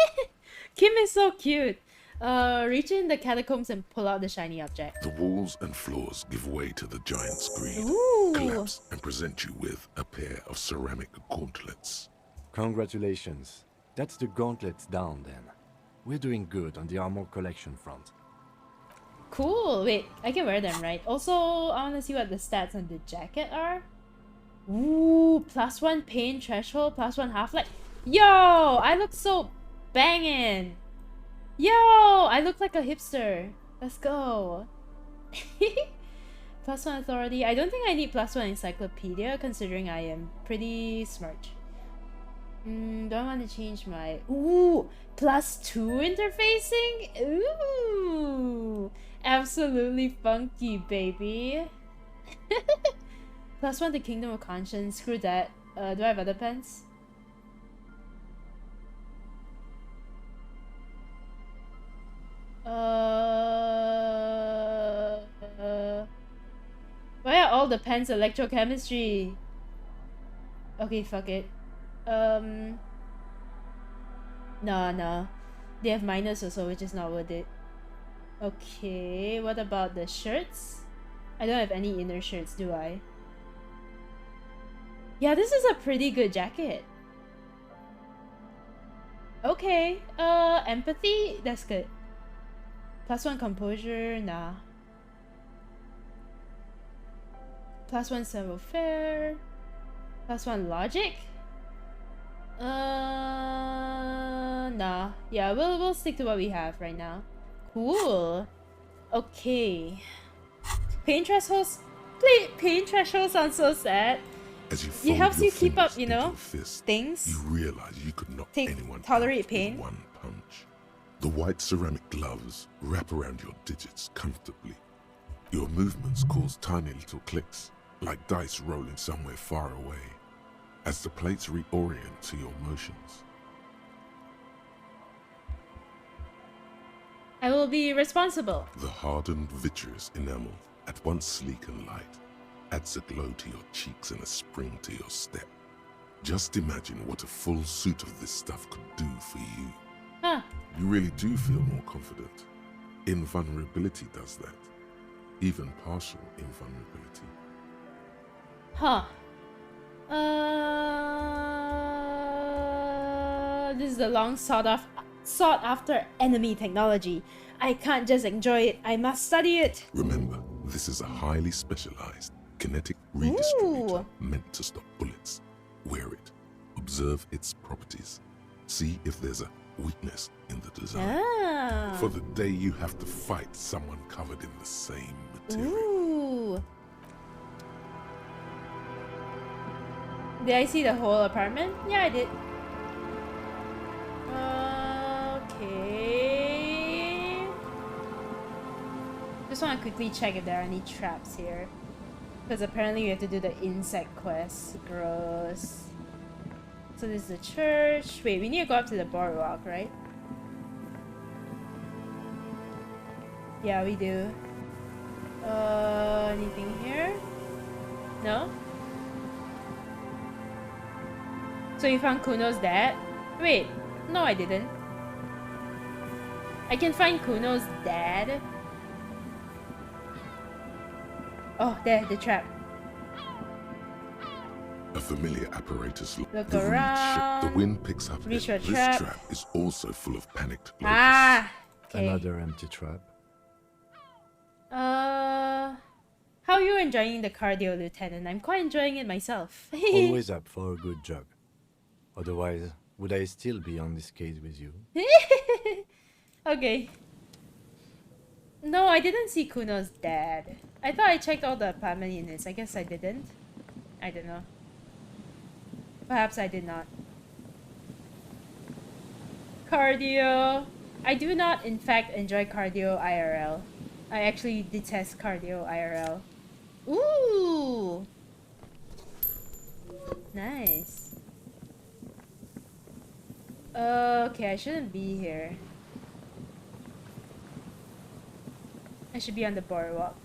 Kim is so cute. Reach in the catacombs and pull out the shiny object. The walls and floors give way to the giant's greed. Ooh. Collapse and present you with a pair of ceramic gauntlets. Congratulations. That's the gauntlets down then. We're doing good on the armor collection front. Cool. Wait, I can wear them, right? Also, I want to see what the stats on the jacket are. Ooh, +1 pain threshold, +1 half-life. Yo, I look so banging. Yo, I look like a hipster. Let's go. +1 authority. I don't think I need +1 encyclopedia considering I am pretty smart. Do I want to change my... Ooh, +2 interfacing? Ooh, absolutely funky, baby. +1 to Kingdom of Conscience. Screw that. Do I have other pens? Why are all the pens electrochemistry? Okay, fuck it. Nah. They have minus also, which is not worth it. Okay, what about the shirts? I don't have any inner shirts, do I? Yeah, this is a pretty good jacket. Okay, empathy? That's good. +1 composure? Nah. +1 savoir-faire? +1 logic? Nah. Yeah, we'll stick to what we have right now. Cool. Okay. Pain thresholds? Pain thresholds sounds so sad. As you It helps you keep up, you into know, a fist, things. you realize you could knock anyone Tolerate out pain. with one punch. The white ceramic gloves wrap around your digits comfortably. Your movements cause tiny little clicks, like dice rolling somewhere far away, as the plates reorient to your motions. I will be responsible. The hardened vitreous enamel, at once sleek and light, adds a glow to your cheeks and a spring to your step. Just imagine what a full suit of this stuff could do for you. Huh. You really do feel more confident. Invulnerability does that. Even partial invulnerability. Huh. This is the long sought after enemy technology. I can't just enjoy it, I must study it. Remember, this is a highly specialized kinetic redistributor meant to stop bullets. Wear it. Observe its properties. See if there's a weakness in the design. For the day you have to fight someone covered in the same material. Ooh. Did I see the whole apartment? Yeah, I did. Okay. Just want to quickly check if there are any traps here. Because apparently we have to do the insect quest. Gross. So this is the church. Wait, we need to go up to the boardwalk, right? Yeah, we do. Anything here? No? So you found Kuno's dad? Wait, no I didn't. I can find Kuno's dad. Oh, there, the trap. A familiar apparatus. Look the around. The wind picks up. Reach This your trap. trap is also full of panicked locusts. Ah! Okay. Another empty trap. How are you enjoying the cardio, Lieutenant? I'm quite enjoying it myself. Always up for a good jog. Otherwise, would I still be on this case with you? Okay. No, I didn't see Kuno's dad. I thought I checked all the apartment units. I guess I didn't. I don't know. Perhaps I did not. Cardio. I do not, in fact, enjoy cardio IRL. I actually detest cardio IRL. Ooh! Nice. Okay, I shouldn't be here. I should be on the boardwalk.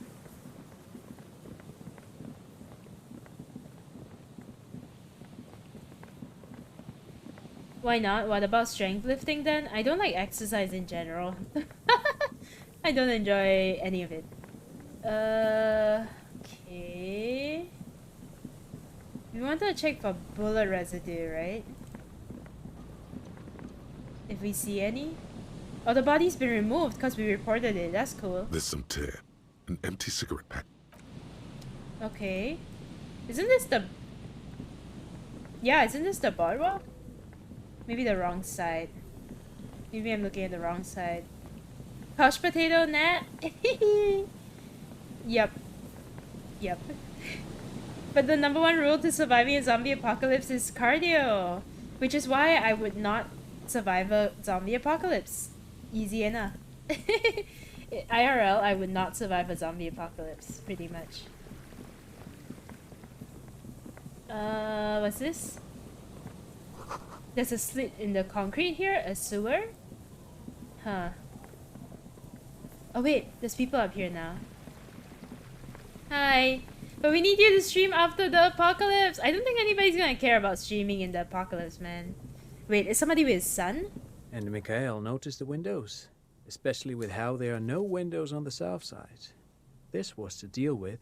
Why not? What about strength lifting then? I don't like exercise in general. I don't enjoy any of it. Okay. We wanted to check for bullet residue, right? If we see any. Oh, the body's been removed because we reported it. That's cool. There's some tear. An empty cigarette pack. Okay. Isn't this the... Yeah, isn't this the boardwalk? Maybe the wrong side. Maybe I'm looking at the wrong side. Couch potato Nat? Yep. Yep. But the #1 rule to surviving a zombie apocalypse is cardio. Which is why I would not survive a zombie apocalypse. Easy enough. IRL, I would not survive a zombie apocalypse, pretty much. What's this? There's a slit in the concrete here? A sewer? Huh. Oh wait, there's people up here now. Hi. But we need you to stream after the apocalypse. I don't think anybody's gonna care about streaming in the apocalypse, man. Wait, is somebody with his son? And Mikhail noticed the windows, especially with how there are no windows on the south side. This was to deal with.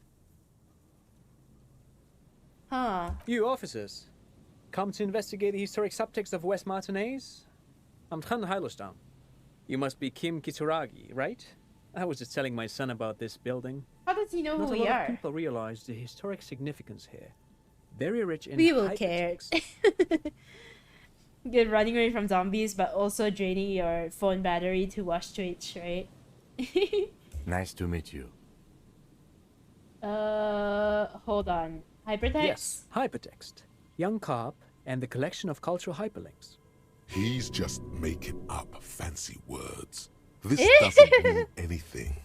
Huh. You officers, come to investigate the historic subtext of West Martinez? I'm Tran Hailostam. You must be Kim Kituragi, right? I was just telling my son about this building. How does he know Not who a we lot are? of people realize the historic significance here. Very rich in We will care. You're running away from zombies, but also draining your phone battery to watch Twitch, right? Nice to meet you. Hold on. Hypertext? Yes, hypertext. Young Carp and the collection of cultural hyperlinks. He's just making up fancy words. This doesn't mean anything.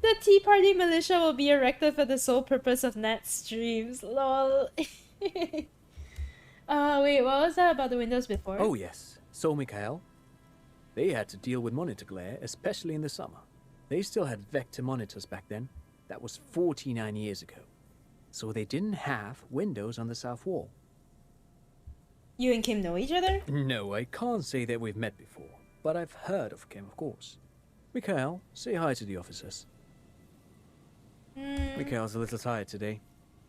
The Tea Party militia will be erected for the sole purpose of Nat's streams. Lol. Wait, what was that about the windows before? Oh yes, so Mikhail. They had to deal with monitor glare, especially in the summer. They still had vector monitors back then. That was 49 years ago. So they didn't have windows on the south wall. You and Kim know each other? No, I can't say that we've met before, but I've heard of Kim, of course. Mikhail, say hi to the officers. Mikhail's a little tired today.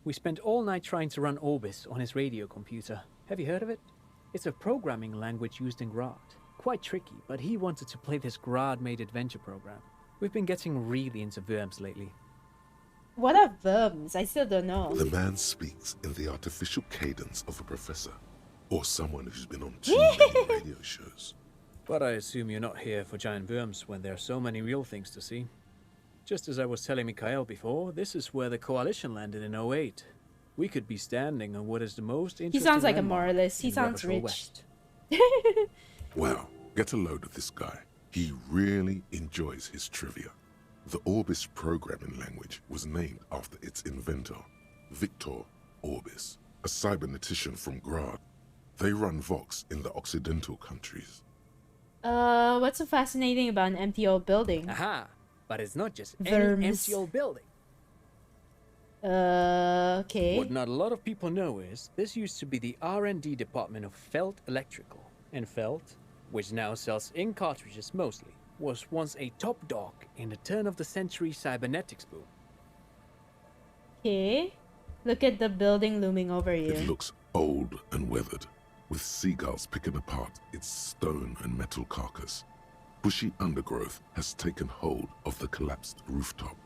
We spent all night trying to run Orbis on his radio computer. Have you heard of it? It's a programming language used in Grad. Quite tricky, but he wanted to play this Grad-made adventure program. We've been getting really into worms lately. What are verbs? I still don't know. The man speaks in the artificial cadence of a professor, or someone who's been on too many radio shows. But I assume you're not here for giant worms when there are so many real things to see. Just as I was telling Mikhail before, this is where the Coalition landed in '08. We could be standing on what is the most interesting. He sounds like a landmark moralist. He in sounds Revachol rich. West. Wow, get a load of this guy. He really enjoys his trivia. The Orbis programming language was named after its inventor, Victor Orbis, a cybernetician from Grad. They run Vox in the Occidental countries. What's so fascinating about an empty old building? Aha! But it's not just Verms. any empty old building. Okay. What not a lot of people know is this used to be the R&D department of Felt Electrical. And Felt, which now sells ink cartridges mostly, was once a top dog in the turn-of-the-century cybernetics boom. Okay. Look at the building looming over you. It looks old and weathered, with seagulls picking apart its stone and metal carcass. Bushy undergrowth has taken hold of the collapsed rooftop.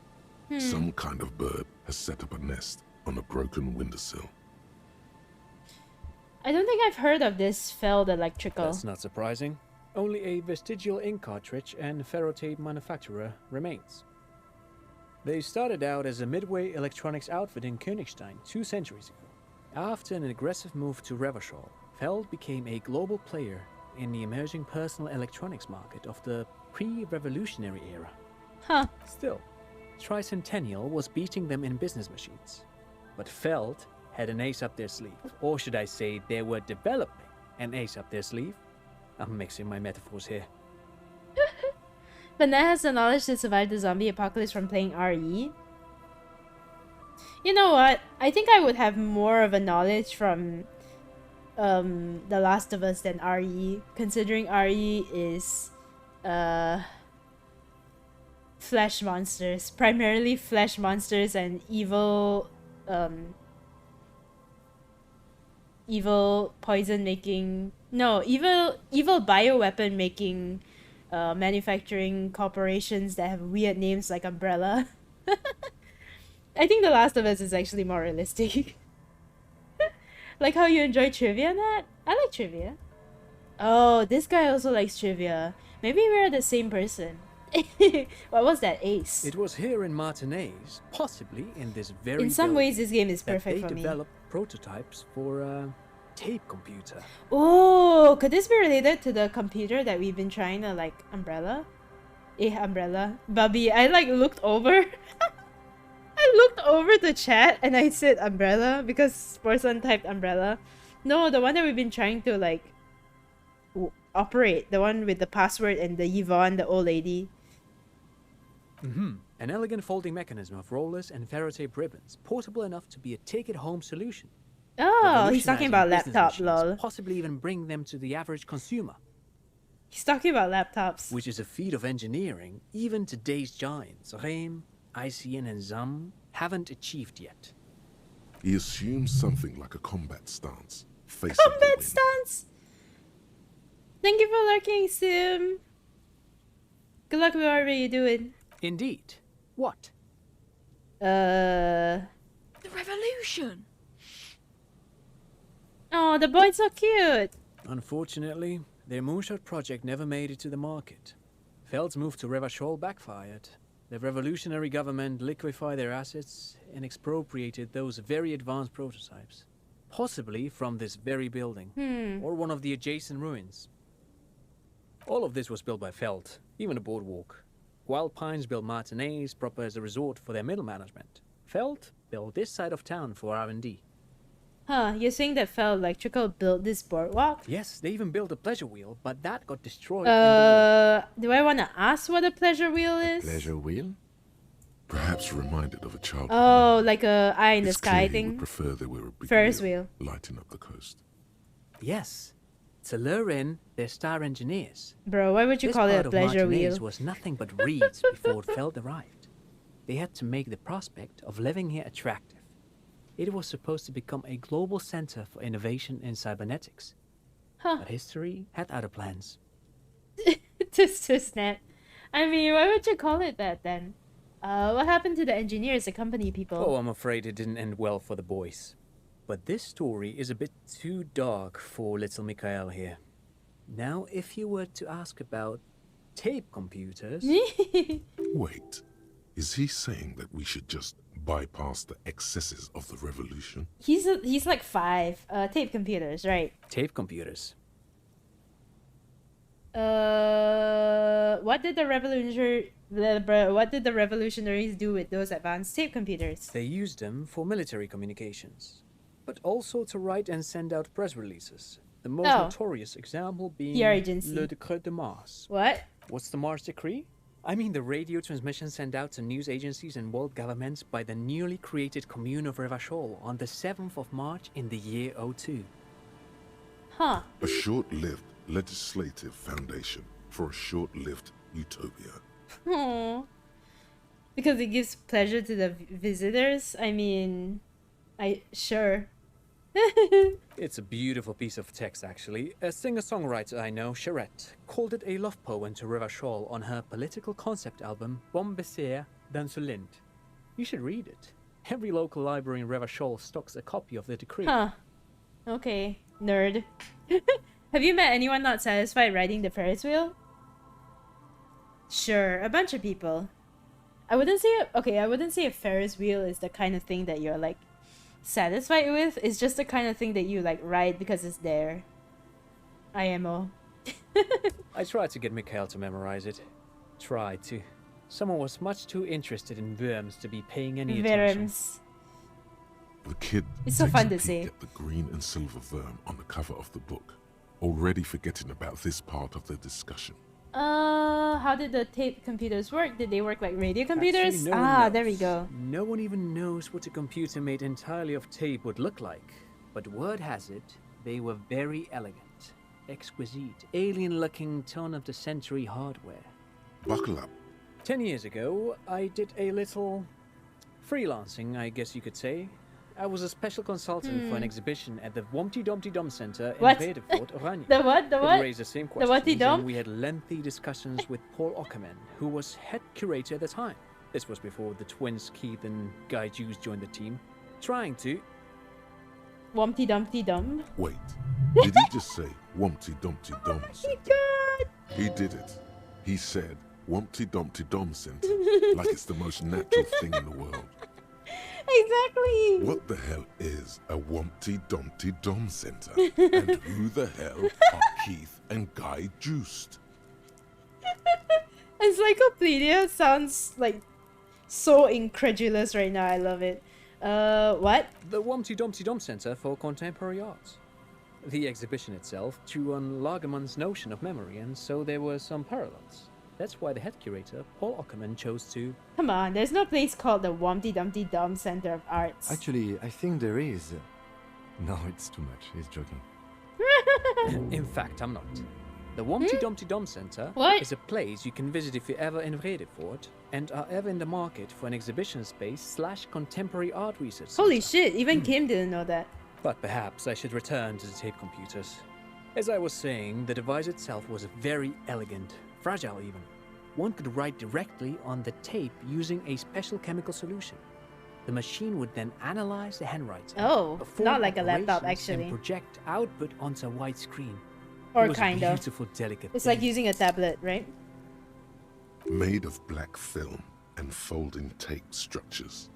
Some kind of bird has set up a nest on a broken windowsill. I don't think I've heard of this Feld Electrical. That's not surprising. Only a vestigial ink cartridge and ferrotape manufacturer remains. They started out as a midway electronics outfit in Königstein 2 centuries ago. After an aggressive move to Revachol, Feld became a global player in the emerging personal electronics market of the pre-revolutionary era. Huh. Still, Tricentennial was beating them in business machines. But Feld had an ace up their sleeve. Or should I say, they were developing an ace up their sleeve? I'm mixing my metaphors here. But Nat has the knowledge to survive the zombie apocalypse from playing RE. You know what? I think I would have more of a knowledge from The Last of Us than RE, considering RE is flesh monsters, primarily flesh monsters and evil evil poison making, no, evil bioweapon making manufacturing corporations that have weird names like Umbrella. I think The Last of Us is actually more realistic. Like how you enjoy trivia, Nat? I like trivia. Oh, this guy also likes trivia. Maybe we're the same person. What was that, Ace? It was here in Martinez, possibly in this very In some building, ways, this game is that perfect they for me. developed prototypes for a tape computer. Oh, could this be related to the computer that we've been trying to like Umbrella? Umbrella. Bubby, I like looked over. I looked over the chat and I said Umbrella because Sportson typed Umbrella. No, the one that we've been trying to like operate. The one with the password and the Yvonne, the old lady. An elegant folding mechanism of rollers and ferrotape ribbons, portable enough to be a take-it-home solution. Oh, he's talking about Revolutionizing laptop, business machines, lol. Possibly even bring them to the average consumer. He's talking about laptops. Which is a feat of engineering even today's giants, Rehm, ICN and ZAM, haven't achieved yet. He assumes something like a combat stance. Combat stance? Thank you for lurking, Sim. Good luck with whatever you're doing. Indeed. What? The revolution. Oh, the boy's so cute. Unfortunately, their moonshot project never made it to the market. Feld's move to Revachol backfired. The revolutionary government liquefied their assets and expropriated those very advanced prototypes. Possibly from this very building, or one of the adjacent ruins. All of this was built by Feld, even the boardwalk. Wild Pines built Martinez proper as a resort for their middle management. Feld built this side of town for R&D. Huh, you're saying that Feld Electrical built this boardwalk? Yes, they even built a pleasure wheel, but that got destroyed. Do I want to ask what a pleasure wheel is? Pleasure wheel? Perhaps reminded of a child. Oh, like a eye in the It's sky clear he thing? would prefer there were a big Ferris wheel. lighting up the coast. Yes, to lure in their star engineers. Bro, why would you This call it part a of pleasure Martinez wheel? was nothing but reeds before Feld arrived. They had to make the prospect of living here attractive. It was supposed to become a global center for innovation in cybernetics. Huh. But history had other plans. Just to snap. I mean, why would you call it that then? What happened to the engineers, the company people? Oh, I'm afraid it didn't end well for the boys. But this story is a bit too dark for little Mikhail here. Now, if you were to ask about tape computers... Wait, is he saying that we should just bypass the excesses of the revolution? He's like 5. Tape computers, right? Tape computers. What did the revolutionaries do with those advanced tape computers? They used them for military communications, but also to write and send out press releases. The most notorious example being PR agency. Le Décret de Mars. What? What's the Mars Decree? I mean the radio transmission sent out to news agencies and world governments by the newly created Commune of Revachol on the 7th of March in the year 02. Huh. A short-lived legislative foundation for a short-lived utopia. Aww. Because it gives pleasure to the visitors? I mean, sure. It's a beautiful piece of text, actually. A singer-songwriter I know, Charette, called it a love poem to Revachol on her political concept album, Bon Baiser dans le Lind. You should read it. Every local library in Revachol stocks a copy of the decree. Huh. Okay, nerd. Have you met anyone not satisfied riding the Ferris wheel? Sure, a bunch of people. I wouldn't say a Ferris wheel is the kind of thing that you're like satisfied with. It's just the kind of thing that you like ride because it's there. IMO. I tried to get Mikhail to memorize it. Tried to. Someone was much too interested in worms to be paying any attention. Worms. The kid It's so takes fun a to peek say. at the green and silver worm on the cover of the book, already forgetting about this part of the discussion. How did the tape computers work? Did they work like radio computers? Actually, no one knows. There we go. No one even knows what a computer made entirely of tape would look like. But word has it, they were very elegant, exquisite, alien-looking turn-of-the-century hardware. Buckle up. 10 years ago, I did a little freelancing, I guess you could say. I was a special consultant for an exhibition at the Wompty Dumpty Dum Center in What? Vredefort, Oranje. The what? The what? It raised the same The Wompty questions, Dum? and we had lengthy discussions with Paul Ockerman, who was head curator at the time. This was before the twins Keith and Guy Juice joined the team, trying to... Wompty Dumpty Dum. Wait, did he just say Wumpty Dumpty Dum Oh Center? God! He did it. He said Wumpty Dumpty Dum Center, like it's the most natural thing in the world. Exactly. What the hell is a Wumpty Dumpty Dum Center? And who the hell are Keith and Guy Juiced? Encyclopedia sounds like so incredulous right now. I love it. What? The Wompty Dumpty Dum Center for Contemporary Arts. The exhibition itself drew on Lagerman's notion of memory, and so there were some parallels. That's why the head curator, Paul Ockerman, chose to... Come on, there's no place called the Wompty Dumpty Dum Center of Arts. Actually, I think there is. No, it's too much. He's joking. In fact, I'm not. The Wompty Dumpty Dum Center What? is a place you can visit if you're ever in Vredefort and are ever in the market for an exhibition space / contemporary art research center. Holy shit, even Kim didn't know that. But perhaps I should return to the tape computers. As I was saying, the device itself was very elegant, fragile even. One could write directly on the tape using a special chemical solution. The machine would then analyze the handwriting. Oh, perform not like a laptop, operations, actually. and project output onto a white screen. Or It was kind a of. beautiful, delicate It's thing. like using a tablet, right? Made of black film and folding tape structures.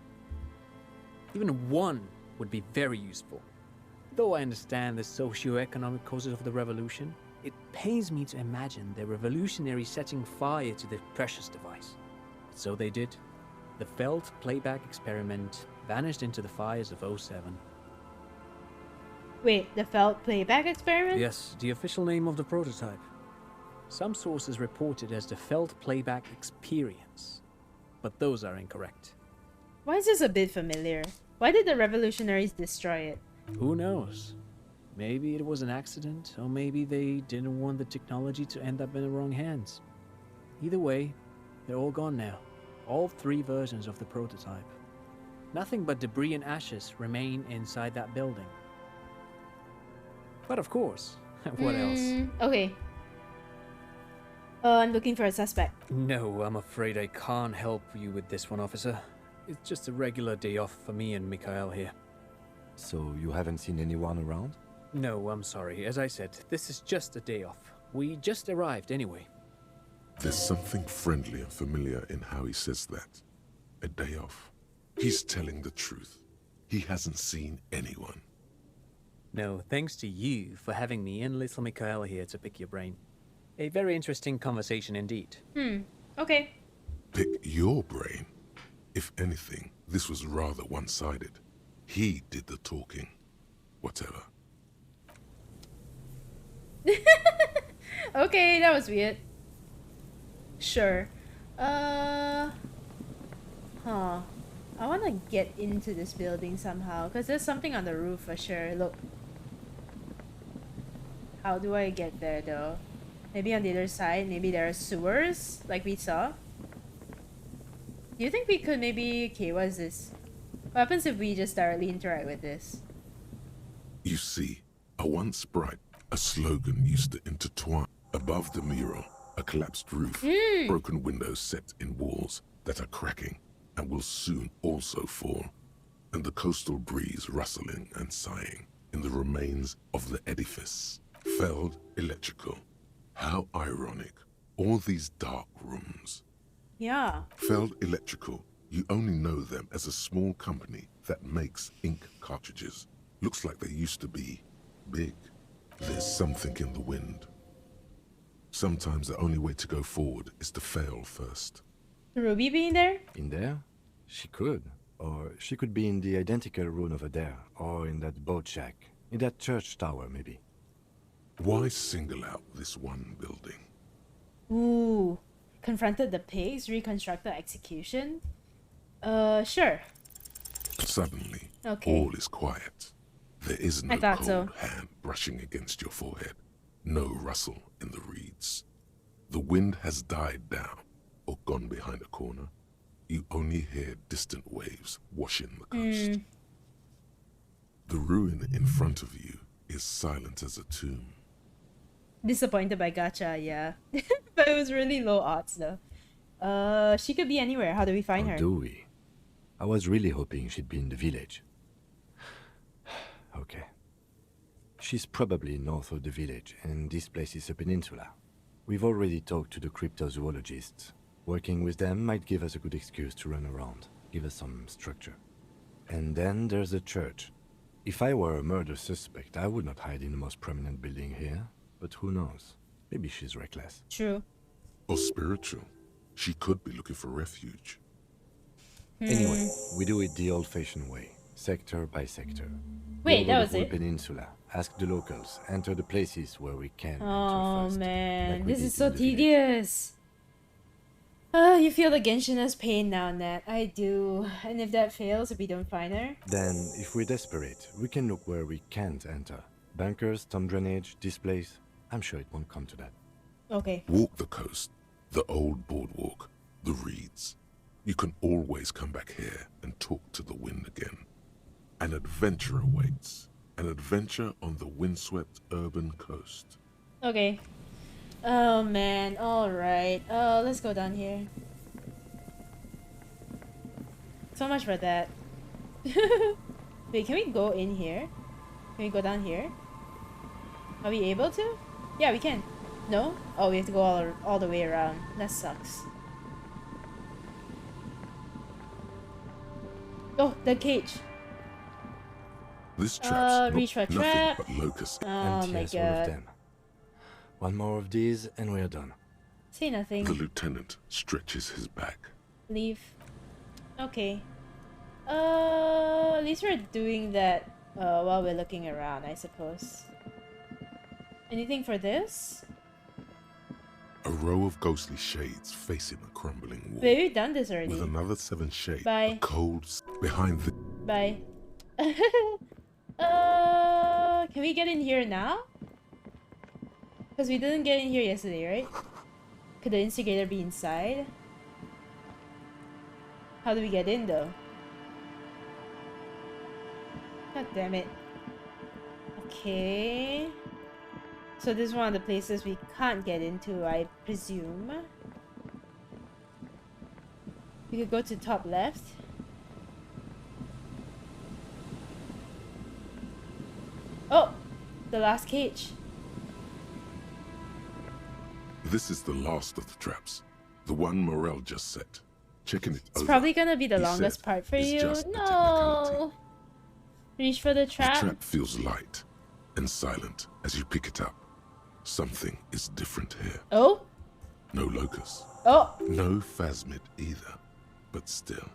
Even one would be very useful. Though I understand the socio-economic causes of the revolution, it pains me to imagine the revolutionaries setting fire to the precious device. So they did. The Feld playback experiment vanished into the fires of '07. Wait, the Felt playback experiment? Yes, the official name of the prototype. Some sources report it as the Feld playback experience, but those are incorrect. Why is this a bit familiar? Why did the revolutionaries destroy it? Who knows? Maybe it was an accident, or maybe they didn't want the technology to end up in the wrong hands. Either way, they're all gone now. All 3 versions of the prototype. Nothing but debris and ashes remain inside that building. But of course, what else? Okay. I'm looking for a suspect. No, I'm afraid I can't help you with this one, officer. It's just a regular day off for me and Mikhail here. So you haven't seen anyone around? No, I'm sorry. As I said, this is just a day off. We just arrived anyway. There's something friendly and familiar in how he says that. A day off. He's telling the truth. He hasn't seen anyone. No, thanks to you for having me and little Mikhail here to pick your brain. A very interesting conversation indeed. Okay. Pick your brain. If anything, this was rather one-sided. He did the talking. Whatever. Okay, that was weird. Sure. I want to get into this building somehow, because there's something on the roof for sure. Look. How do I get there though? Maybe on the other side, maybe there are sewers, like we saw. Do you think we could maybe... Okay, what is this? What happens if we just directly interact with this? You see, a once bright, a slogan used to intertwine. Above the mural, a collapsed roof, broken windows set in walls that are cracking and will soon also fall, and the coastal breeze rustling and sighing in the remains of the edifice. Feld Electrical. How ironic. All these dark rooms. Yeah. Feld Electrical. You only know them as a small company that makes ink cartridges. Looks like they used to be big. There's something in the wind. Sometimes the only way to go forward is to fail first. Ruby being there? In there? She could. Or she could be in the identical room over there. Or in that boat shack. In that church tower, maybe. Why single out this one building? Ooh. Confronted the pigs, reconstructed execution? Sure. Suddenly, Okay. all is quiet. There is no I thought cold so. hand brushing against your forehead. No rustle in the reeds. The wind has died down. or gone behind a corner, you only hear distant waves washing the coast. The ruin in front of you is silent as a tomb. Disappointed by Gacha, yeah. But it was really low odds though. She could be anywhere. How do we find her? Do we? I was really hoping she'd be in the village. Okay. She's probably north of the village, and this place is a peninsula. We've already talked to the cryptozoologists. Working with them might give us a good excuse to run around, give us some structure. And then there's the church. If I were a murder suspect, I would not hide in the most prominent building here. But who knows? Maybe she's reckless. True. Or spiritual. She could be looking for refuge. Anyway, we do it the old-fashioned way, sector by sector. Wait, Go that over was the whole it? peninsula, ask the locals, enter the places where we can Oh enter first, man, like we this did is so in the village. tedious. You feel the Genshin's pain now, Nat. I do. And if that fails, if we don't find her? Then, if we're desperate, we can look where we can't enter. Bunkers, storm drainage, this place. I'm sure it won't come to that. Okay. Walk the coast, the old boardwalk, the reeds. You can always come back here and talk to the wind again. An adventure awaits. An adventure on the windswept urban coast. Okay. Oh man, alright. Let's go down here. So much for that. Wait, can we go in here? Can we go down here? Are we able to? Yeah, we can. No? Oh, we have to go all the way around. That sucks. Oh, the cage. This trap's reach for nothing trap. but locusts. Oh And my yes, all of god. them. One more of these, and we're done. Say nothing. The lieutenant stretches his back. Leave. Okay. At least we're doing that while we're looking around, I suppose. Anything for this? A row of ghostly shades facing a crumbling wall. Wait, we've done this already. With another 7 shades. Bye. A cold behind the... Bye. Can we get in here now? Because we didn't get in here yesterday, right? Could the instigator be inside? How do we get in though? God damn it. Okay. So this is one of the places we can't get into, I presume. We could go to top left. Oh! The last cage. This is the last of the traps. The one Morel just set. Checking it It's over. probably gonna be the he longest said part for it's you. just a No! Reach for the The trap. trap feels light and silent as you pick it up. Something is different here. Oh? No locust. Oh! No phasmid either. But still,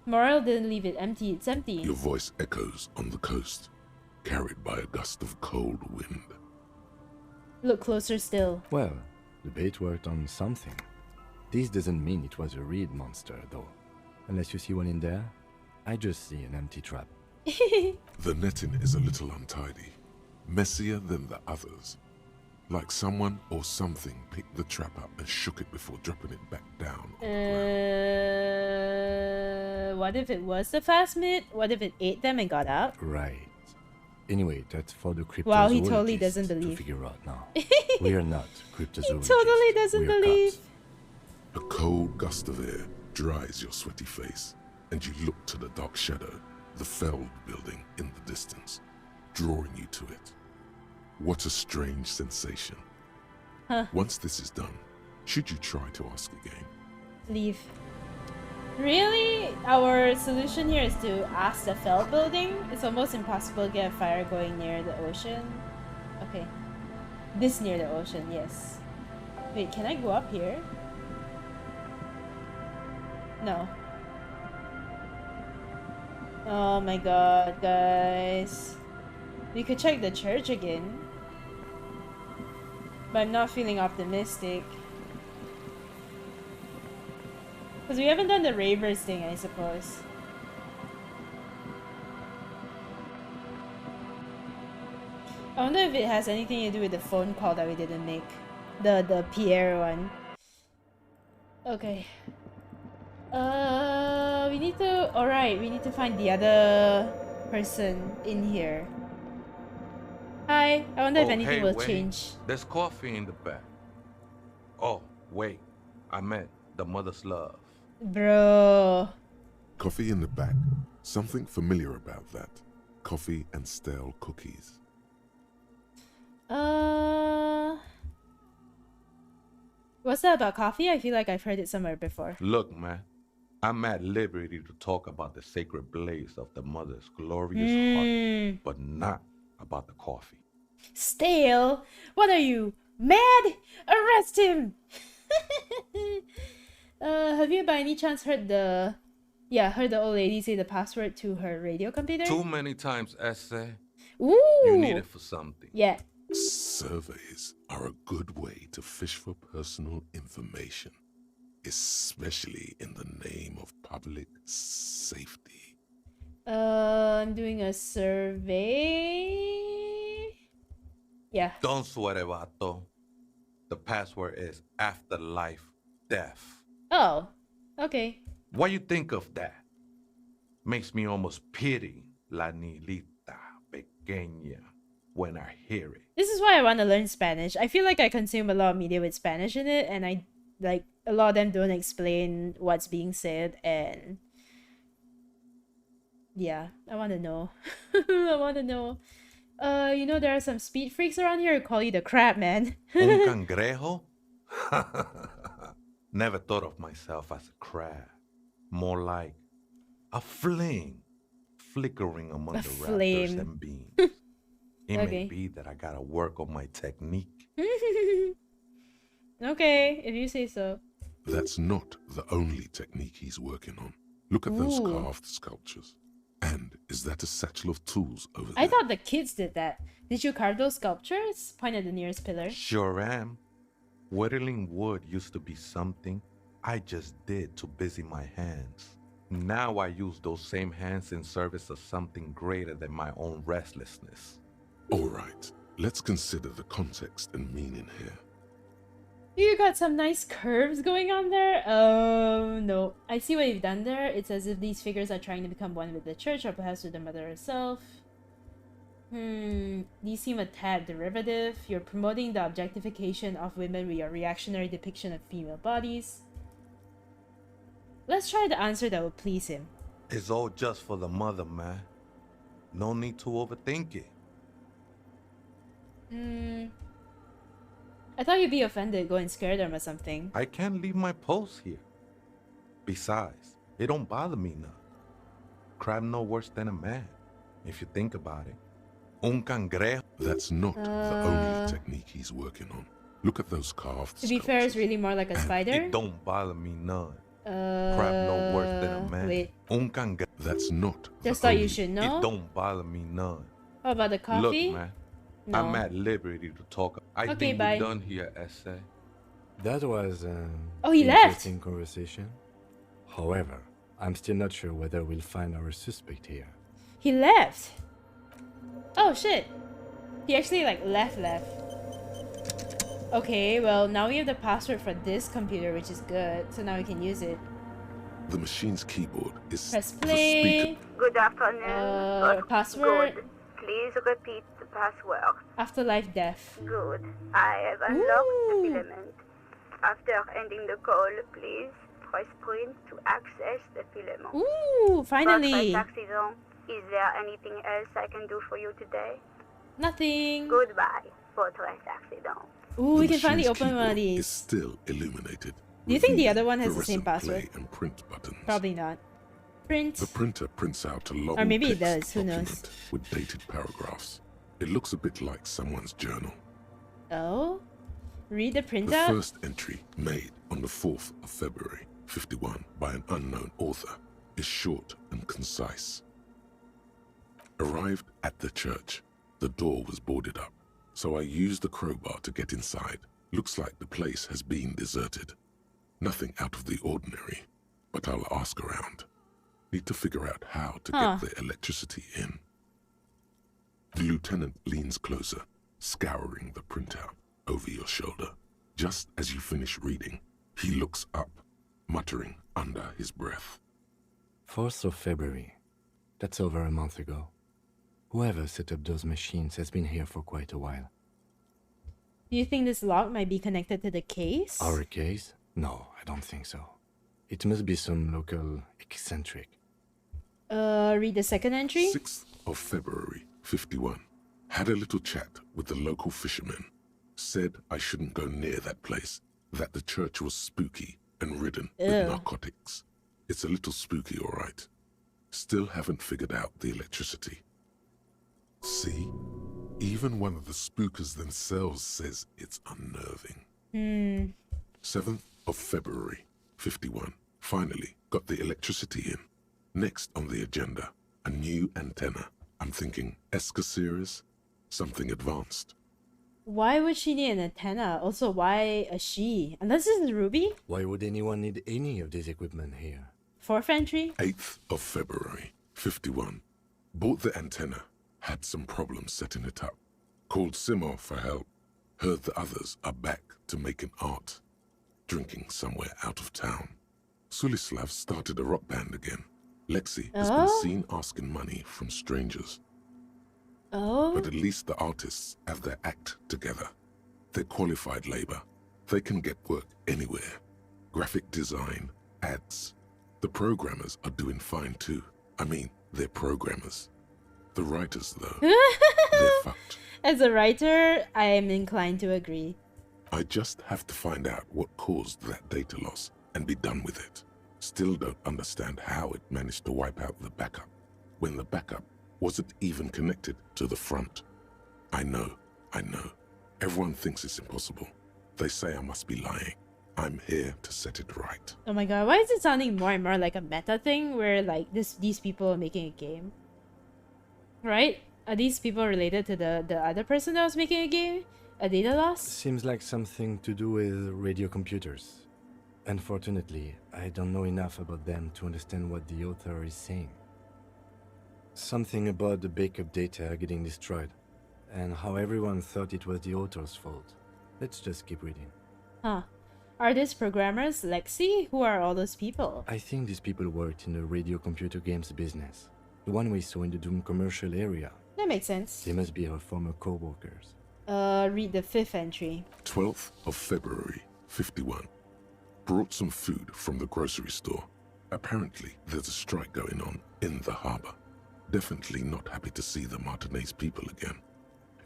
Morel didn't leave it empty. It's empty. your voice echoes on the coast, carried by a gust of cold wind. Look closer still. Well, the bait worked on something. This doesn't mean it was a reed monster, though. Unless you see one in there, I just see an empty trap. The netting is a little untidy, messier than the others. Like someone or something picked the trap up and shook it before dropping it back down. What if it was the phasmid? What if it ate them and got out? Right. Anyway, that's for the cryptozoologists Wow, he totally doesn't to believe. figure out now. We are not cryptozoologists. Totally doesn't we are believe. cops. A cold gust of air dries your sweaty face, and you look to the dark shadow, the felled building in the distance, drawing you to it. What a strange sensation. Huh. Once this is done, should you try to ask again? Leave. Really? Our solution here is to ask the fell building? It's almost impossible to get a fire going near the ocean. Okay. This near the ocean, yes. Wait, can I go up here? No. Oh my god, guys. We could check the church again. But I'm not feeling optimistic. Because we haven't done the Ravers thing, I suppose. I wonder if it has anything to do with the phone call that we didn't make. The Pierre one. Okay. We need to... Alright, we need to find the other person in here. Hi, I wonder if anything will change. There's coffee in the back. Oh, wait. I meant the mother's love. Bro. Coffee in the back. Something familiar about that. Coffee and stale cookies. What's that about coffee? I feel like I've heard it somewhere before. Look, man. I'm at liberty to talk about the sacred blaze of the mother's glorious heart, but not about the coffee. Stale? What are you, mad? Arrest him! Have you by any chance heard the old lady say the password to her radio computer? Too many times, essay. Ooh! You need it for something. Yeah. Surveys are a good way to fish for personal information, especially in the name of public safety. I'm doing a survey. Yeah. Don't sweat it, vato. The password is afterlife death. Oh, okay. What you think of that? Makes me almost pity la niñita pequeña when I hear it. This is why I want to learn Spanish. I feel like I consume a lot of media with Spanish in it, and I like a lot of them don't explain what's being said, and yeah, I want to know. I want to know. You know, there are some speed freaks around here who call you the crab man. Un cangrejo? Never thought of myself as a crab. More like a flame flickering among the rafters and beams. It may be that I gotta work on my technique. Okay, if you say so. That's not the only technique he's working on. Look at those carved sculptures. And is that a satchel of tools over there? I thought the kids did that. Did you carve those sculptures? Point at the nearest pillar. Sure am. Whittling wood used to be something I just did to busy my hands. Now I use those same hands in service of something greater than my own restlessness. All right, let's consider the context and meaning here. You got some nice curves going on there. Oh, no. I see what you've done there. It's as if these figures are trying to become one with the church or perhaps with the mother herself. These seem a tad derivative. You're promoting the objectification of women with your reactionary depiction of female bodies. Let's try the answer that will please him. It's all just for the mother, man. No need to overthink it. I thought you'd be offended, go and scare them or something. I can't leave my post here. Besides, it don't bother me none. Crab no worse than a man, if you think about it. Un cangrejo. That's not the only technique he's working on. Look at those carved To be fair, it's really more like a spider. It don't bother me none. Crab no worse than a man. Wait. Un cangrejo. That's not Just thought you should know. It don't bother me none. How about the coffee? Look, man. No. I'm at liberty to talk. I think bye. we're done here, essay. That was he left. interesting conversation. However, I'm still not sure whether we'll find our suspect here. He left. Oh shit. He actually like left. Okay, well now we have the password for this computer, which is good. So now we can use it. The machine's keyboard is Press the play. speaker. Good afternoon. Password. Good. Please repeat the password. Afterlife death. Good. I have unlocked the filament. After ending the call, please press print to access the filament. Ooh, finally. Accident. Is there anything else I can do for you today? Nothing. Goodbye. Portrait accident. Ooh, we can finally machine's open one of keyboard these. is still illuminated. Do you think the revealing other one has the same fluorescent password? play and print buttons. Probably not. Print. The printer prints out a long Or maybe it text does, who knows? document with dated paragraphs. It looks a bit like someone's journal. Oh? Read the The printout? first entry, made on the 4th of February, 51, by an unknown author, is short and concise. Arrived at the church. The door was boarded up, so I used the crowbar to get inside. Looks like the place has been deserted. Nothing out of the ordinary, but I'll ask around. Need to figure out how to get the electricity in. The lieutenant leans closer, scouring the printout over your shoulder. Just as you finish reading, he looks up, muttering under his breath. 4th of February. That's over a month ago. Whoever set up those machines has been here for quite a while. Do you think this log might be connected to the case? Our case? No, I don't think so. It must be some local eccentric. Read the second entry. 6th of February, 51. Had a little chat with the local fishermen. Said I shouldn't go near that place, that the church was spooky and ridden with narcotics. It's a little spooky, all right. Still haven't figured out the electricity. See? Even one of the spookers themselves says it's unnerving. 7th of February, 51. Finally got the electricity in. Next on the agenda, a new antenna. I'm thinking Eska series, something advanced. Why would she need an antenna? Also, why a she? Unless this is Ruby? Why would anyone need any of this equipment here? 4th entry? 8th of February, 51. Bought the antenna. Had some problems setting it up. Called Simo for help. Heard the others are back to making art. Drinking somewhere out of town. Sulislav started a rock band again. Lexi has been seen asking money from strangers. But at least the artists have their act together. They're qualified labor. They can get work anywhere. Graphic design, ads. The programmers are doing fine too. I mean, they're programmers. The writers, though, they're fucked. As a writer, I am inclined to agree. I just have to find out what caused that data loss and be done with it. Still don't understand how it managed to wipe out the backup, when the backup wasn't even connected to the front. I know. Everyone thinks it's impossible. They say I must be lying. I'm here to set it right. Oh my god, why is it sounding more and more like a meta thing where like these people are making a game? Right? Are these people related to the other person that was making a game? A data loss? Seems like something to do with radio computers. Unfortunately, I don't know enough about them to understand what the author is saying. Something about the backup data getting destroyed, and how everyone thought it was the author's fault. Let's just keep reading. Huh. Are these programmers Lexi? Who are all those people? I think these people worked in the radio computer games business. The one we saw in the Doom commercial area. That makes sense. They must be our former co-workers. Read the 5th entry. 12th of February, 51. Brought some food from the grocery store. Apparently, there's a strike going on in the harbor. Definitely not happy to see the Martinez people again.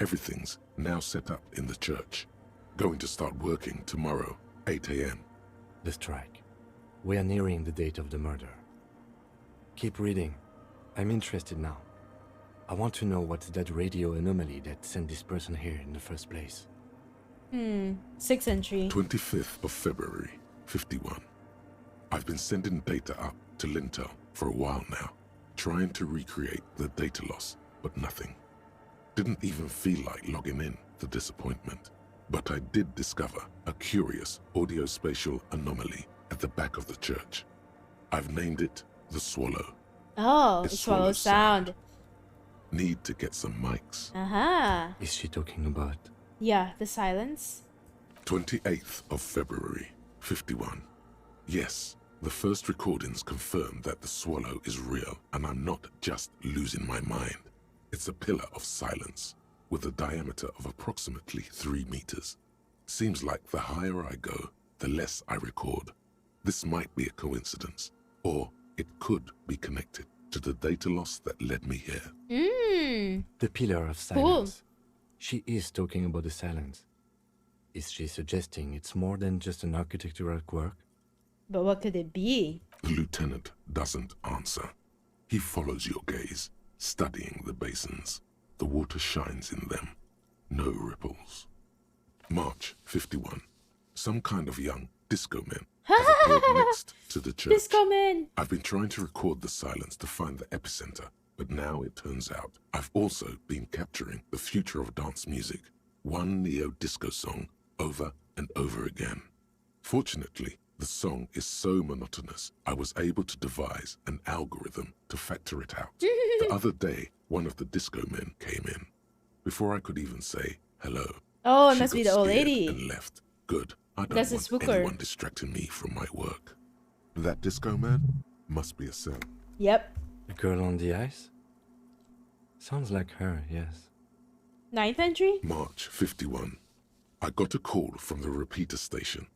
Everything's now set up in the church. Going to start working tomorrow, 8 a.m. The strike. We are nearing the date of the murder. Keep reading. I'm interested now. I want to know what's that radio anomaly that sent this person here in the first place. 6th entry. 25th of February, 51. I've been sending data up to Lintel for a while now, trying to recreate the data loss, but nothing. Didn't even feel like logging in, the disappointment. But I did discover a curious audio-spatial anomaly at the back of the church. I've named it the Swallow. Oh, It's swallow sound. Need to get some mics. Aha. Is she talking about? Yeah, the silence. 28th of February, 51. Yes, the first recordings confirm that the Swallow is real, and I'm not just losing my mind. It's a pillar of silence, with a diameter of approximately 3 meters. Seems like the higher I go, the less I record. This might be a coincidence, or it could be connected to the data loss that led me here. The pillar of silence. She is talking about the silence. Is she suggesting it's more than just an architectural quirk? But what could it be? The lieutenant doesn't answer. He follows your gaze, studying the basins. The water shines in them. No ripples. March 51. Some kind of young disco men have appeared next to the church. Disco men! I've been trying to record the silence to find the epicenter, but now it turns out I've also been capturing the future of dance music, one neo-disco song over and over again. Fortunately, the song is so monotonous, I was able to devise an algorithm to factor it out. The other day, one of the disco men came in. Before I could even say hello, Oh, it she must be got the old scared lady. and left. Good. I don't That's a want spooker. anyone distracting me from my work. That disco man must be a cell. Yep. The girl on the ice? Sounds like her, yes. 9th entry? March 51. I got a call from the repeater station.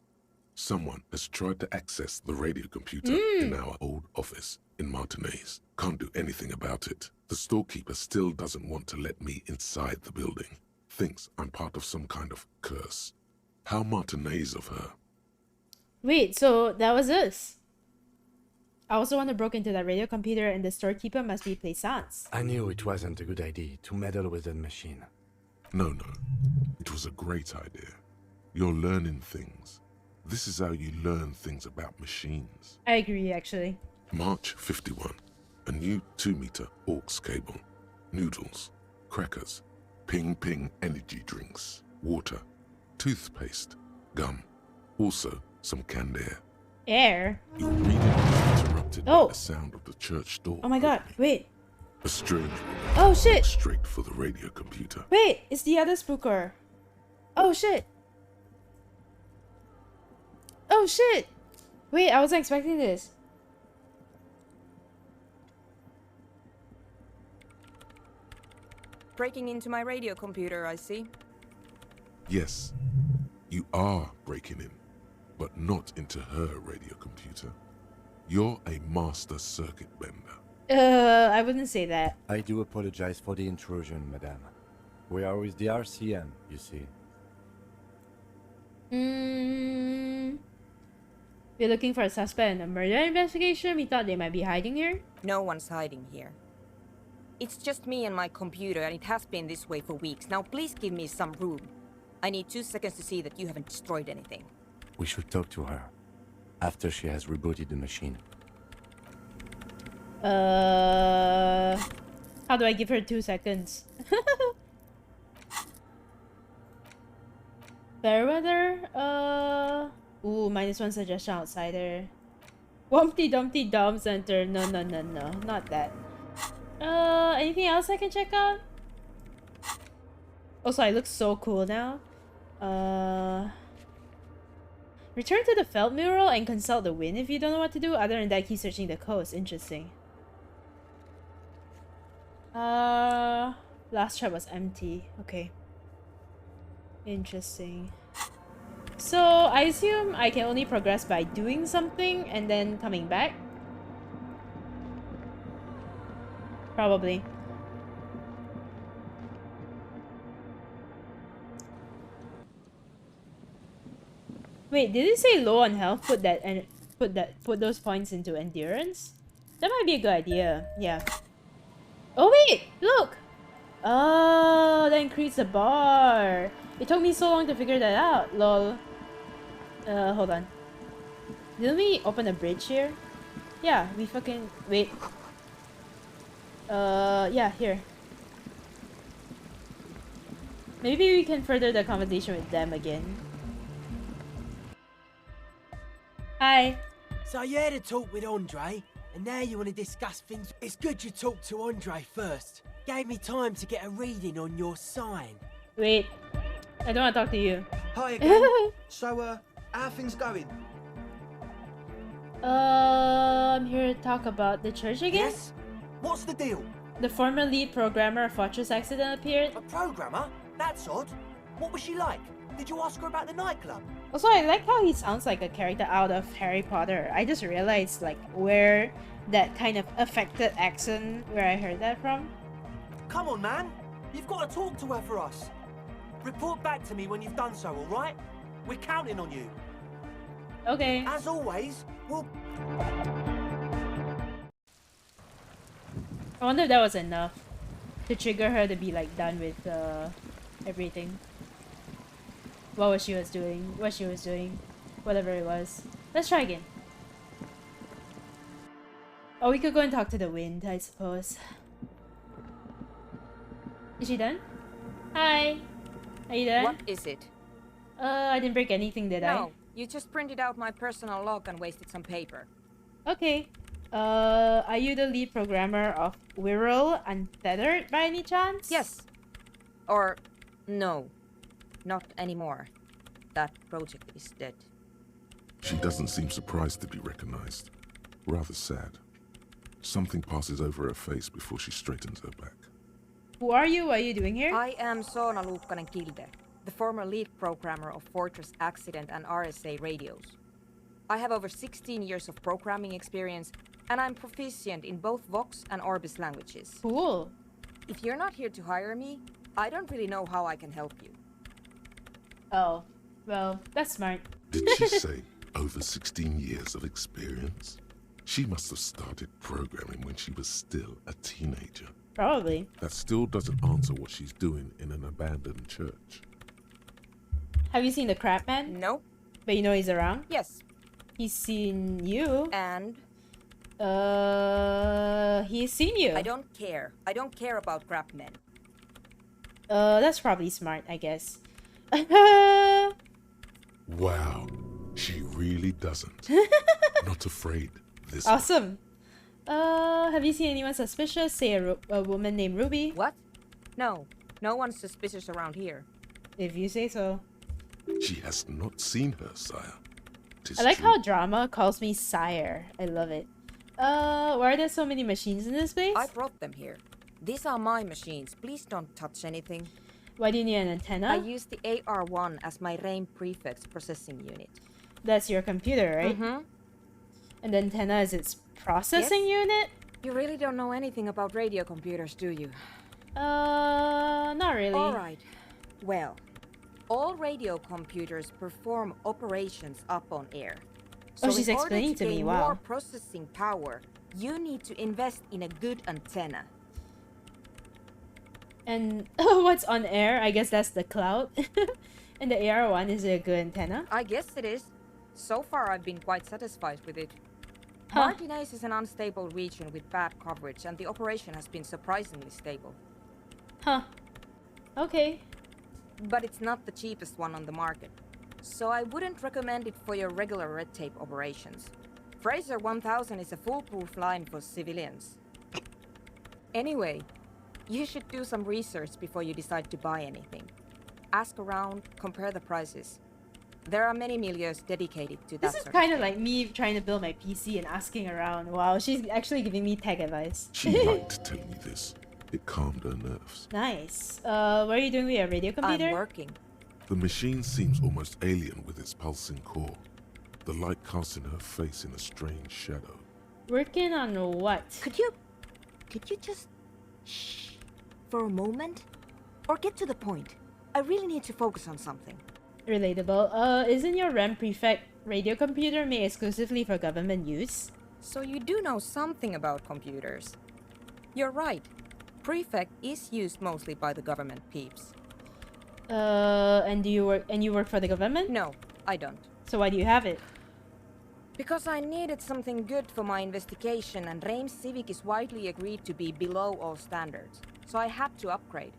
Someone has tried to access the radio computer in our old office in Martinez. Can't do anything about it. The storekeeper still doesn't want to let me inside the building. Thinks I'm part of some kind of curse. How Martinez of her. Wait, so that was us. I also want to broke into that radio computer and the storekeeper must be Plaisance. I knew it wasn't a good idea to meddle with that machine. No. It was a great idea. You're learning things. This is how you learn things about machines. I agree, actually. March 51. A new 2-meter aux cable. Noodles. Crackers. Ping energy drinks. Water. Toothpaste. Gum. Also, some canned air. Air? Your reading was interrupted by the sound of the church door. Oh my god, wait. A strange woman Oh shit! walked straight for the radio computer. Wait, it's the other spooker. Oh shit! Oh shit! Wait, I wasn't expecting this. Breaking into my radio computer, I see. Yes, you are breaking in, but not into her radio computer. You're a master circuit bender. I wouldn't say that. I do apologize for the intrusion, madame. We are with the RCM, you see. We're looking for a suspect in a murder investigation. We thought they might be hiding here. No one's hiding here. It's just me and my computer, and it has been this way for weeks. Now please give me some room. I need 2 seconds to see that you haven't destroyed anything. We should talk to her after she has rebooted the machine. How do I give her 2 seconds? Fairweather? Ooh, -1 suggestion outsider. Wumpty Dumpty Dom Center. No, not that. Anything else I can check out? Also, I look so cool now. Return to the felt mural and consult the wind if you don't know what to do. Other than that, keep searching the coast. Interesting. Last trap was empty. Okay. Interesting. So, I assume I can only progress by doing something and then coming back? Probably. Wait, did it say low on health? Put those points into endurance? That might be a good idea. Yeah. Oh wait, look. Oh, that increased the bar. It took me so long to figure that out. Lol. Hold on. Didn't we open a bridge here? Yeah, we fucking wait. Yeah, here. Maybe we can further the conversation with them again. Hi. So you had a talk with Andre, and now you want to discuss things. It's good you talked to Andre first. Gave me time to get a reading on your sign. Wait. I don't want to talk to you. Hi again. So, how are things going? I'm here to talk about the church again? Yes? What's the deal? The former lead programmer of Fortress Accident appeared. A programmer? That's odd. What was she like? Did you ask her about the nightclub? Also, I like how he sounds like a character out of Harry Potter. I just realized, like, where that kind of affected accent, where I heard that from. Come on, man. You've got to talk to her for us. Report back to me when you've done so, alright? We're counting on you. Okay. As always, we'll... I wonder if that was enough to trigger her to be, like, done with, everything. What she was doing, whatever it was. Let's try again. Oh, we could go and talk to the wind, I suppose. Is she done? Hi. Are you done? What is it? I didn't break anything, did I? No, you just printed out my personal log and wasted some paper. Okay. Are you the lead programmer of Wirral Untethered by any chance? Yes. Or, no. Not anymore. That project is dead. She doesn't seem surprised to be recognized. Rather sad. Something passes over her face before she straightens her back. Who are you? What are you doing here? I am Soona Luukkanen-Kilde, the former lead programmer of Fortress Accident and RSA radios. I have over 16 years of programming experience, and I'm proficient in both Vox and Orbis languages. Cool. If you're not here to hire me, I don't really know how I can help you. Oh, well, that's smart. Did she say over 16 years of experience? She must have started programming when she was still a teenager. Probably. That still doesn't answer what she's doing in an abandoned church. Have you seen the Crab Man? No. But you know he's around? Yes. He's seen you. And? He's seen you. I don't care. I don't care about crab men. That's probably smart, I guess. Wow, she really doesn't. Not afraid this Awesome. Have you seen anyone suspicious? Say a woman named Ruby? What? No. No one's suspicious around here. If you say so. She has not seen her, sire. I like how Drama calls me sire. I love it. Why are there so many machines in this place? I brought them here. These are my machines. Please don't touch anything. Why do you need an antenna? I use the AR1 as my RAIN prefix processing unit. That's your computer, right? Mm-hmm. And the antenna is its processing unit? You really don't know anything about radio computers, do you? Not really. Alright. Well, all radio computers perform operations up on air. So she's explaining to me, wow. In order to gain more processing power, you need to invest in a good antenna. And what's on air? I guess that's the cloud. And the AR1 is a good antenna? I guess it is. So far, I've been quite satisfied with it. Huh. Martinez is an unstable region with bad coverage, and the operation has been surprisingly stable. Huh. Okay. But it's not the cheapest one on the market, so I wouldn't recommend it for your regular red tape operations. Fraser 1000 is a foolproof line for civilians. Anyway, you should do some research before you decide to buy anything. Ask around, compare the prices. There are many milieux dedicated to that. This is kind of like me trying to build my PC and asking around. Wow, she's actually giving me tech advice. She liked telling me this. It calmed her nerves. Nice. What are you doing with your radio computer? I'm working. The machine seems almost alien with its pulsing core. The light casts in her face in a strange shadow. Working on what? Could you just shh for a moment? Or get to the point. I really need to focus on something. Relatable. Isn't your RAM Prefect radio computer made exclusively for government use? So you do know something about computers. You're right. Prefect is used mostly by the government peeps. And do you work for the government? No, I don't. So why do you have it? Because I needed something good for my investigation, and RAIN Civic is widely agreed to be below all standards, so I had to upgrade.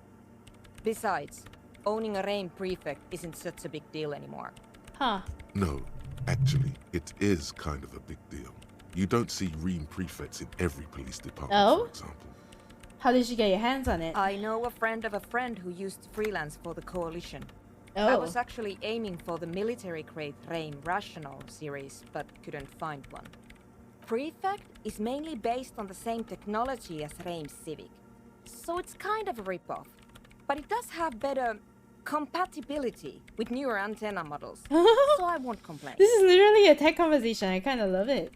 Besides, owning a RAIN Prefect isn't such a big deal anymore. Huh. No, actually, it is kind of a big deal. You don't see RAIN Prefects in every police department, for example. How did you get your hands on it? I know a friend of a friend who used to freelance for the Coalition. Oh. I was actually aiming for the military-grade RAIN Rational series, but couldn't find one. Prefect is mainly based on the same technology as RAIN Civic, so it's kind of a rip-off. But it does have better compatibility with newer antenna models, so I won't complain. This is literally a tech conversation. I kind of love it.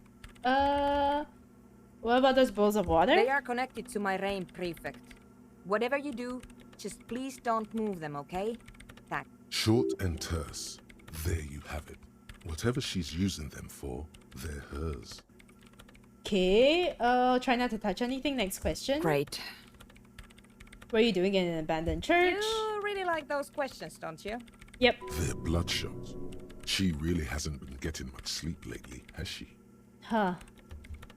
What about those bowls of water? They are connected to my RAIN Prefect. Whatever you do, just please don't move them, okay? Thanks. Short and terse. There you have it. Whatever she's using them for, they're hers. Okay, try not to touch anything. Next question. Great. What are you doing in an abandoned church? You really like those questions, don't you? Yep. They're bloodshot. She really hasn't been getting much sleep lately, has she? Huh.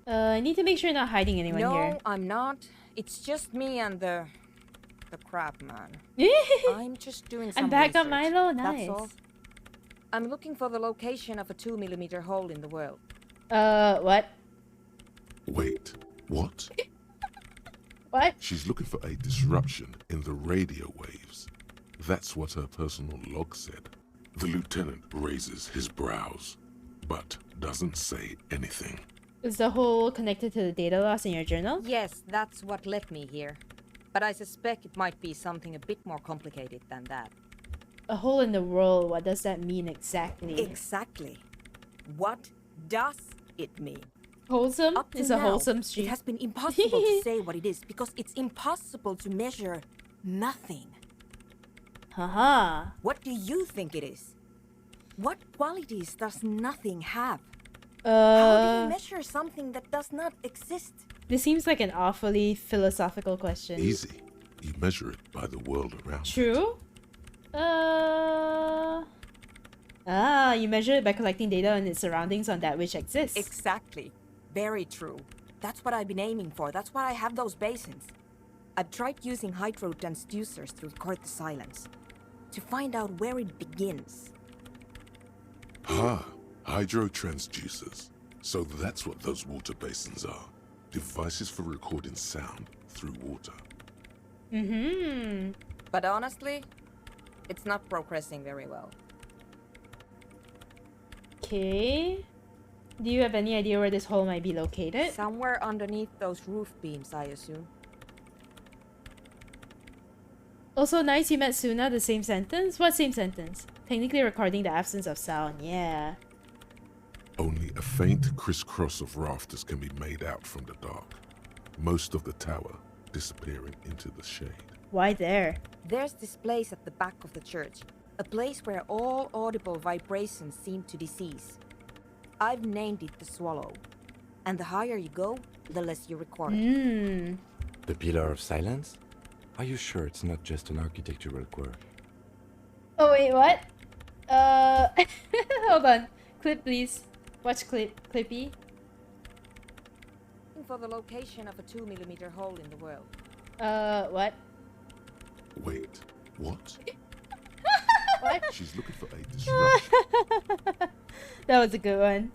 I need to make sure you're not hiding anyone here. No, I'm not. It's just me and the crab man. I'm just doing some I'm back research. on Milo. Nice. That's all. I'm looking for the location of a 2mm hole in the world. What? Wait, what? What? She's looking for a disruption in the radio waves. That's what her personal log said. The lieutenant raises his brows. but doesn't say anything. Is the hole connected to the data loss in your journal? Yes, that's what led me here. But I suspect it might be something a bit more complicated than that. A hole in the world, what does that mean exactly? Exactly. What does it mean? Wholesome? Up to It's a now, wholesome stream. It has been impossible to say what it is because it's impossible to measure nothing. Haha. What do you think it is? What qualities does nothing have? How do you measure something that does not exist? This seems like an awfully philosophical question. Easy. You measure it by the world around. True? You measure it by collecting data on its surroundings on that which exists. Exactly. Very true. That's what I've been aiming for. That's why I have those basins. I've tried using hydro transducers to record the silence. To find out where it begins. Hydro transducers. So that's what those water basins are. Devices for recording sound through water. But honestly, it's not progressing very well. Okay. Do you have any idea where this hole might be located? Somewhere underneath those roof beams, I assume. Also, nice you met Suna, the same sentence? What same sentence? Technically recording the absence of sound, yeah. Only a faint crisscross of rafters can be made out from the dark. Most of the tower disappearing into the shade. Why there? There's this place at the back of the church. A place where all audible vibrations seem to decease. I've named it the Swallow. And the higher you go, the less you record. The Pillar of Silence? Are you sure it's not just an architectural quirk? Oh wait, what? Hold on. Clip please. Watch Clippy. For the location of a 2mm hole in the world. What? Wait, what? What? She's looking for a disruption. That was a good one.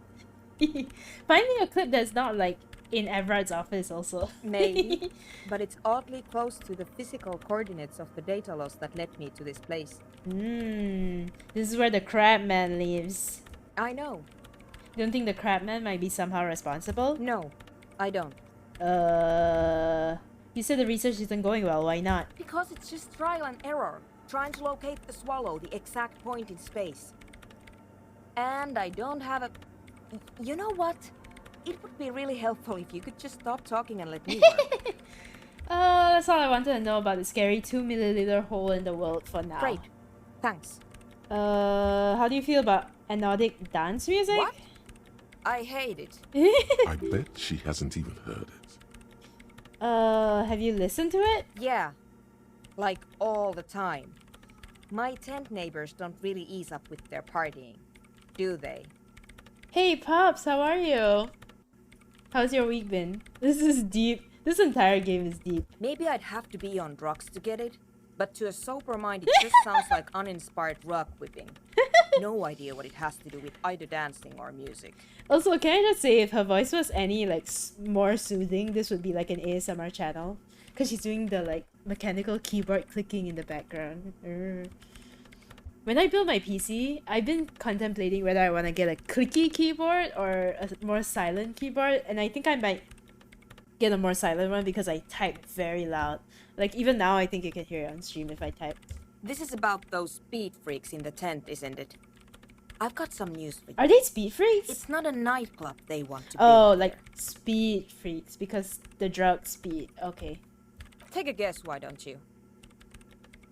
Finding a clip that's not like in Everard's office also. Maybe, but it's oddly close to the physical coordinates of the data loss that led me to this place. This is where the Crabman lives. I know. You don't think the Crabman might be somehow responsible? No, I don't. You said the research isn't going well, why not? Because it's just trial and error. Trying to locate the Swallow, the exact point in space. And I don't have a... You know what? It would be really helpful if you could just stop talking and let me work. That's all I wanted to know about the scary 2mm hole in the world for now. Great. Thanks. How do you feel about anodic dance music? What? I hate it. I bet she hasn't even heard it. Have you listened to it? Yeah. Like all the time. My tent neighbors don't really ease up with their partying, do they? Hey Pops, how are you? How's your week been? This is deep. This entire game is deep. Maybe I'd have to be on drugs to get it, but to a sober mind it just sounds like uninspired rug whipping. No idea what it has to do with either dancing or music. Also, can I just say, if her voice was any like more soothing, this would be like an ASMR channel. Because she's doing the like mechanical keyboard clicking in the background. When I build my PC, I've been contemplating whether I want to get a clicky keyboard or a more silent keyboard. And I think I might get a more silent one because I type very loud. Like even now, I think you can hear it on stream if I type. This is about those speed freaks in the tent, isn't it? I've got some news for you. Are they speed freaks? It's not a nightclub they want to Oh, build like here. speed freaks because the drug speed. Okay. Take a guess, why don't you?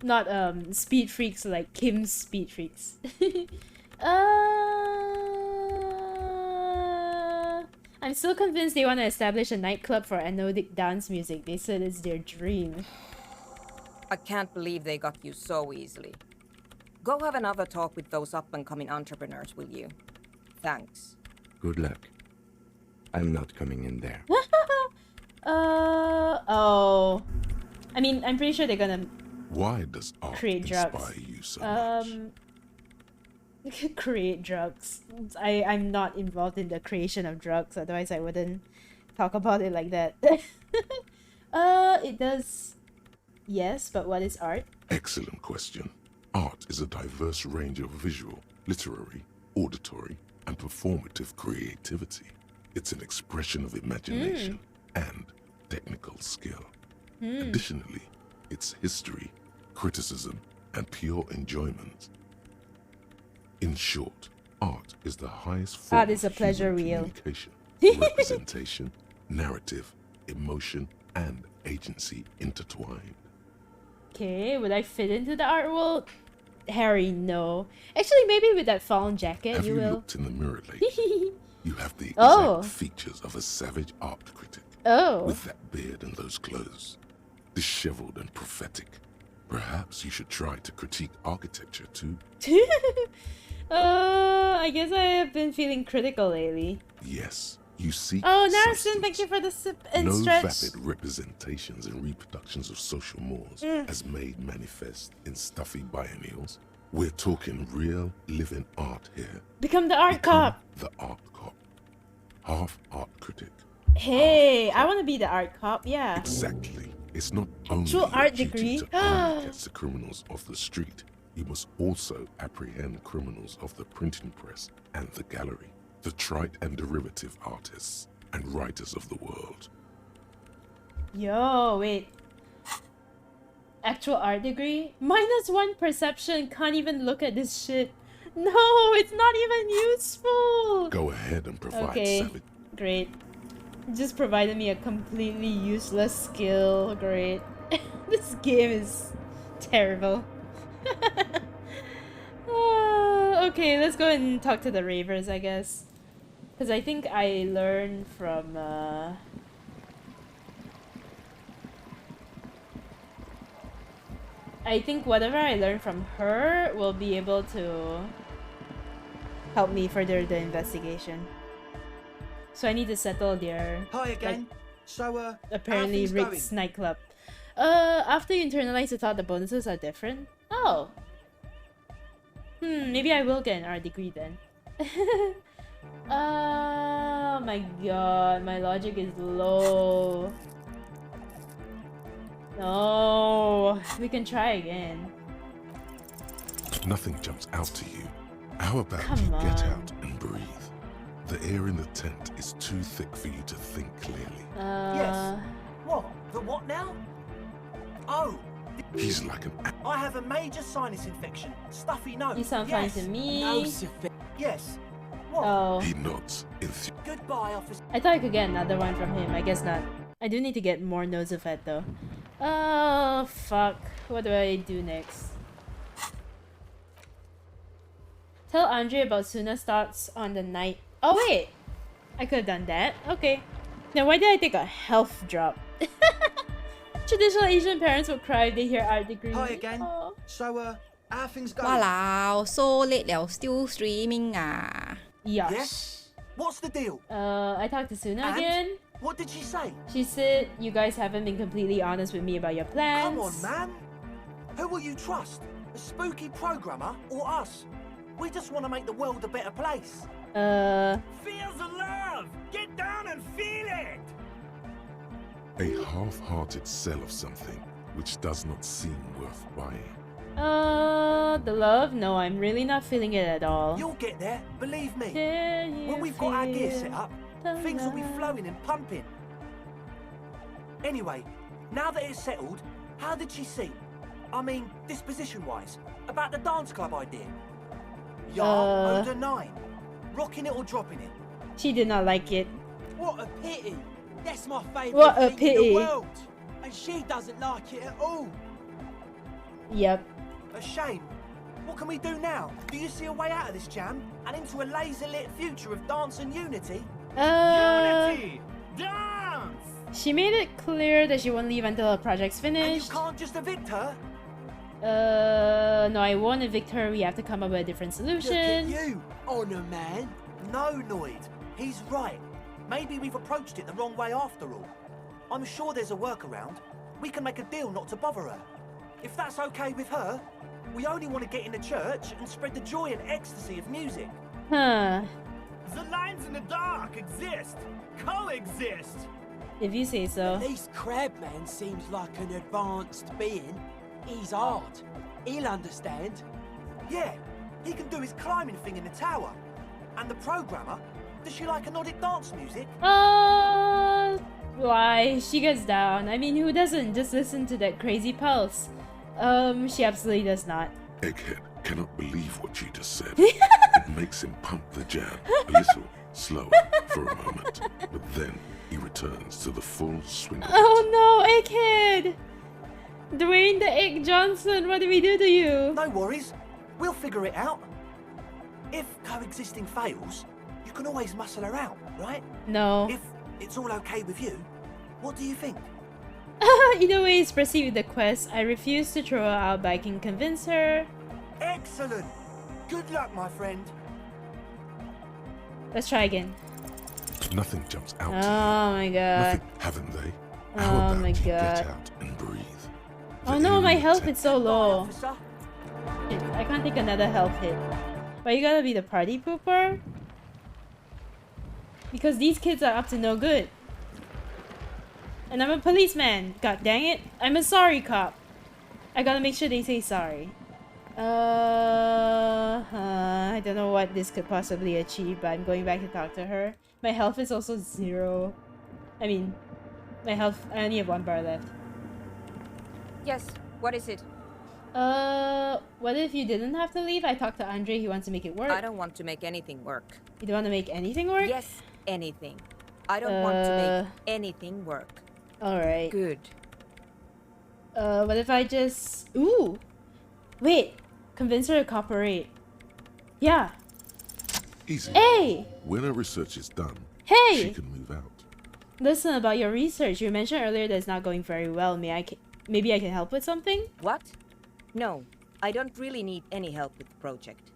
Not speed freaks like Kim's speed freaks. I'm still convinced they want to establish a nightclub for anodic dance music. They said it's their dream. I can't believe they got you so easily. Go have another talk with those up-and-coming entrepreneurs, will you? Thanks. Good luck. I'm not coming in there. Oh. I mean, I'm pretty sure they're gonna Why does art create inspire drugs. you so much? Create drugs. I'm not involved in the creation of drugs, otherwise I wouldn't talk about it like that. It does. Yes, but what is art? Excellent question. Art is a diverse range of visual, literary, auditory, and performative creativity. It's an expression of imagination and technical skill. Additionally, it's history, criticism, and pure enjoyment. In short, art is the highest form Art is a of pleasure human wheel. communication, representation, narrative, emotion, and agency intertwined. Okay, would I fit into the art world? Harry, no. Actually, maybe with that fawn jacket, Have you you will. looked in the mirror lately? You have the exact Oh. features of a savage art critic. Oh. With that beard and those clothes. Disheveled and prophetic. Perhaps you should try to critique architecture too. I guess I have been feeling critical lately. Yes, you seek Oh, substance. Narison, thank you for the sip and No stretch. vapid representations and reproductions of social mores as made manifest in stuffy biennials. We're talking real, living art here. Become the art cop. The art cop. Half art critic. Hey, I want to be the art cop, yeah. Exactly. It's not only Actual your art duty degree. to only catch the criminals off the street. You must also apprehend criminals of the printing press and the gallery, the trite and derivative artists and writers of the world. Yo, wait. Actual art degree? -1 perception, can't even look at this shit. No, it's not even useful. Go ahead and provide Okay, savage. great. Just provided me a completely useless skill. Great. This game is terrible. Okay, let's go and talk to the ravers, I guess. Because I think I learned from... I think whatever I learn from her will be able to help me further the investigation. So I need to settle their... Hi again. like, So, apparently how things Rick's nightclub. After you internalize the thought, the bonuses are different. Oh. Maybe I will get an art degree then. Oh my god, my logic is low. No, we can try again. Nothing jumps out to you. How about Come you get on. out and breathe? The air in the tent is too thick for you to think clearly. Yes. What? The what now? Oh. He's like an I have a major sinus infection. Stuffy nose. You sound yes. fine to me. Yes. What? Oh. He nods. Goodbye, officer. I thought I could get another one from him. I guess not. I do need to get more Nosofet though. Oh, fuck. What do I do next? Tell Andre about Suna's thoughts on the night. Oh, wait. I could have done that. Okay. Now, why did I take a health drop? Traditional Asian parents would cry if they hear art degree. Hi again. So, how things going? Wow, so late 了 still streaming ah. Yes. What's the deal? I talked to Suna And? again. What did she say? She said you guys haven't been completely honest with me about your plans. Come on, man. Who will you trust? A spooky programmer or us? We just want to make the world a better place. Feel the love! Get down and feel it! A half-hearted sell of something which does not seem worth buying. The love? No, I'm really not feeling it at all. You'll get there, believe me. Can you When we've got our gear feel set up, the things will be love? flowing and pumping. Anyway, now that it's settled, how did she seem? I mean, disposition-wise, about the dance club idea. Yeah, Oda 9. Rocking it or dropping it? She did not like it. What a pity. That's my favourite What a thing in pity. the world. And she doesn't like it at all. Yep. A shame. What can we do now? Do you see a way out of this jam and into a laser-lit future of dance and unity? Unity! Dance! She made it clear that she won't leave until her project's And you finished. can't just evict her? No, I won't evict her. We have to come up with a different Look at solution. you, Honor Man. No, Noid. He's right. Maybe we've approached it the wrong way after all. I'm sure there's a workaround. We can make a deal not to bother her. If that's okay with her, we only want to get in the church and spread the joy and ecstasy of music. Huh. The lines in the dark exist! Coexist! If you say so. At least Crabman seems like an advanced being. He's hard. He'll understand. Yeah, he can do his climbing thing in the tower. And the programmer? Does she like anodic dance music? Why? She gets down. I mean, who doesn't? Just listen to that crazy pulse. She absolutely does not. Egghead cannot believe what she just said. It makes him pump the jam a little slower for a moment, but then he returns to the full swing of it. Oh no, Egghead! Dwayne the Egg Johnson, what did we do to you? No worries. We'll figure it out. If coexisting fails, you can always muscle her out, right? No. If it's all okay with you, what do you think? Either way, let's proceed with the quest. I refuse to throw her out, but I can convince her. Excellent. Good luck, my friend. Let's try again. Nothing jumps out to Oh my god. Nothing, haven't they? How Oh about my you god. get out and breathe? Oh no, my health is so low. Shit, I can't take another health hit. But you gotta be the party pooper? Because these kids are up to no good. And I'm a policeman. God dang it. I'm a sorry cop. I gotta make sure they say sorry. I don't know what this could possibly achieve, but I'm going back to talk to her. My health is also 0. I mean, my health, I only have 1 bar left. Yes, what is it? What if you didn't have to leave? I talked to Andre, he wants to make it work. I don't want to make anything work. You don't want to make anything work? Yes, anything. I don't want to make anything work. Alright. Good. What if I just... Ooh! Wait! Convince her to cooperate. Yeah. Easy. Hey! When her research is done, Hey! she can move out. Listen, about your research, you mentioned earlier that it's not going very well. Maybe I can help with something? What? No, I don't really need any help with the project.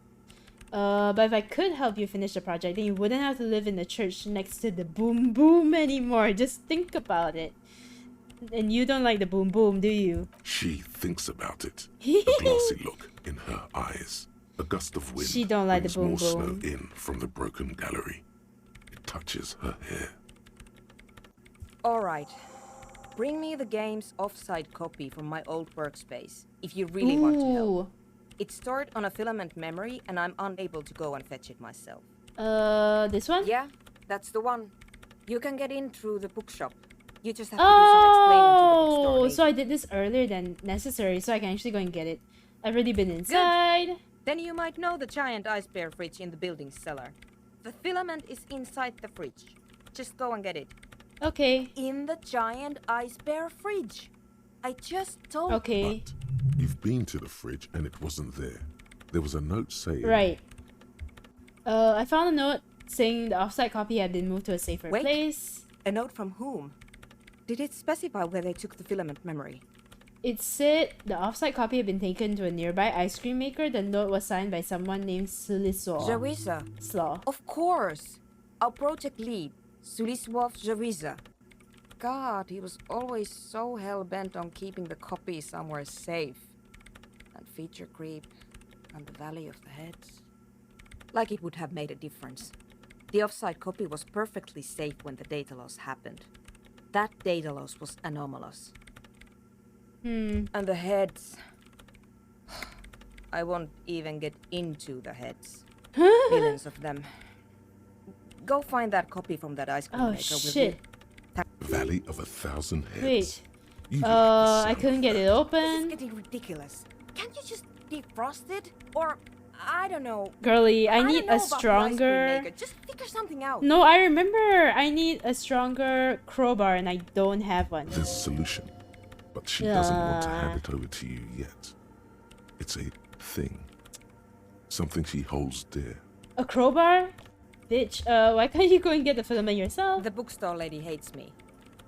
But if I could help you finish the project, then you wouldn't have to live in the church next to the boom boom anymore. Just think about it. And you don't like the boom boom, do you? She thinks about it. A glossy look in her eyes. A gust of wind She don't like the brings boom more boom. snow in from the broken gallery. It touches her hair. Alright. Bring me the game's offsite copy from my old workspace, if you really want to help. It's stored on a filament memory, and I'm unable to go and fetch it myself. This one? Yeah, that's the one. You can get in through the bookshop. You just have to do some explaining to the bookstore lady. So I did this earlier than necessary, so I can actually go and get it. I've already been inside. Good. Then you might know the giant ice bear fridge in the building's cellar. The filament is inside the fridge. Just go and get it. Okay. In the giant ice bear fridge. I just told Okay. But you've been to the fridge and it wasn't there. There was a note saying... Right. I found a note saying the offsite copy had been moved to a safer place. A note from whom? Did it specify where they took the filament memory? It said the offsite copy had been taken to a nearby ice cream maker. The note was signed by someone named Suliswa. Jawiza. Slaw. Of course. Our project lead, Suliswov Jawiza. God, he was always so hell-bent on keeping the copy somewhere safe. And feature creep, and the Valley of the Heads. Like it would have made a difference. The offsite copy was perfectly safe when the data loss happened. That data loss was anomalous. And the heads... I won't even get into the heads. Millions of them. Go find that copy from that ice cream maker, will you? Valley of 1,000 Heads. Wait. You I couldn't get it open. This is getting ridiculous. Can't you just defrost it? Or, I don't know. Girly, I don't need know a about the ice cream stronger... maker. Just figure something out. No, I remember. I need a stronger crowbar and I don't have one. There's a solution, but she doesn't want to hand it over to you yet. It's a thing. Something she holds dear. A crowbar? Bitch, why can't you go and get the filament yourself? The bookstore lady hates me.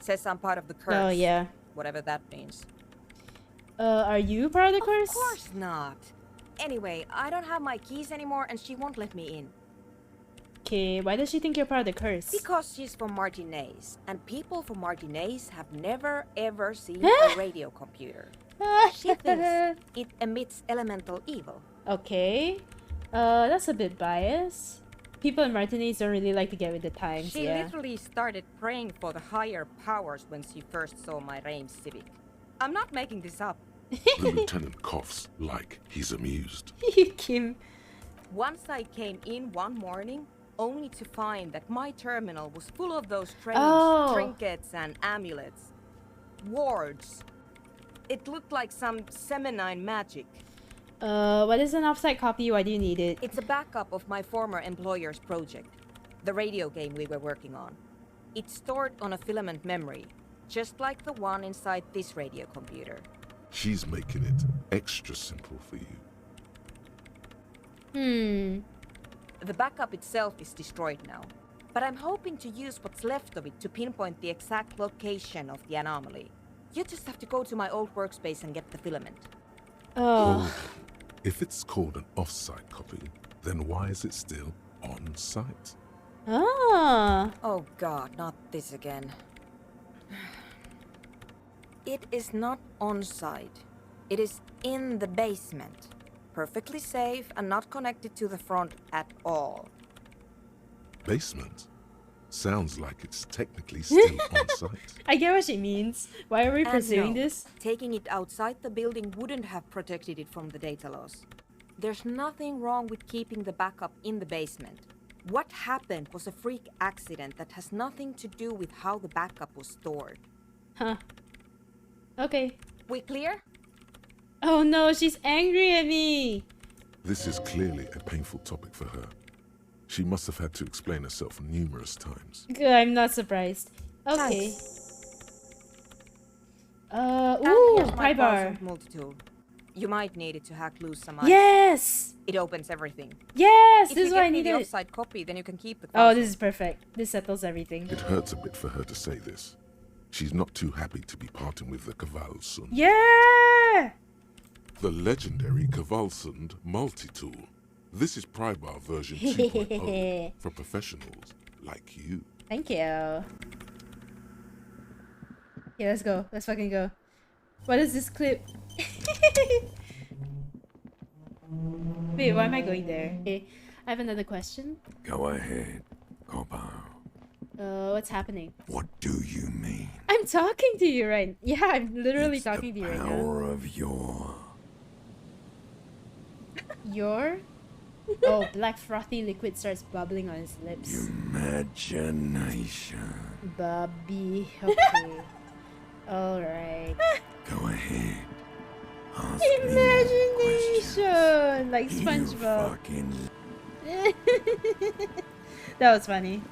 Says I'm part of the curse. Oh, yeah. Whatever that means. Are you part of the curse? Of course not. Anyway, I don't have my keys anymore and she won't let me in. Okay, why does she think you're part of the curse? Because she's from Martinez, and people from Martinez have never ever seen a radio computer. She thinks it emits elemental evil. Okay. That's a bit biased. People in Martinez don't really like to get with the times, She yeah. literally started praying for the higher powers when she first saw my Reims Civic. I'm not making this up. The lieutenant coughs like he's amused. Kim. Once I came in one morning, only to find that my terminal was full of those strange trinkets and amulets. Wards. It looked like some Semenine magic. What is an offsite copy? Why do you need it? It's a backup of my former employer's project, the radio game we were working on. It's stored on a filament memory, just like the one inside this radio computer. She's making it extra simple for you. The backup itself is destroyed now, but I'm hoping to use what's left of it to pinpoint the exact location of the anomaly. You just have to go to my old workspace and get the filament. Oh. If it's called an off-site copy, then why is it still on-site? Oh god, not this again. It is not on-site. It is in the basement. Perfectly safe and not connected to the front at all. Basement? Sounds like it's technically still on-site. I get what she means. Why are we pursuing this? Taking it outside the building wouldn't have protected it from the data loss. There's nothing wrong with keeping the backup in the basement. What happened was a freak accident that has nothing to do with how the backup was stored. Huh. Okay. We clear? Oh no, she's angry at me. This is clearly a painful topic for her. She must have had to explain herself numerous times. I'm not surprised. Okay. Here's my pry bar. Parsons multi-tool. You might need it to hack loose some ice. Yes! It opens everything. Yes! If This is you what get I me the needed. offsite copy, then you can keep the Oh, console. this is perfect. This settles everything. It hurts a bit for her to say this. She's not too happy to be parting with the Kvalsund. Yeah! The legendary Kvalsund multi-tool. This is Prybar version 2.0 for professionals like you. Thank you. Okay, let's go. Let's fucking go. What is this clip? Wait, why am I going there? Okay, I have another question. Go ahead, Copper. What's happening? What do you mean? I'm talking to you right. Yeah, I'm literally talking to you right now. Power of Your? Oh, black frothy liquid starts bubbling on his lips. imagination. Bubby. Okay. Alright. Go ahead. Ask Imagination! Like You SpongeBob. fucking That was funny.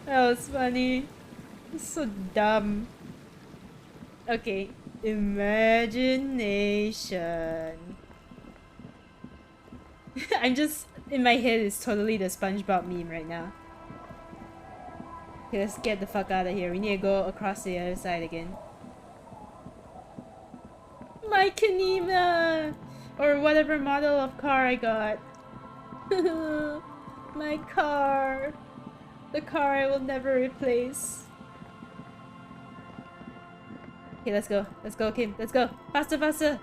That was funny. It's so dumb. Okay. Imagination. I'm just in my head is totally the SpongeBob meme right now. Okay, let's get the fuck out of here. We need to go across the other side again. My Kanima! Or whatever model of car I got. My car. The car I will never replace. Okay, let's go. Let's go, Kim. Let's go. Faster, faster.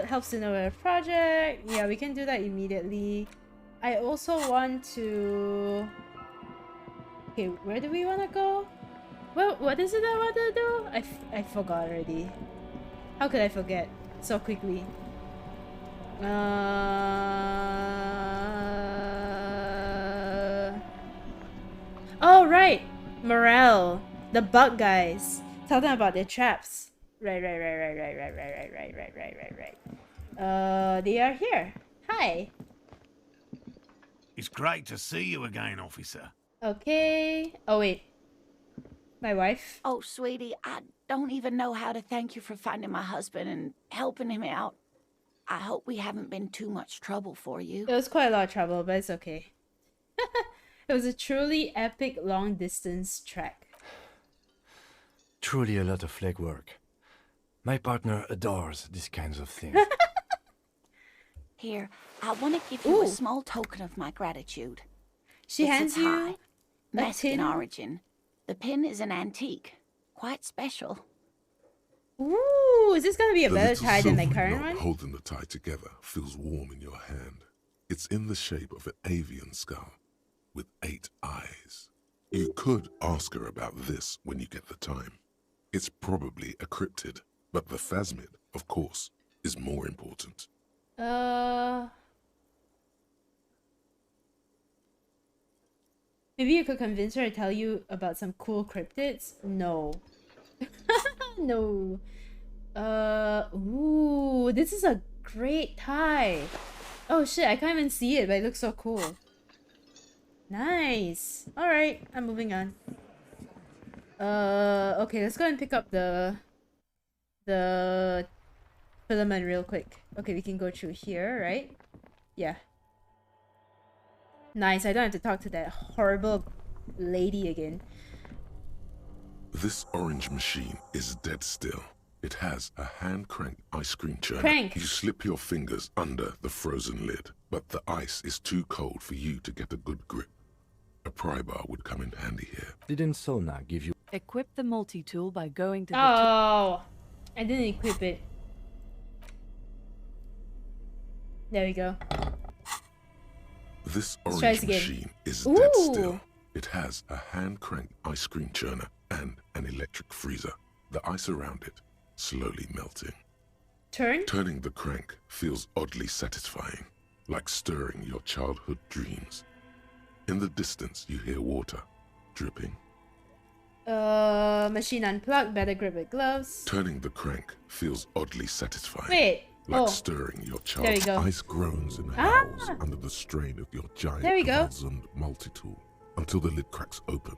Helps to know our project. Yeah, we can do that immediately. I also want to... Okay, where do we want to go? Well, what is it I want to do? I forgot already. How could I forget so quickly? Oh, right! Morale. The bug guys. Tell them about their traps. Right. They are here. Hi. It's great to see you again, officer. Okay. Oh, wait. My wife? Oh, sweetie, I don't even know how to thank you for finding my husband and helping him out. I hope we haven't been too much trouble for you. It was quite a lot of trouble, but it's okay. It was a truly epic long-distance trek. Truly a lot of legwork. My partner adores these kinds of things. Here, I want to give you a small token of my gratitude. She It's hands a you tie, a Mexican tin? origin. The pin is an antique, quite special. Ooh, is this gonna be a The better little tie than my silvery current knob one? holding the tie together feels warm in your hand. It's in the shape of an avian skull with 8 eyes. You could ask her about this when you get the time. It's probably a cryptid, but the phasmid, of course, is more important. Maybe you could convince her to tell you about some cool cryptids? No. No. Ooh, this is a great tie. Oh shit, I can't even see it, but it looks so cool. Nice. Alright, I'm moving on. Okay, let's go and pick up the filament real quick. Okay, we can go through here, right? Yeah. Nice, I don't have to talk to that horrible lady again. This orange machine is dead still. It has a hand-cranked ice cream churner. Crank. You slip your fingers under the frozen lid, but the ice is too cold for you to get a good grip. A pry bar would come in handy here. Didn't Sona give you... Equip the multi-tool by going to the... Oh, I didn't equip it. There we go. This Let's try orange this again. machine is Ooh. dead still. It has a hand-cranked ice cream churner and an electric freezer. The ice around it slowly melting. Turn? Turning the crank feels oddly satisfying, like stirring your childhood dreams. In the distance, you hear water dripping. Machine unplugged, better grip with gloves. Turning the crank feels oddly satisfying. Wait. Like Oh. stirring your There we child's go. ice groans and Ah! howls under the strain of your giant There we go. Zund multi-tool until the lid cracks open.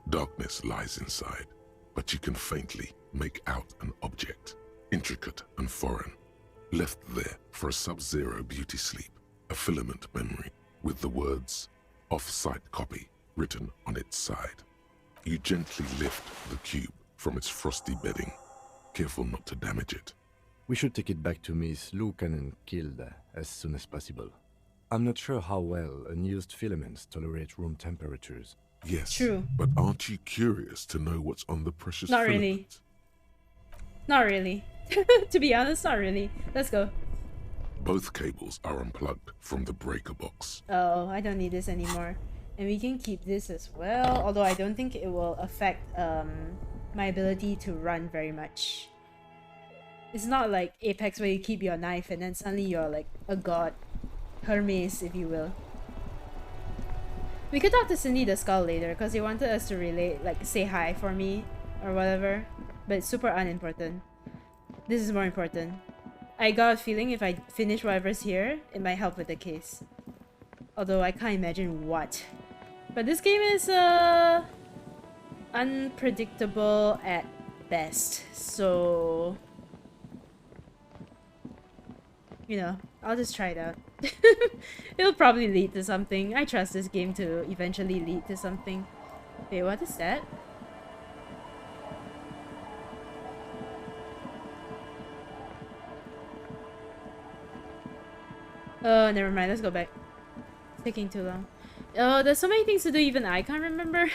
Darkness lies inside, but you can faintly make out an object, intricate and foreign, left there for a sub-zero beauty sleep, a filament memory with the words "off-site copy" written on its side. You gently lift the cube from its frosty bedding, careful not to damage it. We should take it back to Miss Lucan and Kilda as soon as possible. I'm not sure how well unused filaments tolerate room temperatures. Yes, True. but aren't you curious to know what's on the precious Not filament? really. Not really. To be honest, not really. Let's go. Both cables are unplugged from the breaker box. Oh, I don't need this anymore. And we can keep this as well, although I don't think it will affect my ability to run very much. It's not like Apex where you keep your knife and then suddenly you're like a god. Hermes, if you will. We could talk to Cindy the Skull later because he wanted us to relate, like say hi for me or whatever. But it's super unimportant. This is more important. I got a feeling if I finish whatever's here, it might help with the case. Although I can't imagine what. But this game is unpredictable at best. So, you know, I'll just try it out. It'll probably lead to something. I trust this game to eventually lead to something. Wait, what is that? Oh, never mind. Let's go back. It's taking too long. Oh, there's so many things to do. Even I can't remember.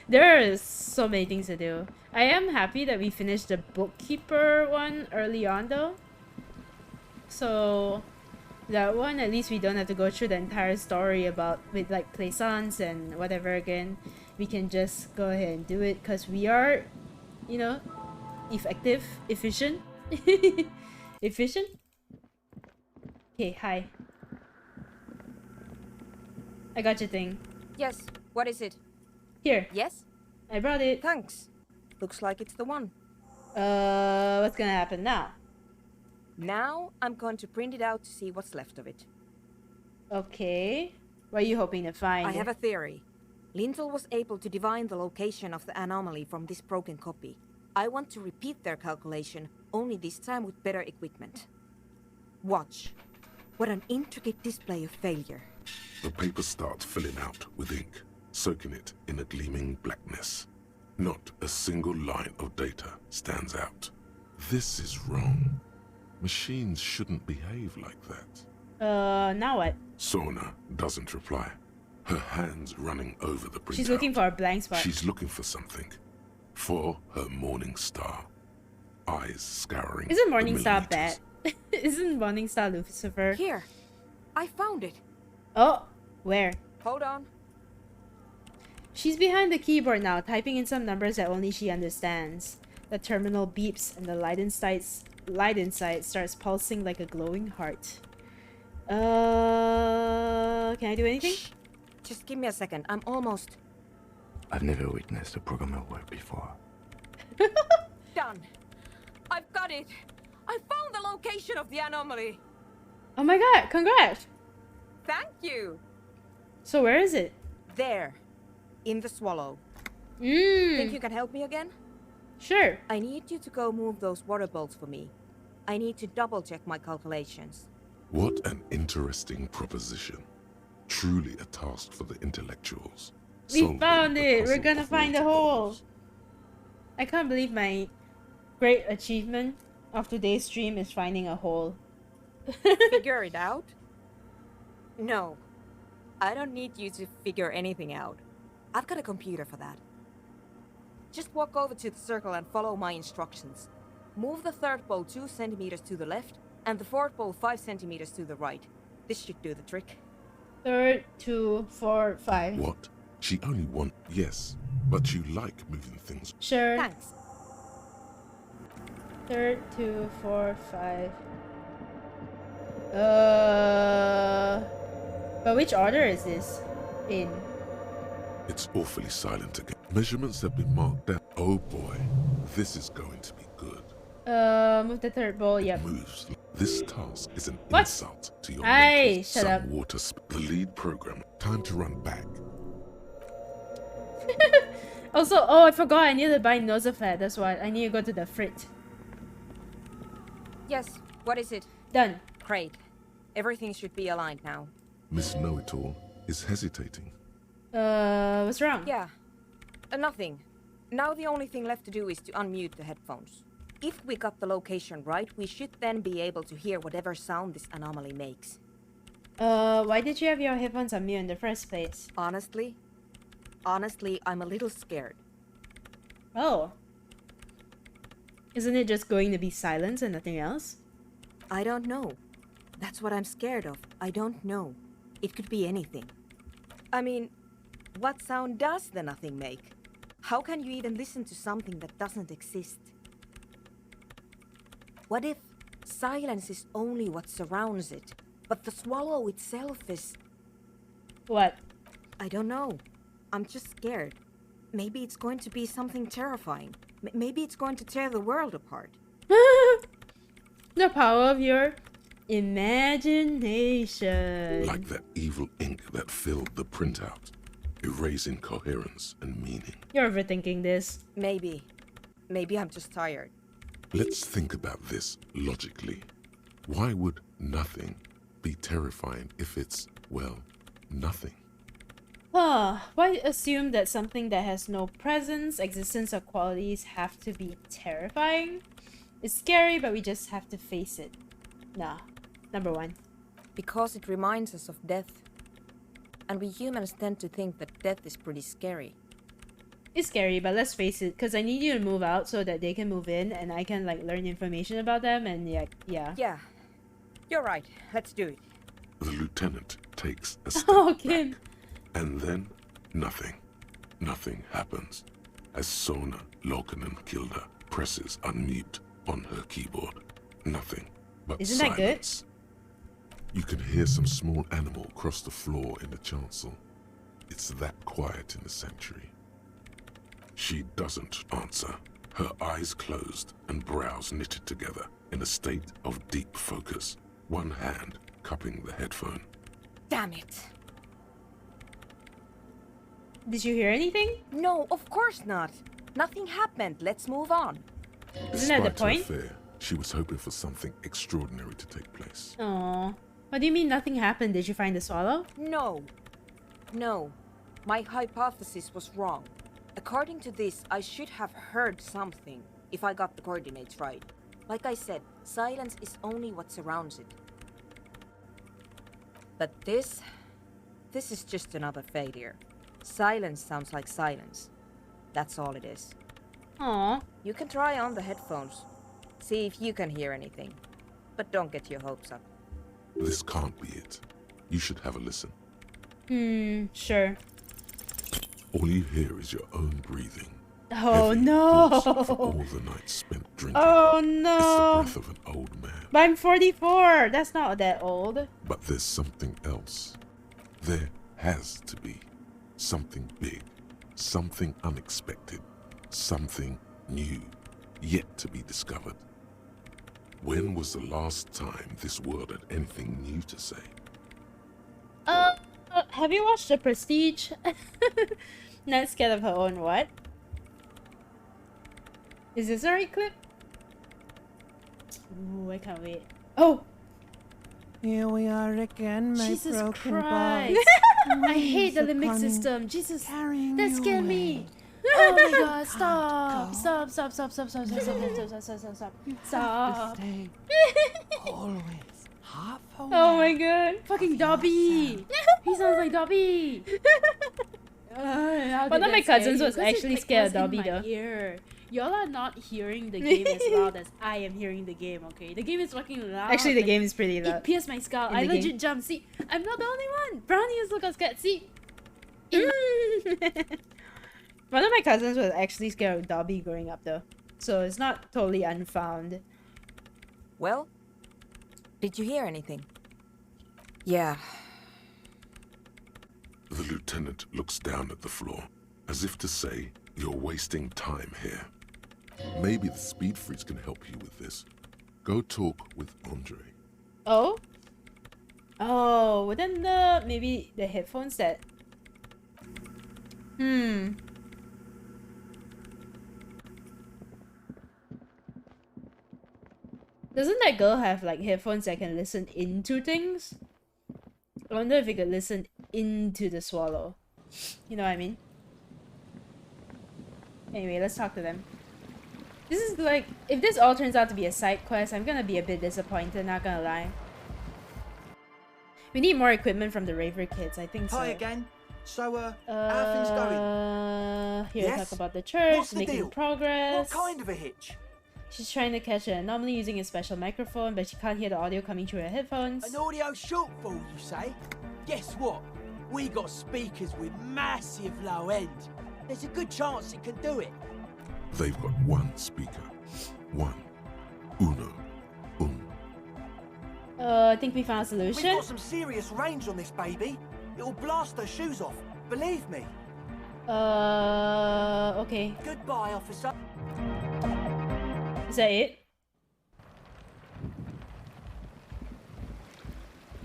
There are so many things to do. I am happy that we finished the bookkeeper one early on, though. So that one, at least we don't have to go through the entire story about with like plaisance and whatever again. We can just go ahead and do it because we are, you know, effective, efficient, efficient. Okay, hi. I got your thing. Yes, what is it? Here. Yes? I brought it. Thanks. Looks like it's the one. What's gonna happen now? Now, I'm going to print it out to see what's left of it. Okay. What are you hoping to find? I have a theory. Lintel was able to divine the location of the anomaly from this broken copy. I want to repeat their calculation, only this time with better equipment. Watch. What an intricate display of failure. The paper starts filling out with ink, soaking it in a gleaming blackness. Not a single line of data stands out. This is wrong. Machines shouldn't behave like that. Now what? Sona doesn't reply. Her hands running over the printout. She's looking for a blank spot. She's looking for something. For her morning star. Eyes scouring. Isn't Morningstar bad? Isn't Morningstar Lucifer? Here. I found it. Oh, where? Hold on. She's behind the keyboard now, typing in some numbers that only she understands. The terminal beeps and the light inside starts pulsing like a glowing heart. Can I do anything? Shh. Just give me a second. I'm almost... I've never witnessed a programmer work before. done. I've got it. I found the location of the anomaly. Oh my god, congrats. Thank you. So where is it? There. In the swallow. Think you can help me again? Sure. I need you to go move those water bolts for me. I need to double check my calculations. What an interesting proposition. Truly a task for the intellectuals. We found it! We're gonna find the hole! I can't believe my great achievement of today's stream is finding a hole. Figure it out? No. I don't need you to figure anything out. I've got a computer for that. Just walk over to the circle and follow my instructions. Move the third bolt 2 centimeters to the left, and the fourth bolt 5 centimeters to the right. This should do the trick. Third, 2, 4, 5. What? She only wants... Yes, but you like moving things. Sure. Thanks. Third, 2, 4, 5. But which order is this in? It's awfully silent again. Measurements have been marked down. Oh boy, this is going to be good. Move the third ball, yep. Moves. This task is an What? insult to your Aye, mentors. shut up. Water the lead program. Time to run back. Also, oh, I forgot I need to buy Nosafat. That's why I need to go to the fridge. Yes, what is it? Done. Great. Everything should be aligned now. Miss Know-It-All is hesitating. What's wrong? Yeah. Nothing. Now the only thing left to do is to unmute the headphones. If we got the location right, we should then be able to hear whatever sound this anomaly makes. Why did you have your headphones on mute in the first place? Honestly, I'm a little scared. Oh. Isn't it just going to be silence and nothing else? I don't know. That's what I'm scared of. I don't know. It could be anything. I mean, what sound does the nothing make? How can you even listen to something that doesn't exist? What if silence is only what surrounds it, but the swallow itself is... What? I don't know. I'm just scared. Maybe it's going to be something terrifying. Maybe it's going to tear the world apart. The power of your imagination. Like that evil ink that filled the printout, erasing coherence and meaning. You're overthinking this. Maybe. Maybe I'm just tired. Let's think about this logically. Why would nothing be terrifying if it's, well, nothing? Why assume that something that has no presence, existence, or qualities have to be terrifying? It's scary, but we just have to face it. Nah. Number 1. Because it reminds us of death. And we humans tend to think that death is pretty scary. It's scary, but let's face it, because I need you to move out so that they can move in and I can like learn information about them and yeah. Yeah. You're right. Let's do it. The lieutenant takes a step Kim. back, and then nothing. Nothing happens as Sona Lokinen-Kilda presses unmute on her keyboard. Nothing but Isn't that good? silence. You can hear some small animal cross the floor in the chancel. It's that quiet in the sanctuary. She doesn't answer, her eyes closed and brows knitted together in a state of deep focus, one hand cupping the headphone. Damn it. Did you hear anything? No, of course not. Nothing happened. Let's move on. Isn't that the Despite point? her fear, she was hoping for something extraordinary to take place. Aww. What do you mean nothing happened? Did you find the swallow? No. No. My hypothesis was wrong. According to this, I should have heard something, if I got the coordinates right. Like I said, silence is only what surrounds it. But this is just another failure. Silence sounds like silence. That's all it is. Aww. You can try on the headphones. See if you can hear anything. But don't get your hopes up. This can't be it. You should have a listen. Sure. All you hear is your own breathing. Oh Heavy, no! forced for all the nights spent drinking. Oh It's no! the breath of an old man. But I'm 44. That's not that old. But there's something else. There has to be something big, something unexpected, something new, yet to be discovered. When was the last time this world had anything new to say? Have you watched The Prestige? Not scared of her own what? Is this the right clip? Ooh, I can't wait. Oh! Here we are again, my Jesus broken Christ! boy. I hate the limbic system. Jesus, that scared me. Oh my god, stop! Stop, stop, stop, stop, stop, stop, stop, stop, stop, stop, stop, stop. Stay always half awake. Oh my god, fucking Dobby! He sounds like Dobby! One of my cousins was actually scared of Dobby though. Y'all are not hearing the game as loud as I am hearing the game, okay? The game is fucking loud. Actually, the game is pretty loud. It pierced my skull. I legit jumped. See, I'm not the only one. Brownie is looking scared. See? One of my cousins was actually scared of Dobby growing up though. So it's not totally unfound. Well, did you hear anything? Yeah. The lieutenant looks down at the floor, as if to say, you're wasting time here. Maybe the speed freaks can help you with this. Go talk with Andre. Oh? Oh, well then maybe the headphone set. Doesn't that girl have like headphones that can listen into things? I wonder if it could listen into the swallow. You know what I mean? Anyway, let's talk to them. This is like, if this all turns out to be a side quest, I'm gonna be a bit disappointed, not gonna lie. We need more equipment from the Raver kids, I think so. Hi again. So, how are things going? Here Yes? talk about the church, What's the making deal? progress. What kind of a hitch? She's trying to catch an anomaly using a special microphone, but she can't hear the audio coming through her headphones. An audio shortfall, you say? Guess what? We got speakers with massive low end. There's a good chance it can do it. They've got one speaker. One. Uno. I think we found a We've solution. got some serious range on this baby. It'll blast her shoes off. Believe me. Okay. Goodbye, officer. Is that it?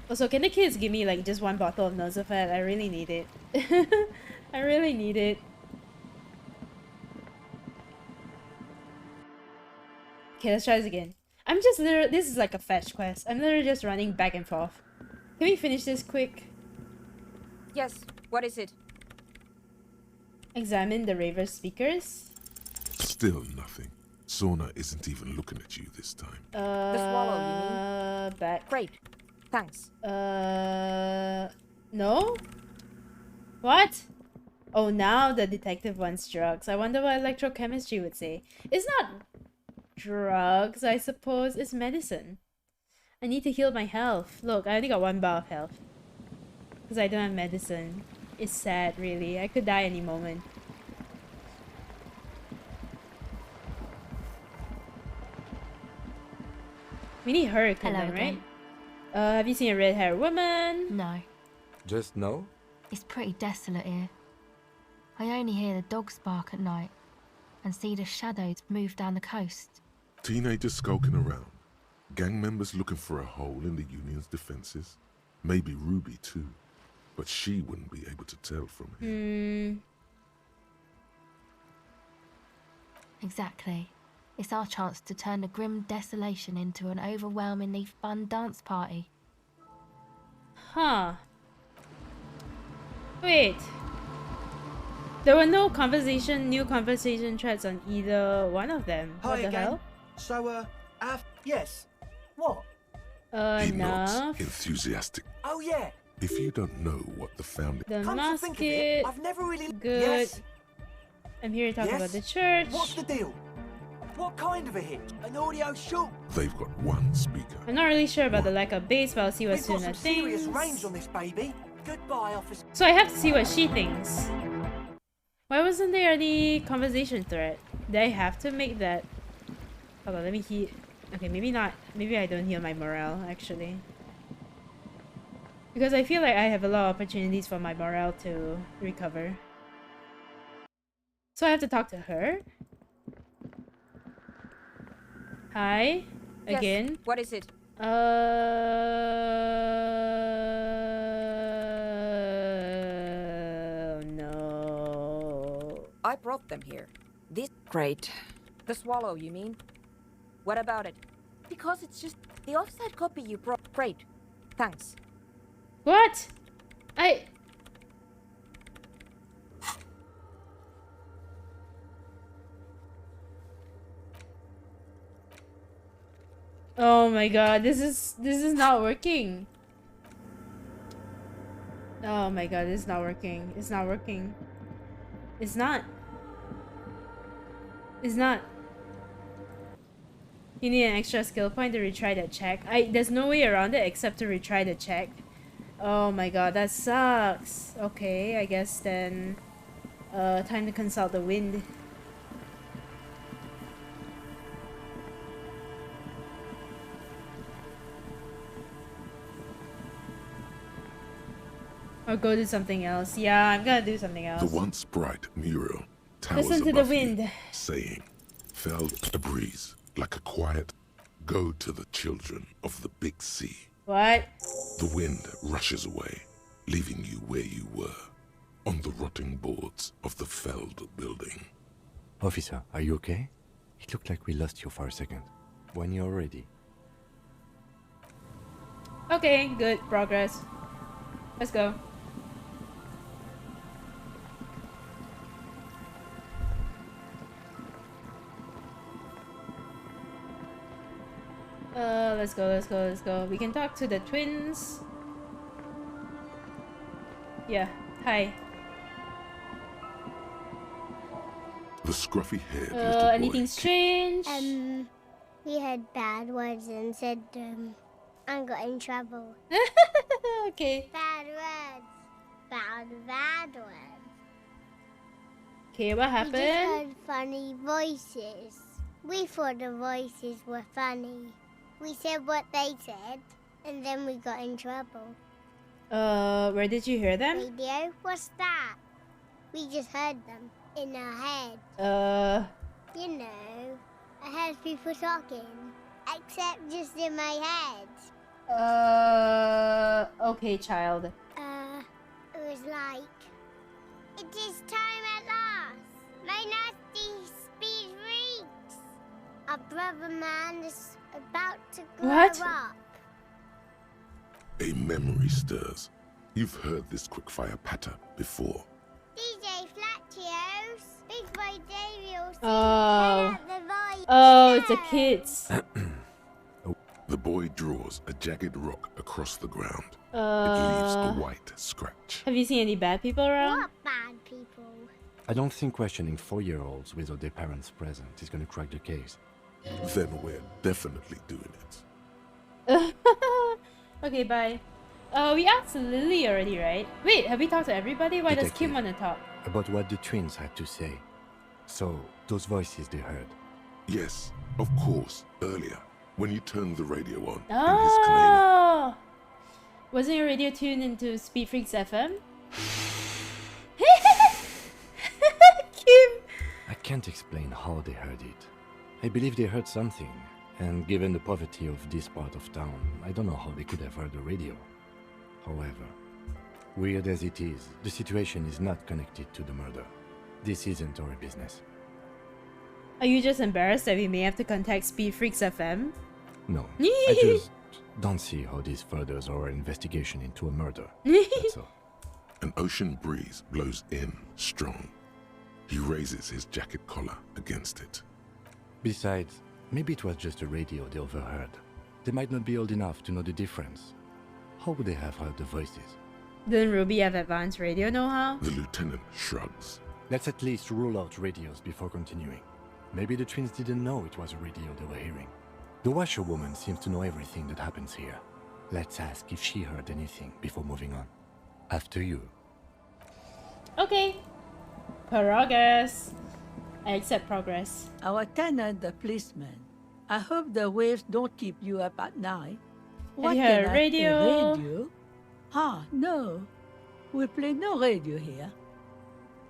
Also, can the kids give me like just one bottle of Nosafat? I really need it. I really need it. Okay, let's try this again. I'm just literally, this is like a fetch quest. I'm literally just running back and forth. Can we finish this quick? Yes, what is it? Examine the Raver speakers. Still nothing. Sona isn't even looking at you this time. The swallow, you mean? Back. Great. Thanks. No? What? Oh, now the detective wants drugs. I wonder what electrochemistry would say. It's not drugs, I suppose. It's medicine. I need to heal my health. Look, I only got 1 bar of health. Because I don't have medicine. It's sad, really. I could die any moment. We need her equipment, right? Have you seen a red-haired woman? No. Just no? It's pretty desolate here. I only hear the dogs bark at night and see the shadows move down the coast. Teenagers skulking around. Gang members looking for a hole in the Union's defenses. Maybe Ruby too. But she wouldn't be able to tell from here. Exactly. It's our chance to turn the grim desolation into an overwhelmingly fun dance party. Huh. Wait. There were no new conversation threads on either one of them. Hi What the again. hell? So, yes. What? He nods, Enough. enthusiastic. Oh, yeah. If you don't know what the founding... The Come to think of it, musket. I've never really... Good. Yes. I'm here to talk Yes? about the church. What's the deal? What kind of a hitch? An audio short. They've got one speaker. I'm not really sure about the lack of bass, but I'll see what We've got Suna some serious thinks. range on this baby. Goodbye, officer. So I have to see what she thinks. Why wasn't there any conversation thread? Did I have to make that? Hold on, let me heal. Okay, maybe not. Maybe I don't heal my morale, actually. Because I feel like I have a lot of opportunities for my morale to recover. So I have to talk to her? Hi? Yes, Again? what is it? No. I brought them here. This great. The swallow, you mean? What about it? Because it's just the offside copy you brought. Great. Thanks. What? Oh my god, this is not working. Oh my god, this is not working. It's not working. It's not. It's not. You need an extra skill point to retry that check. There's no way around it except to retry the check. Oh my god, that sucks. Okay, I guess then time to consult the wind. Or go do something else. Yeah, I'm gonna do something else. The once bright mural towers Listen to the above wind. you, saying, felled a breeze like a quiet, go to the children of the big sea. What? The wind rushes away, leaving you where you were, on the rotting boards of the felled building. Officer, are you okay? It looked like we lost you for a second. When you're ready. Okay, good. Progress. Let's go. Let's go, let's go, let's go. We can talk to the twins. Yeah, hi. The scruffy-haired little boy. Anything strange? He had bad words and said, I got in trouble. Okay. Bad words. Bad words. Okay, what happened? We just heard funny voices. We thought the voices were funny. We said what they said, and then we got in trouble. Where did you hear them? Radio? What's that? We just heard them in our head. You know, I heard people talking, except just in my head. Okay, child. It was like, it is time at last. My nasty speed freaks. Our brother man is about to grow up. A memory stirs. You've heard this quickfire patter before. DJ Flatios, Big Boy Davey, Oh, it's the kids. The boy draws a jagged rock across the ground. It leaves a white scratch. Have you seen any bad people around? What bad people? I don't think questioning 4-year-olds without their parents present is gonna crack the case. Then we're definitely doing it. Okay, bye. We asked Lily already, right? Wait, have we talked to everybody? Why does Kim want to talk? About what the twins had to say. So, those voices they heard. Yes, of course, earlier, when you turned the radio on in his Oh! Wasn't your radio tuned into Speed Freaks FM? Kim! I can't explain how they heard it. I believe they heard something, and given the poverty of this part of town, I don't know how they could have heard the radio. However, weird as it is, the situation is not connected to the murder. This isn't our business. Are you just embarrassed that we may have to contact Speed Freaks FM? No, I just don't see how this furthers our investigation into a murder. That's all. An ocean breeze blows in strong. He raises his jacket collar against it. Besides, maybe it was just a radio they overheard. They might not be old enough to know the difference. How would they have heard the voices? Didn't Ruby have advanced radio know-how? The lieutenant shrugs. Let's at least rule out radios before continuing. Maybe the twins didn't know it was a radio they were hearing. The washerwoman seems to know everything that happens here. Let's ask if she heard anything before moving on. After you. Okay. Progress. I accept progress. Our tenant, the policeman. I hope the waves don't keep you up at night. Have you heard can radio? A radio? Ah, no. We play no radio here.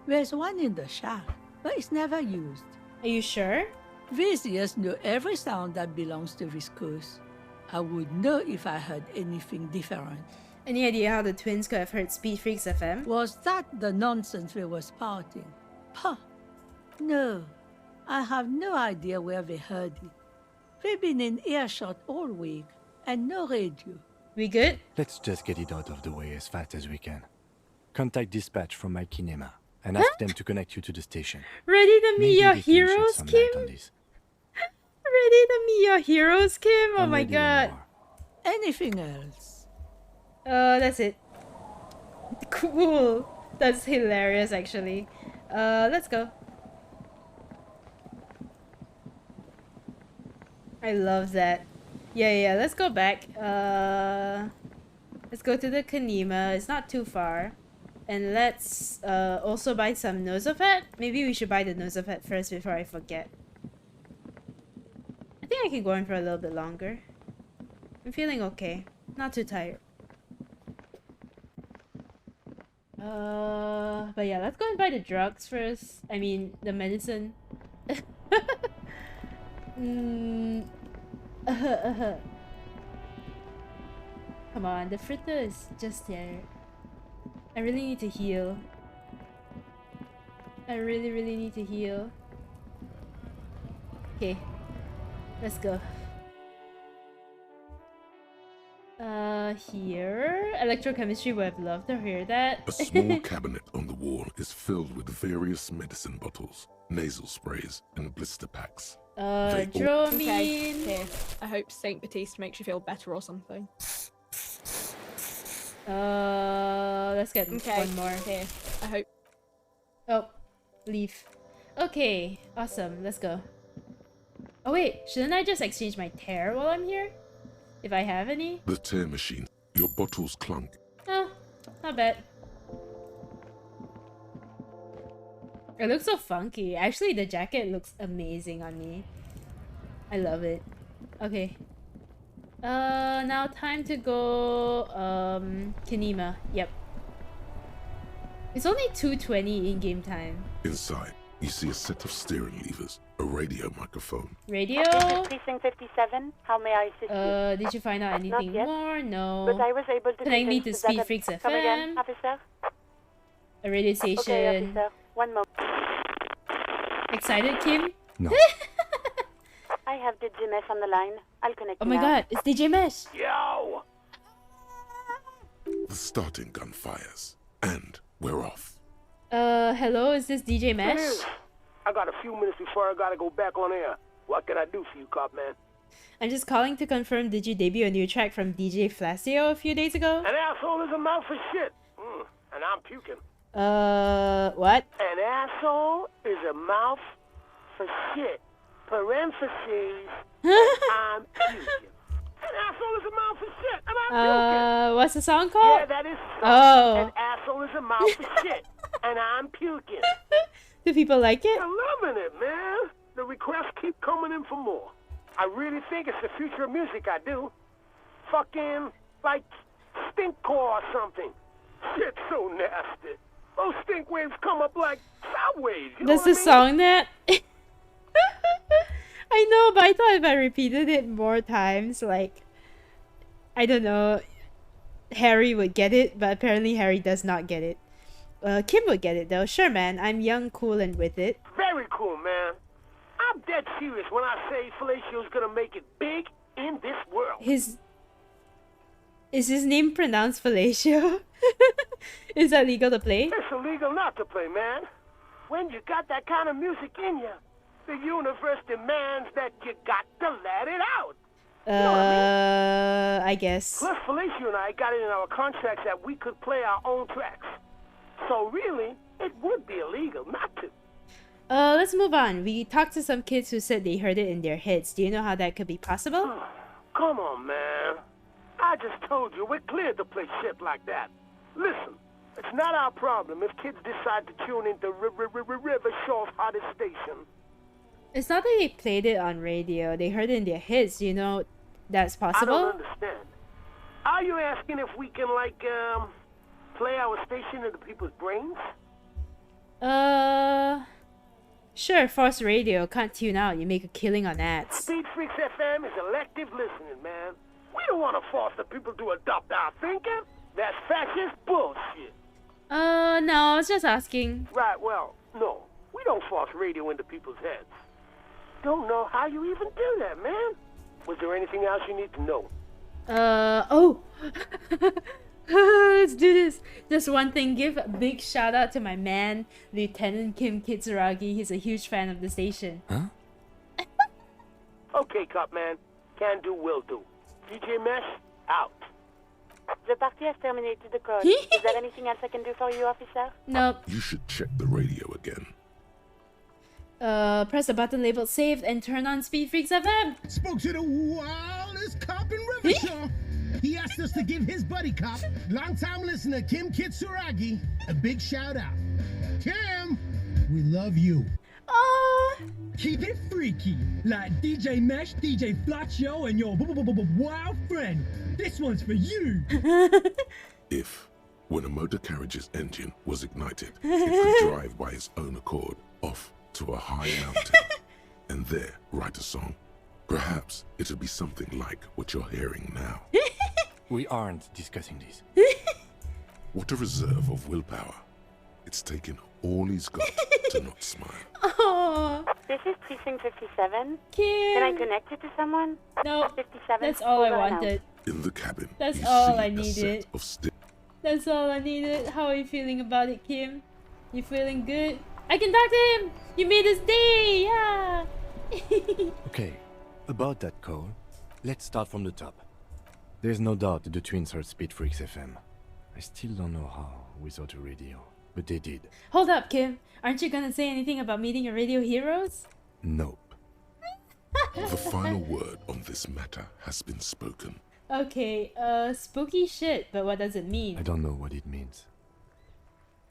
There's one in the shack, but it's never used. Are you sure? Visitors know every sound that belongs to this coast. I would know if I heard anything different. Any idea how the twins could have heard Speed Freaks FM? Was that the nonsense they were spouting? Huh. No. I have no idea where they heard it. They've been in earshot all week, and no radio. We good? Let's just get it out of the way as fast as we can. Contact dispatch from my kinema and ask them to connect you to the station. Ready to meet Maybe your they can shed heroes, some Kim? light on this. Ready to meet your heroes, Kim? Oh I'm my ready when god. you are. Anything else? That's it. Cool. That's hilarious, actually. Let's go. I love that. Yeah, let's go back. Let's go to the Kanema. It's not too far. And let's also buy some Nosopet. Maybe we should buy the Nosopet first before I forget. I think I can go in for a little bit longer. I'm feeling okay. Not too tired. But yeah, let's go and buy the drugs first. I mean, the medicine. Come on, the fritter is just there. I really need to heal. I really need to heal. Okay, let's go. Here. Electrochemistry would have loved to hear that. A small cabinet on the wall is filled with various medicine bottles, nasal sprays, and blister packs. Dramine. Okay, here. I hope Saint Baptiste makes you feel better or something. Let's get one more. Here. I hope. Oh, leave. Okay, awesome. Let's go. Oh wait, shouldn't I just exchange my tear while I'm here? If I have any? The tear machine. Your bottles clunk. Oh, not bad. It looks so funky. Actually, the jacket looks amazing on me. I love it. Okay. Now time to go, Kinema. Yep. It's only 2:20 in-game time. Inside, you see a set of steering levers, a radio microphone. Radio? Precinct 57. How may I assist you? Did you find out anything yet, more? No. But I was able to Connect me to convince Speed the Freaks Come again, FM. officer? A radio station. Okay, officer. One moment. Excited, Kim? No. I have the GMS on the line. I'll connect Oh you my now. god, it's DJ Mesh! Yo! The starting gun fires, and we're off. Hello, is this DJ Mesh? It is. I got a few minutes before I gotta go back on air. What can I do for you, cop man? I'm just calling to confirm, did you debut a new track from DJ Flacio a few days ago? An asshole is a mouth for shit. And I'm puking. What? An asshole is a mouth for shit. Parentheses, I'm puking. An asshole is a mouth for shit, and I'm puking. What's the song called? Yeah, that is the song. Oh. An asshole is a mouth for shit, and I'm puking. Do people like it? I'm loving it, man. The requests keep coming in for more. I really think it's the future of music, I do. Fucking, like, stinkcore or something. Shit's so nasty. Those stink waves come up like sound waves, you know Does what the I mean? song that? I know, but I thought if I repeated it more times, like, I don't know, Harry would get it, but apparently Harry does not get it. Kim would get it though. Sure, man. I'm young, cool, and with it. Very cool, man. I'm dead serious when I say Fellatio's gonna make it big in this world. Is his name pronounced Fellatio? Is that legal to play? It's illegal not to play, man. When you got that kind of music in you, the universe demands that you got to let it out. You know what I mean? I guess. Plus, Felicio and I got it in our contracts that we could play our own tracks. So really, it would be illegal not to. Let's move on. We talked to some kids who said they heard it in their heads. Do you know how that could be possible? Come on, man. I just told you, we're cleared to play shit like that. Listen, it's not our problem if kids decide to tune into River Shore's hottest station. It's not that they played it on radio. They heard it in their heads. Do you know that's possible? I don't understand. Are you asking if we can, like, play our station into people's brains? Sure, Force Radio. Can't tune out. You make a killing on ads. Speed Freaks FM is elective listening, man. We don't want to force the people to adopt our thinking. That's fascist bullshit. No, I was just asking. Right, well, no. We don't force radio into people's heads. Don't know how you even do that, man. Was there anything else you need to know? Oh. Let's do this. Just one thing, give a big shout out to my man, Lieutenant Kim Kitsuragi. He's a huge fan of the station. Huh? Okay, cop man. Can do, will do. DJ Mesh, out. The party has terminated the call. Is there anything else I can do for you, officer? Nope. You should check the radio again. Press the button labeled saved and turn on Speed Freaks FM. Spoke to the wildest cop in Rivershaw. He asked us to give his buddy cop, longtime listener Kim Kitsuragi, a big shout out. Kim, we love you. Oh, keep it freaky, like DJ Mesh, DJ Flacho, and your wild friend. This one's for you. If, when a motor carriage's engine was ignited, it could drive by its own accord off to a high mountain, and there write a song, perhaps it'll be something like what you're hearing now. We aren't discussing this. What a reserve of willpower. It's taken all he's got to not smile. Oh. This is Precinct 57. Kim. Can I connect you to someone? No, 57. that's all I Hold on wanted. In the cabin, That's you all see I a needed. set of stick. That's all I needed. How are you feeling about it, Kim? You feeling good? I can talk to him! You made his day! Yeah! Okay, about that call, let's start from the top. There's no doubt that the twins heard Speed Freaks FM. I still don't know how without a radio, but they did. Hold up, Kim. Aren't you gonna say anything about meeting your radio heroes? Nope. The final word on this matter has been spoken. Okay, spooky shit, but what does it mean? I don't know what it means.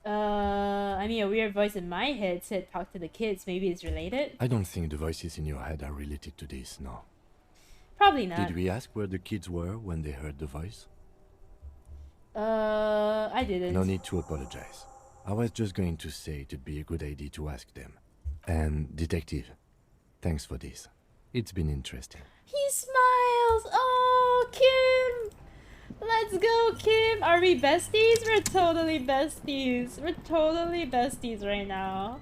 I mean, a weird voice in my head said talk to the kids. Maybe it's related? I don't think the voices in your head are related to this, no. Probably not. Did we ask where the kids were when they heard the voice? I didn't. No need to apologize. I was just going to say it'd be a good idea to ask them. And, Detective, thanks for this. It's been interesting. He smiles! Oh, Kim! Let's go, Kim! Are we besties? We're totally besties. We're totally besties right now.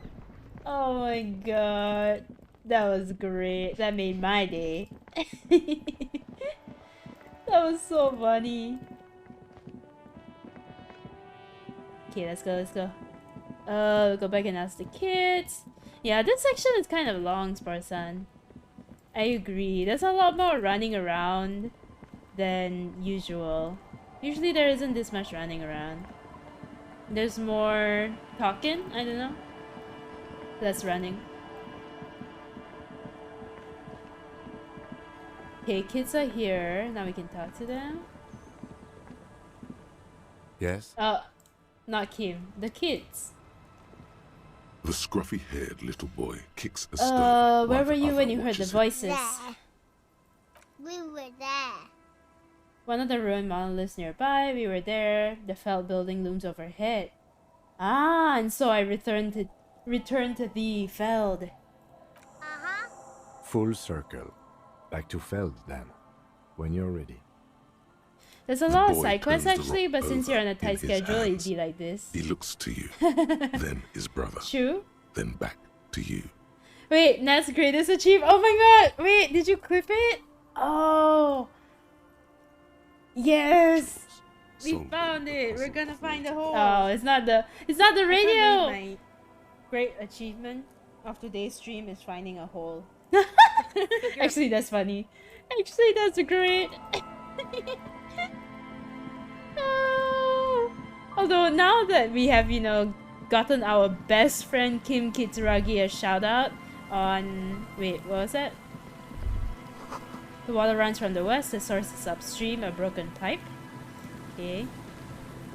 Oh my god. That was great. That made my day. That was so funny. Okay, let's go, let's go. We'll go back and ask the kids. Yeah, this section is kind of long, Sparsan. I agree. There's a lot more running around than usual. Usually there isn't this much running around. There's more talking, I don't know. Less running. Okay, kids are here. Now we can talk to them. Yes? Not Kim. The kids. The scruffy-haired little boy kicks a stone. Where were you when you heard the voices? There. We were there. One of the ruined monoliths nearby. We were there. The felt building looms overhead. Ah, and so I returned to the Feld. Full circle. Back to Feld, then. When you're ready. There's a lot of side quests actually, but since you're on a tight schedule, it'd be like this. He looks to you, then his brother. True. Then back to you. Wait, Nat's greatest achievement. Oh my god! Wait, did you clip it? Oh. Yes. We found it. We're gonna find the hole. Oh, it's not the radio. My great achievement of today's stream is finding a hole. Actually, that's funny. Actually, that's great. Although now that we have, you know, gotten our best friend Kim Kitsuragi a shout out on... Wait, what was that? The water runs from the west, the source is upstream, a broken pipe. Okay.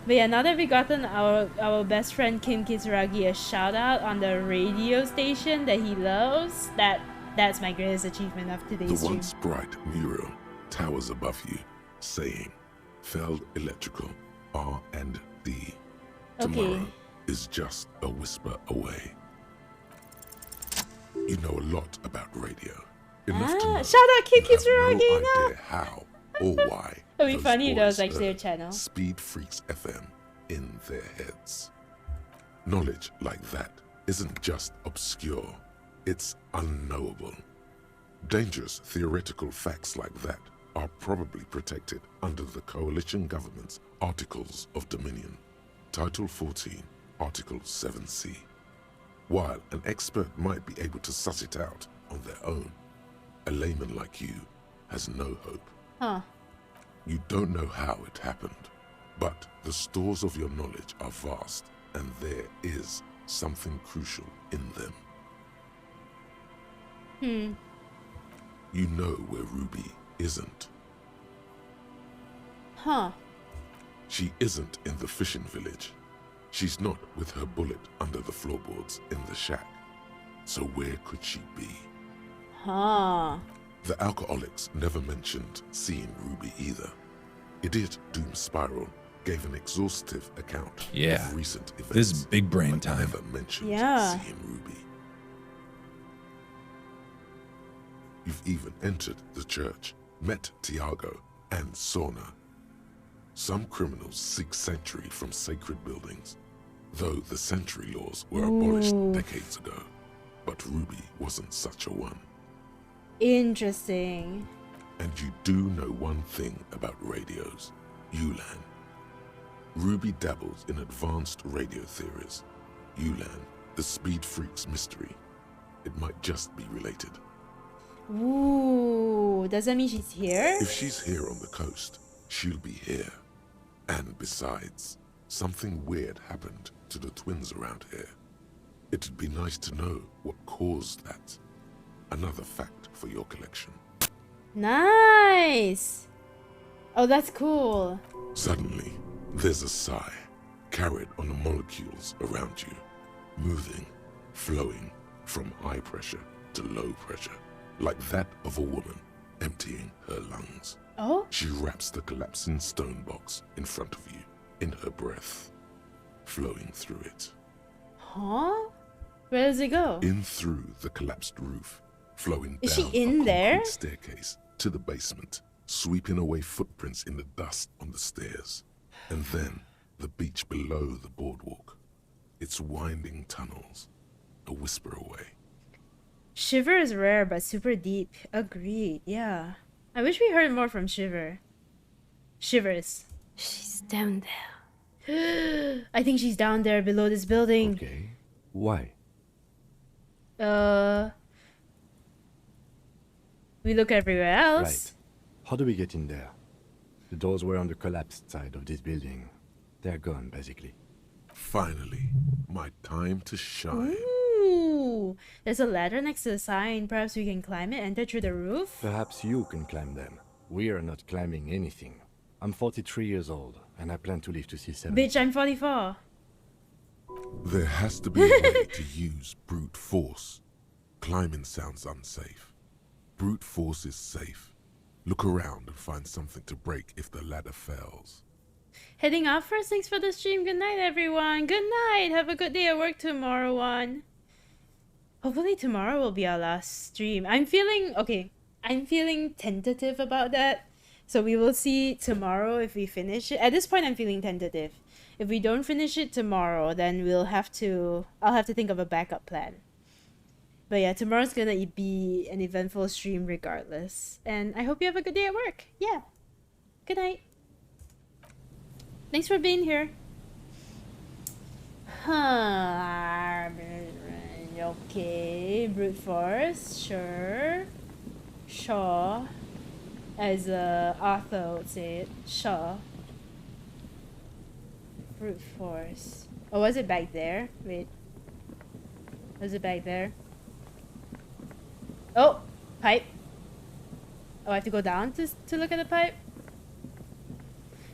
But yeah, now that we've gotten our best friend Kim Kitsuragi a shout out on the radio station that he loves, that's my greatest achievement of today's The stream. once bright mural towers above you, saying, Feld Electrical, R&D. Okay. Tomorrow is just a whisper away. You know a lot about radio. Enough to know shout out Kid you have no Kitsuragi, idea how or why It'd be those funny if that was boys actually their heard channel. Speed Freaks FM in their heads. Knowledge like that isn't just obscure, it's unknowable. Dangerous theoretical facts like that are probably protected under the coalition government's Articles of Dominion, Title 14, Article 7C. While an expert might be able to suss it out on their own, a layman like you has no hope. Huh. You don't know how it happened, but the stores of your knowledge are vast, and there is something crucial in them. You know where Ruby isn't. Huh. She isn't in the fishing village. She's not with her bullet under the floorboards in the shack. So where could she be? Huh. The alcoholics never mentioned seeing Ruby either. Idiot Doom Spiral gave an exhaustive account of recent events. This is big brain but time. never mentioned Yeah. seeing Ruby. You've even entered the church, met Tiago and Sorna. Some criminals seek sanctuary from sacred buildings, though the sanctuary laws were abolished decades ago. But Ruby wasn't such a one. Interesting. And you do know one thing about radios, Ulan. Ruby dabbles in advanced radio theories. Ulan, the Speed Freaks mystery. It might just be related. Ooh, does that mean she's here? If she's here on the coast, she'll be here. And besides, something weird happened to the twins around here. It'd be nice to know what caused that. Another fact for your collection. Nice. Oh, that's cool. Suddenly, there's a sigh, carried on the molecules around you, moving, flowing from high pressure to low pressure, like that of a woman emptying her lungs. Oh? She wraps the collapsing stone box in front of you, in her breath, flowing through it. Huh? Where does it go? In through the collapsed roof, flowing Is down she in a there? concrete staircase to the basement, sweeping away footprints in the dust on the stairs. And then the beach below the boardwalk, its winding tunnels, a whisper away. Shiver is rare but super deep. Agreed, yeah. I wish we heard more from Shiver. Shivers. She's down there. I think she's down there below this building. Okay. Why? We look everywhere else. Right. How do we get in there? The doors were on the collapsed side of this building. They're gone, basically. Finally, my time to shine. Ooh, there's a ladder next to the sign. Perhaps we can climb it, enter through the roof? Perhaps you can climb them. We are not climbing anything. I'm 43 years old, and I plan to live to see 70. Bitch, I'm 44. There has to be a way to use brute force. Climbing sounds unsafe. Brute force is safe. Look around and find something to break if the ladder fails. Heading off first. Thanks for the stream. Good night, everyone. Good night. Have a good day at work tomorrow, one. Hopefully tomorrow will be our last stream. I'm feeling tentative about that. So we will see tomorrow if we finish it. At this point, I'm feeling tentative. If we don't finish it tomorrow, then I'll have to think of a backup plan. But yeah, tomorrow's gonna be an eventful stream regardless. And I hope you have a good day at work. Yeah. Good night. Thanks for being here. Okay, brute force, sure. Sure. As Arthur would say it, sure. Brute force. Oh, was it back there? Wait. Was it back there? Oh, pipe. Oh, I have to go down to look at the pipe?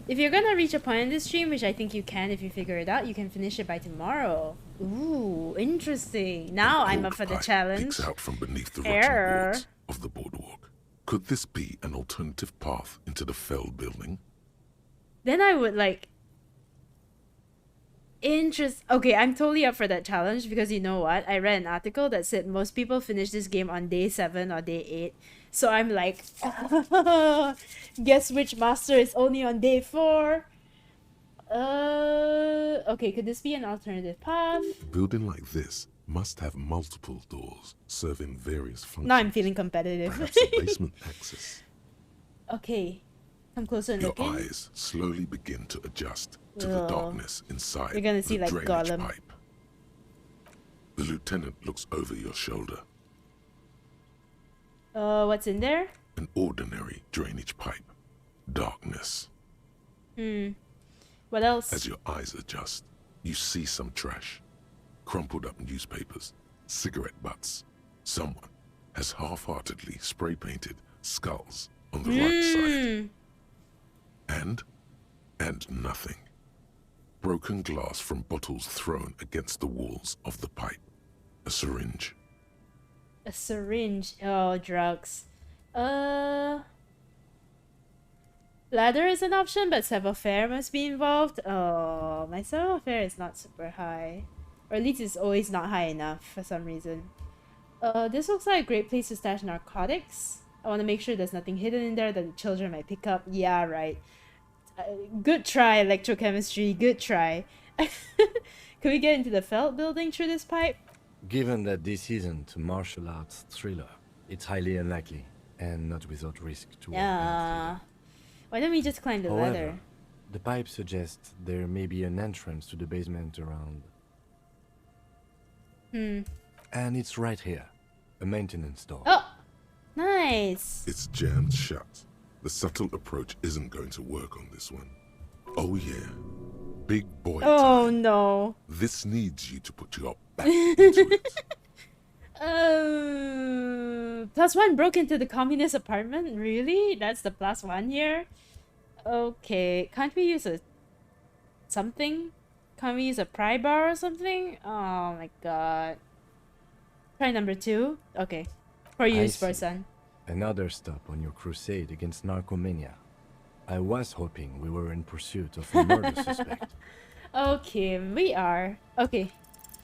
If you're gonna reach a point in this stream, which I think you can if you figure it out, you can finish it by tomorrow. Ooh, interesting. Now I'm up for the challenge. Peeks out from beneath the rotting boards of the boardwalk. Could this be an alternative path into the Feld building? then I would like okay, I'm totally up for that challenge because you know what? I read an article that said most people finish this game on day 7 or day 8. So I'm like, guess which master is only on day 4? Okay, could this be an alternative path? A building like this must have multiple doors serving various functions. Now I'm feeling competitive. Perhaps a basement access. Okay, come closer and Your look in. eyes slowly begin to adjust to the darkness inside You're gonna see the like drainage Gollum. pipe. The lieutenant looks over your shoulder. What's in there? An ordinary drainage pipe. Darkness. What else? As your eyes adjust, you see some trash. Crumpled up newspapers, cigarette butts. Someone has half-heartedly spray-painted skulls on the right side. And nothing. Broken glass from bottles thrown against the walls of the pipe. A syringe. A syringe. Oh, drugs. Ladder is an option, but savoir-faire must be involved. Oh, my savoir-faire is not super high. Or at least it's always not high enough for some reason. This looks like a great place to stash narcotics. I want to make sure there's nothing hidden in there that the children might pick up. Yeah, right. Good try, electrochemistry. Good try. Can we get into the Felt building through this pipe? Given that this isn't a martial arts thriller, it's highly unlikely, and not without risk to Yeah. Why don't we just climb the ladder? The pipe suggests there may be an entrance to the basement around. And it's right here. A maintenance door. Oh! Nice! It's jammed shut. The subtle approach isn't going to work on this one. Oh yeah. Big boy Oh time. no. This needs you to put your back into it. +1 broke into the communist apartment? Really? That's the +1 here? Okay. Can't we use a... something? Can't we use a pry bar or something? Oh my god. Try number 2? Okay. For you, Spurson. Another stop on your crusade against narcomania. I was hoping we were in pursuit of a murder suspect. Okay, we are. Okay,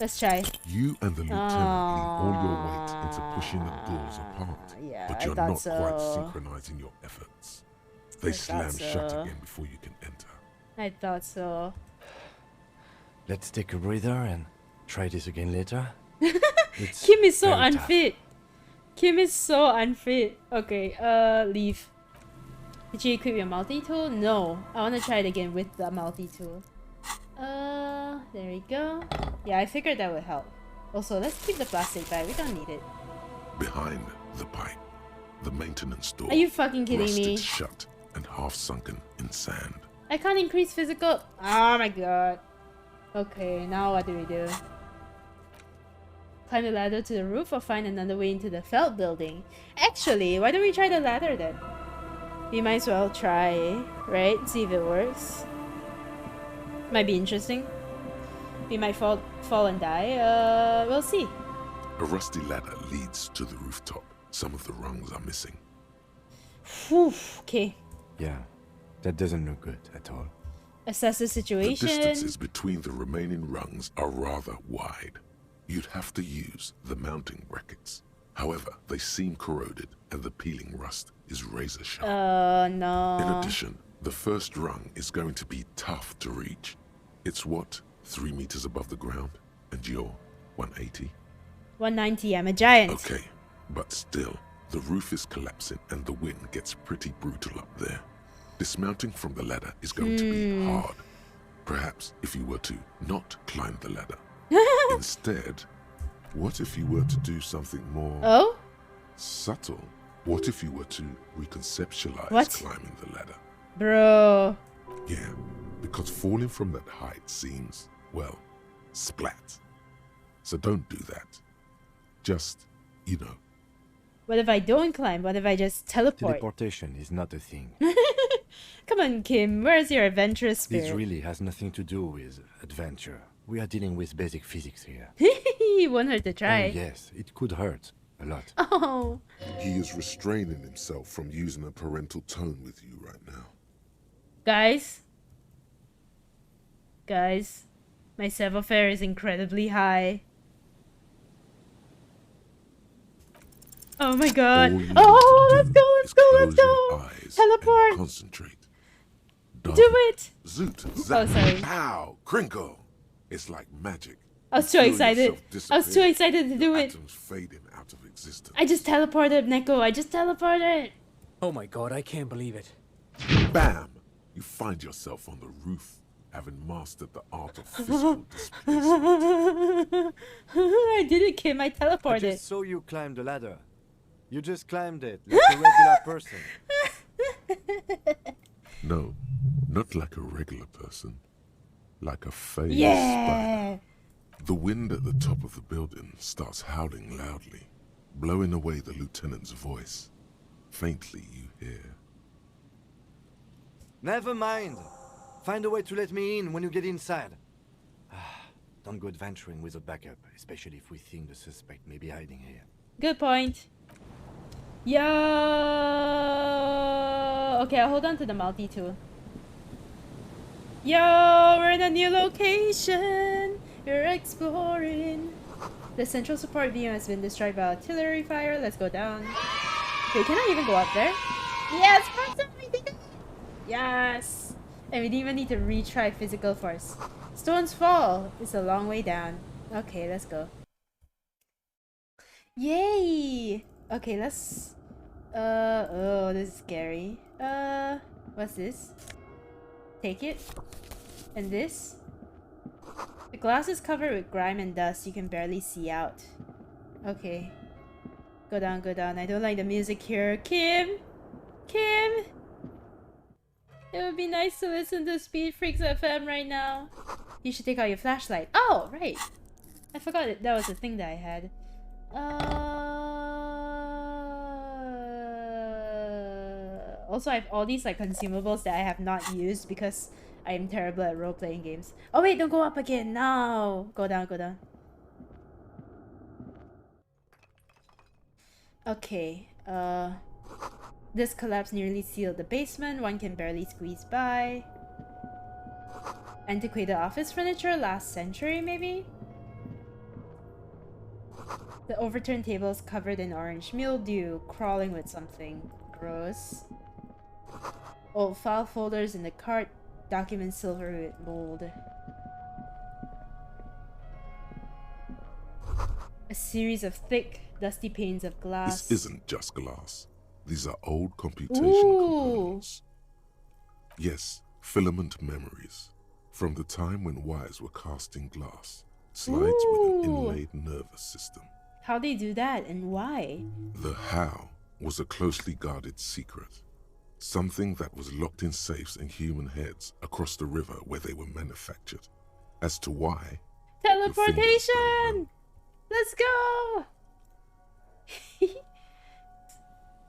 let's try. You and the lieutenant lean all your weight into pushing the doors apart. Yeah, but I you're thought not quite so. synchronizing your efforts. They slam shut again before you can enter. I thought so. Let's take a breather and try this again later. Kim is so very tough. unfit. Kim is so unfit. Okay, leave. Did you equip your multi-tool? No. I want to try it again with the multi-tool. There we go. Yeah, I figured that would help. Also, let's keep the plastic bag. We don't need it. Behind the pipe, the maintenance door. Are you fucking kidding me? Rusted shut and half sunken in sand. I can't increase physical... Oh my god. Okay, now what do we do? Climb the ladder to the roof or find another way into the Felt building? Actually, why don't we try the ladder then? We might as well try, right? See if it works. Might be interesting. We might fall and die. We'll see. A rusty ladder leads to the rooftop. Some of the rungs are missing. Whew, okay. Yeah, that doesn't look good at all. Assess the situation. The distances between the remaining rungs are rather wide. You'd have to use the mounting brackets. However, they seem corroded and the peeling rust is razor sharp. No. In addition, the first rung is going to be tough to reach. It's what, 3 meters above the ground? And you're 180? 190, I'm a giant. Okay, but still, the roof is collapsing and the wind gets pretty brutal up there. Dismounting from the ladder is going to be hard. Perhaps if you were to not climb the ladder. Instead, what if you were to do something more subtle? What if you were to reconceptualize climbing the ladder? Bro. Yeah, because falling from that height seems, well, splat. So don't do that. Just, you know. What if I don't climb? What if I just teleport? Teleportation is not a thing. Come on, Kim. Where's your adventurous spirit? This really has nothing to do with adventure. We are dealing with basic physics here. Won't hurt to try. Oh, yes, it could hurt a lot. Oh. He is restraining himself from using a parental tone with you right now. Guys, Guys, my savoir-faire is incredibly high. Oh my god. All you Oh, need let's to go, do let's is go, close let's go. your eyes and Teleport. concentrate. Do Done. it. Zoot, Oh, zap, sorry. pow, crinkle. It's like magic. I was You too feel excited. yourself I was too disappear, excited to do your it. atoms fading out of existence. I just teleported, Neko. I just teleported. Oh my god, I can't believe it. Bam! You find yourself on the roof, having mastered the art of physical displacement. I did it, Kim. I I teleported. just saw you climb the ladder. You just climbed it like a regular person. No, not like a regular person. Like a phased Yeah. spider. The wind at the top of the building starts howling loudly, blowing away the lieutenant's voice. Faintly you hear. Never mind. Find a way to let me in when you get inside. Don't go adventuring with a backup, especially if we think the suspect may be hiding here. Good point. Yo. Okay, I'll hold on to the multi-tool. Yo, we're in a new location. We're exploring. The central support beam has been destroyed by artillery fire. Let's go down. Wait, can I even go up there? Yes, press everything. Yes. And we didn't even need to retry physical force. Stones fall. It's a long way down. Okay, let's go. Yay! Okay, let's... oh, this is scary. What's this? Take it. And this? The glass is covered with grime and dust. You can barely see out. Okay. Go down, go down. I don't like the music here. Kim! Kim! It would be nice to listen to Speed Freaks FM right now. You should take out your flashlight. Oh, right. I forgot that was a thing that I had. Also, I have all these like consumables that I have not used because I am terrible at role-playing games. Oh wait, don't go up again. No, go down, go down. Okay. This collapse nearly sealed the basement. One can barely squeeze by. Antiquated office furniture, last century maybe? The overturned table is covered in orange mildew, crawling with something. Gross. Old file folders in the cart, documents silver with mold. A series of thick, dusty panes of glass. This isn't just glass. These are old computation components. Yes, filament memories. From the time when wires were cast in glass. Slides with an inlaid nervous system. How they do that and why? The how was a closely guarded secret. Something that was locked in safes in human heads across the river where they were manufactured. As to why... Teleportation! Let's go!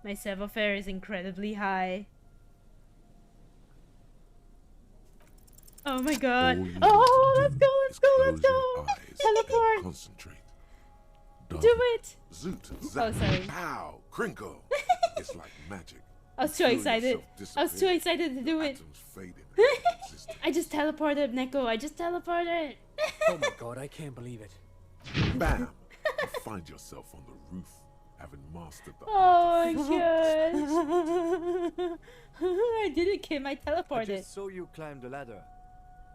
My savoir-faire is incredibly high. Oh my god. Oh, let's go, let's go, let's go! Teleport! Concentrate. Do it! Zoot, zap, sorry. pow, crinkle. It's like magic. I was too excited. I was too excited to do it. I just teleported, Neko. I just teleported. Oh my god, I can't believe it. Bam! You find yourself on the roof, having mastered the Oh my god. I did it, Kim. I teleported. I just saw you climb the ladder.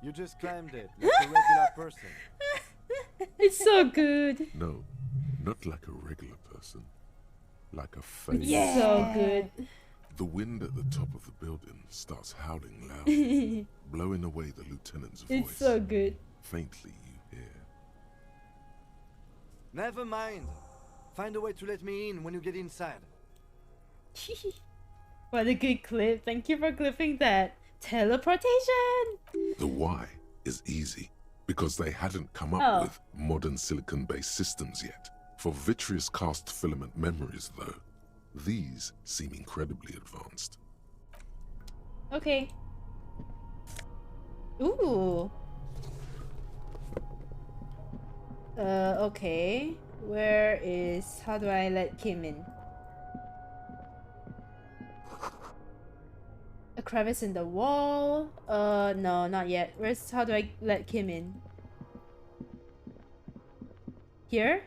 You just climbed it like a regular person. It's so good. No, not like a regular person. Like a phased Yeah. So good. The wind at the top of the building starts howling loudly, blowing away the lieutenant's voice. It's so good. Faintly you hear. Never mind. Find a way to let me in when you get inside. What a good clip. Thank you for clipping that. Teleportation! The why is easy, because they hadn't come up with modern silicon-based systems yet. For vitreous cast filament memories, though, these seem incredibly advanced. Okay. Ooh. Okay. Where is... How do I let Kim in? A crevice in the wall. No, not yet. How do I let Kim in? Here?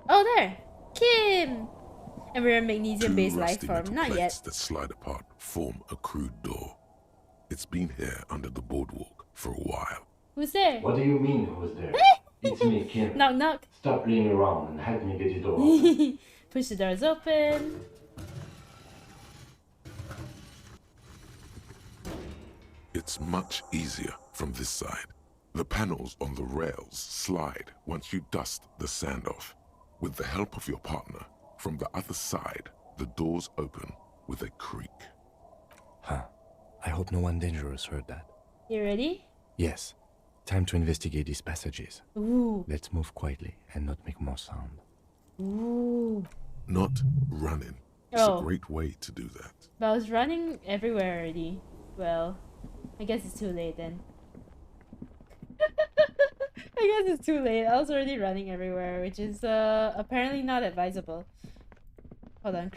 Oh, there! Kim! And we're a magnesium-based life form. Not yet. That slide apart form a crude door. It's been here under the boardwalk for a while. Who's there? What do you mean, who's there? It's me, Kim. Knock, knock. Stop playing around and help me get the door open. Push the doors open. It's much easier from this side. The panels on the rails slide once you dust the sand off. With the help of your partner, from the other side, the doors open with a creak. Huh. I hope no one dangerous heard that. You ready? Yes. Time to investigate these passages. Ooh. Let's move quietly and not make more sound. Ooh. Not running. It's a great way to do that. But I was running everywhere already. Well, I guess it's too late then. I guess it's too late. I was already running everywhere, which is apparently not advisable. Hold on,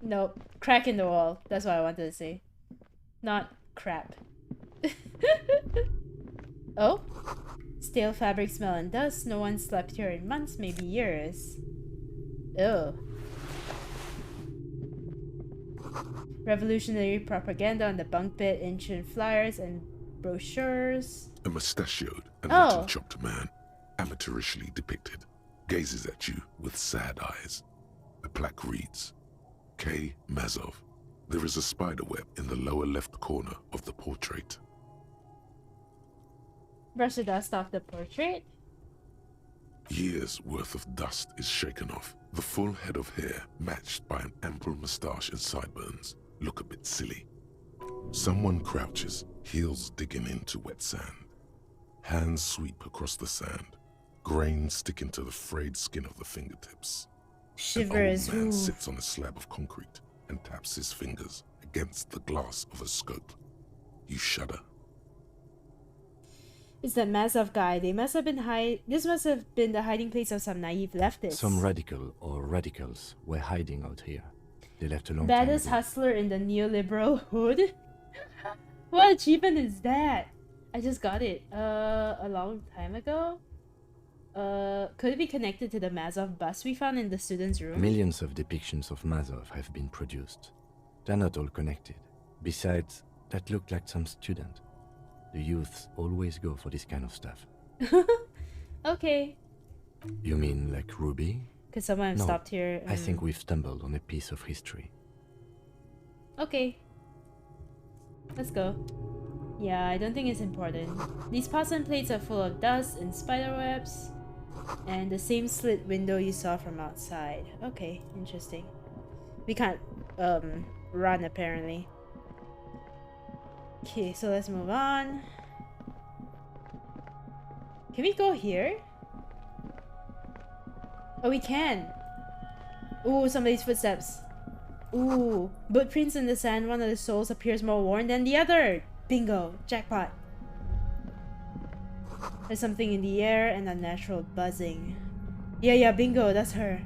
No, crack in the wall. That's what I wanted to say. Not crap. Oh? Stale fabric smell and dust. No one slept here in months, maybe years. Ew. Revolutionary propaganda on the bunk bed, ancient flyers and brochures. A mustachioed and mutton-chopped man, amateurishly depicted, gazes at you with sad eyes. The plaque reads, K. Mazov. There is a spiderweb in the lower left corner of the portrait. Brush the dust off the portrait. Years' worth of dust is shaken off. The full head of hair, matched by an ample moustache and sideburns, look a bit silly. Someone crouches, heels digging into wet sand. Hands sweep across the sand, grains sticking to the frayed skin of the fingertips. Shivers. An old man sits on a slab of concrete and taps his fingers against the glass of a scope. You shudder. It's that Mazov guy. They must have been This must have been the hiding place of some naive leftists. Some radical or radicals were hiding out here. They left a long time ago. Baddest hustler in the neoliberal hood? What achievement is that? I just got it. A long time ago? Could it be connected to the Mazov bust we found in the students' room? Millions of depictions of Mazov have been produced. They're not all connected. Besides, that looked like some student. The youths always go for this kind of stuff. Okay. You mean like Ruby? Because someone stopped here. I think we've stumbled on a piece of history. Okay. Let's go. Yeah, I don't think it's important. These porcelain plates are full of dust and spiderwebs. And the same slit window you saw from outside. Okay, interesting. We can't run apparently. Okay, so let's move on. Can we go here? Oh, we can. Ooh, somebody's footsteps. Ooh, footprints in the sand. One of the soles appears more worn than the other. Bingo, jackpot. There's something in the air and unnatural buzzing. Yeah, bingo, that's her.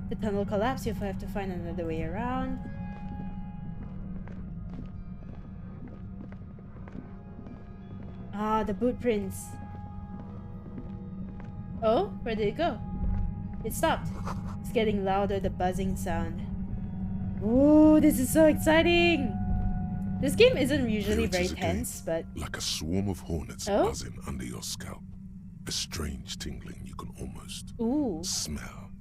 The tunnel collapsed. You'll have to find another way around. Ah, the boot prints. Oh, where did it go? It stopped. It's getting louder, the buzzing sound. Ooh, this is so exciting! This game isn't usually very tense, but... Like a swarm of hornets buzzing under your scalp. A strange tingling you can almost smell.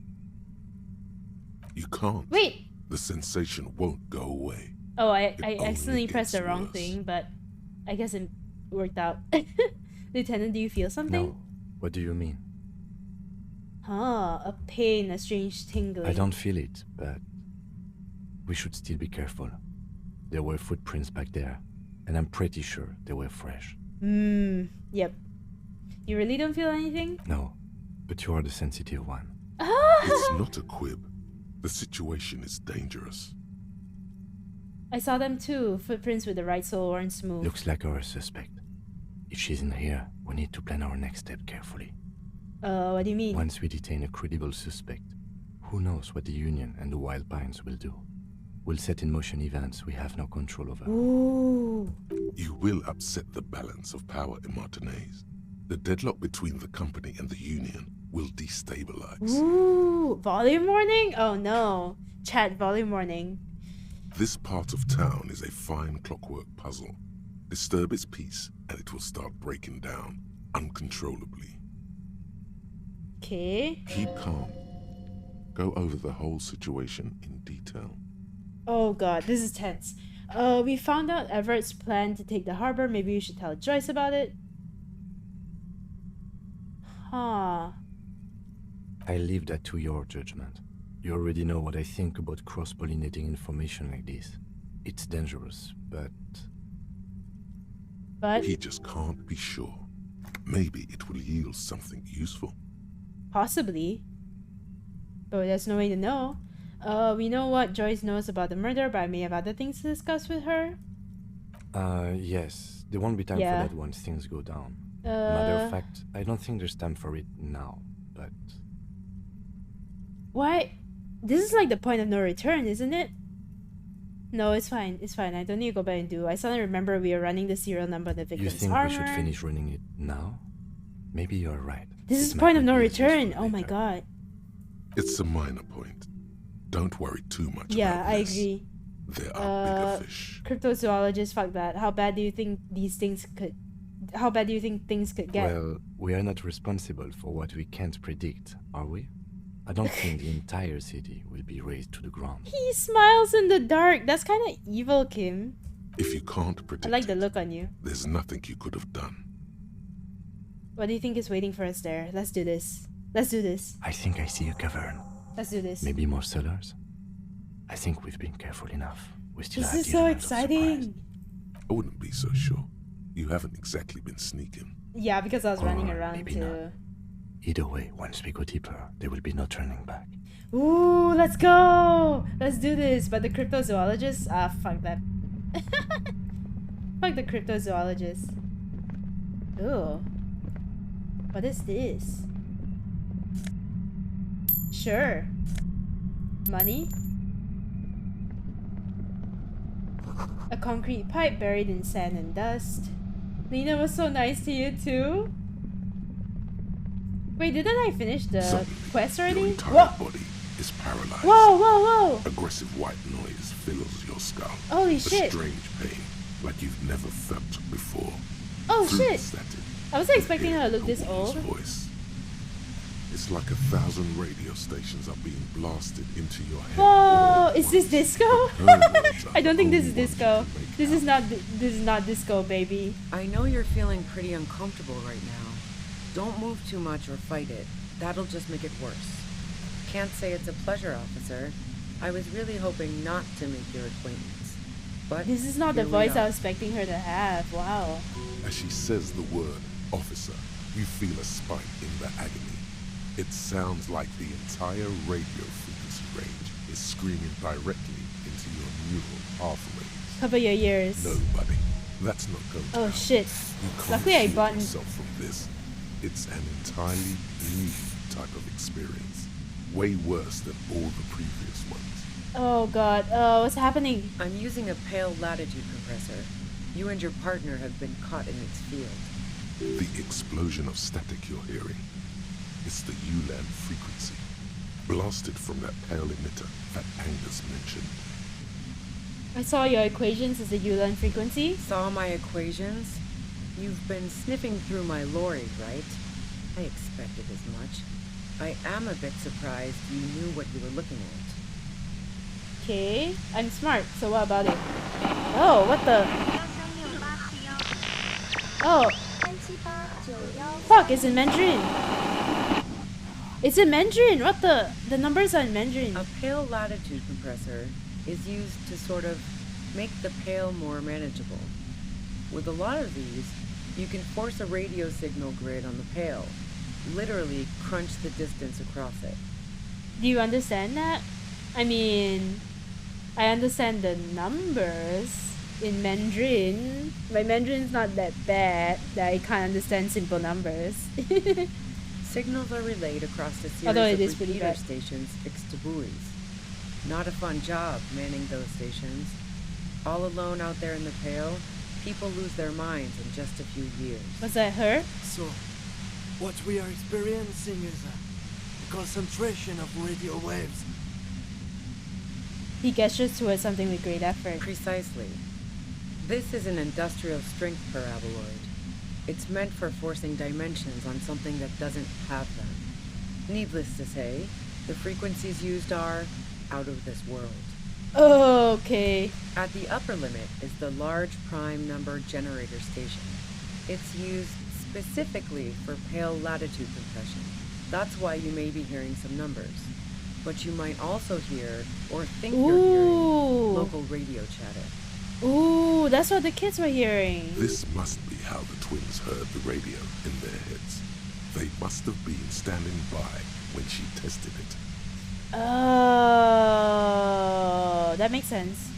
You can't. Wait! The sensation won't go away. Oh, I accidentally pressed the wrong thing, but I guess it worked out. Lieutenant, do you feel something? No. What do you mean? Huh, a pain, a strange tingling. I don't feel it, but we should still be careful. There were footprints back there, and I'm pretty sure they were fresh. Yep. You really don't feel anything? No, but you are the sensitive one. It's not a quib. The situation is dangerous. I saw them too. Footprints with the right sole weren't smooth. Looks like our suspect. If she's in here, we need to plan our next step carefully. What do you mean? Once we detain a credible suspect, Who knows what the Union and the Wild Pines will do? Will set in motion events we have no control over. Ooh. You will upset the balance of power in Martinez. The deadlock between the company and the Union will destabilize. Ooh. Volume warning? Oh no. Chat, volume warning. This part of town is a fine clockwork puzzle. Disturb its peace and it will start breaking down uncontrollably. Okay. Keep calm. Go over the whole situation in detail. Oh god, this is tense. We found out Everett's plan to take the harbor. Maybe you should tell Joyce about it. Huh. I leave that to your judgment. You already know what I think about cross-pollinating information like this. It's dangerous, but... He just can't be sure. Maybe it will yield something useful. Possibly. But there's no way to know. We know what Joyce knows about the murder, but I may have other things to discuss with her. Yes. There won't be time for that once things go down. Matter of fact, I don't think there's time for it now, but... Why? This is like the point of no return, isn't it? No, it's fine. It's fine. I don't need to go back and do. I suddenly remember we are running the serial number of the victim's You think armor. we should finish running it now? Maybe you're right. This is point of no return. Oh my god. It's a minor point. Don't worry too much Yeah, about I this. agree. There are bigger fish. Cryptozoologist, fuck that. How bad do you think these things could... How bad do you think things could get? Well, we are not responsible for what we can't predict, are we? I don't think the entire city will be razed to the ground. He smiles in the dark. That's kind of evil, Kim. If you can't predict I like the look on you. there's nothing you could have done. What do you think is waiting for us there? Let's do this. Let's do this. I think I see a cavern. Let's do this. Maybe more cellars? I think we've been careful enough. We still This have is the so element of surprise. exciting. I wouldn't be so sure. You haven't exactly been sneaking. Yeah, because I was running Or around maybe too. not. Either way, once we go deeper, there will be no turning back. Ooh, let's go! Let's do this. But the cryptozoologist? Ah, fuck that. Fuck the cryptozoologist. Ooh. What is this? Sure. Money? A concrete pipe buried in sand and dust. Lena was so nice to you too? Wait, didn't I finish the quest already? Your entire body is paralyzed. Whoa, whoa, whoa! Aggressive white noise fills your skull. Holy a shit. strange pain, like you've never felt before. Oh Through shit! the static, I wasn't expecting her to look this woman's old. voice. It's like 1,000 radio stations are being blasted into your head. Whoa! Is this disco? Her I don't think this is disco. This is not disco, baby. I know you're feeling pretty uncomfortable right now. Don't move too much or fight it. That'll just make it worse. Can't say it's a pleasure, officer. I was really hoping not to make your acquaintance. But This is not the here we voice I are. was expecting her to have. Wow. As she says the word officer, you feel a spike in the agony. It sounds like the entire radio frequency range is screaming directly into your neural pathways. Cover your ears. No, buddy, that's not going to Oh help. shit. You can't Luckily I shield bought... yourself from this. It's an entirely new type of experience. Way worse than all the previous ones. Oh god. What's happening? I'm using a pale latitude compressor. You and your partner have been caught in its field. The explosion of static you're hearing. It's the ULAN frequency, blasted from that pale emitter that Angus mentioned. I saw your equations as a ULAN frequency. Saw my equations? You've been sniffing through my lorry, right? I expected as much. I am a bit surprised you knew what you were looking at. Okay. I'm smart, so what about it? Oh, what the? Oh. Fuck, it's in Mandarin. It's in Mandarin. What the? The numbers are in Mandarin. A pale latitude compressor is used to sort of make the pale more manageable. With a lot of these, you can force a radio signal grid on the pale, literally crunch the distance across it. Do you understand that? I mean, I understand the numbers in Mandarin. My Mandarin's not that bad that I can't understand simple numbers. Signals are relayed across a series Although it of is pretty repeater bad. stations fixed to buoys. Not a fun job manning those stations. All alone out there in the Pale, people lose their minds in just a few years. Was that her? So, what we are experiencing is a concentration of radio waves. He gestures towards something with great effort. Precisely. This is an industrial strength paraboloid. It's meant for forcing dimensions on something that doesn't have them. Needless to say, the frequencies used are out of this world. Okay. At the upper limit is the large prime number generator station. It's used specifically for pale latitude compression. That's why you may be hearing some numbers. But you might also hear, or think you're hearing, local radio chatter. Ooh, that's what the kids were hearing. This must be how the twins heard the radio in their heads. They must have been standing by when she tested it. Oh, that makes sense.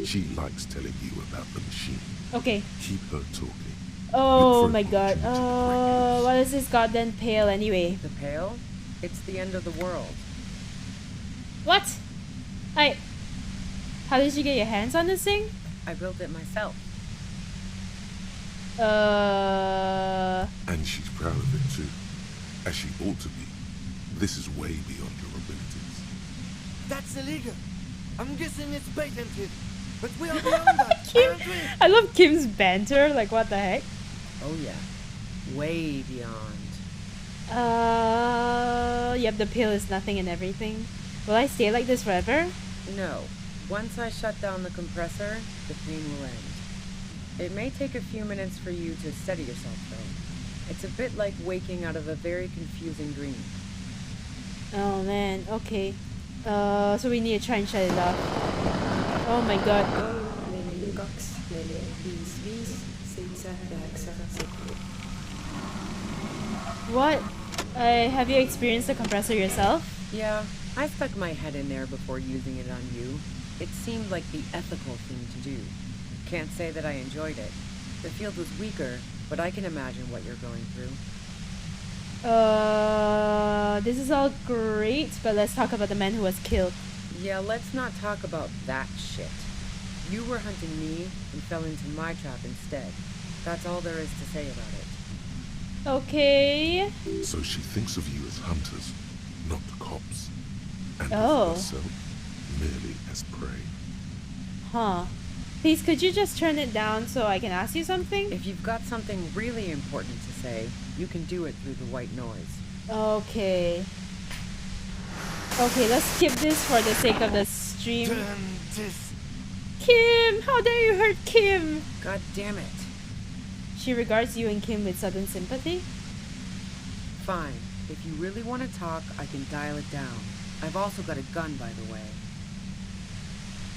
She likes telling you about the machine. Okay. Keep her talking. Oh my god. Oh, what is this goddamn Pale anyway? The Pale? It's the end of the world. What? How did you get your hands on this thing? I built it myself. And she's proud of it too. As she ought to be. This is way beyond your abilities. That's illegal. I'm guessing it's patented. But we are beyond that, aren't we? I love Kim's banter. Like, what the heck? Oh yeah. Way beyond. Yep, the Pale is nothing and everything. Will I stay like this forever? No. Once I shut down the compressor, the pain will end. It may take a few minutes for you to steady yourself, though. It's a bit like waking out of a very confusing dream. Oh man, okay. So we need to try and shut it off. Oh my god. What? Have you experienced the compressor yourself? Yeah, I stuck my head in there before using it on you. It seemed like the ethical thing to do. Can't say that I enjoyed it. The field was weaker, but I can imagine what you're going through. This is all great, but let's talk about the man who was killed. Yeah, let's not talk about that shit. You were hunting me and fell into my trap instead. That's all there is to say about it. Okay. So she thinks of you as hunters, not cops. And Oh. of herself merely as prey. Huh. Please, could you just turn it down so I can ask you something? If you've got something really important to say, you can do it through the white noise. Okay. Okay, let's skip this for the sake of the stream. Kim! How dare you hurt Kim! God damn it. She regards you and Kim with sudden sympathy? Fine. If you really want to talk, I can dial it down. I've also got a gun, by the way.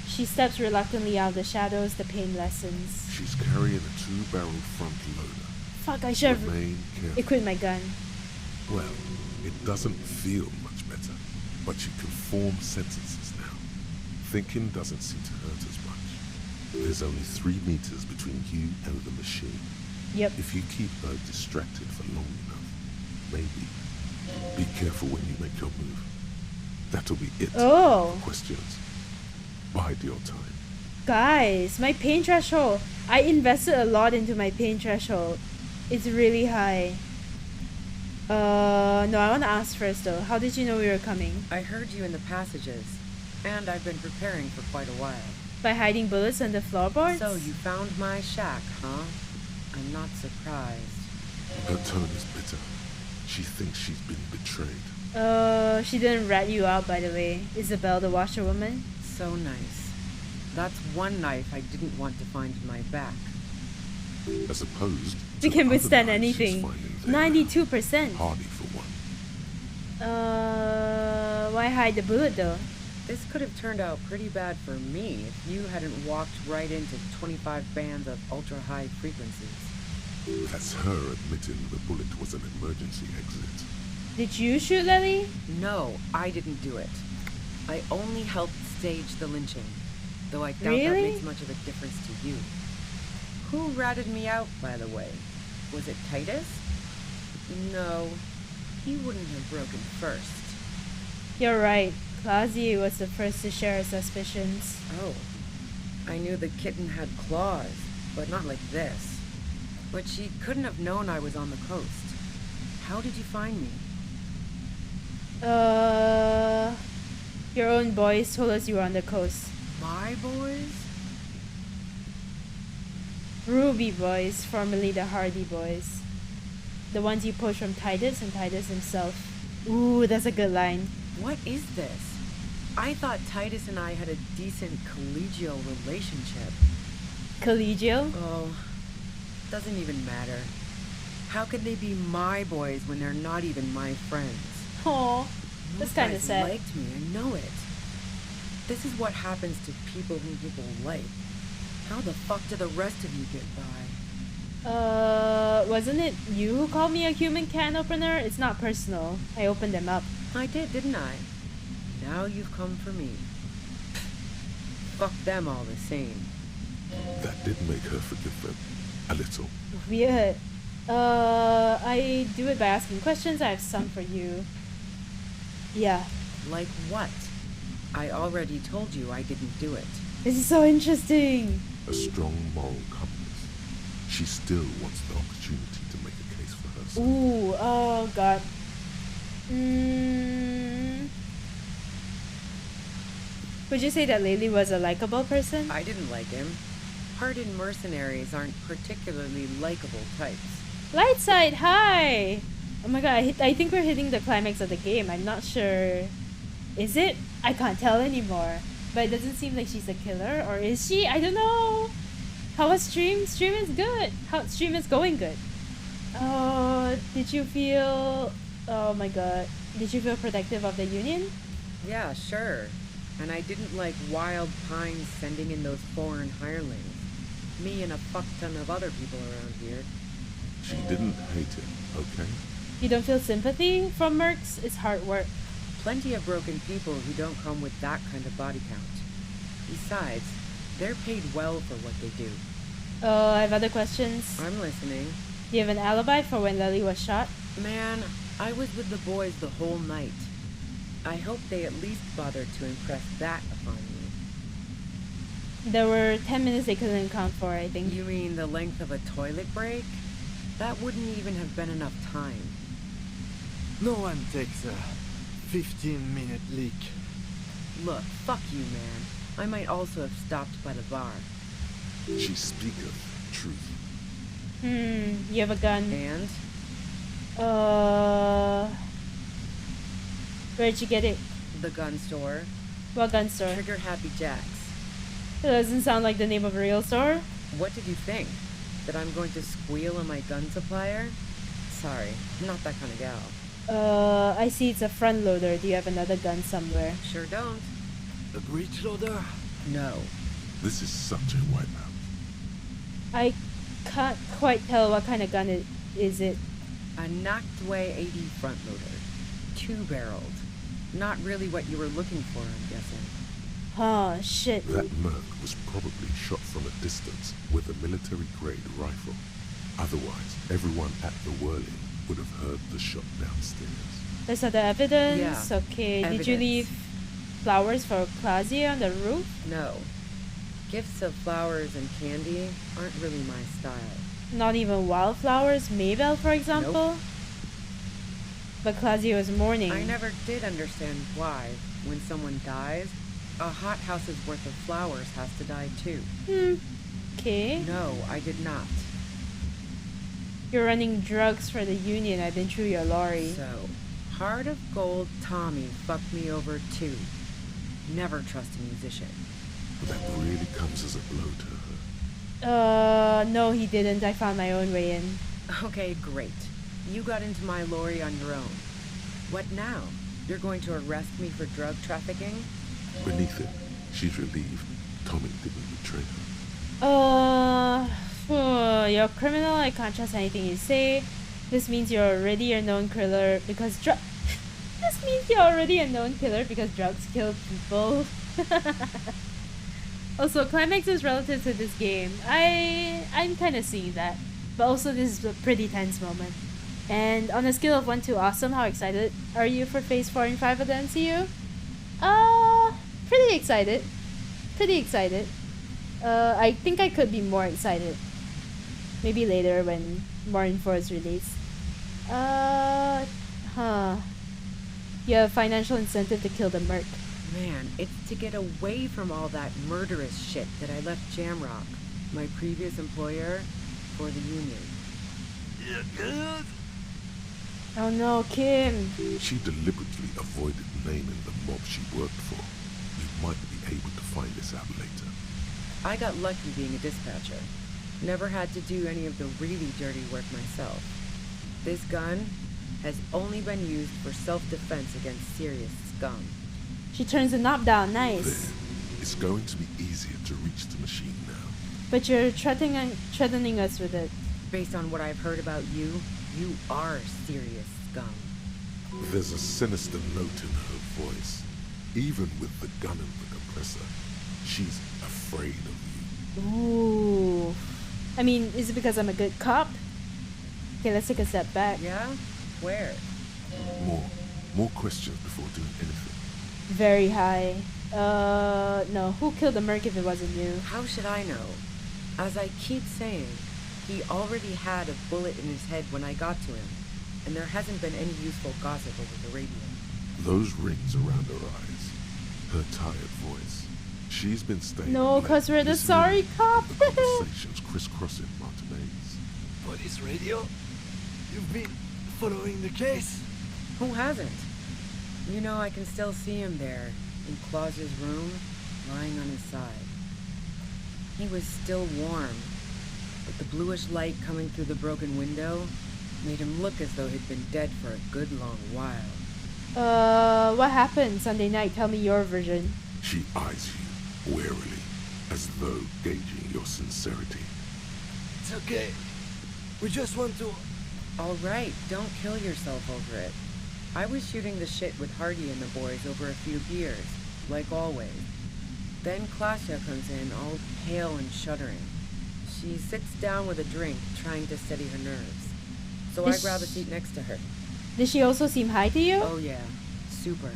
She steps reluctantly out of the shadows, the pain lessens. She's carrying a 2-barrel front loader. Fuck, I should have Remain careful. equipped my gun. Well, it doesn't feel much better, but you can form sentences now. Thinking doesn't seem to hurt as much. There's only 3 meters between you and the machine. Yep. If you keep her distracted for long enough, maybe. Be careful when you make your move. That'll be it. Oh. Questions. Bide your time. Guys, my pain threshold. I invested a lot into my pain threshold. It's really high. No, I want to ask first though. How did you know we were coming? I heard you in the passages, and I've been preparing for quite a while. By hiding bullets under floorboards? So you found my shack, huh? I'm not surprised. Her tone is bitter. She thinks she's been betrayed. She didn't rat you out, by the way. Isabel, the washerwoman? So nice. That's one knife I didn't want to find in my back. As opposed to We can other withstand knives she's anything. finding there. 92%. Hardy for one. Why hide the bullet though? This could have turned out pretty bad for me if you hadn't walked right into 25 bands of ultra-high frequencies. That's her admitting the bullet was an emergency exit. Did you shoot Lily? No, I didn't do it. I only helped stage the lynching, though I doubt that Really? makes much of a difference to you. Who ratted me out, by the way? Was it Titus? No. He wouldn't have broken first. You're right. Clausy was the first to share her suspicions. Oh. I knew the kitten had claws, but not like this. But she couldn't have known I was on the coast. How did you find me? Your own boys told us you were on the coast. My boys? Ruby boys, formerly the Hardy boys. The ones you poached from Titus and Titus himself. Ooh, that's a good line. What is this? I thought Titus and I had a decent collegial relationship. Collegial? Oh, doesn't even matter. How could they be my boys when they're not even my friends? Aw, that's kind of sad. Liked me, I know it. This is what happens to people whom people like. How the fuck do the rest of you get by? Wasn't it you who called me a human can opener? It's not personal. I opened them up. I did, didn't I? Now you've come for me. Fuck them all the same. That did make her forgive them. A little. Weird. I do it by asking questions. I have some for you. Yeah. Like what? I already told you I didn't do it. This is so interesting. A strong moral compass. She still wants the opportunity to make a case for herself. Ooh, oh god. Would you say that Laylee was a likable person? I didn't like him. Hardened mercenaries aren't particularly likable types. Lightside, hi! Oh my god, I think we're hitting the climax of the game. I'm not sure. Is it? I can't tell anymore. But it doesn't seem like she's a killer, or is she? I don't know. How was stream? Stream is good. Stream is going good. Did you feel... Oh my god. Did you feel protective of the Union? Yeah, sure. And I didn't like Wild Pines sending in those foreign hirelings. Me and a fuck ton of other people around here. She didn't hate it, okay? You don't feel sympathy from mercs? It's hard work. Plenty of broken people who don't come with that kind of body count. Besides, they're paid well for what they do. I have other questions. I'm listening. Do you have an alibi for when Lily was shot? Man, I was with the boys the whole night. I hope they at least bothered to impress that upon me. There were 10 minutes they couldn't account for, I think. You mean the length of a toilet break? That wouldn't even have been enough time. No one takes a 15-minute leak. Look, fuck you, man. I might also have stopped by the bar. She speaketh truth. You have a gun. And? Where'd you get it? The gun store. What gun store? Trigger Happy Jacks. It doesn't sound like the name of a real store. What did you think? That I'm going to squeal on my gun supplier? Sorry, I'm not that kind of gal. I see it's a front loader. Do you have another gun somewhere? Sure don't. A breech loader? No. This is such a wipeout. I can't quite tell what kind of gun it is. It a Noctway 80 front loader. 2-barreled. Not really what you were looking for, I'm guessing. Huh, shit. That merc was probably shot from a distance with a military-grade rifle. Otherwise, everyone at the whirling would have heard the shot downstairs. There's other evidence? Yeah. Okay, Evidence. Did you leave flowers for Claudia on the roof? No. Gifts of flowers and candy aren't really my style. Not even wildflowers? Maybell, for example? Nope. But Claudia was mourning. I never did understand why, when someone dies, a hothouse's worth of flowers has to die too. Okay. No, I did not. You're running drugs for the Union. I've been through your lorry. So, Heart of Gold Tommy fucked me over too. Never trust a musician. That really comes as a blow to her. No, he didn't. I found my own way in. Okay, great. You got into my lorry on your own. What now? You're going to arrest me for drug trafficking? Beneath it, she's relieved Tommy didn't betray her. You're a criminal. I can't trust anything you say. This means you're already a known killer because This means you're already a known killer because drugs kill people. Also, climax is relative to this game. I'm kind of seeing that. But also, this is a pretty tense moment. And on a scale of 1 to awesome, how excited are you for Phase 4 and 5 of the MCU? Pretty excited. Pretty excited. I think I could be more excited. Maybe later when more info is released. You have financial incentive to kill the merc. Man, it's to get away from all that murderous shit that I left Jamrock, my previous employer, for the Union. You good? Oh no, Kim. She deliberately avoided naming the mob she worked for. You might be able to find this out later. I got lucky being a dispatcher. Never had to do any of the really dirty work myself. This gun has only been used for self-defense against serious scum. She turns the knob down, nice. There. It's going to be easier to reach the machine now. But you're threatening us with it. Based on what I've heard about you, you are serious scum. There's a sinister note in her voice. Even with the gun and the compressor, she's afraid of you. Ooh. I mean, is it because I'm a good cop? Okay, let's take a step back. Yeah? Where? More questions before doing anything. Very high. No. Who killed the merc if it wasn't you? How should I know? As I keep saying, he already had a bullet in his head when I got to him, and there hasn't been any useful gossip over the radio. Those rings around her eyes, her tired voice. She's been staying. No, because we're the sorry cop. The conversations crisscrossing Martinez. Police radio? You've been following the case? Who hasn't? You know, I can still see him there, in Claus's room, lying on his side. He was still warm, but the bluish light coming through the broken window made him look as though he'd been dead for a good long while. What happened Sunday night? Tell me your version. She eyes you warily, as though gauging your sincerity. It's okay. We just want to... All right, don't kill yourself over it. I was shooting the shit with Hardy and the boys over a few beers, like always. Then Klasha comes in, all pale and shuddering. She sits down with a drink, trying to steady her nerves. So I grab a seat next to her. Did she also seem high to you? Oh yeah, super.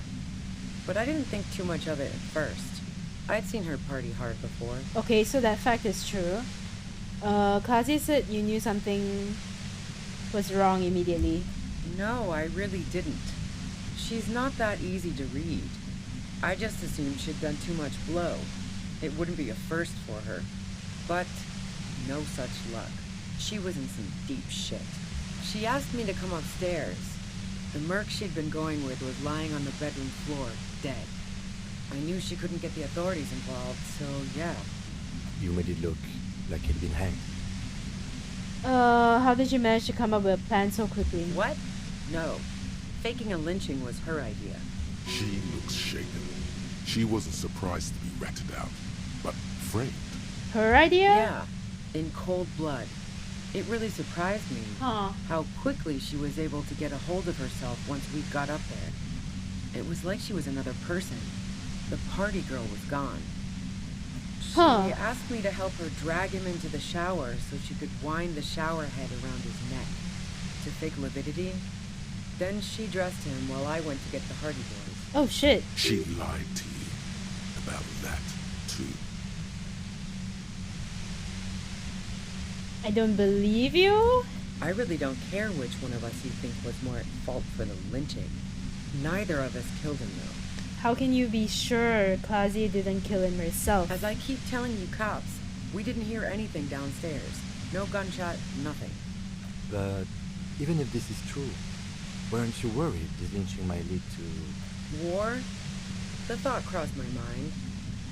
But I didn't think too much of it at first. I'd seen her party hard before. Okay, so that fact is true. Kazi said you knew something was wrong immediately. No, I really didn't. She's not that easy to read. I just assumed she'd done too much blow. It wouldn't be a first for her. But no such luck. She was in some deep shit. She asked me to come upstairs. The merc she'd been going with was lying on the bedroom floor, dead. I knew she couldn't get the authorities involved, so yeah. You made it look like he'd been hanged. How did you manage to come up with a plan so quickly? What? No. Faking a lynching was her idea. She looks shaken. She wasn't surprised to be ratted out, but framed. Her idea? Yeah. In cold blood. It really surprised me how quickly she was able to get a hold of herself once we got up there. It was like she was another person. The party girl was gone. She asked me to help her drag him into the shower so she could wind the shower head around his neck to fake lividity. Then she dressed him while I went to get the Hardy Boys. Oh shit. She lied to you about that too. I don't believe you? I really don't care which one of us you think was more at fault for the lynching. Neither of us killed him though. How can you be sure Klausy didn't kill him herself? As I keep telling you cops, we didn't hear anything downstairs. No gunshot, nothing. But even if this is true, weren't you worried this lynching might lead to... War? The thought crossed my mind.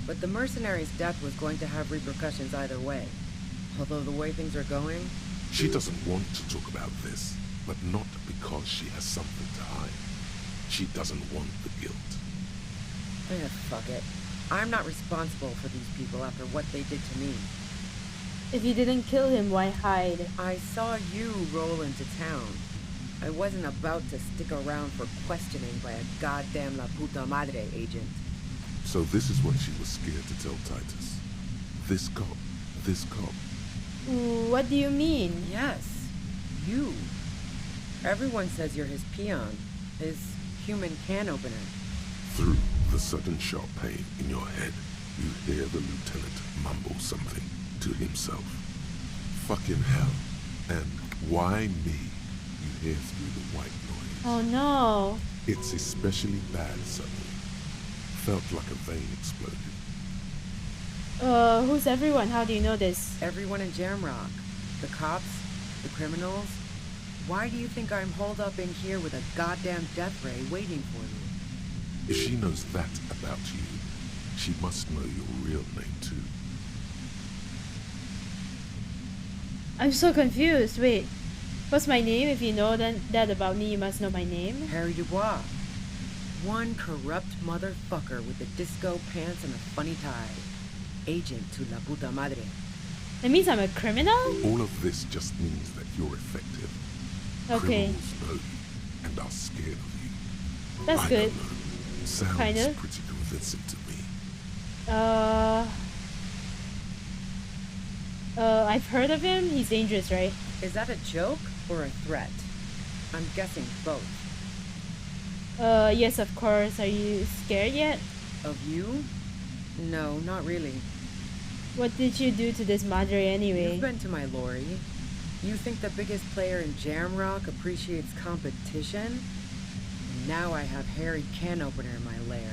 But the mercenary's death was going to have repercussions either way. Although the way things are going... She doesn't want to talk about this, but not because she has something to hide. She doesn't want the guilt. Fuck it. I'm not responsible for these people after what they did to me. If you didn't kill him, why hide? I saw you roll into town. I wasn't about to stick around for questioning by a goddamn La Puta Madre agent. So this is what she was scared to tell Titus. This cop. What do you mean? Yes, you. Everyone says you're his peon, his human can opener. Through the sudden sharp pain in your head, you hear the lieutenant mumble something to himself. Fucking hell. And why me? You hear through the white noise. Oh no. It's especially bad suddenly. Felt like a vein exploded. Who's everyone? How do you know this? Everyone in Jamrock. The cops, the criminals. Why do you think I'm holed up in here with a goddamn death ray waiting for you? If she knows that about you, she must know your real name too. I'm so confused. Wait, what's my name? If you know that about me, you must know my name. Harry Dubois. One corrupt motherfucker with the disco pants and a funny tie. Agent to la puta madre. That means I'm a criminal? All of this just means that you're effective. Okay. Criminals know you and are scared of you. That's good. Sounds Kinda. pretty convincing to me. I've heard of him. He's dangerous, right? Is that a joke or a threat? I'm guessing both. Yes, of course. Are you scared yet? Of you? No, not really. What did you do to this madre anyway? You've been to my lorry. You think the biggest player in Jamrock appreciates competition? And now I have Harry Can Opener in my lair.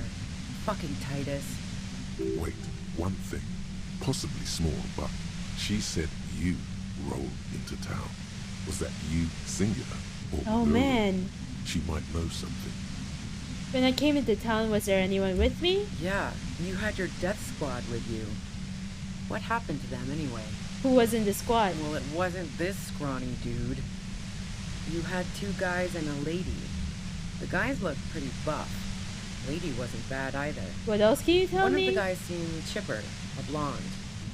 Fucking Titus. Wait, one thing. Possibly small, but she said you rolled into town. Was that you singular or Oh plural? man. She might know something. When I came into town, was there anyone with me? Yeah, you had your death squad with you. What happened to them anyway? Who was in the squad? Well, it wasn't this scrawny dude. You had 2 guys and a lady. The guys looked pretty buff. Lady wasn't bad either. What else can you tell me? One of the guys seemed chipper, a blonde.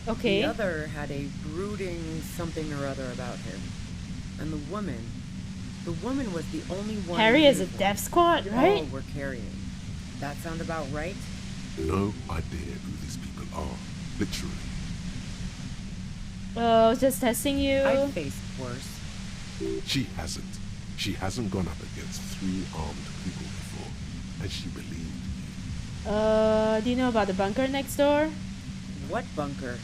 Okay. The other had a brooding something or other about him. And the woman was the only one. Harry is a death squad, right? All were carrying. That sound about right? No idea who these people are. Literally. Oh, just testing you. I faced worse. She hasn't. She hasn't gone up against 3 armed people before, and she believed me. Do you know about the bunker next door? What bunker?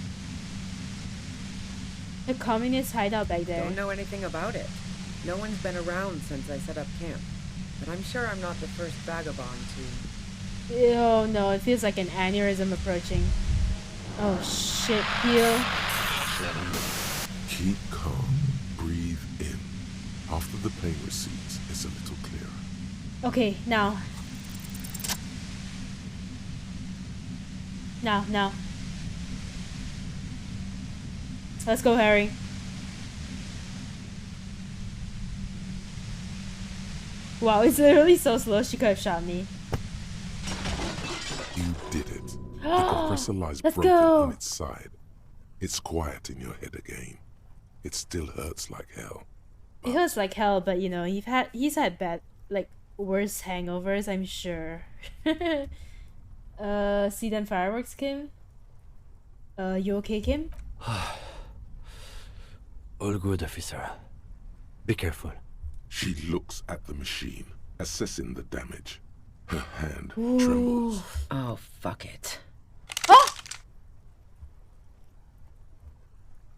The communist hideout back there. Don't know anything about it. No one's been around since I set up camp. But I'm sure I'm not the first vagabond to... Oh no, it feels like an aneurysm approaching. Oh shit, heal. Keep calm. Breathe in. After the pain recedes, it's a little clearer. Okay, now. Now. Let's go, Harry. Wow, it's literally so slow, she could have shot me. You did it. The compressor lies Let's broken go. on its side. It's quiet in your head again. It still hurts like hell. It hurts like hell, but you know, he's had bad, like, worse hangovers, I'm sure. See them fireworks, Kim? You okay, Kim? All good, officer. Be careful. She looks at the machine, assessing the damage. Her hand Ooh. trembles. Oh, fuck it.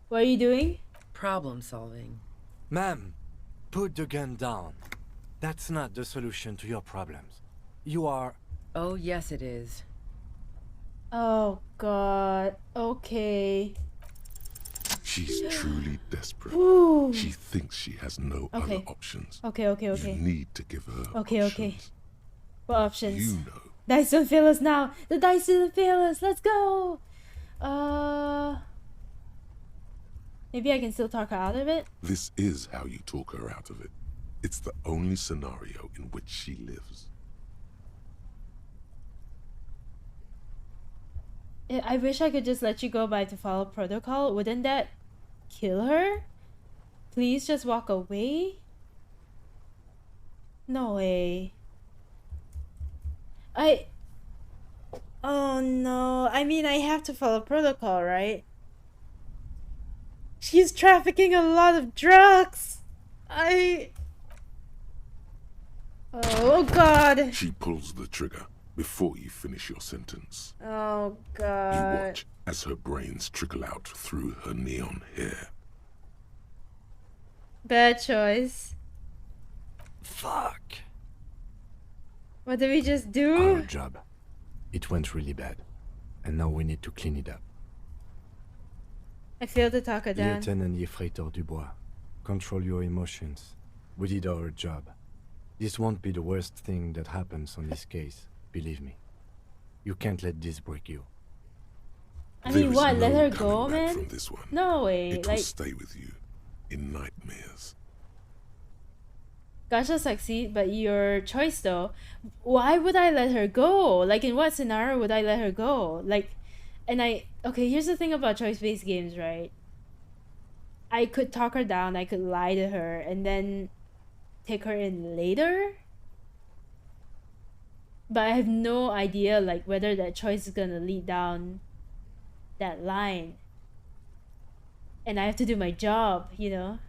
What are you doing? Problem solving. Ma'am, put the gun down. That's not the solution to your problems. You are... Oh, yes it is. Oh god. Okay. She's truly desperate. Ooh. She thinks she has no Okay. other options. Okay. You need to give her Okay. What options? You know. Dice don't fail us now. The dice didn't fail us. Let's go. Maybe I can still talk her out of it. This is how you talk her out of it. It's the only scenario in which she lives. I wish I could just let you go by to follow protocol. Wouldn't that kill her? Please just walk away? No way. Oh no. I mean, I have to follow protocol, right? She's trafficking a lot of drugs. Oh god. She pulls the trigger before you finish your sentence. Oh You god. watch as her brains trickle out through her neon hair. Bad choice. Fuck. What did we just Our do? job. It went really bad. And now we need to clean it up. I failed to talk her down. Lieutenant Yefreitor Dubois, control your emotions. We did our job. This won't be the worst thing that happens on this case, believe me. You can't let this break you. I mean, There is what? Let no her coming go, back man? from this one. No way. It Like, will stay with you in nightmares. Gasha succeed, but your choice though. Why would I let her go? Like, in what scenario would I let her go? Like, okay, here's the thing about choice-based games, right? I could talk her down, I could lie to her, and then take her in later. But I have no idea, like, whether that choice is gonna lead down that line. And I have to do my job, you know?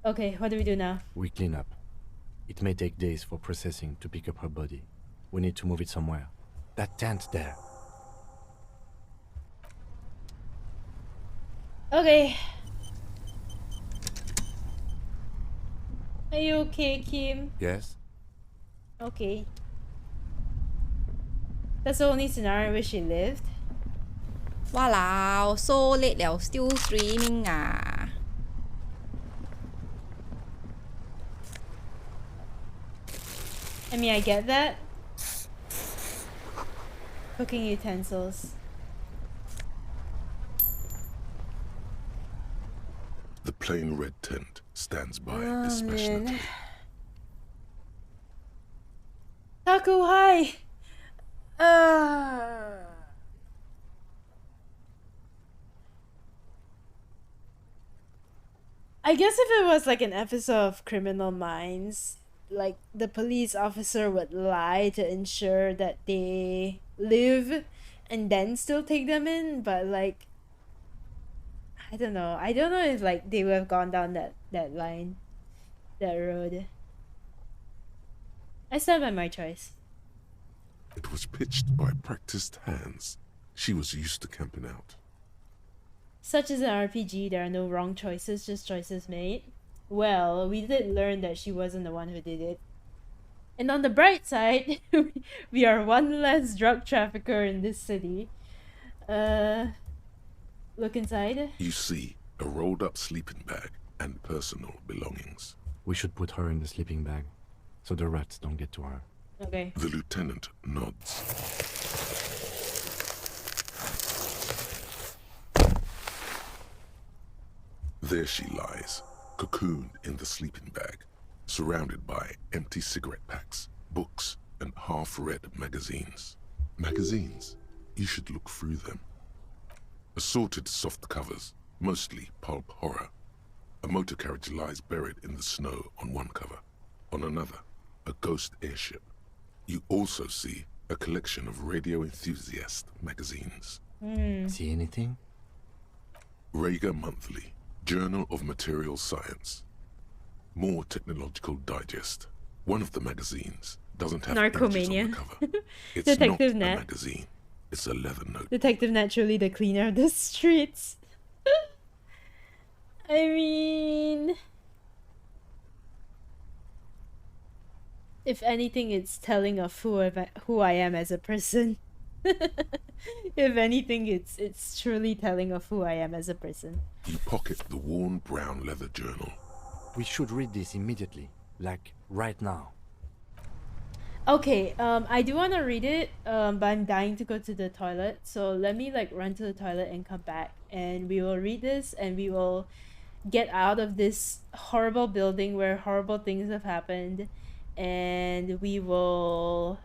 Okay, what do we do now? We clean up. It may take days for processing to pick up her body. We need to move it somewhere. That tent there. Okay. Are you okay, Kim? Yes? Okay. That's the only scenario where she lived. Wow, so late 了 still streaming 啊 I mean, I get that. Cooking utensils. The plain red tent stands by Oh, dispassionately. man. Taku, hi! I guess if it was like an episode of Criminal Minds, like the police officer would lie to ensure that they live and then still take them in, but like I don't know if like they would have gone down that line, that road. I stand by my choice. It was pitched by practiced hands. She was used to camping out. Such as an RPG, there are no wrong choices, just choices made. Well, we did learn that she wasn't the one who did it. And on the bright side, we are one less drug trafficker in this city. Look inside. You see a rolled up sleeping bag and personal belongings. We should put her in the sleeping bag, so the rats don't get to her. Okay. The lieutenant nods. There she lies, cocooned in the sleeping bag, surrounded by empty cigarette packs, books, and half-read magazines. Magazines, you should look through them. Assorted soft covers, mostly pulp horror. A motor carriage lies buried in the snow on one cover. On another, a ghost airship. You also see a collection of radio enthusiast magazines. See anything? Rager Monthly, Journal of Material Science. More Technological Digest. One of the magazines doesn't have images on Narcomania. the cover. It's Detective not Nat. a magazine. It's a leather note. Detective Naturally, the cleaner of the streets. I mean, if anything, it's telling of who I am as a person. If anything, it's truly telling of who I am as a person. You pocket the worn brown leather journal. We should read this immediately, like right now. Okay, I do want to read it, but I'm dying to go to the toilet. So let me like run to the toilet and come back, and we will read this, and we will get out of this horrible building where horrible things have happened, and we will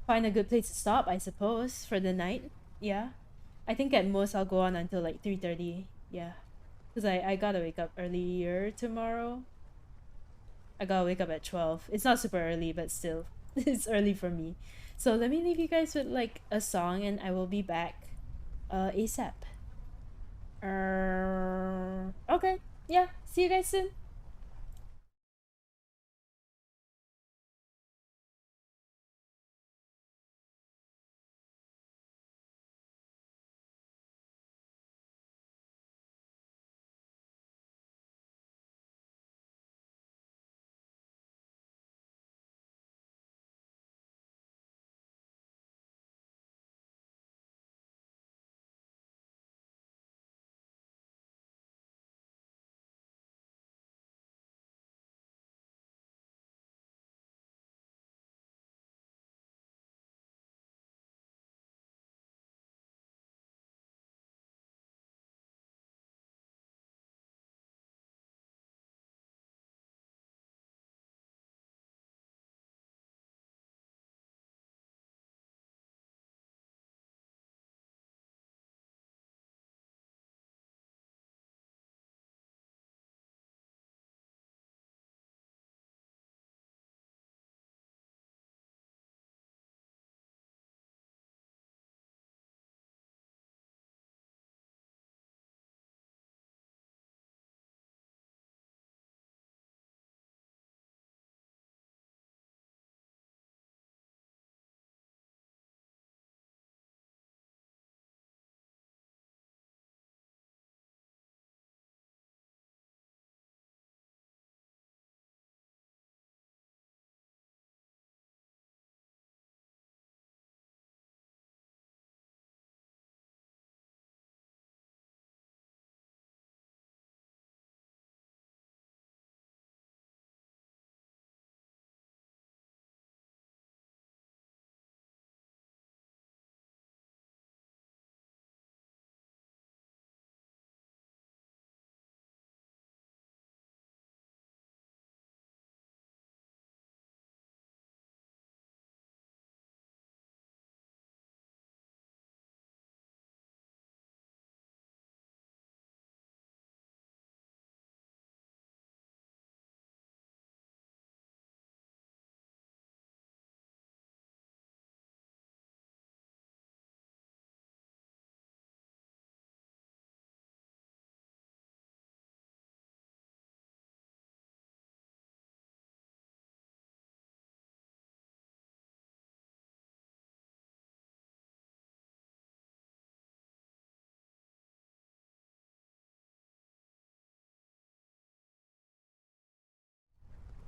find a good place to stop, I suppose, for the night. Yeah, I think at most I'll go on until like 3:30. Yeah, because I gotta wake up earlier tomorrow. I gotta wake up at 12. It's not super early, but still, it's early for me. So let me leave you guys with like a song, and I will be back ASAP. Okay. Yeah. See you guys soon.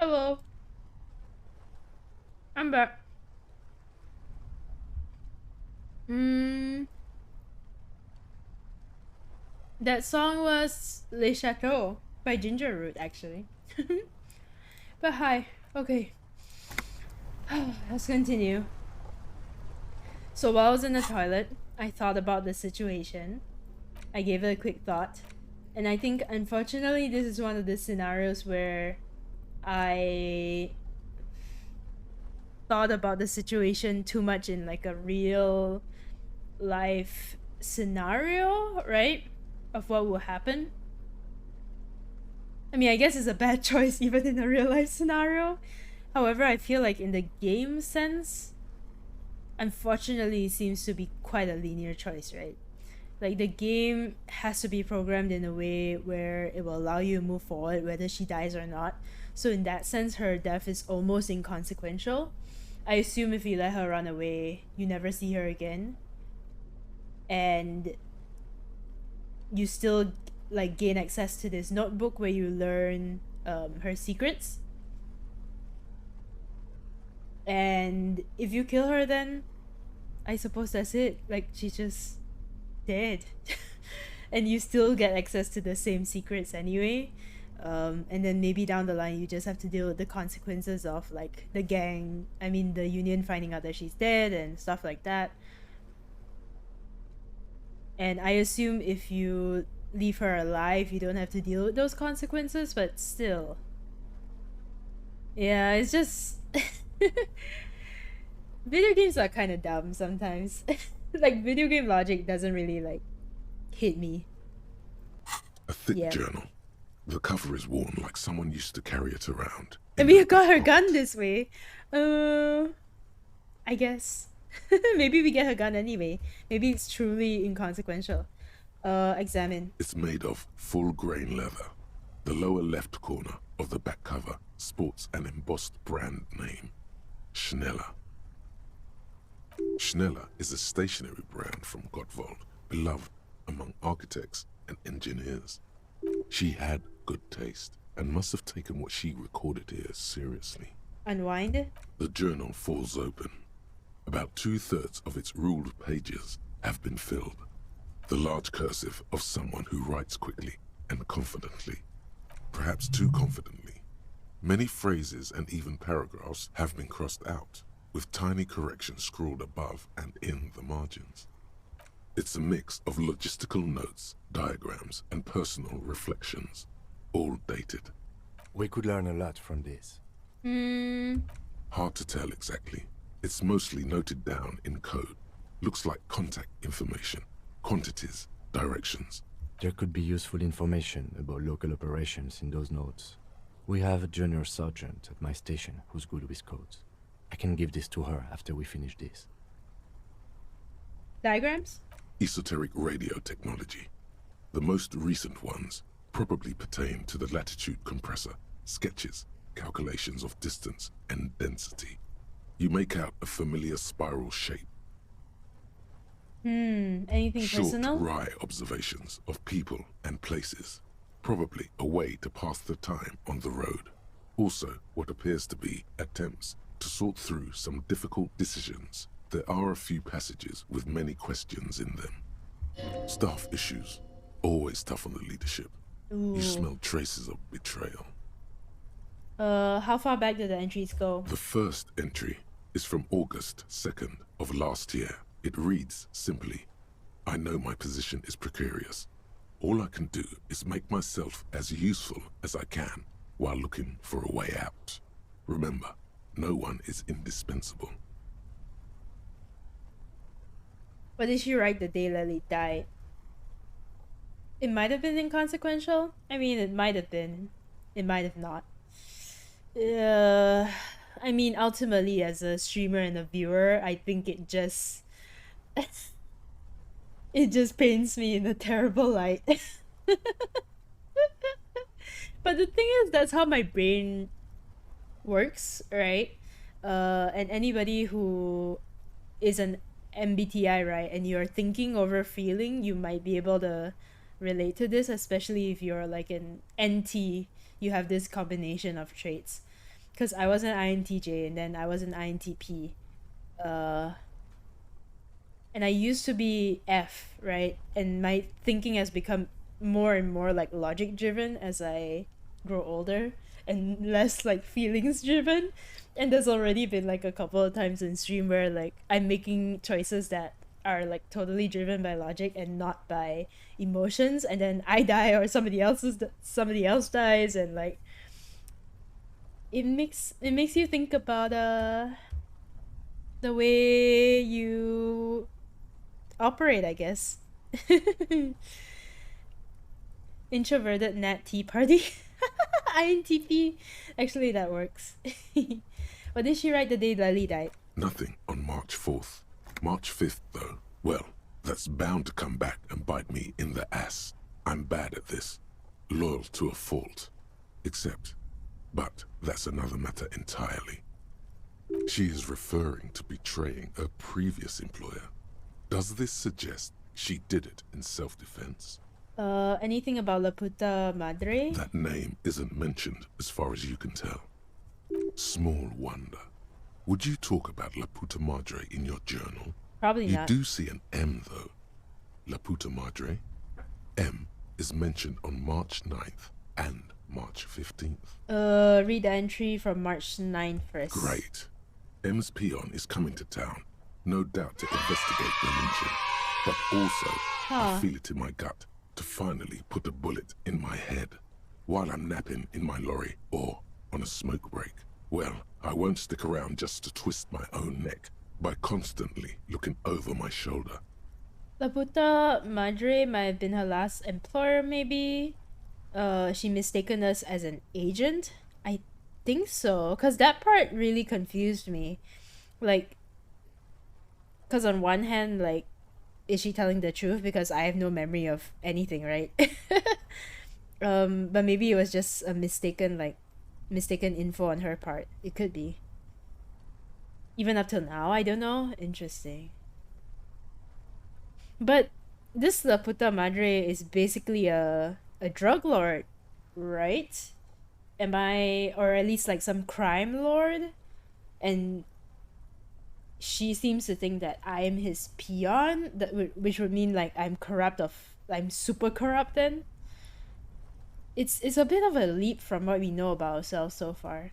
Hello. I'm back. That song was Le Chateau by Ginger Root, actually. But hi. Okay. Let's continue. So while I was in the toilet, I thought about the situation. I gave it a quick thought. And I think, unfortunately, this is one of the scenarios where I thought about the situation too much in like a real life scenario, right? Of what will happen. I mean, I guess it's a bad choice even in a real life scenario. However, I feel like in the game sense, unfortunately, it seems to be quite a linear choice, right? Like the game has to be programmed in a way where it will allow you to move forward whether she dies or not. So in that sense, her death is almost inconsequential. I assume if you let her run away, you never see her again. And you still like gain access to this notebook where you learn her secrets. And if you kill her, then I suppose that's it. Like she's just dead. And you still get access to the same secrets anyway. And then maybe down the line you just have to deal with the consequences of like the gang, I mean the union finding out that she's dead and stuff like that. And I assume if you leave her alive, you don't have to deal with those consequences, but still. Yeah, it's just video games are kind of dumb sometimes. Like video game logic doesn't really like hit me. A thick journal. The cover is worn like someone used to carry it around. And we got her gun this way. I guess. Maybe we get her gun anyway. Maybe it's truly inconsequential. Examine. It's made of full-grain leather. The lower left corner of the back cover sports an embossed brand name, Schneller. Schneller is a stationery brand from Gottwald, beloved among architects and engineers. She had good taste and must have taken what she recorded here seriously. Unwind. The journal falls open. About 2/3 of its ruled pages have been filled. The large cursive of someone who writes quickly and confidently. Perhaps too confidently. Many phrases and even paragraphs have been crossed out, with tiny corrections scrawled above and in the margins. It's a mix of logistical notes, diagrams, and personal reflections, all dated. We could learn a lot from this. Hard to tell exactly. It's mostly noted down in code. Looks like contact information, quantities, directions. There could be useful information about local operations in those notes. We have a junior sergeant at my station who's good with codes. I can give this to her after we finish this. Diagrams? Esoteric radio technology. The most recent ones probably pertain to the latitude compressor, sketches, calculations of distance and density. You make out a familiar spiral shape. Anything personal? Short, wry observations of people and places. Probably a way to pass the time on the road. Also, what appears to be attempts to sort through some difficult decisions. There are a few passages with many questions in them. Staff issues. Always tough on the leadership. Ooh. You smell traces of betrayal. How far back did the entries go? The first entry is from August 2nd of last year. It reads simply, I know my position is precarious. All I can do is make myself as useful as I can while looking for a way out. Remember, no one is indispensable. What did she write the day Lily died? It might have been inconsequential. I mean, it might have been. It might have not. I mean, ultimately, as a streamer and a viewer, I think it just... it just paints me in a terrible light. But the thing is, that's how my brain works, right? And anybody who is an MBTI, right, and you're thinking over feeling, you might be able to relate to this, especially if you're like an NT, you have this combination of traits. Because I was an INTJ and then I was an INTP. And I used to be F, right? And my thinking has become more and more like logic driven as I grow older and less like feelings driven. And there's already been like a couple of times in stream where like I'm making choices that are like totally driven by logic and not by emotions, and then I die or somebody else dies, and like it makes you think about the way you operate, I guess. Introverted Nat Tea Party. INTP. Actually, that works. What did she write the day Lily died? Nothing on March 4th. March 5th, though. Well, that's bound to come back and bite me in the ass. I'm bad at this. Loyal to a fault. But that's another matter entirely. She is referring to betraying a previous employer. Does this suggest she did it in self-defense? Anything about La Puta Madre? That name isn't mentioned as far as you can tell. Small wonder. Would you talk about La Puta Madre in your journal? Probably you not. You do see an M, though. La Puta Madre. M is mentioned on March 9th and March 15th. Read the entry from March 9th first. Great. M's peon is coming to town. No doubt to investigate the lynching. But also, I feel it in my gut to finally put a bullet in my head while I'm napping in my lorry or on a smoke break. Well, I won't stick around just to twist my own neck by constantly looking over my shoulder. La Puta Madre might have been her last employer, maybe. She mistaken us as an agent? I think so, because that part really confused me. Like, because on one hand, like, is she telling the truth? Because I have no memory of anything, right? But maybe it was just a mistaken info on her part. It could be. Even up till now, I don't know. Interesting. But this La Puta Madre is basically a drug lord, right? Am I, or at least like some crime lord? And she seems to think that I am his peon, which would mean like I'm super corrupt then. It's a bit of a leap from what we know about ourselves so far.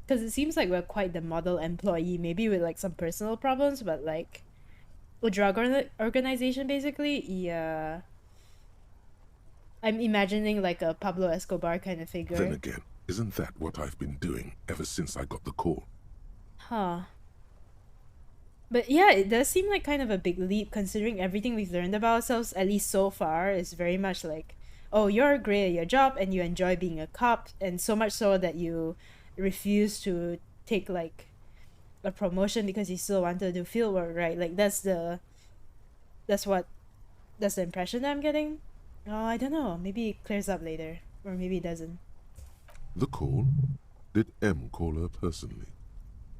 Because it seems like we're quite the model employee, maybe with like some personal problems, but like a drug organization basically. Yeah. I'm imagining like a Pablo Escobar kind of figure. Then again, isn't that what I've been doing ever since I got the call? Huh. But yeah, it does seem like kind of a big leap considering everything we've learned about ourselves, at least so far, is very much like, oh, you're great at your job and you enjoy being a cop, and so much so that you refuse to take like a promotion because you still want to do field work, right? Like that's the impression that I'm getting. Oh, I don't know. Maybe it clears up later, or maybe it doesn't. The call? Did M call her personally?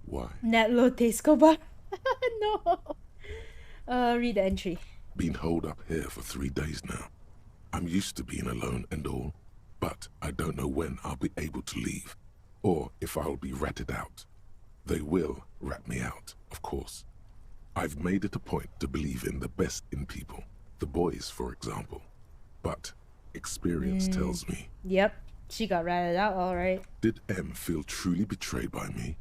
Why? Netlo Tescobar. No. Read the entry. Been holed up here for 3 days now. I'm used to being alone and all, but I don't know when I'll be able to leave, or if I'll be ratted out. They will rat me out, of course. I've made it a point to believe in the best in people, the boys, for example. But experience tells me. Yep, she got ratted out, all right. Did M feel truly betrayed by me?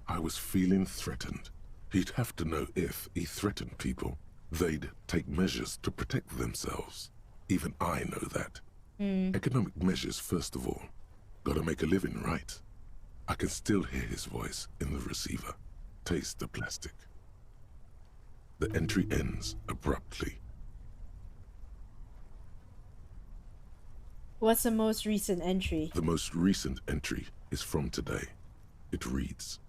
I was feeling threatened. He'd have to know if he threatened people, they'd take measures to protect themselves. Even I know that. Economic measures, first of all. Gotta make a living, right? I can still hear his voice in the receiver. Taste the plastic. The entry ends abruptly. What's the most recent entry? The most recent entry is from today. It reads,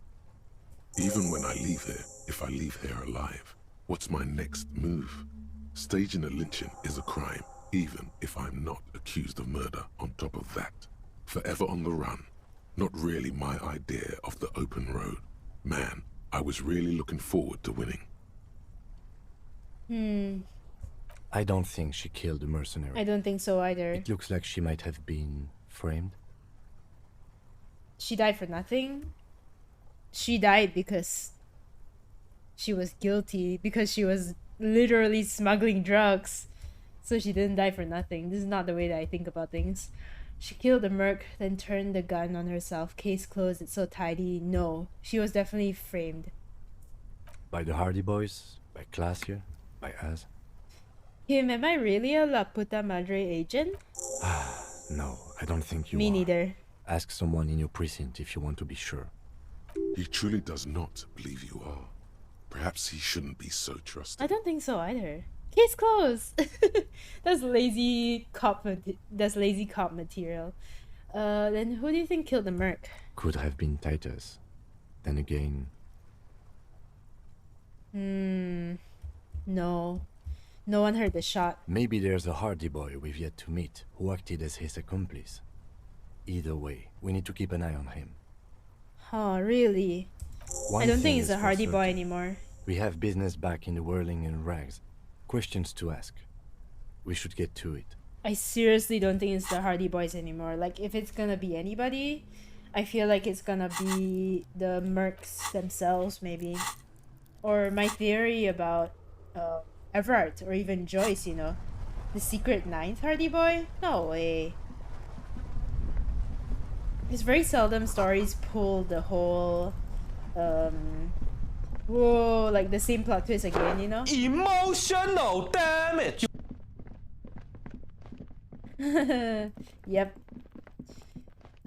even when I leave here, if I leave here alive, what's my next move? Staging a lynching is a crime, even if I'm not accused of murder on top of that. Forever on the run. Not really my idea of the open road. Man, I was really looking forward to winning. I don't think she killed the mercenary. I don't think so either. It looks like she might have been framed. She died for nothing? She died because she was guilty, because she was literally smuggling drugs. So she didn't die for nothing. This is not the way that I think about things. She killed the merc, then turned the gun on herself. Case closed, it's so tidy. No, she was definitely framed. By the Hardy Boys? By Classier? By us? Kim, am I really a La Puta Madre agent? No, I don't think you Me are. neither. Ask someone in your precinct if you want to be sure. He truly does not believe you are. Perhaps he shouldn't be so trusted. I don't think so either. Case closed. That's lazy cop material. Then who do you think killed the merc? Could have been Titus. Then again... No. No one heard the shot. Maybe there's a Hardy Boy we've yet to meet who acted as his accomplice. Either way, we need to keep an eye on him. Huh, really? I don't think he's a Hardy Boy anymore. We have business back in the whirling and rags. Questions to ask. We should get to it. I seriously don't think it's the Hardy Boys anymore. Like, if it's gonna be anybody, I feel like it's gonna be the mercs themselves, maybe. Or my theory about Everard, or even Joyce, you know. The secret ninth Hardy Boy? No way. It's very seldom stories pull the whole, whoa, like the same plot twist again, you know? Emotional damage! Yep.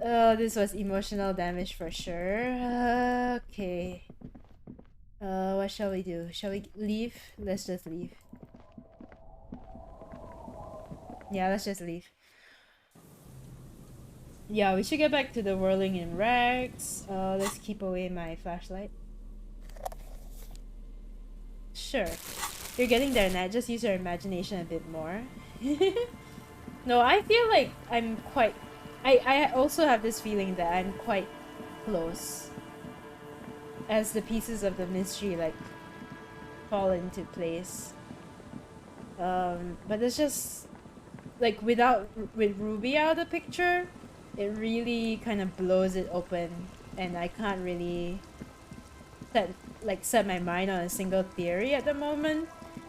Oh, this was emotional damage for sure. Okay. What shall we do? Shall we leave? Let's just leave. Yeah, let's just leave. Yeah, we should get back to the whirling in rags. Let's keep away my flashlight. Sure. You're getting there, Nat. Just use your imagination a bit more. No, I feel like I'm quite... I also have this feeling that I'm quite close. As the pieces of the mystery, like, fall into place. But it's just... Like, with Ruby out of the picture, it really kind of blows it open. And I can't really set my mind on a single theory at the moment.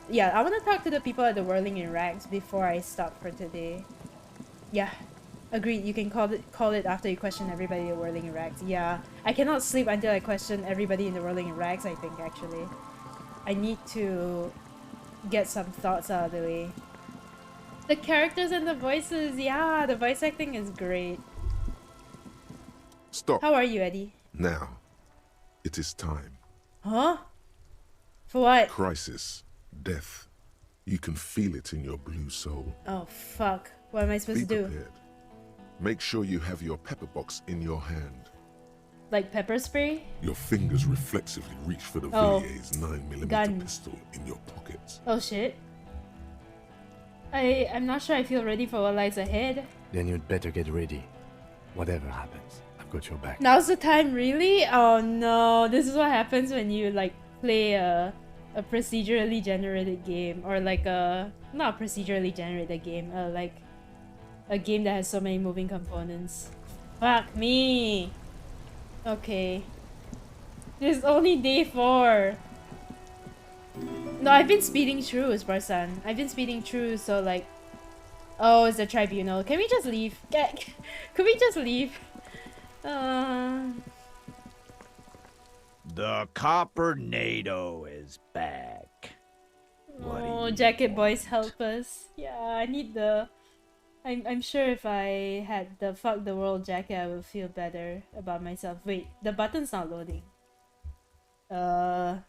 Yeah, I want to talk to the people at the Whirling in Rags before I stop for today. Yeah, agreed. You can call it after you question everybody in the Whirling in Rags. Yeah, I cannot sleep until I question everybody in the Whirling in Rags, I think, actually. I need to get some thoughts out of the way. The characters and the voices, yeah, the voice acting is great. Stop. How are you, Eddie? Now, it is time. Huh? For what? Crisis. Death. You can feel it in your blue soul. Oh, fuck. What am I supposed to do? Be prepared. Make sure you have your pepper box in your hand. Like pepper spray? Your fingers reflexively reach for the Villier's 9mm pistol in your pocket. Oh shit. I'm not sure I feel ready for what lies ahead. Then you'd better get ready. Whatever happens, I've got your back. Now's the time, really? Oh no, this is what happens when you like play a procedurally generated game, or like not a procedurally generated game, like a game that has so many moving components. Fuck me. Okay. This is only day 4. No, I've been speeding through, Sparsan. I've been speeding through, so like... Oh, it's the tribunal. Can we just leave? Could we just leave? The Coppernado is back. Oh, Jacket Boys, help us. Yeah, I need the... I'm sure if I had the fuck the world jacket, I would feel better about myself. Wait, the button's not loading. No,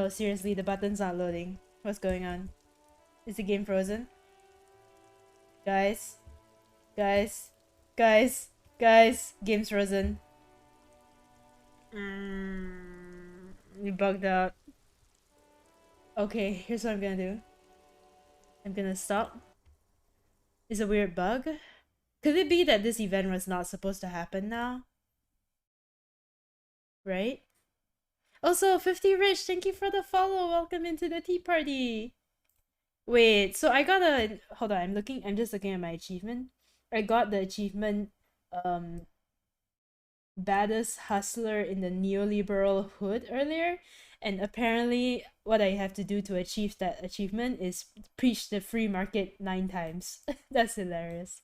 seriously, the button's not loading. What's going on? Is the game frozen? Guys? Game's frozen. You bugged out. Okay, here's what I'm gonna do. I'm gonna stop. Is a weird bug? Could it be that this event was not supposed to happen now? Right? Also, 50 Rich, thank you for the follow. Welcome into the tea party. Wait, so I got a... Hold on, I'm just looking at my achievement. I got the achievement, Baddest Hustler in the Neoliberal Hood earlier. And apparently, what I have to do to achieve that achievement is preach the free market 9 times. That's hilarious.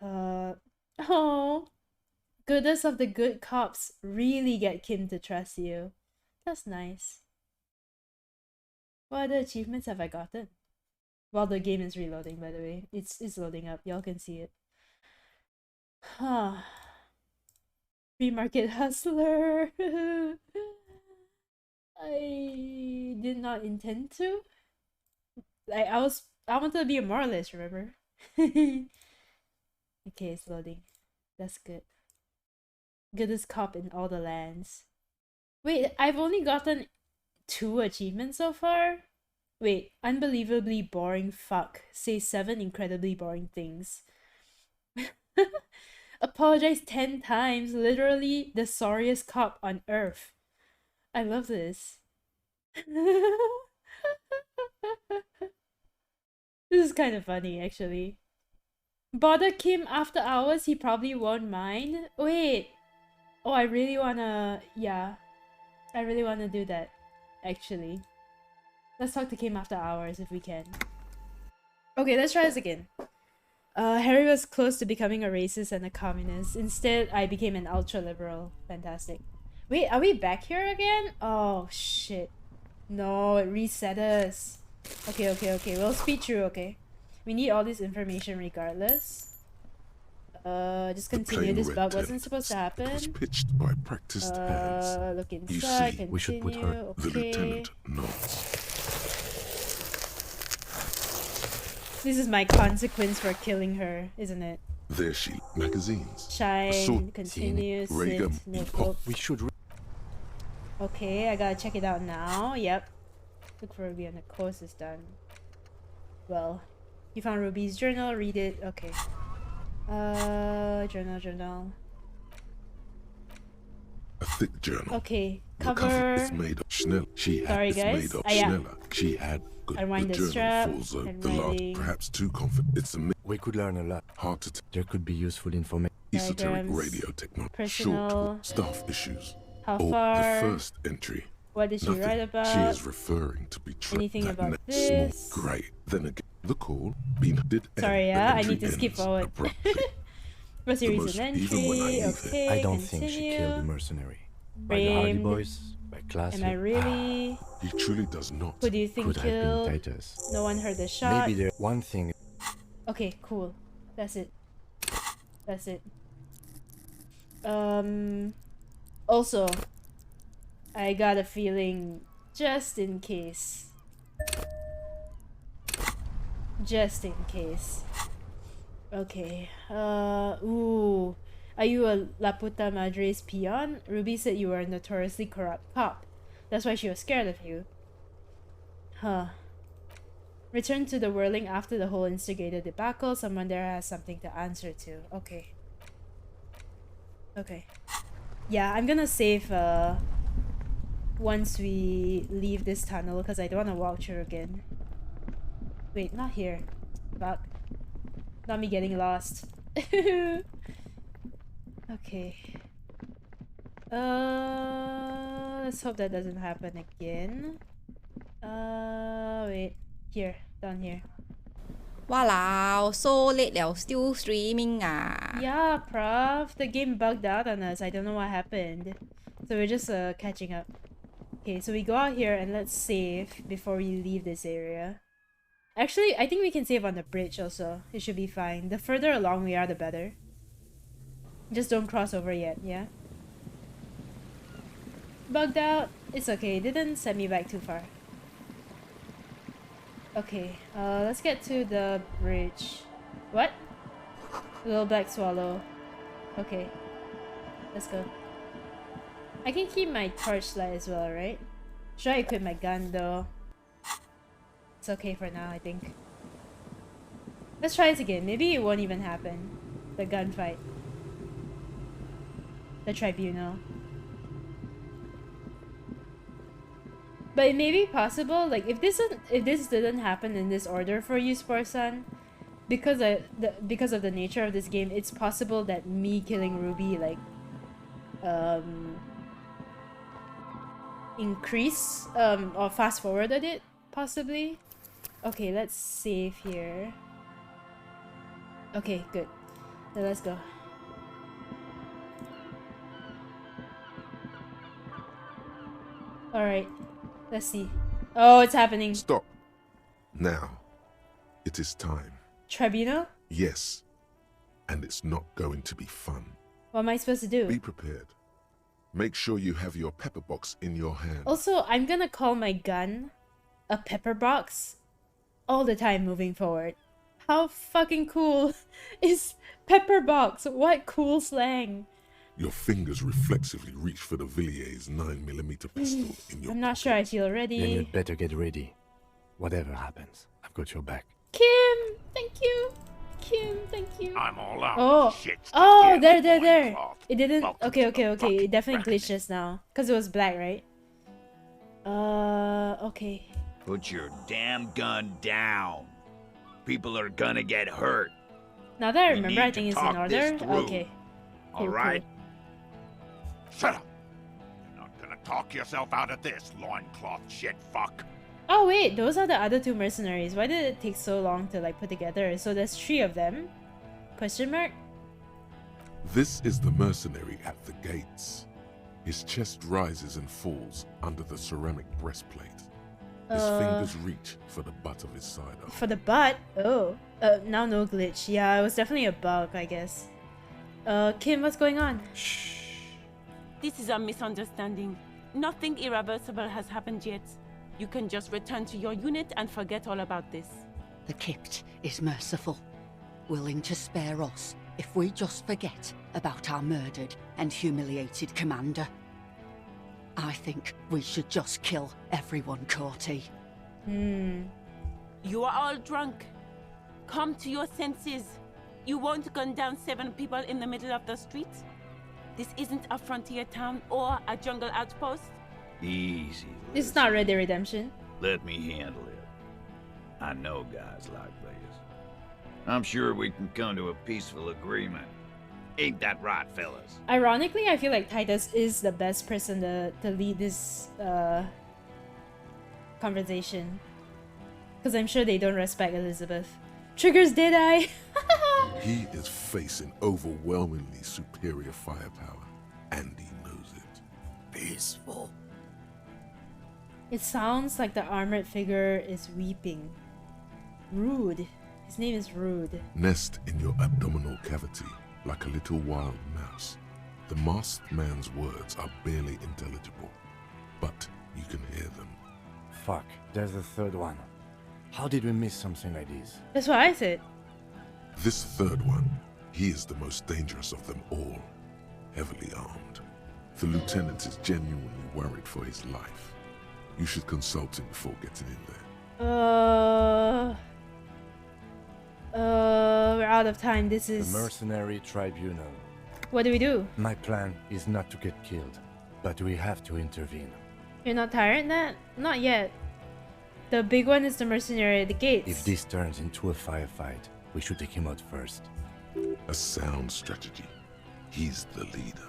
Oh, goodness of the good cops really get Kim to trust you. That's nice. What other achievements have I gotten? While the game is reloading, by the way. It's loading up. Y'all can see it. Huh. Free market hustler. I did not intend to. I wanted to be a moralist, remember? Okay, it's loading. That's good. Goodest cop in all the lands. Wait, I've only gotten 2 achievements so far? Wait, unbelievably boring fuck. Say 7 incredibly boring things. Apologize 10 times. Literally the sorriest cop on earth. I love this. This is kind of funny, actually. Bother Kim after hours, he probably won't mind. Wait. Oh, I really wanna... Yeah. I really wanna do that, actually. Let's talk to Kim after hours if we can. Okay, let's try this again. Harry was close to becoming a racist and a communist. Instead, I became an ultra-liberal. Fantastic. Wait, are we back here again? Oh, shit. No, it reset us. Okay. We'll speed through, okay? We need all this information regardless. Just continue. This bug wasn't supposed to happen. It was pitched by practiced hands. Look inside, you see, continue. we should put her. Okay. The lieutenant nods. This is my consequence for killing her, isn't it? There she magazines. Shine, continue, sit, no hope. We should Okay, I gotta check it out now. Yep. Look for Ruby on the course is done. Well, you found Ruby's journal, read it. Okay. Journal. A thick journal. Okay, The cover is cover. made of Schnell. She had Sorry, it's guys. made of Yeah. Schneller. She had good. Unwind the the journal strap, falls over and the last, writing. perhaps too confident. It's a We could learn a lot. hard to There could be useful information. esoteric Diagrams, radio technology. personal. Short staff issues. How or far? the first entry. What did she Nothing. write about? She is referring to betrayal. Anything about small, this? great. Then again, the call being did. Sorry, end. yeah, The I entry need to skip ends forward. abruptly. What's your The recent most- even when I entry? leave it, Okay, I don't continue. think she killed the mercenary. By the Hardy Framed. Boys, by Classic. Am I really? He truly does not. Who do you think Could have been killed? Titus. No one heard the shot. Maybe there one thing. Okay, cool. That's it. That's it. Also, I got a feeling just in case. Just in case. Okay. Ooh. Are you a La Puta Madre's peon? Ruby said you were a notoriously corrupt cop. That's why she was scared of you. Huh. Return to the whirling after the whole instigator debacle. Someone there has something to answer to. Okay. Okay. Yeah, I'm gonna save once we leave this tunnel because I don't want to walk through again. Wait, not here. Fuck. Not me getting lost. Okay. Let's hope that doesn't happen again. Wait. Here. Down here. Wow, so late 了 still streaming Yeah, Prof. The game bugged out on us. I don't know what happened. So we're just catching up. Okay, so we go out here and let's save before we leave this area. Actually, I think we can save on the bridge also. It should be fine. The further along we are, the better. Just don't cross over yet, yeah? Bugged out. It's okay. It didn't send me back too far. Okay, let's get to the bridge. What? Little black swallow. Okay. Let's go. I can keep my torchlight as well, right? Should I equip my gun though? It's okay for now, I think. Let's try this again. Maybe it won't even happen. The gunfight. The tribunal. But it may be possible, like if this didn't happen in this order for you, Sporson, because of the nature of this game, it's possible that me killing Ruby like increase or fast forwarded it possibly. Okay, let's save here. Okay, good. Now let's go. All right. Let's see. Oh, it's happening. Stop. Now. It is time. Tribunal? Yes. And it's not going to be fun. What am I supposed to do? Be prepared. Make sure you have your pepper box in your hand. Also, I'm gonna call my gun a pepper box all the time moving forward. How fucking cool is pepper box? What cool slang. Your fingers reflexively reach for the Villiers 9mm pistol in your I'm not sure I feel Then ready. you'd better get ready. Whatever happens, I've got your back. Kim, thank you. Kim, thank you. I'm all out. Oh, Shit's oh, together, there. loincloth. It didn't. Welcome Okay. to the It definitely fucking glitched just now because it was black, right? Okay. Put your damn gun down. People are gonna get hurt. Now that I We remember, I need to think it's in talk this order. through. Okay. All right? Shut up. You're not gonna talk yourself out of this, loincloth shit fuck. Oh wait, those are the other two mercenaries. Why did it take so long to like put together? So there's 3 of them? Question mark? This is the mercenary at the gates. His chest rises and falls under the ceramic breastplate. His fingers reach for the butt of his sidearm. For the butt? Oh. Now no glitch. Yeah, it was definitely a bug, I guess. Kim, what's going on? This is a misunderstanding. Nothing irreversible has happened yet. You can just return to your unit and forget all about this. The Kipt is merciful, willing to spare us if we just forget about our murdered and humiliated commander. I think we should just kill everyone, Corty. You are all drunk. Come to your senses. You won't gun down 7 people in the middle of the street. This isn't a frontier town or a jungle outpost. Easy. It's not Red Dead Redemption. Let me handle it. I know guys like this. I'm sure we can come to a peaceful agreement. Ain't that right, fellas? Ironically, I feel like Titus is the best person to lead this conversation. Because I'm sure they don't respect Elizabeth. Triggers dead eye! He is facing overwhelmingly superior firepower, and he knows it. Peaceful. It sounds like the armored figure is weeping. Rude. His name is Rude. Nest in your abdominal cavity like a little wild mouse. The masked man's words are barely intelligible, but you can hear them. Fuck, there's a third one. How did we miss something like this? That's what I said. This third one, he is the most dangerous of them all. Heavily armed. The lieutenant is genuinely worried for his life. You should consult him before getting in there. We're out of time. This is... The Mercenary Tribunal. What do we do? My plan is not to get killed, but we have to intervene. You're not tired, Nat? Not yet. The big one is the mercenary at the gates. If this turns into a firefight, we should take him out first. A sound strategy. He's the leader.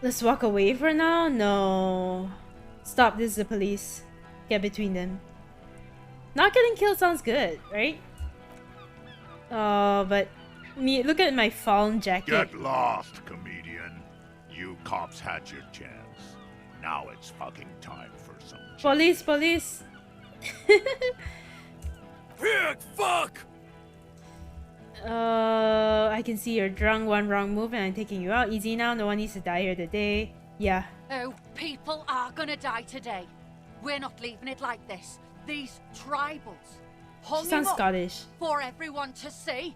Let's walk away for now? No. Stop, this is the police. Get between them. Not getting killed sounds good, right? Oh, but me, look at my fallen jacket. Get lost, comedian. You cops had your chance. Now it's fucking time for some Police, police. Pig, fuck! I can see you're drunk. One wrong move and I'm taking you out. Easy now. No one needs to die here today. Yeah. Oh, people are gonna die today. We're not leaving it like this. These tribals hung She sounds him up Scottish. for everyone to see.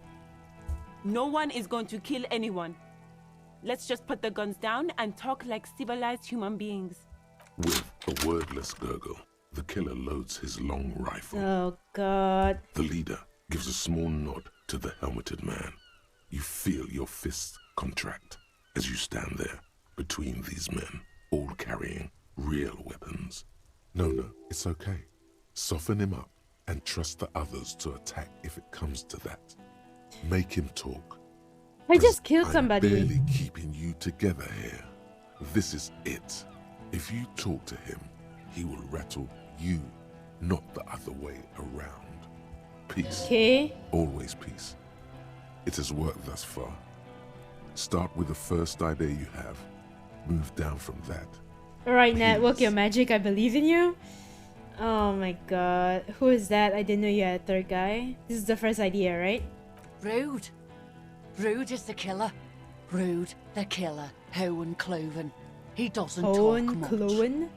No one is going to kill anyone. Let's just put the guns down and talk like civilized human beings. With a wordless gurgle, the killer loads his long rifle. Oh, God. The leader gives a small nod to the helmeted man. You feel your fists contract as you stand there between these men, all carrying real weapons. No, it's okay. Soften him up and trust the others to attack if it comes to that. Make him talk. I just killed I'm somebody. barely keeping you together here. This is it. If you talk to him, he will rattle you, not the other way around. Peace. Okay. Always peace. It has worked thus far. Start with the first idea you have. Move down from that. Alright, Nat, work your magic. I believe in you. Oh my god. Who is that? I didn't know you had a third guy. This is the first idea, right? Rude. Rude is the killer. Rude, the killer. Owen Cloven. He doesn't Owen talk much. Cloven?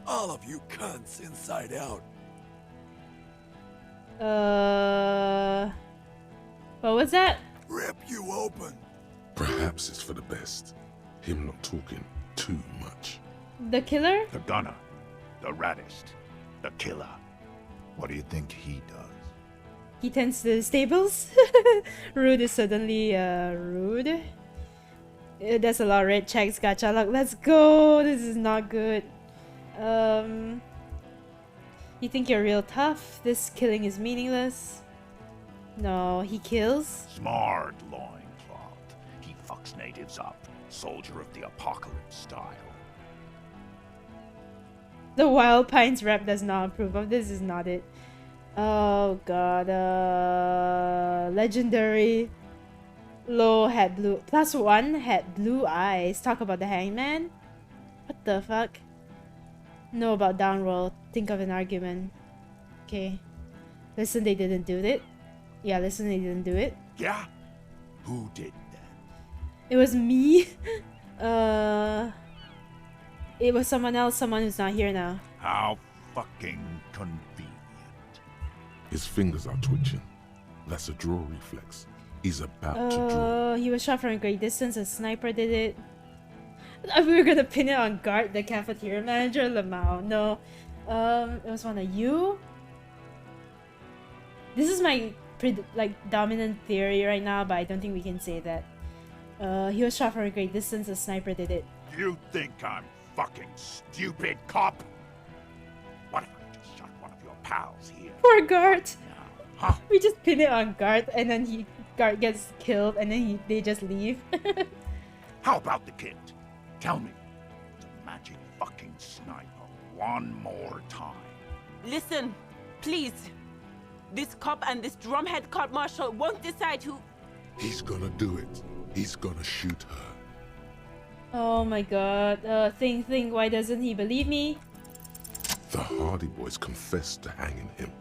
All of you cunts inside out. What was that? Rip you open. Perhaps it's for the best. Him not talking too much. The killer? The gunner. The raddest. The killer. What do you think he does? He tends to the stables. Rude is suddenly rude. That's a lot of red checks, gacha luck. Let's go. This is not good. You think you're real tough? This killing is meaningless. No, he kills. Smart loincloth. He fucks natives up. Soldier of the apocalypse style. The Wild Pines rep does not approve of this. Is not it. Oh god. Legendary. Low had blue. +1 had blue eyes. Talk about the hangman. What the fuck? Know about downroll. Think of an argument. Okay. Listen, they didn't do it. Yeah, listen, they didn't do it. Yeah? Who did that? It was me. It was someone else, someone who's not here now. How fucking convenient. His fingers are twitching. That's a draw reflex. He's about to draw. He was shot from a great distance. A sniper did it. We were gonna pin it on Gart, the cafeteria manager, Lamau. No. It was one of you? This is my dominant theory right now, but I don't think we can say that. He was shot from a great distance, a sniper did it. You think I'm fucking stupid, cop? What if I just shot one of your pals here? Poor Gart! Huh? We just pin it on Gart, and then Gart gets killed, and then they just leave. How about the kid? Tell me, the magic fucking sniper one more time. Listen, please. This cop and this drumhead cop marshal won't decide who... He's gonna do it. He's gonna shoot her. Oh my god. Think, why doesn't he believe me? The Hardy Boys confessed to hanging him.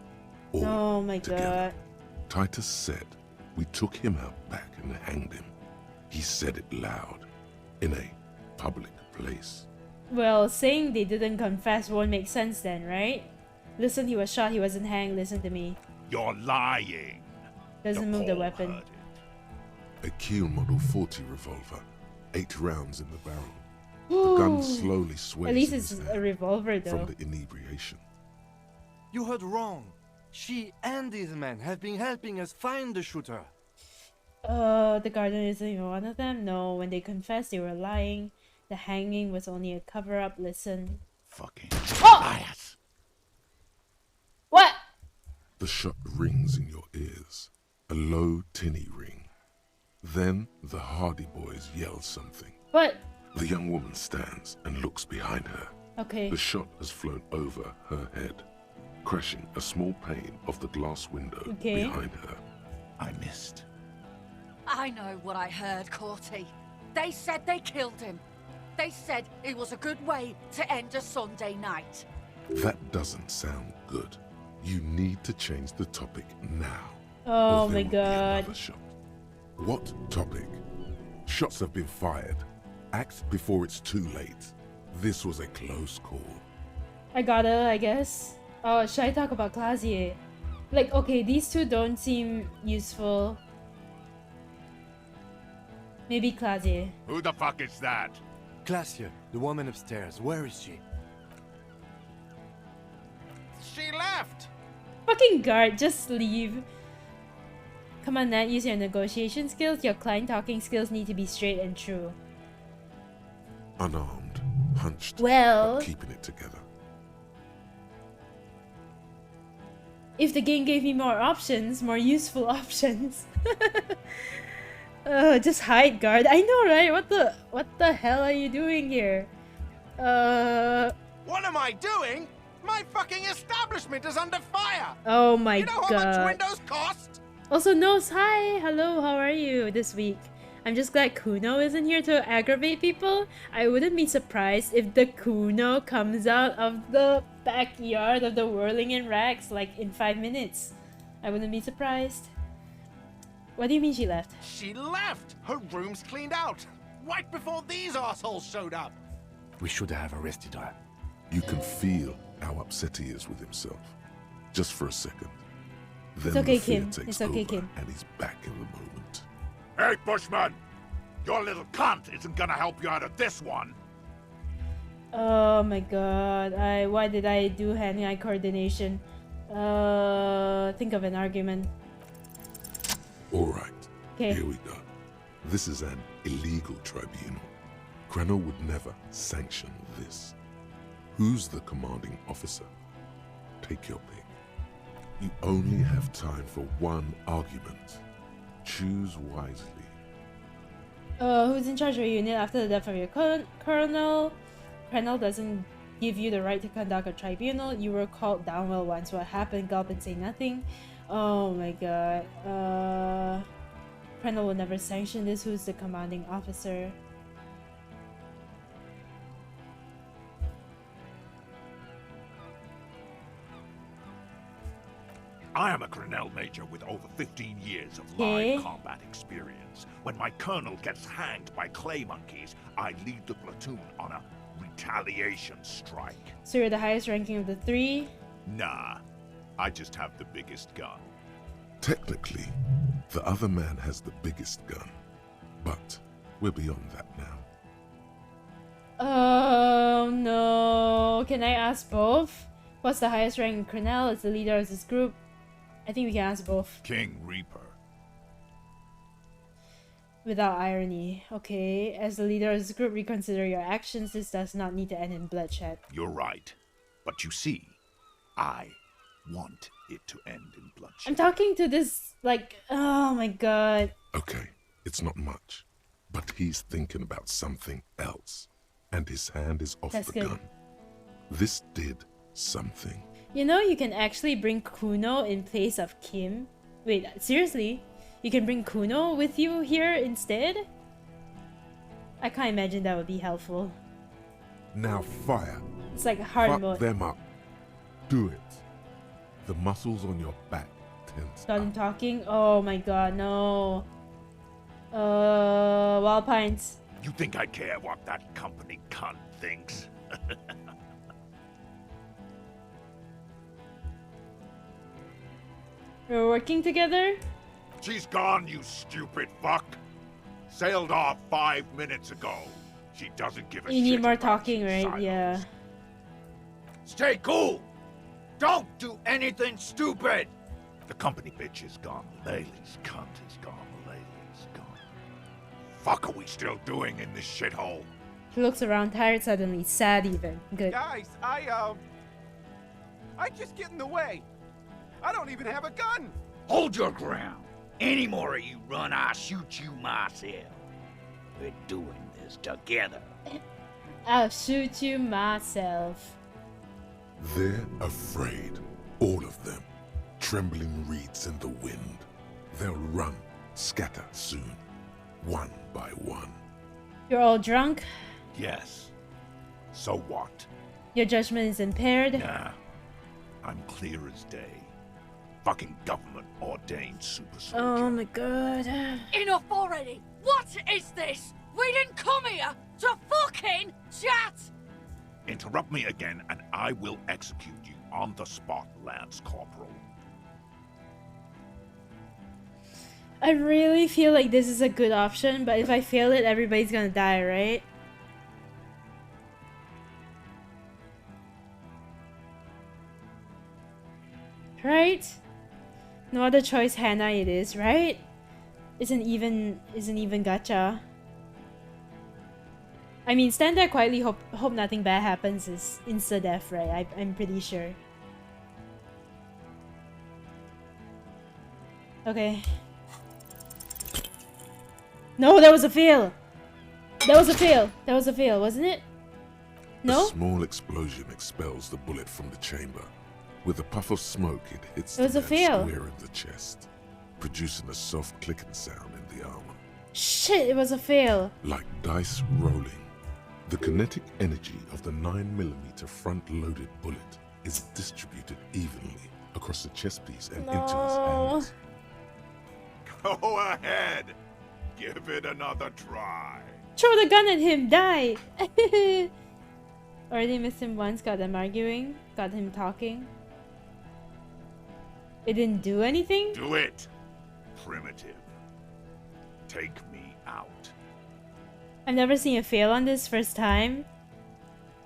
All Oh my together. god. Titus said, we took him out back and hanged him. He said it loud, in a public place. Well, saying they didn't confess won't make sense then, right? Listen, he was shot, he wasn't hanged, listen to me. You're lying. Doesn't move the weapon. A Kiel Model 40 revolver, 8 rounds in the barrel. The gun slowly sways At least in it's his a hand revolver though. from the inebriation. You heard wrong. She and these men have been helping us find the shooter. The garden isn't even one of them? No, when they confessed they were lying. The hanging was only a cover-up, listen. Fucking liars! What? The shot rings in your ears, a low tinny ring. Then the Hardy Boys yell something. What? The young woman stands and looks behind her. Okay. The shot has flown over her head, crashing a small pane of the glass window behind her. I missed. I know what I heard, Corty. They said they killed him. They said it was a good way to end a Sunday night. That doesn't sound good. You need to change the topic now. Oh or my there will be god. another shot. What topic? Shots have been fired. Act before it's too late. This was a close call. I gotta, I guess. Oh, should I talk about Clasier? Like, okay, these two don't seem useful. Maybe Clasier. Who the fuck is that? Glacier, the woman upstairs. Where is she? She left! Fucking guard, just leave. Come on, Nat, use your negotiation skills. Your client talking skills need to be straight and true. Unarmed, hunched, Well, but keeping it together. if the game gave me more options, more useful options. Just hide, guard. I know, right? What the hell are you doing here? What am I doing? My fucking establishment is under fire! Oh my You know how god. much windows cost? Also, Nose, hi! Hello, how are you this week? I'm just glad Kuno isn't here to aggravate people. I wouldn't be surprised if the Kuno comes out of the backyard of the Whirling in Rags like in 5 minutes. I wouldn't be surprised. What do you mean she left? She left! Her room's cleaned out! Right before these assholes showed up! We should have arrested her. You can feel how upset he is with himself. Just for a second. Then It's okay, the fear Kim. takes It's okay, over Kim. and he's back in the moment. Hey, Bushman! Your little cunt isn't gonna help you out of this one! Oh my god. Why did I do hand-eye coordination? Think of an argument. Alright, Okay. here we go. This is an illegal tribunal. Krenner would never sanction this. Who's the commanding officer? Take your pick. You only have time for one argument. Choose wisely. Who's in charge of your unit after the death of your colonel? Colonel doesn't give you the right to conduct a tribunal. You were called down well once. What happened? Gulp and say nothing. Oh my god. Colonel will never sanction this. Who's the commanding officer? I am a Grinnell Major with over 15 years of Okay. live combat experience. When my colonel gets hanged by clay monkeys, I lead the platoon on a retaliation strike. So you're the highest ranking of the three? Nah, I just have the biggest gun. Technically, the other man has the biggest gun. But we're beyond that now. Oh no. Can I ask both? What's the highest rank in Cornell as the leader of this group? I think we can ask both. King Reaper. Without irony. Okay. As the leader of this group, reconsider your actions. This does not need to end in bloodshed. You're right. But you see, I want it to end in bloodshed. I'm talking to this, like, oh my god. Okay, it's not much. But he's thinking about something else. And his hand is off That's the good. gun. This did something. You know, you can actually bring Kuno in place of Kim. Wait, seriously? You can bring Kuno with you here instead? I can't imagine that would be helpful. Now fire. It's like hard Fuck mode. them up. Do it. The muscles on your back tense. Got him talking? Oh my god, no. Wild Pines. You think I care what that company cunt thinks? We're working together? She's gone, you stupid fuck. Sailed off 5 minutes ago. She doesn't give a You shit need more about talking, right? silos. Yeah. Stay cool! Don't do anything stupid! The company bitch is gone. Laylee's cunt is gone. Laylee's gone. Fuck are we still doing in this shithole? He looks around, tired suddenly, sad even. Good. Guys, I just get in the way. I don't even have a gun. Hold your ground. Any more of you run, I'll shoot you myself. We're doing this together. I'll shoot you myself. They're afraid. All of them. Trembling reeds in the wind. They'll run, scatter soon. One by one. You're all drunk? Yes. So what? Your judgment is impaired? Nah. I'm clear as day. Fucking government ordained super soldier. Oh my god. Enough already! What is this? We didn't come here to fucking chat! Interrupt me again and I will execute you on the spot, Lance Corporal. I really feel like this is a good option, but if I fail it, everybody's gonna die, right? Right? No other choice, Hannah it is, right? Isn't even gacha. I mean, stand there quietly, hope nothing bad happens is insta-death, right? I'm pretty sure. Okay. No, that was a fail! That was a fail! That was a fail, wasn't it? No? A small explosion expels the bullet from the chamber. With a puff of smoke, it hits It was the a man fail. square in the chest, producing a soft clicking sound in the armor. Shit, it was a fail. Like dice rolling, the kinetic energy of the 9mm front-loaded bullet is distributed evenly across the chest piece and into his No. hands. Go ahead. Give it another try. Throw the gun at him, die! Already missed him once, got them arguing, got him talking. It didn't do anything? Do it. Primitive. Take me out. I've never seen a fail on this first time.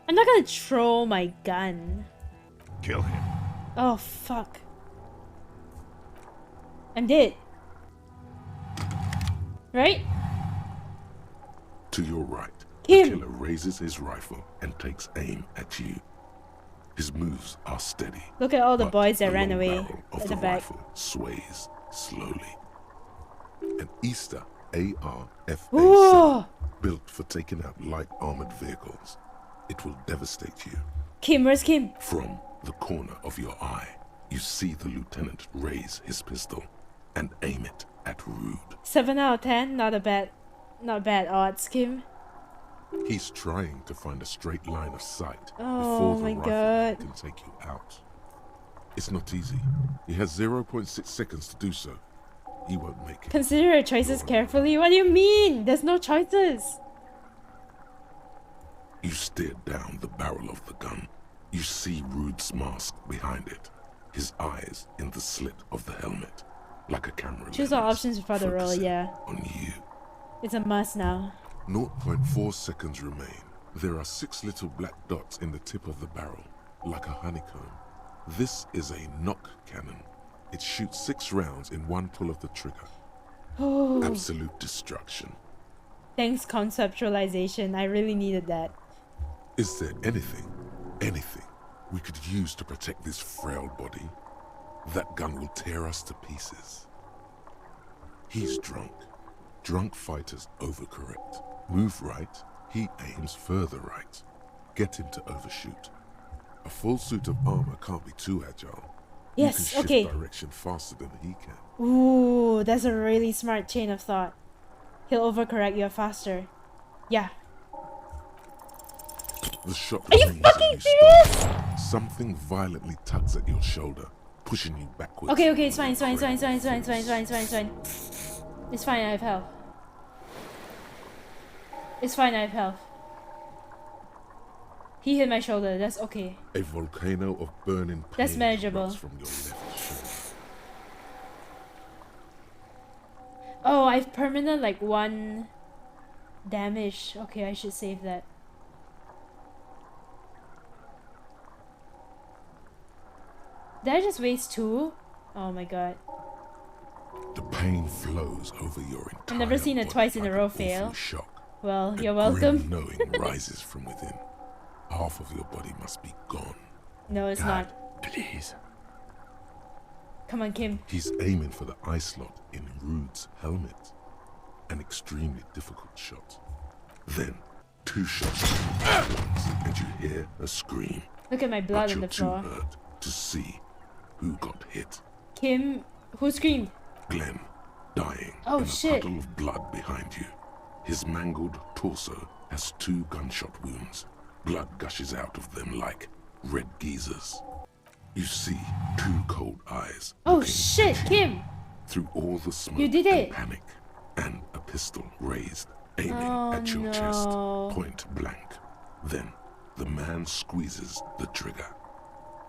I'm not gonna throw my gun. Kill him. Oh, fuck. I'm dead. Right? To your right, Kim. the killer raises his rifle and takes aim at you. His moves are steady. Look at all the but boys that the ran long away barrel of at the the back. rifle sways slowly. An Easter AR-FA7 Whoa! built for taking out light armored vehicles. It will devastate you. Kim, where's Kim? From the corner of your eye, you see the lieutenant raise his pistol and aim it at Rude. 7 out of 10, not bad odds, Kim. He's trying to find a straight line of sight Oh before the my rifle God. can take you out. It's not easy. He has 0.6 seconds to do so. He won't make it. Consider your choices carefully. What do you mean? There's no choices. You stare down the barrel of the gun. You see Rude's mask behind it. His eyes in the slit of the helmet, like a camera Choose all lens, options before the roll, focusing yeah. on you. It's a must now. 0.4 seconds remain. There are 6 little black dots in the tip of the barrel, like a honeycomb. This is a knock cannon. It shoots 6 rounds in one pull of the trigger. Oh. Absolute destruction. Thanks, conceptualization. I really needed that. Is there anything we could use to protect this frail body? That gun will tear us to pieces. He's drunk. Drunk fighters overcorrect. Move right, he aims further right. Get him to overshoot. A full suit of armor can't be too agile. Yes, you can okay. shift direction faster than he can. Ooh, that's a really smart chain of thought. He'll overcorrect you faster. Yeah. The shot Are you rings fucking and you serious? stop. Something violently tugs at your shoulder, pushing you backwards. Okay, it's fine, it's fine, it's fine, it's fine, it's fine, it's fine, it's fine, it's fine, it's fine. It's fine, I have health. It's fine, I have health. He hit my shoulder, that's okay. A volcano of burning pain That's manageable. erupts from your left shoulder. Oh, I've permanent like 1 damage. Okay, I should save that. Did I just waste 2? Oh my god. The pain flows over your entire I've never seen it body twice in like a row an fail. awful shock. Well, A you're grim welcome. knowing rises from within. Half of your body must be gone. No, it's God, not. Please. Come on, Kim. He's aiming for the eye slot in Rude's helmet. An extremely difficult shot. Then, 2 shots at once, and you hear a scream. Look at my blood But on you're the floor. too hurt to see who got hit. Kim, who screamed? Glenn, dying Oh, in a shit. puddle of blood behind you. His mangled torso has 2 gunshot wounds. Blood gushes out of them like red geysers. You see 2 cold eyes. Oh shit, Kim! Through all the smoke You did and it. panic, and a pistol raised, aiming Oh, at your no. chest, point blank. Then the man squeezes the trigger.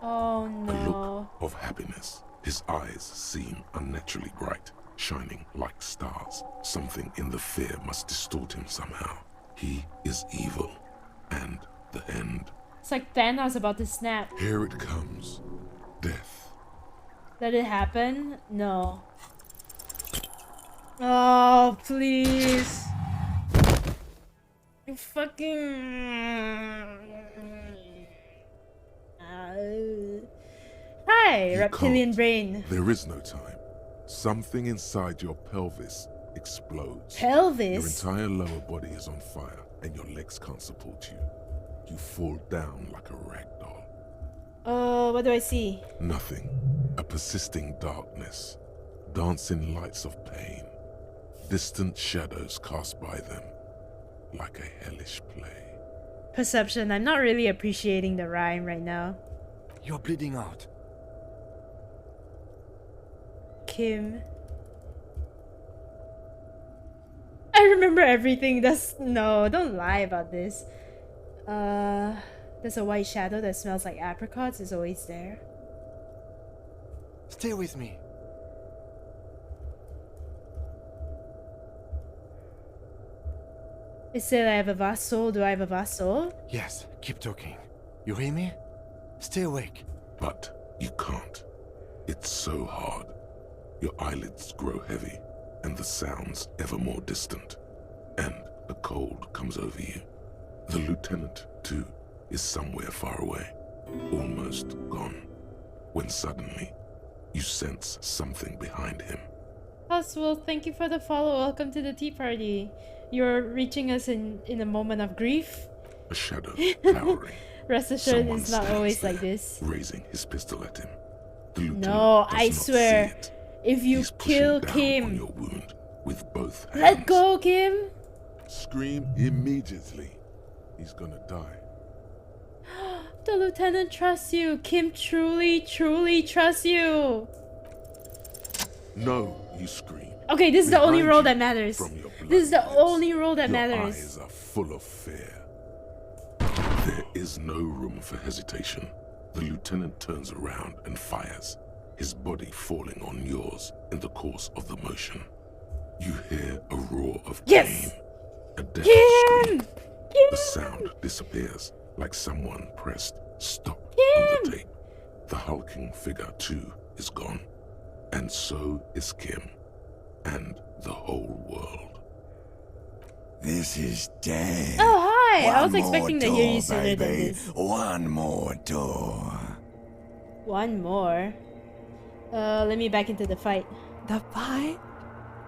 Oh A look no. of happiness. His eyes seem unnaturally bright, shining like stars. Something in the fear must distort him somehow. He is evil, and the end. It's like Thanos about to snap. Here it comes. Death. Let it happen? No. Oh, please. You fucking... Hi, You reptilian can't. brain. There is no time. Something inside your pelvis explodes. Pelvis? Your entire lower body is on fire, and your legs can't support you. You fall down like a rag doll. Oh, what do I see? Nothing. A persisting darkness. Dancing lights of pain. Distant shadows cast by them. Like a hellish play. Perception. I'm not really appreciating the rhyme right now. You're bleeding out. Kim. I remember everything. No, don't lie about this. There's a white shadow that smells like apricots. It's always there. Stay with me. It said I have a vast soul. Do I have a vast soul? Yes, keep talking. You hear me? Stay awake. But you can't. It's so hard. Your eyelids grow heavy, and the sounds ever more distant. And a cold comes over you. The lieutenant, too, is somewhere far away, almost gone, when suddenly you sense something behind him. Oswald, thank you for the follow. Welcome to the tea party. You're reaching us in a moment of grief. A shadow towering. Rest assured, Someone it's not stands always there, like this. raising his pistol at him. The lieutenant No, does I not swear. see it. If you He's pushing kill down Kim, on your wound with both hands. let go, Kim. Scream immediately. He's gonna die. The lieutenant trusts you. Kim truly, truly trusts you. No, you scream. Okay, this is the only Behind role you, that matters. from your bloody This is the lips, only role that your matters. eyes are full of fear. There is no room for hesitation. The lieutenant turns around and fires, his body falling on yours in the course of the motion. You hear a roar of Yes! pain, a death Kim! scream. Kim! The sound disappears like someone pressed stop Kim! on the tape. The hulking figure, too, is gone. And so is Kim. And the whole world. This is dead. Oh, hi! I was One expecting to more hear you door, sooner than baby. this. One more door. One more. Let me back into the fight. The fight?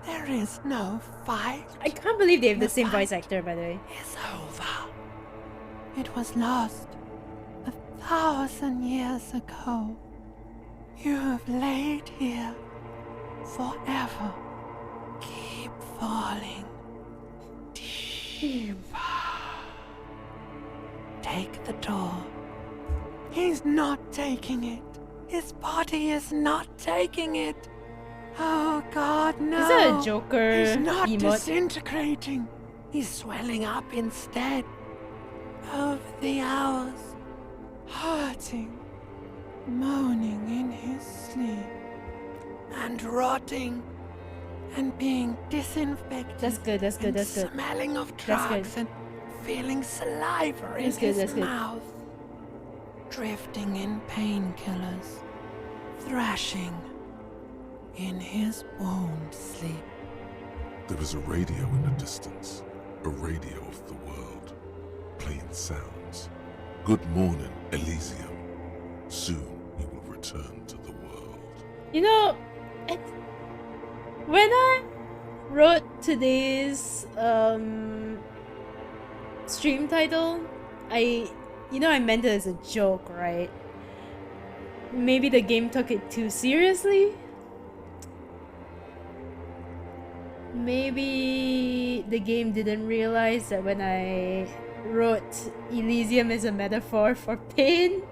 There is no fight. I can't believe they have the same voice actor, by the way. It's over. It was lost 1,000 years ago. You have laid here forever. Keep falling deeper. Take the door. He's not taking it. His body is not taking it. Oh God, no. Is that a Joker He's not emote? disintegrating. He's swelling up instead. Over the hours, hurting, moaning in his sleep, and rotting, and being disinfected. That's good, that's good, and that's good. Smelling of That's drugs good. and feeling saliva in That's good, his that's good. mouth. Drifting in painkillers, thrashing in his wound sleep. There is a radio in the distance. A radio of the world. Playing sounds. Good morning, Elysium. Soon you will return to the world. You know, when I wrote today's stream title, I meant it as a joke, right? Maybe the game took it too seriously? Maybe the game didn't realize that when I wrote Elysium as a metaphor for pain,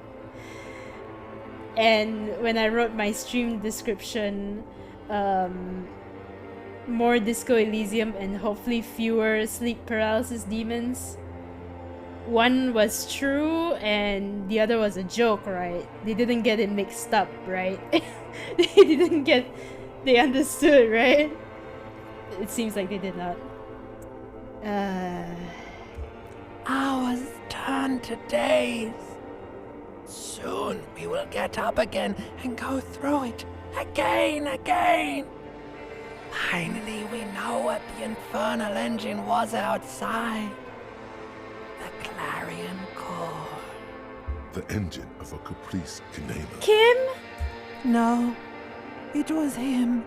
and when I wrote my stream description, more Disco Elysium and hopefully fewer sleep paralysis demons, one was true and the other was a joke, right? They didn't get it mixed up, right? They understood, right? It seems like they did not. Hours turn to days. Soon we will get up again and go through it again. Finally, we know what the infernal engine was outside. The clarion call. The engine of a Caprice Kinema. Kim? No, it was him.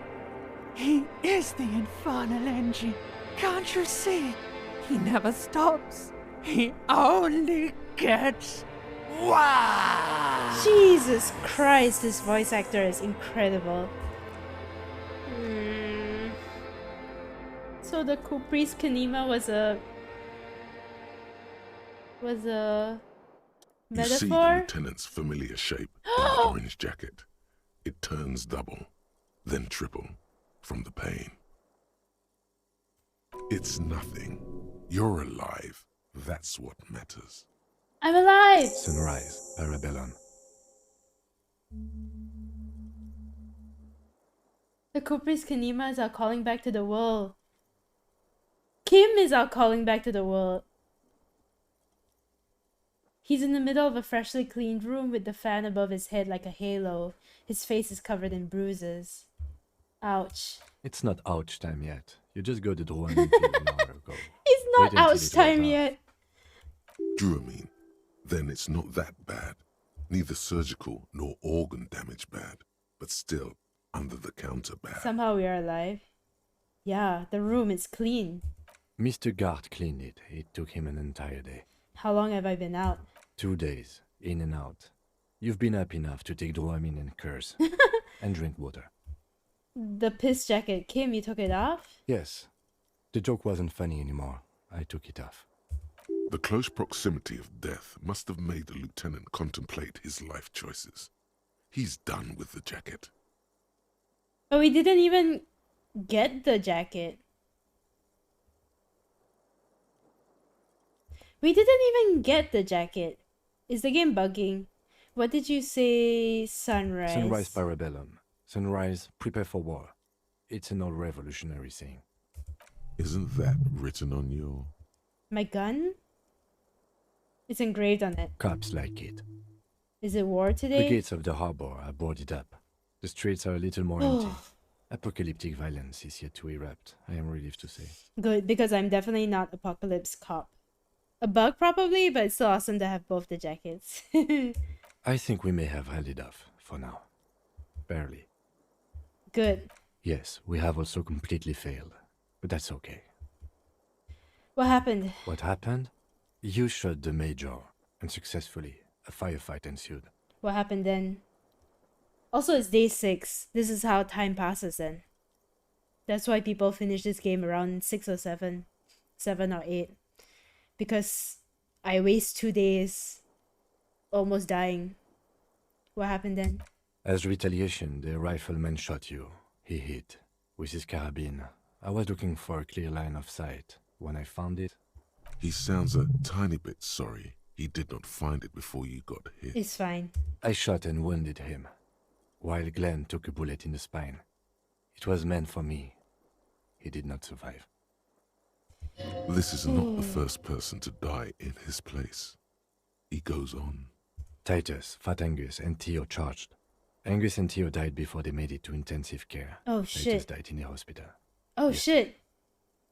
He is the infernal engine. Can't you see? He never stops. He only gets wild. Jesus Christ, this voice actor is incredible. So the Caprice Kinema was a You see the metaphor? lieutenant's familiar shape in the orange jacket. It turns double, then triple, from the pain. It's nothing. You're alive. That's what matters. I'm alive! Sunrise, Parabellum. The Caprice Kinemas are calling back to the world. Kim is out calling back to the world. He's in the middle of a freshly cleaned room with the fan above his head like a halo. His face is covered in bruises. Ouch. It's not ouch time yet. You just got the Drouamine pill an hour ago. It's not Wait until ouch it time wears off. yet. Drouamine. Then it's not that bad. Neither surgical nor organ damage bad, but still under the counter bad. Somehow we are alive. Yeah, the room is clean. Mr. Gart cleaned it. It took him an entire day. How long have I been out? 2 days, in and out. You've been up enough to take Drouamine and curse. And drink water. The piss jacket. Kim, you took it off? Yes. The joke wasn't funny anymore. I took it off. The close proximity of death must have made the lieutenant contemplate his life choices. He's done with the jacket. But we didn't even get the jacket. We didn't even get the jacket. Is the game bugging? What did you say, Sunrise? Sunrise Parabellum. Sunrise, prepare for war. It's an old revolutionary saying. Isn't that written on your... My gun? It's engraved on it. Cops like it. Is it war The today? gates of the harbor are boarded up. The streets are a little more empty. Apocalyptic violence is yet to erupt, I am relieved to say. Good, because I'm definitely not apocalypse cop. A bug probably, but it's still awesome to have both the jackets. I think we may have had enough, for now. Barely. Good. Yes, we have also completely failed, but that's okay. What happened? What happened? You shot the Major, and successfully, a firefight ensued. What happened then? Also, it's day 6. This is how time passes then. That's why people finish this game around 6 or 7. 7 or 8. Because I waste 2 days almost dying. What happened then? As retaliation, the rifleman shot you. He hit with his carabine. I was looking for a clear line of sight. When I found it... He sounds a tiny bit sorry he did not find it before you got hit. It's fine. I shot and wounded him, while Glenn took a bullet in the spine. It was meant for me. He did not survive. This is not the first person to die in his place. He goes on. Titus, Fat Angus, and Theo charged. Angus and Theo died before they made it to intensive care. Oh, Titus shit. died in the hospital. Oh, Yes. shit.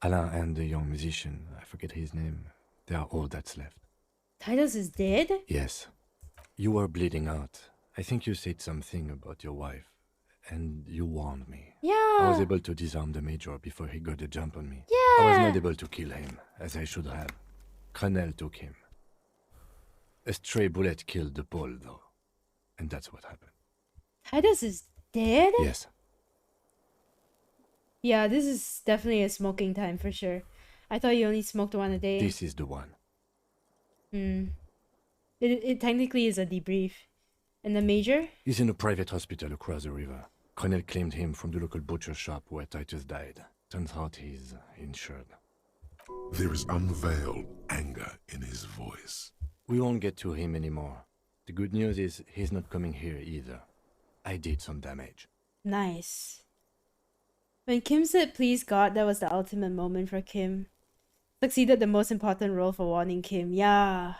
Alain and the young musician, I forget his name, they are all that's left. Titus is dead? Yes. You were bleeding out. I think you said something about your wife, and you warned me. Yeah. I was able to disarm the Major before he got a jump on me. Yeah. I was not able to kill him, as I should have. Crenel took him. A stray bullet killed the Pole, though. And that's what happened. Titus is dead? Yes. Yeah, this is definitely a smoking time for sure. I thought you only smoked one a day. This is the one. It technically is a debrief. And the Major? He's in a private hospital across the river. Crenel claimed him from the local butcher shop where Titus died. Turns out he's insured. There is unveiled anger in his voice. We won't get to him anymore. The good news is he's not coming here either. I did some damage. Nice. When Kim said please God, that was the ultimate moment for Kim. Succeeded the most important role for warning Kim. Yeah.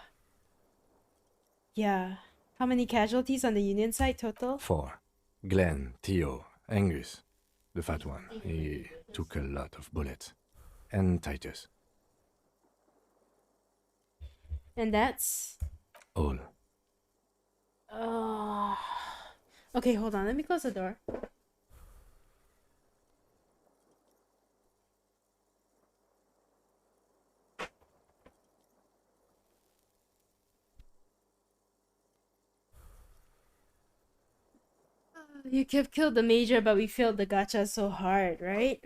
Yeah. How many casualties on the Union side total? 4. Glenn, Theo, Angus. The fat one. He took a lot of bullets. And Titus. And that's... All. Okay, hold on. Let me close the door. You could have killed the Major, but we failed the gacha so hard, right?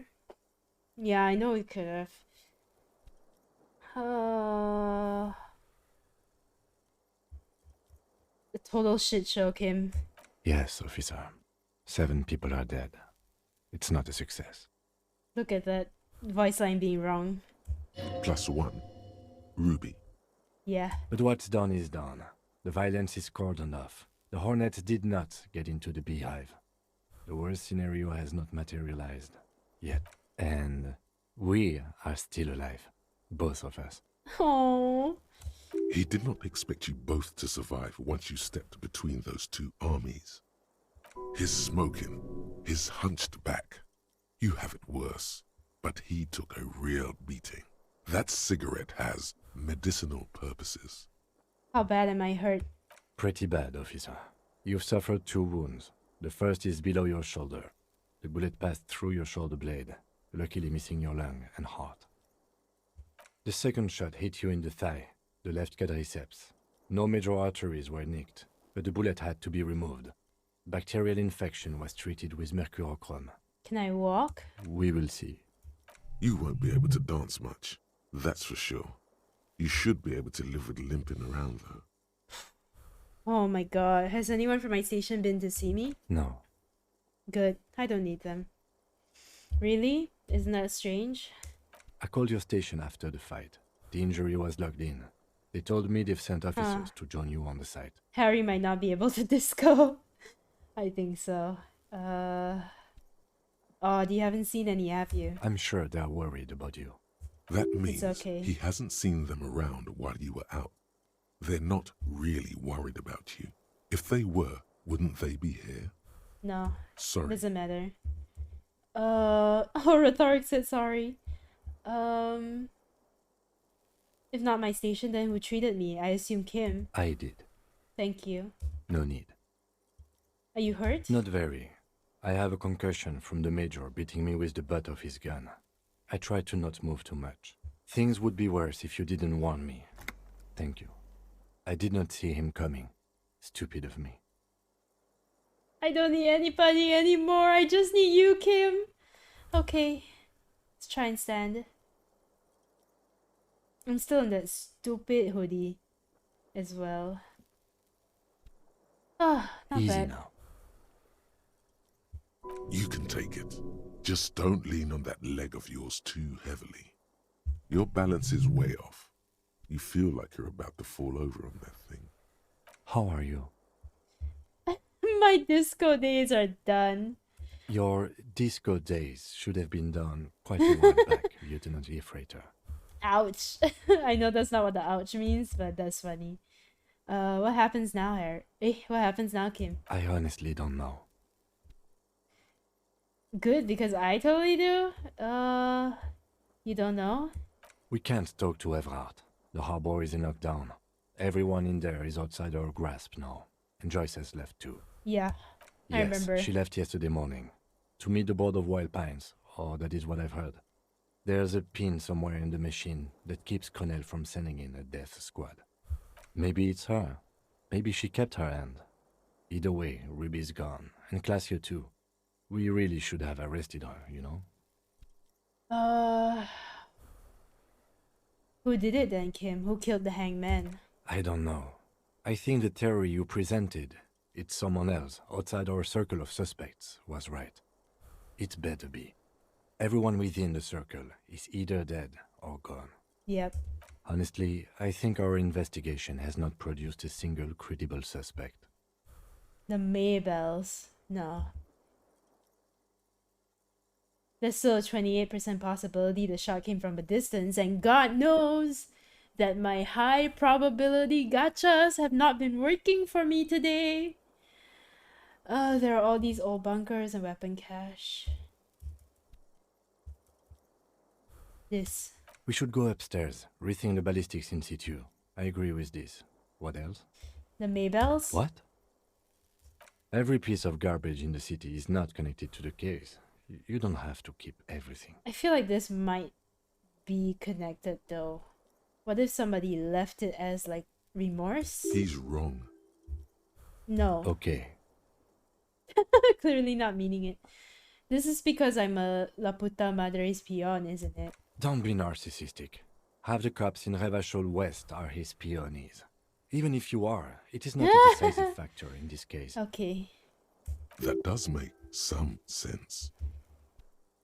Yeah, I know we could have. A total shit show, Kim. Yes, officer. 7 people are dead. It's not a success. Look at that voice line being wrong. +1. Ruby. Yeah. But what's done is done. The violence is cordoned off. The Hornets did not get into the beehive. The worst scenario has not materialized yet. And we are still alive. Both of us. Oh. He did not expect you both to survive once you stepped between those two armies. His smoking, his hunched back. You have it worse, but he took a real beating. That cigarette has medicinal purposes. How bad am I hurt? Pretty bad, officer. You've suffered 2 wounds. The first is below your shoulder. The bullet passed through your shoulder blade, luckily missing your lung and heart. The second shot hit you in the thigh, the left quadriceps. No major arteries were nicked, but the bullet had to be removed. Bacterial infection was treated with mercurochrome. Can I walk? We will see. You won't be able to dance much, that's for sure. You should be able to live with limping around, though. Oh my god. Has anyone from my station been to see me? No. Good. I don't need them. Really? Isn't that strange? I called your station after the fight. The injury was logged in. They told me they've sent officers to join you on the site. Harry might not be able to disco. I think so. Oh, you haven't seen any, have you? I'm sure they're worried about you. That means okay. he hasn't seen them around while you were out. They're not really worried about you. If they were, wouldn't they be here? No. Sorry. Doesn't matter. Oh, Rhetoric said sorry. If not my station, then who treated me? I assume Kim. I did. Thank you. No need. Are you hurt? Not very. I have a concussion from the Major beating me with the butt of his gun. I tried to not move too much. Things would be worse if you didn't warn me. Thank you. I did not see him coming. Stupid of me. I don't need anybody anymore. I just need you, Kim. Okay. Let's try and stand. I'm still in that stupid hoodie as well. Ah, not Easy bad. now. You can take it. Just don't lean on that leg of yours too heavily. Your balance is way off. You feel like you're about to fall over on that thing. How are you? My disco days are done. Your disco days should have been done quite a while back, Lieutenant Freighter. Ouch. I know that's not what the ouch means, but that's funny. What happens now, Eric? What happens now, Kim? I honestly don't know. Good, because I totally do. You don't know? We can't talk to Everard. The harbor is in lockdown. Everyone in there is outside our grasp now. And Joyce has left too. Yeah, I remember. She left yesterday morning. To meet the board of Wild Pines, or that is what I've heard. There's a pin somewhere in the machine that keeps Connell from sending in a death squad. Maybe it's her. Maybe she kept her hand. Either way, Ruby's gone. And Classio too. We really should have arrested her, you know? Who did it then, Kim? Who killed the hangman? I don't know. I think the theory you presented, it's someone else outside our circle of suspects, was right. It better be. Everyone within the circle is either dead or gone. Yep. Honestly, I think our investigation has not produced a single credible suspect. The Maybells. No. There's still a 28% possibility the shot came from a distance, and God knows that my high probability gotchas have not been working for me today. There are all these old bunkers and weapon cache. This. We should go upstairs, rethink the ballistics in situ. I agree with this. What else? The Maybells? What? Every piece of garbage in the city is not connected to the case. You don't have to keep everything. I feel like this might be connected though. What if somebody left it as like remorse? He's wrong. No. Okay. Clearly not meaning it. This is because I'm a La Puta Madre's peon, isn't it? Don't be narcissistic. Half the cops in Revachol West are his peonies. Even if you are, it is not a decisive factor in this case. Okay. That does make some sense.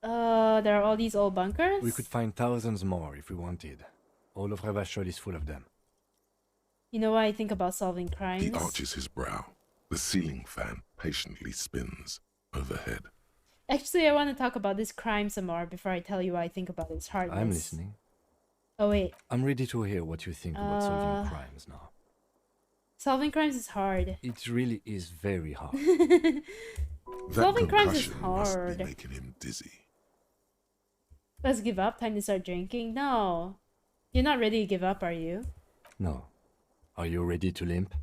There are all these old bunkers? We could find thousands more if we wanted. All of Revachol is full of them. You know what I think about solving crimes? He arches his brow. The ceiling fan patiently spins overhead. Actually, I want to talk about this crime some more before I tell you what I think about its hardness. I'm listening. Oh, wait. I'm ready to hear what you think about solving crimes now. Solving crimes is hard. It really is very hard. Solving crimes is must hard. be making him dizzy. Let's give up. Time to start drinking. No. You're not ready to give up, are you? No. Are you ready to limp?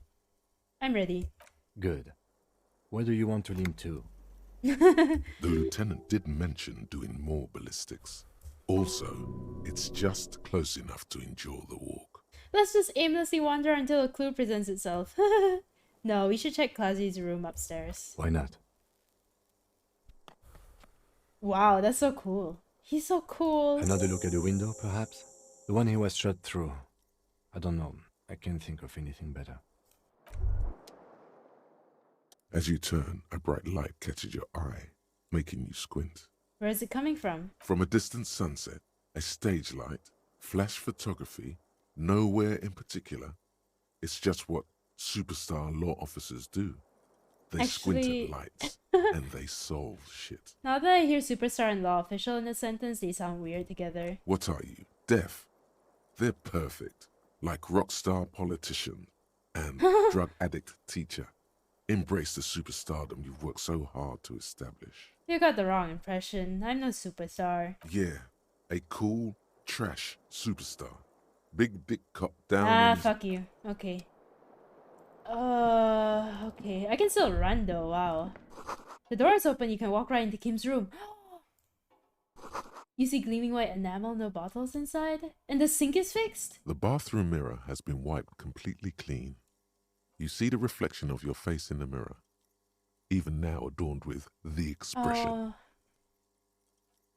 I'm ready. Good. Where do you want to limp to? The lieutenant did mention doing more ballistics. Also, it's just close enough to endure the walk. Let's just aimlessly wander until a clue presents itself. No, we should check Clause's room upstairs. Why not? Wow, that's so cool. He's so cool. Another look at the window, perhaps? The one he was shot through. I don't know. I can't think of anything better. As you turn, a bright light catches your eye, making you squint. Where is it coming from? From a distant sunset, a stage light, flash photography, nowhere in particular. It's just what superstar law officers do. They squint at lights, and they solve shit. Now that I hear superstar and law official in a sentence, they sound weird together. What are you, deaf? They're perfect. Like rock star politician and drug addict teacher. Embrace the superstardom you've worked so hard to establish. You got the wrong impression. I'm no superstar. Yeah, a cool, trash superstar. Big dick cop down on his... Fuck you. Okay. Okay. I can still run though, wow. The door is open, you can walk right into Kim's room. You see gleaming white enamel, no bottles inside? And the sink is fixed? The bathroom mirror has been wiped completely clean. You see the reflection of your face in the mirror, even now adorned with the expression.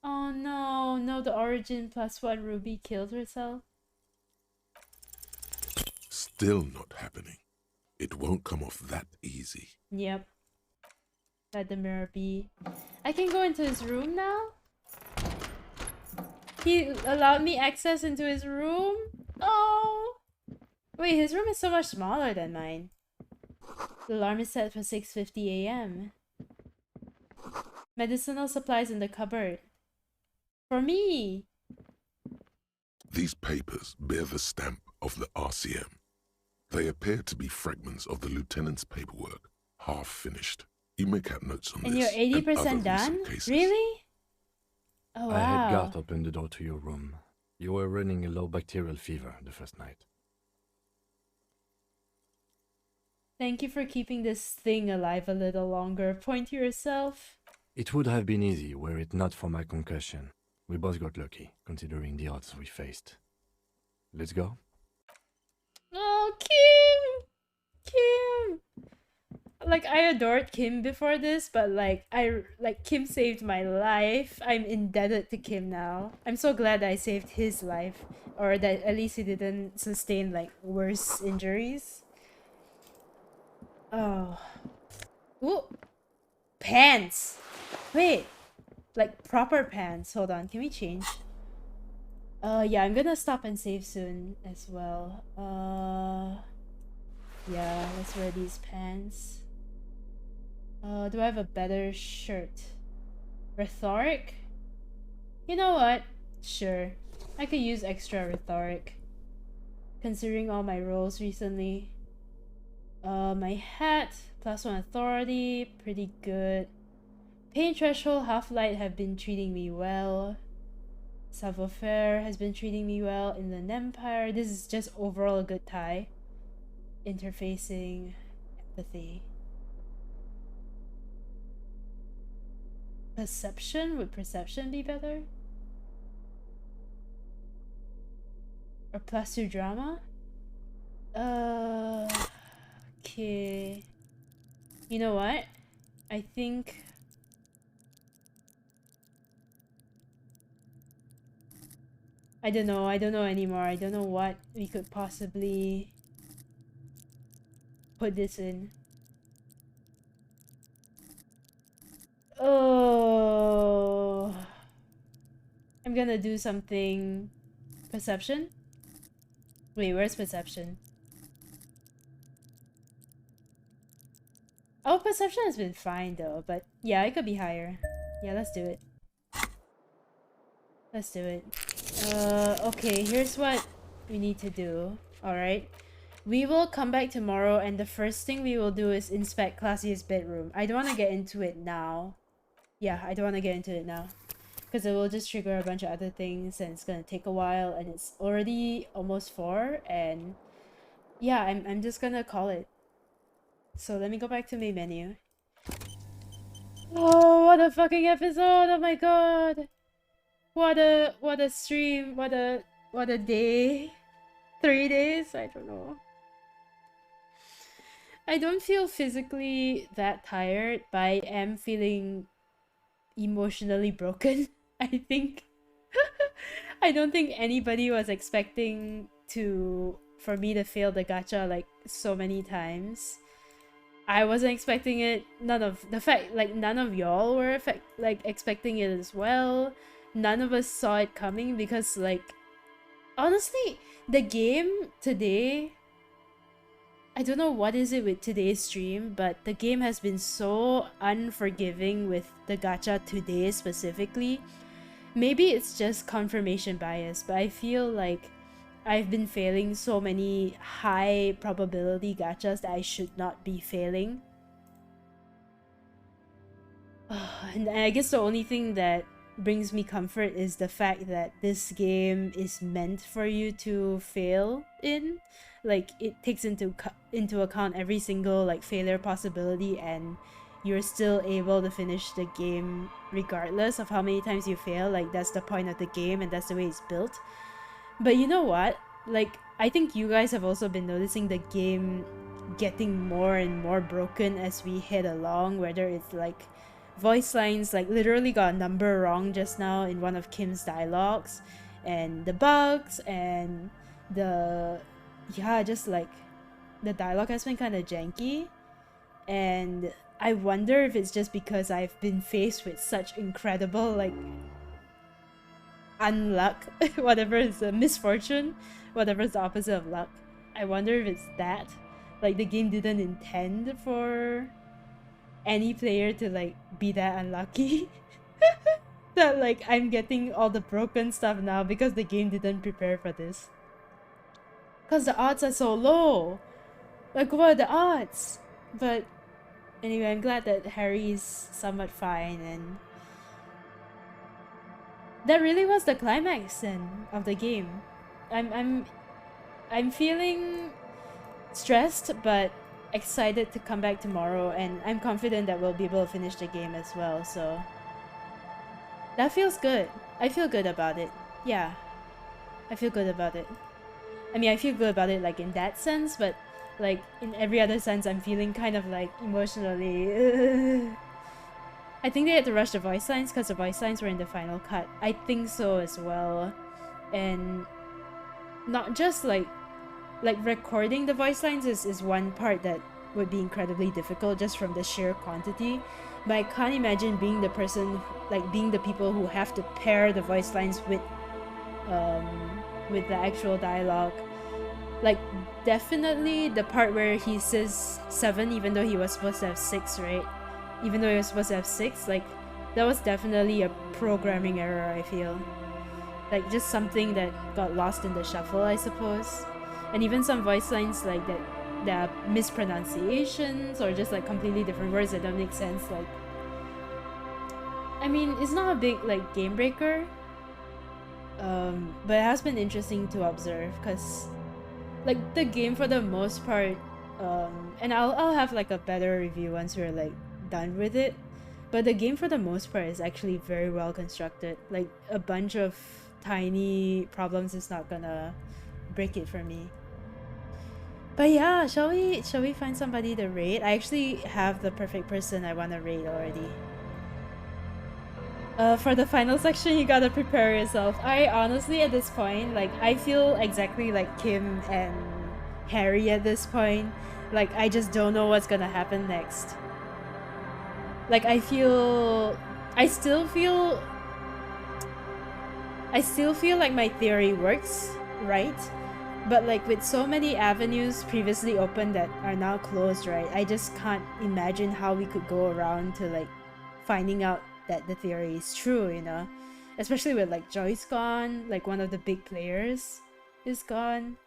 Oh no, no, the Origin +1 Ruby killed herself. Still not happening. It won't come off that easy. Yep. Let the mirror be. I can go into his room now? He allowed me access into his room? Oh! Wait, his room is so much smaller than mine. The alarm is set for 6:50 a.m. Medicinal supplies in the cupboard. For me! These papers bear the stamp of the RCM. They appear to be fragments of the lieutenant's paperwork, half finished. You make out notes on And this. you're 80% done? Really? Oh wow. I had Garth open the door to your room. You were running a low bacterial fever the first night. Thank you for keeping this thing alive a little longer. Point to yourself. It would have been easy were it not for my concussion. We both got lucky, considering the odds we faced. Let's go. Oh, Kim! Kim! Like, I adored Kim before this, but Kim saved my life. I'm indebted to Kim now. I'm so glad I saved his life. Or that at least he didn't sustain, like, worse injuries. Oh. Ooh! Pants! Wait! Like, proper pants. Hold on, can we change? Yeah, I'm gonna stop and save soon as well. Yeah, let's wear these pants. Do I have a better shirt? Rhetoric? You know what? Sure. I could use extra rhetoric. Considering all my roles recently. My hat, +1 authority, pretty good. Pain threshold, half-light have been treating me well. Savoir-faire has been treating me well. Inland Empire, this is just overall a good tie. Interfacing, empathy. Perception? Would perception be better? Or +2 drama? Okay. You know what? I think... I don't know anymore. I don't know what we could possibly put this in. Oh, I'm gonna do something. Perception? Wait, where's perception? Oh, perception has been fine though, but yeah, it could be higher. Yeah, let's do it. Let's do it. Okay, here's what we need to do. Alright. We will come back tomorrow and the first thing we will do is inspect Classie's bedroom. I don't want to get into it now. Yeah, I don't want to get into it now. Because it will just trigger a bunch of other things and it's gonna take a while and it's already almost 4 and... Yeah, I'm just gonna call it. So let me go back to main menu. Oh, what a fucking episode! Oh my god! What a stream! What a day! 3 days? I don't know. I don't feel physically that tired, but I am feeling emotionally broken. I think. I don't think anybody was expecting for me to fail the gacha like so many times. I wasn't expecting it. None of y'all were expecting it as well. None of us saw it coming because honestly, the game today, I don't know what is it with today's stream, but the game has been so unforgiving with the gacha today specifically. Maybe it's just confirmation bias, but I feel like I've been failing so many high probability gachas that I should not be failing. And I guess the only thing that brings me comfort is the fact that this game is meant for you to fail in. Like, it takes into account every single like failure possibility, and you're still able to finish the game regardless of how many times you fail. Like, that's the point of the game, and that's the way it's built. But you know what? Like, I think you guys have also been noticing the game getting more and more broken as we head along, whether it's like voice lines, like literally got a number wrong just now in one of Kim's dialogues, and the bugs, and the just like the dialogue has been kind of janky. And I wonder if it's just because I've been faced with such incredible like unluck, whatever is a misfortune, whatever is the opposite of luck. I wonder if it's that, like, the game didn't intend for any player to like be that unlucky. That like I'm getting all the broken stuff now because the game didn't prepare for this. Because the odds are so low. Like, what are the odds? But anyway, I'm glad that Harry is somewhat fine, and that really was the climax then of the game. I'm feeling stressed but excited to come back tomorrow, and I'm confident that we'll be able to finish the game as well, so that feels good. I feel good about it. Yeah, I feel good about it. I mean, I feel good about it like in that sense, but like in every other sense I'm feeling kind of like emotionally I think they had to rush the voice lines because the voice lines were in the final cut. I think so as well. And not just like recording the voice lines is one part that would be incredibly difficult just from the sheer quantity. But I can't imagine being the person, like being the people who have to pair the voice lines with the actual dialogue. Like, definitely the part where he says 7 even though he was supposed to have 6, right? Even though he was supposed to have 6, like, that was definitely a programming error, I feel. Like, just something that got lost in the shuffle, I suppose. And even some voice lines like that are mispronunciations or just like completely different words that don't make sense. Like, I mean, it's not a big like game breaker, but it has been interesting to observe because like the game for the most part, and I'll have like a better review once we're like done with it, but the game for the most part is actually very well constructed. Like, a bunch of tiny problems is not gonna break it for me. But yeah, shall we find somebody to raid? I actually have the perfect person I want to raid already. For the final section, you gotta prepare yourself. I honestly, at this point, like, I feel exactly like Kim and Harry at this point. Like, I just don't know what's gonna happen next. Like, I still feel like my theory works, right? But like with so many avenues previously open that are now closed, right? I just can't imagine how we could go around to like finding out that the theory is true, you know? Especially with like Joyce gone, like one of the big players is gone.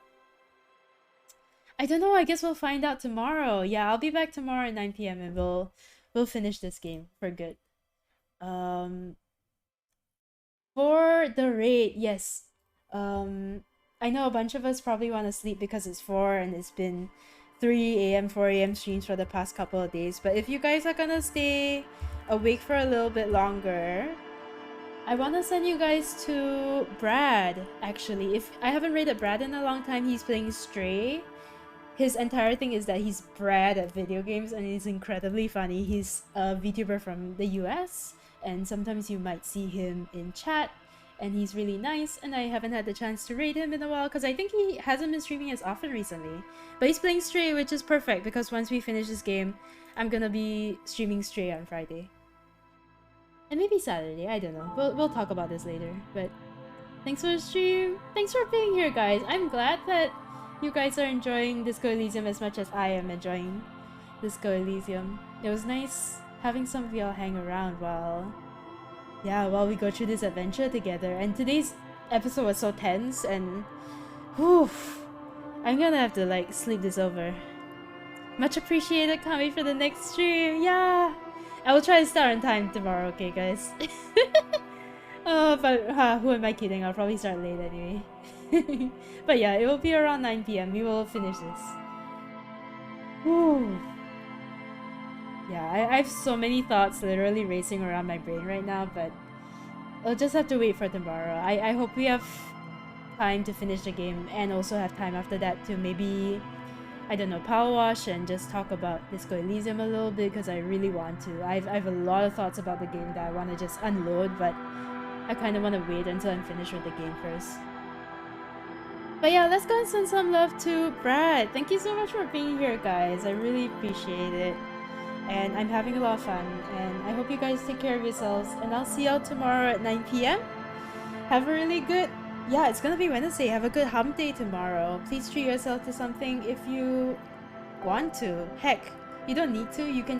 I don't know, I guess we'll find out tomorrow. Yeah, I'll be back tomorrow at 9 PM and we'll finish this game for good. For the raid, yes. I know a bunch of us probably want to sleep because it's 4 and it's been 3 AM, 4 AM streams for the past couple of days. But if you guys are gonna stay awake for a little bit longer, I want to send you guys to Brad, actually. If I haven't rated Brad in a long time, he's playing Stray. His entire thing is that he's Brad at video games and he's incredibly funny. He's a VTuber from the US and sometimes you might see him in chat. And he's really nice, and I haven't had the chance to raid him in a while because I think he hasn't been streaming as often recently. But he's playing Stray, which is perfect because once we finish this game, I'm gonna be streaming Stray on Friday. And maybe Saturday, I don't know. We'll talk about this later. But thanks for the stream. Thanks for being here, guys. I'm glad that you guys are enjoying Disco Elysium as much as I am enjoying Disco Elysium. It was nice having some of y'all hang around while we go through this adventure together. And today's episode was so tense and Whew. I'm gonna have to like sleep this over. Much appreciated. Can't wait for the next stream. Yeah. I will try to start on time tomorrow, okay guys? But who am I kidding? I'll probably start late anyway. But yeah, it will be around 9 p.m. We will finish this. Whew. Yeah, I have so many thoughts literally racing around my brain right now, but I'll just have to wait for tomorrow. I hope we have time to finish the game and also have time after that to maybe, I don't know, power wash and just talk about Disco Elysium a little bit because I really want to. I have a lot of thoughts about the game that I want to just unload, but I kind of want to wait until I'm finished with the game first. But yeah, let's go and send some love to Brad. Thank you so much for being here, guys. I really appreciate it. And I'm having a lot of fun. And I hope you guys take care of yourselves. And I'll see y'all tomorrow at 9 p.m. Have a really good... Yeah, it's gonna be Wednesday. Have a good hump day tomorrow. Please treat yourself to something if you want to. Heck, you don't need to. You can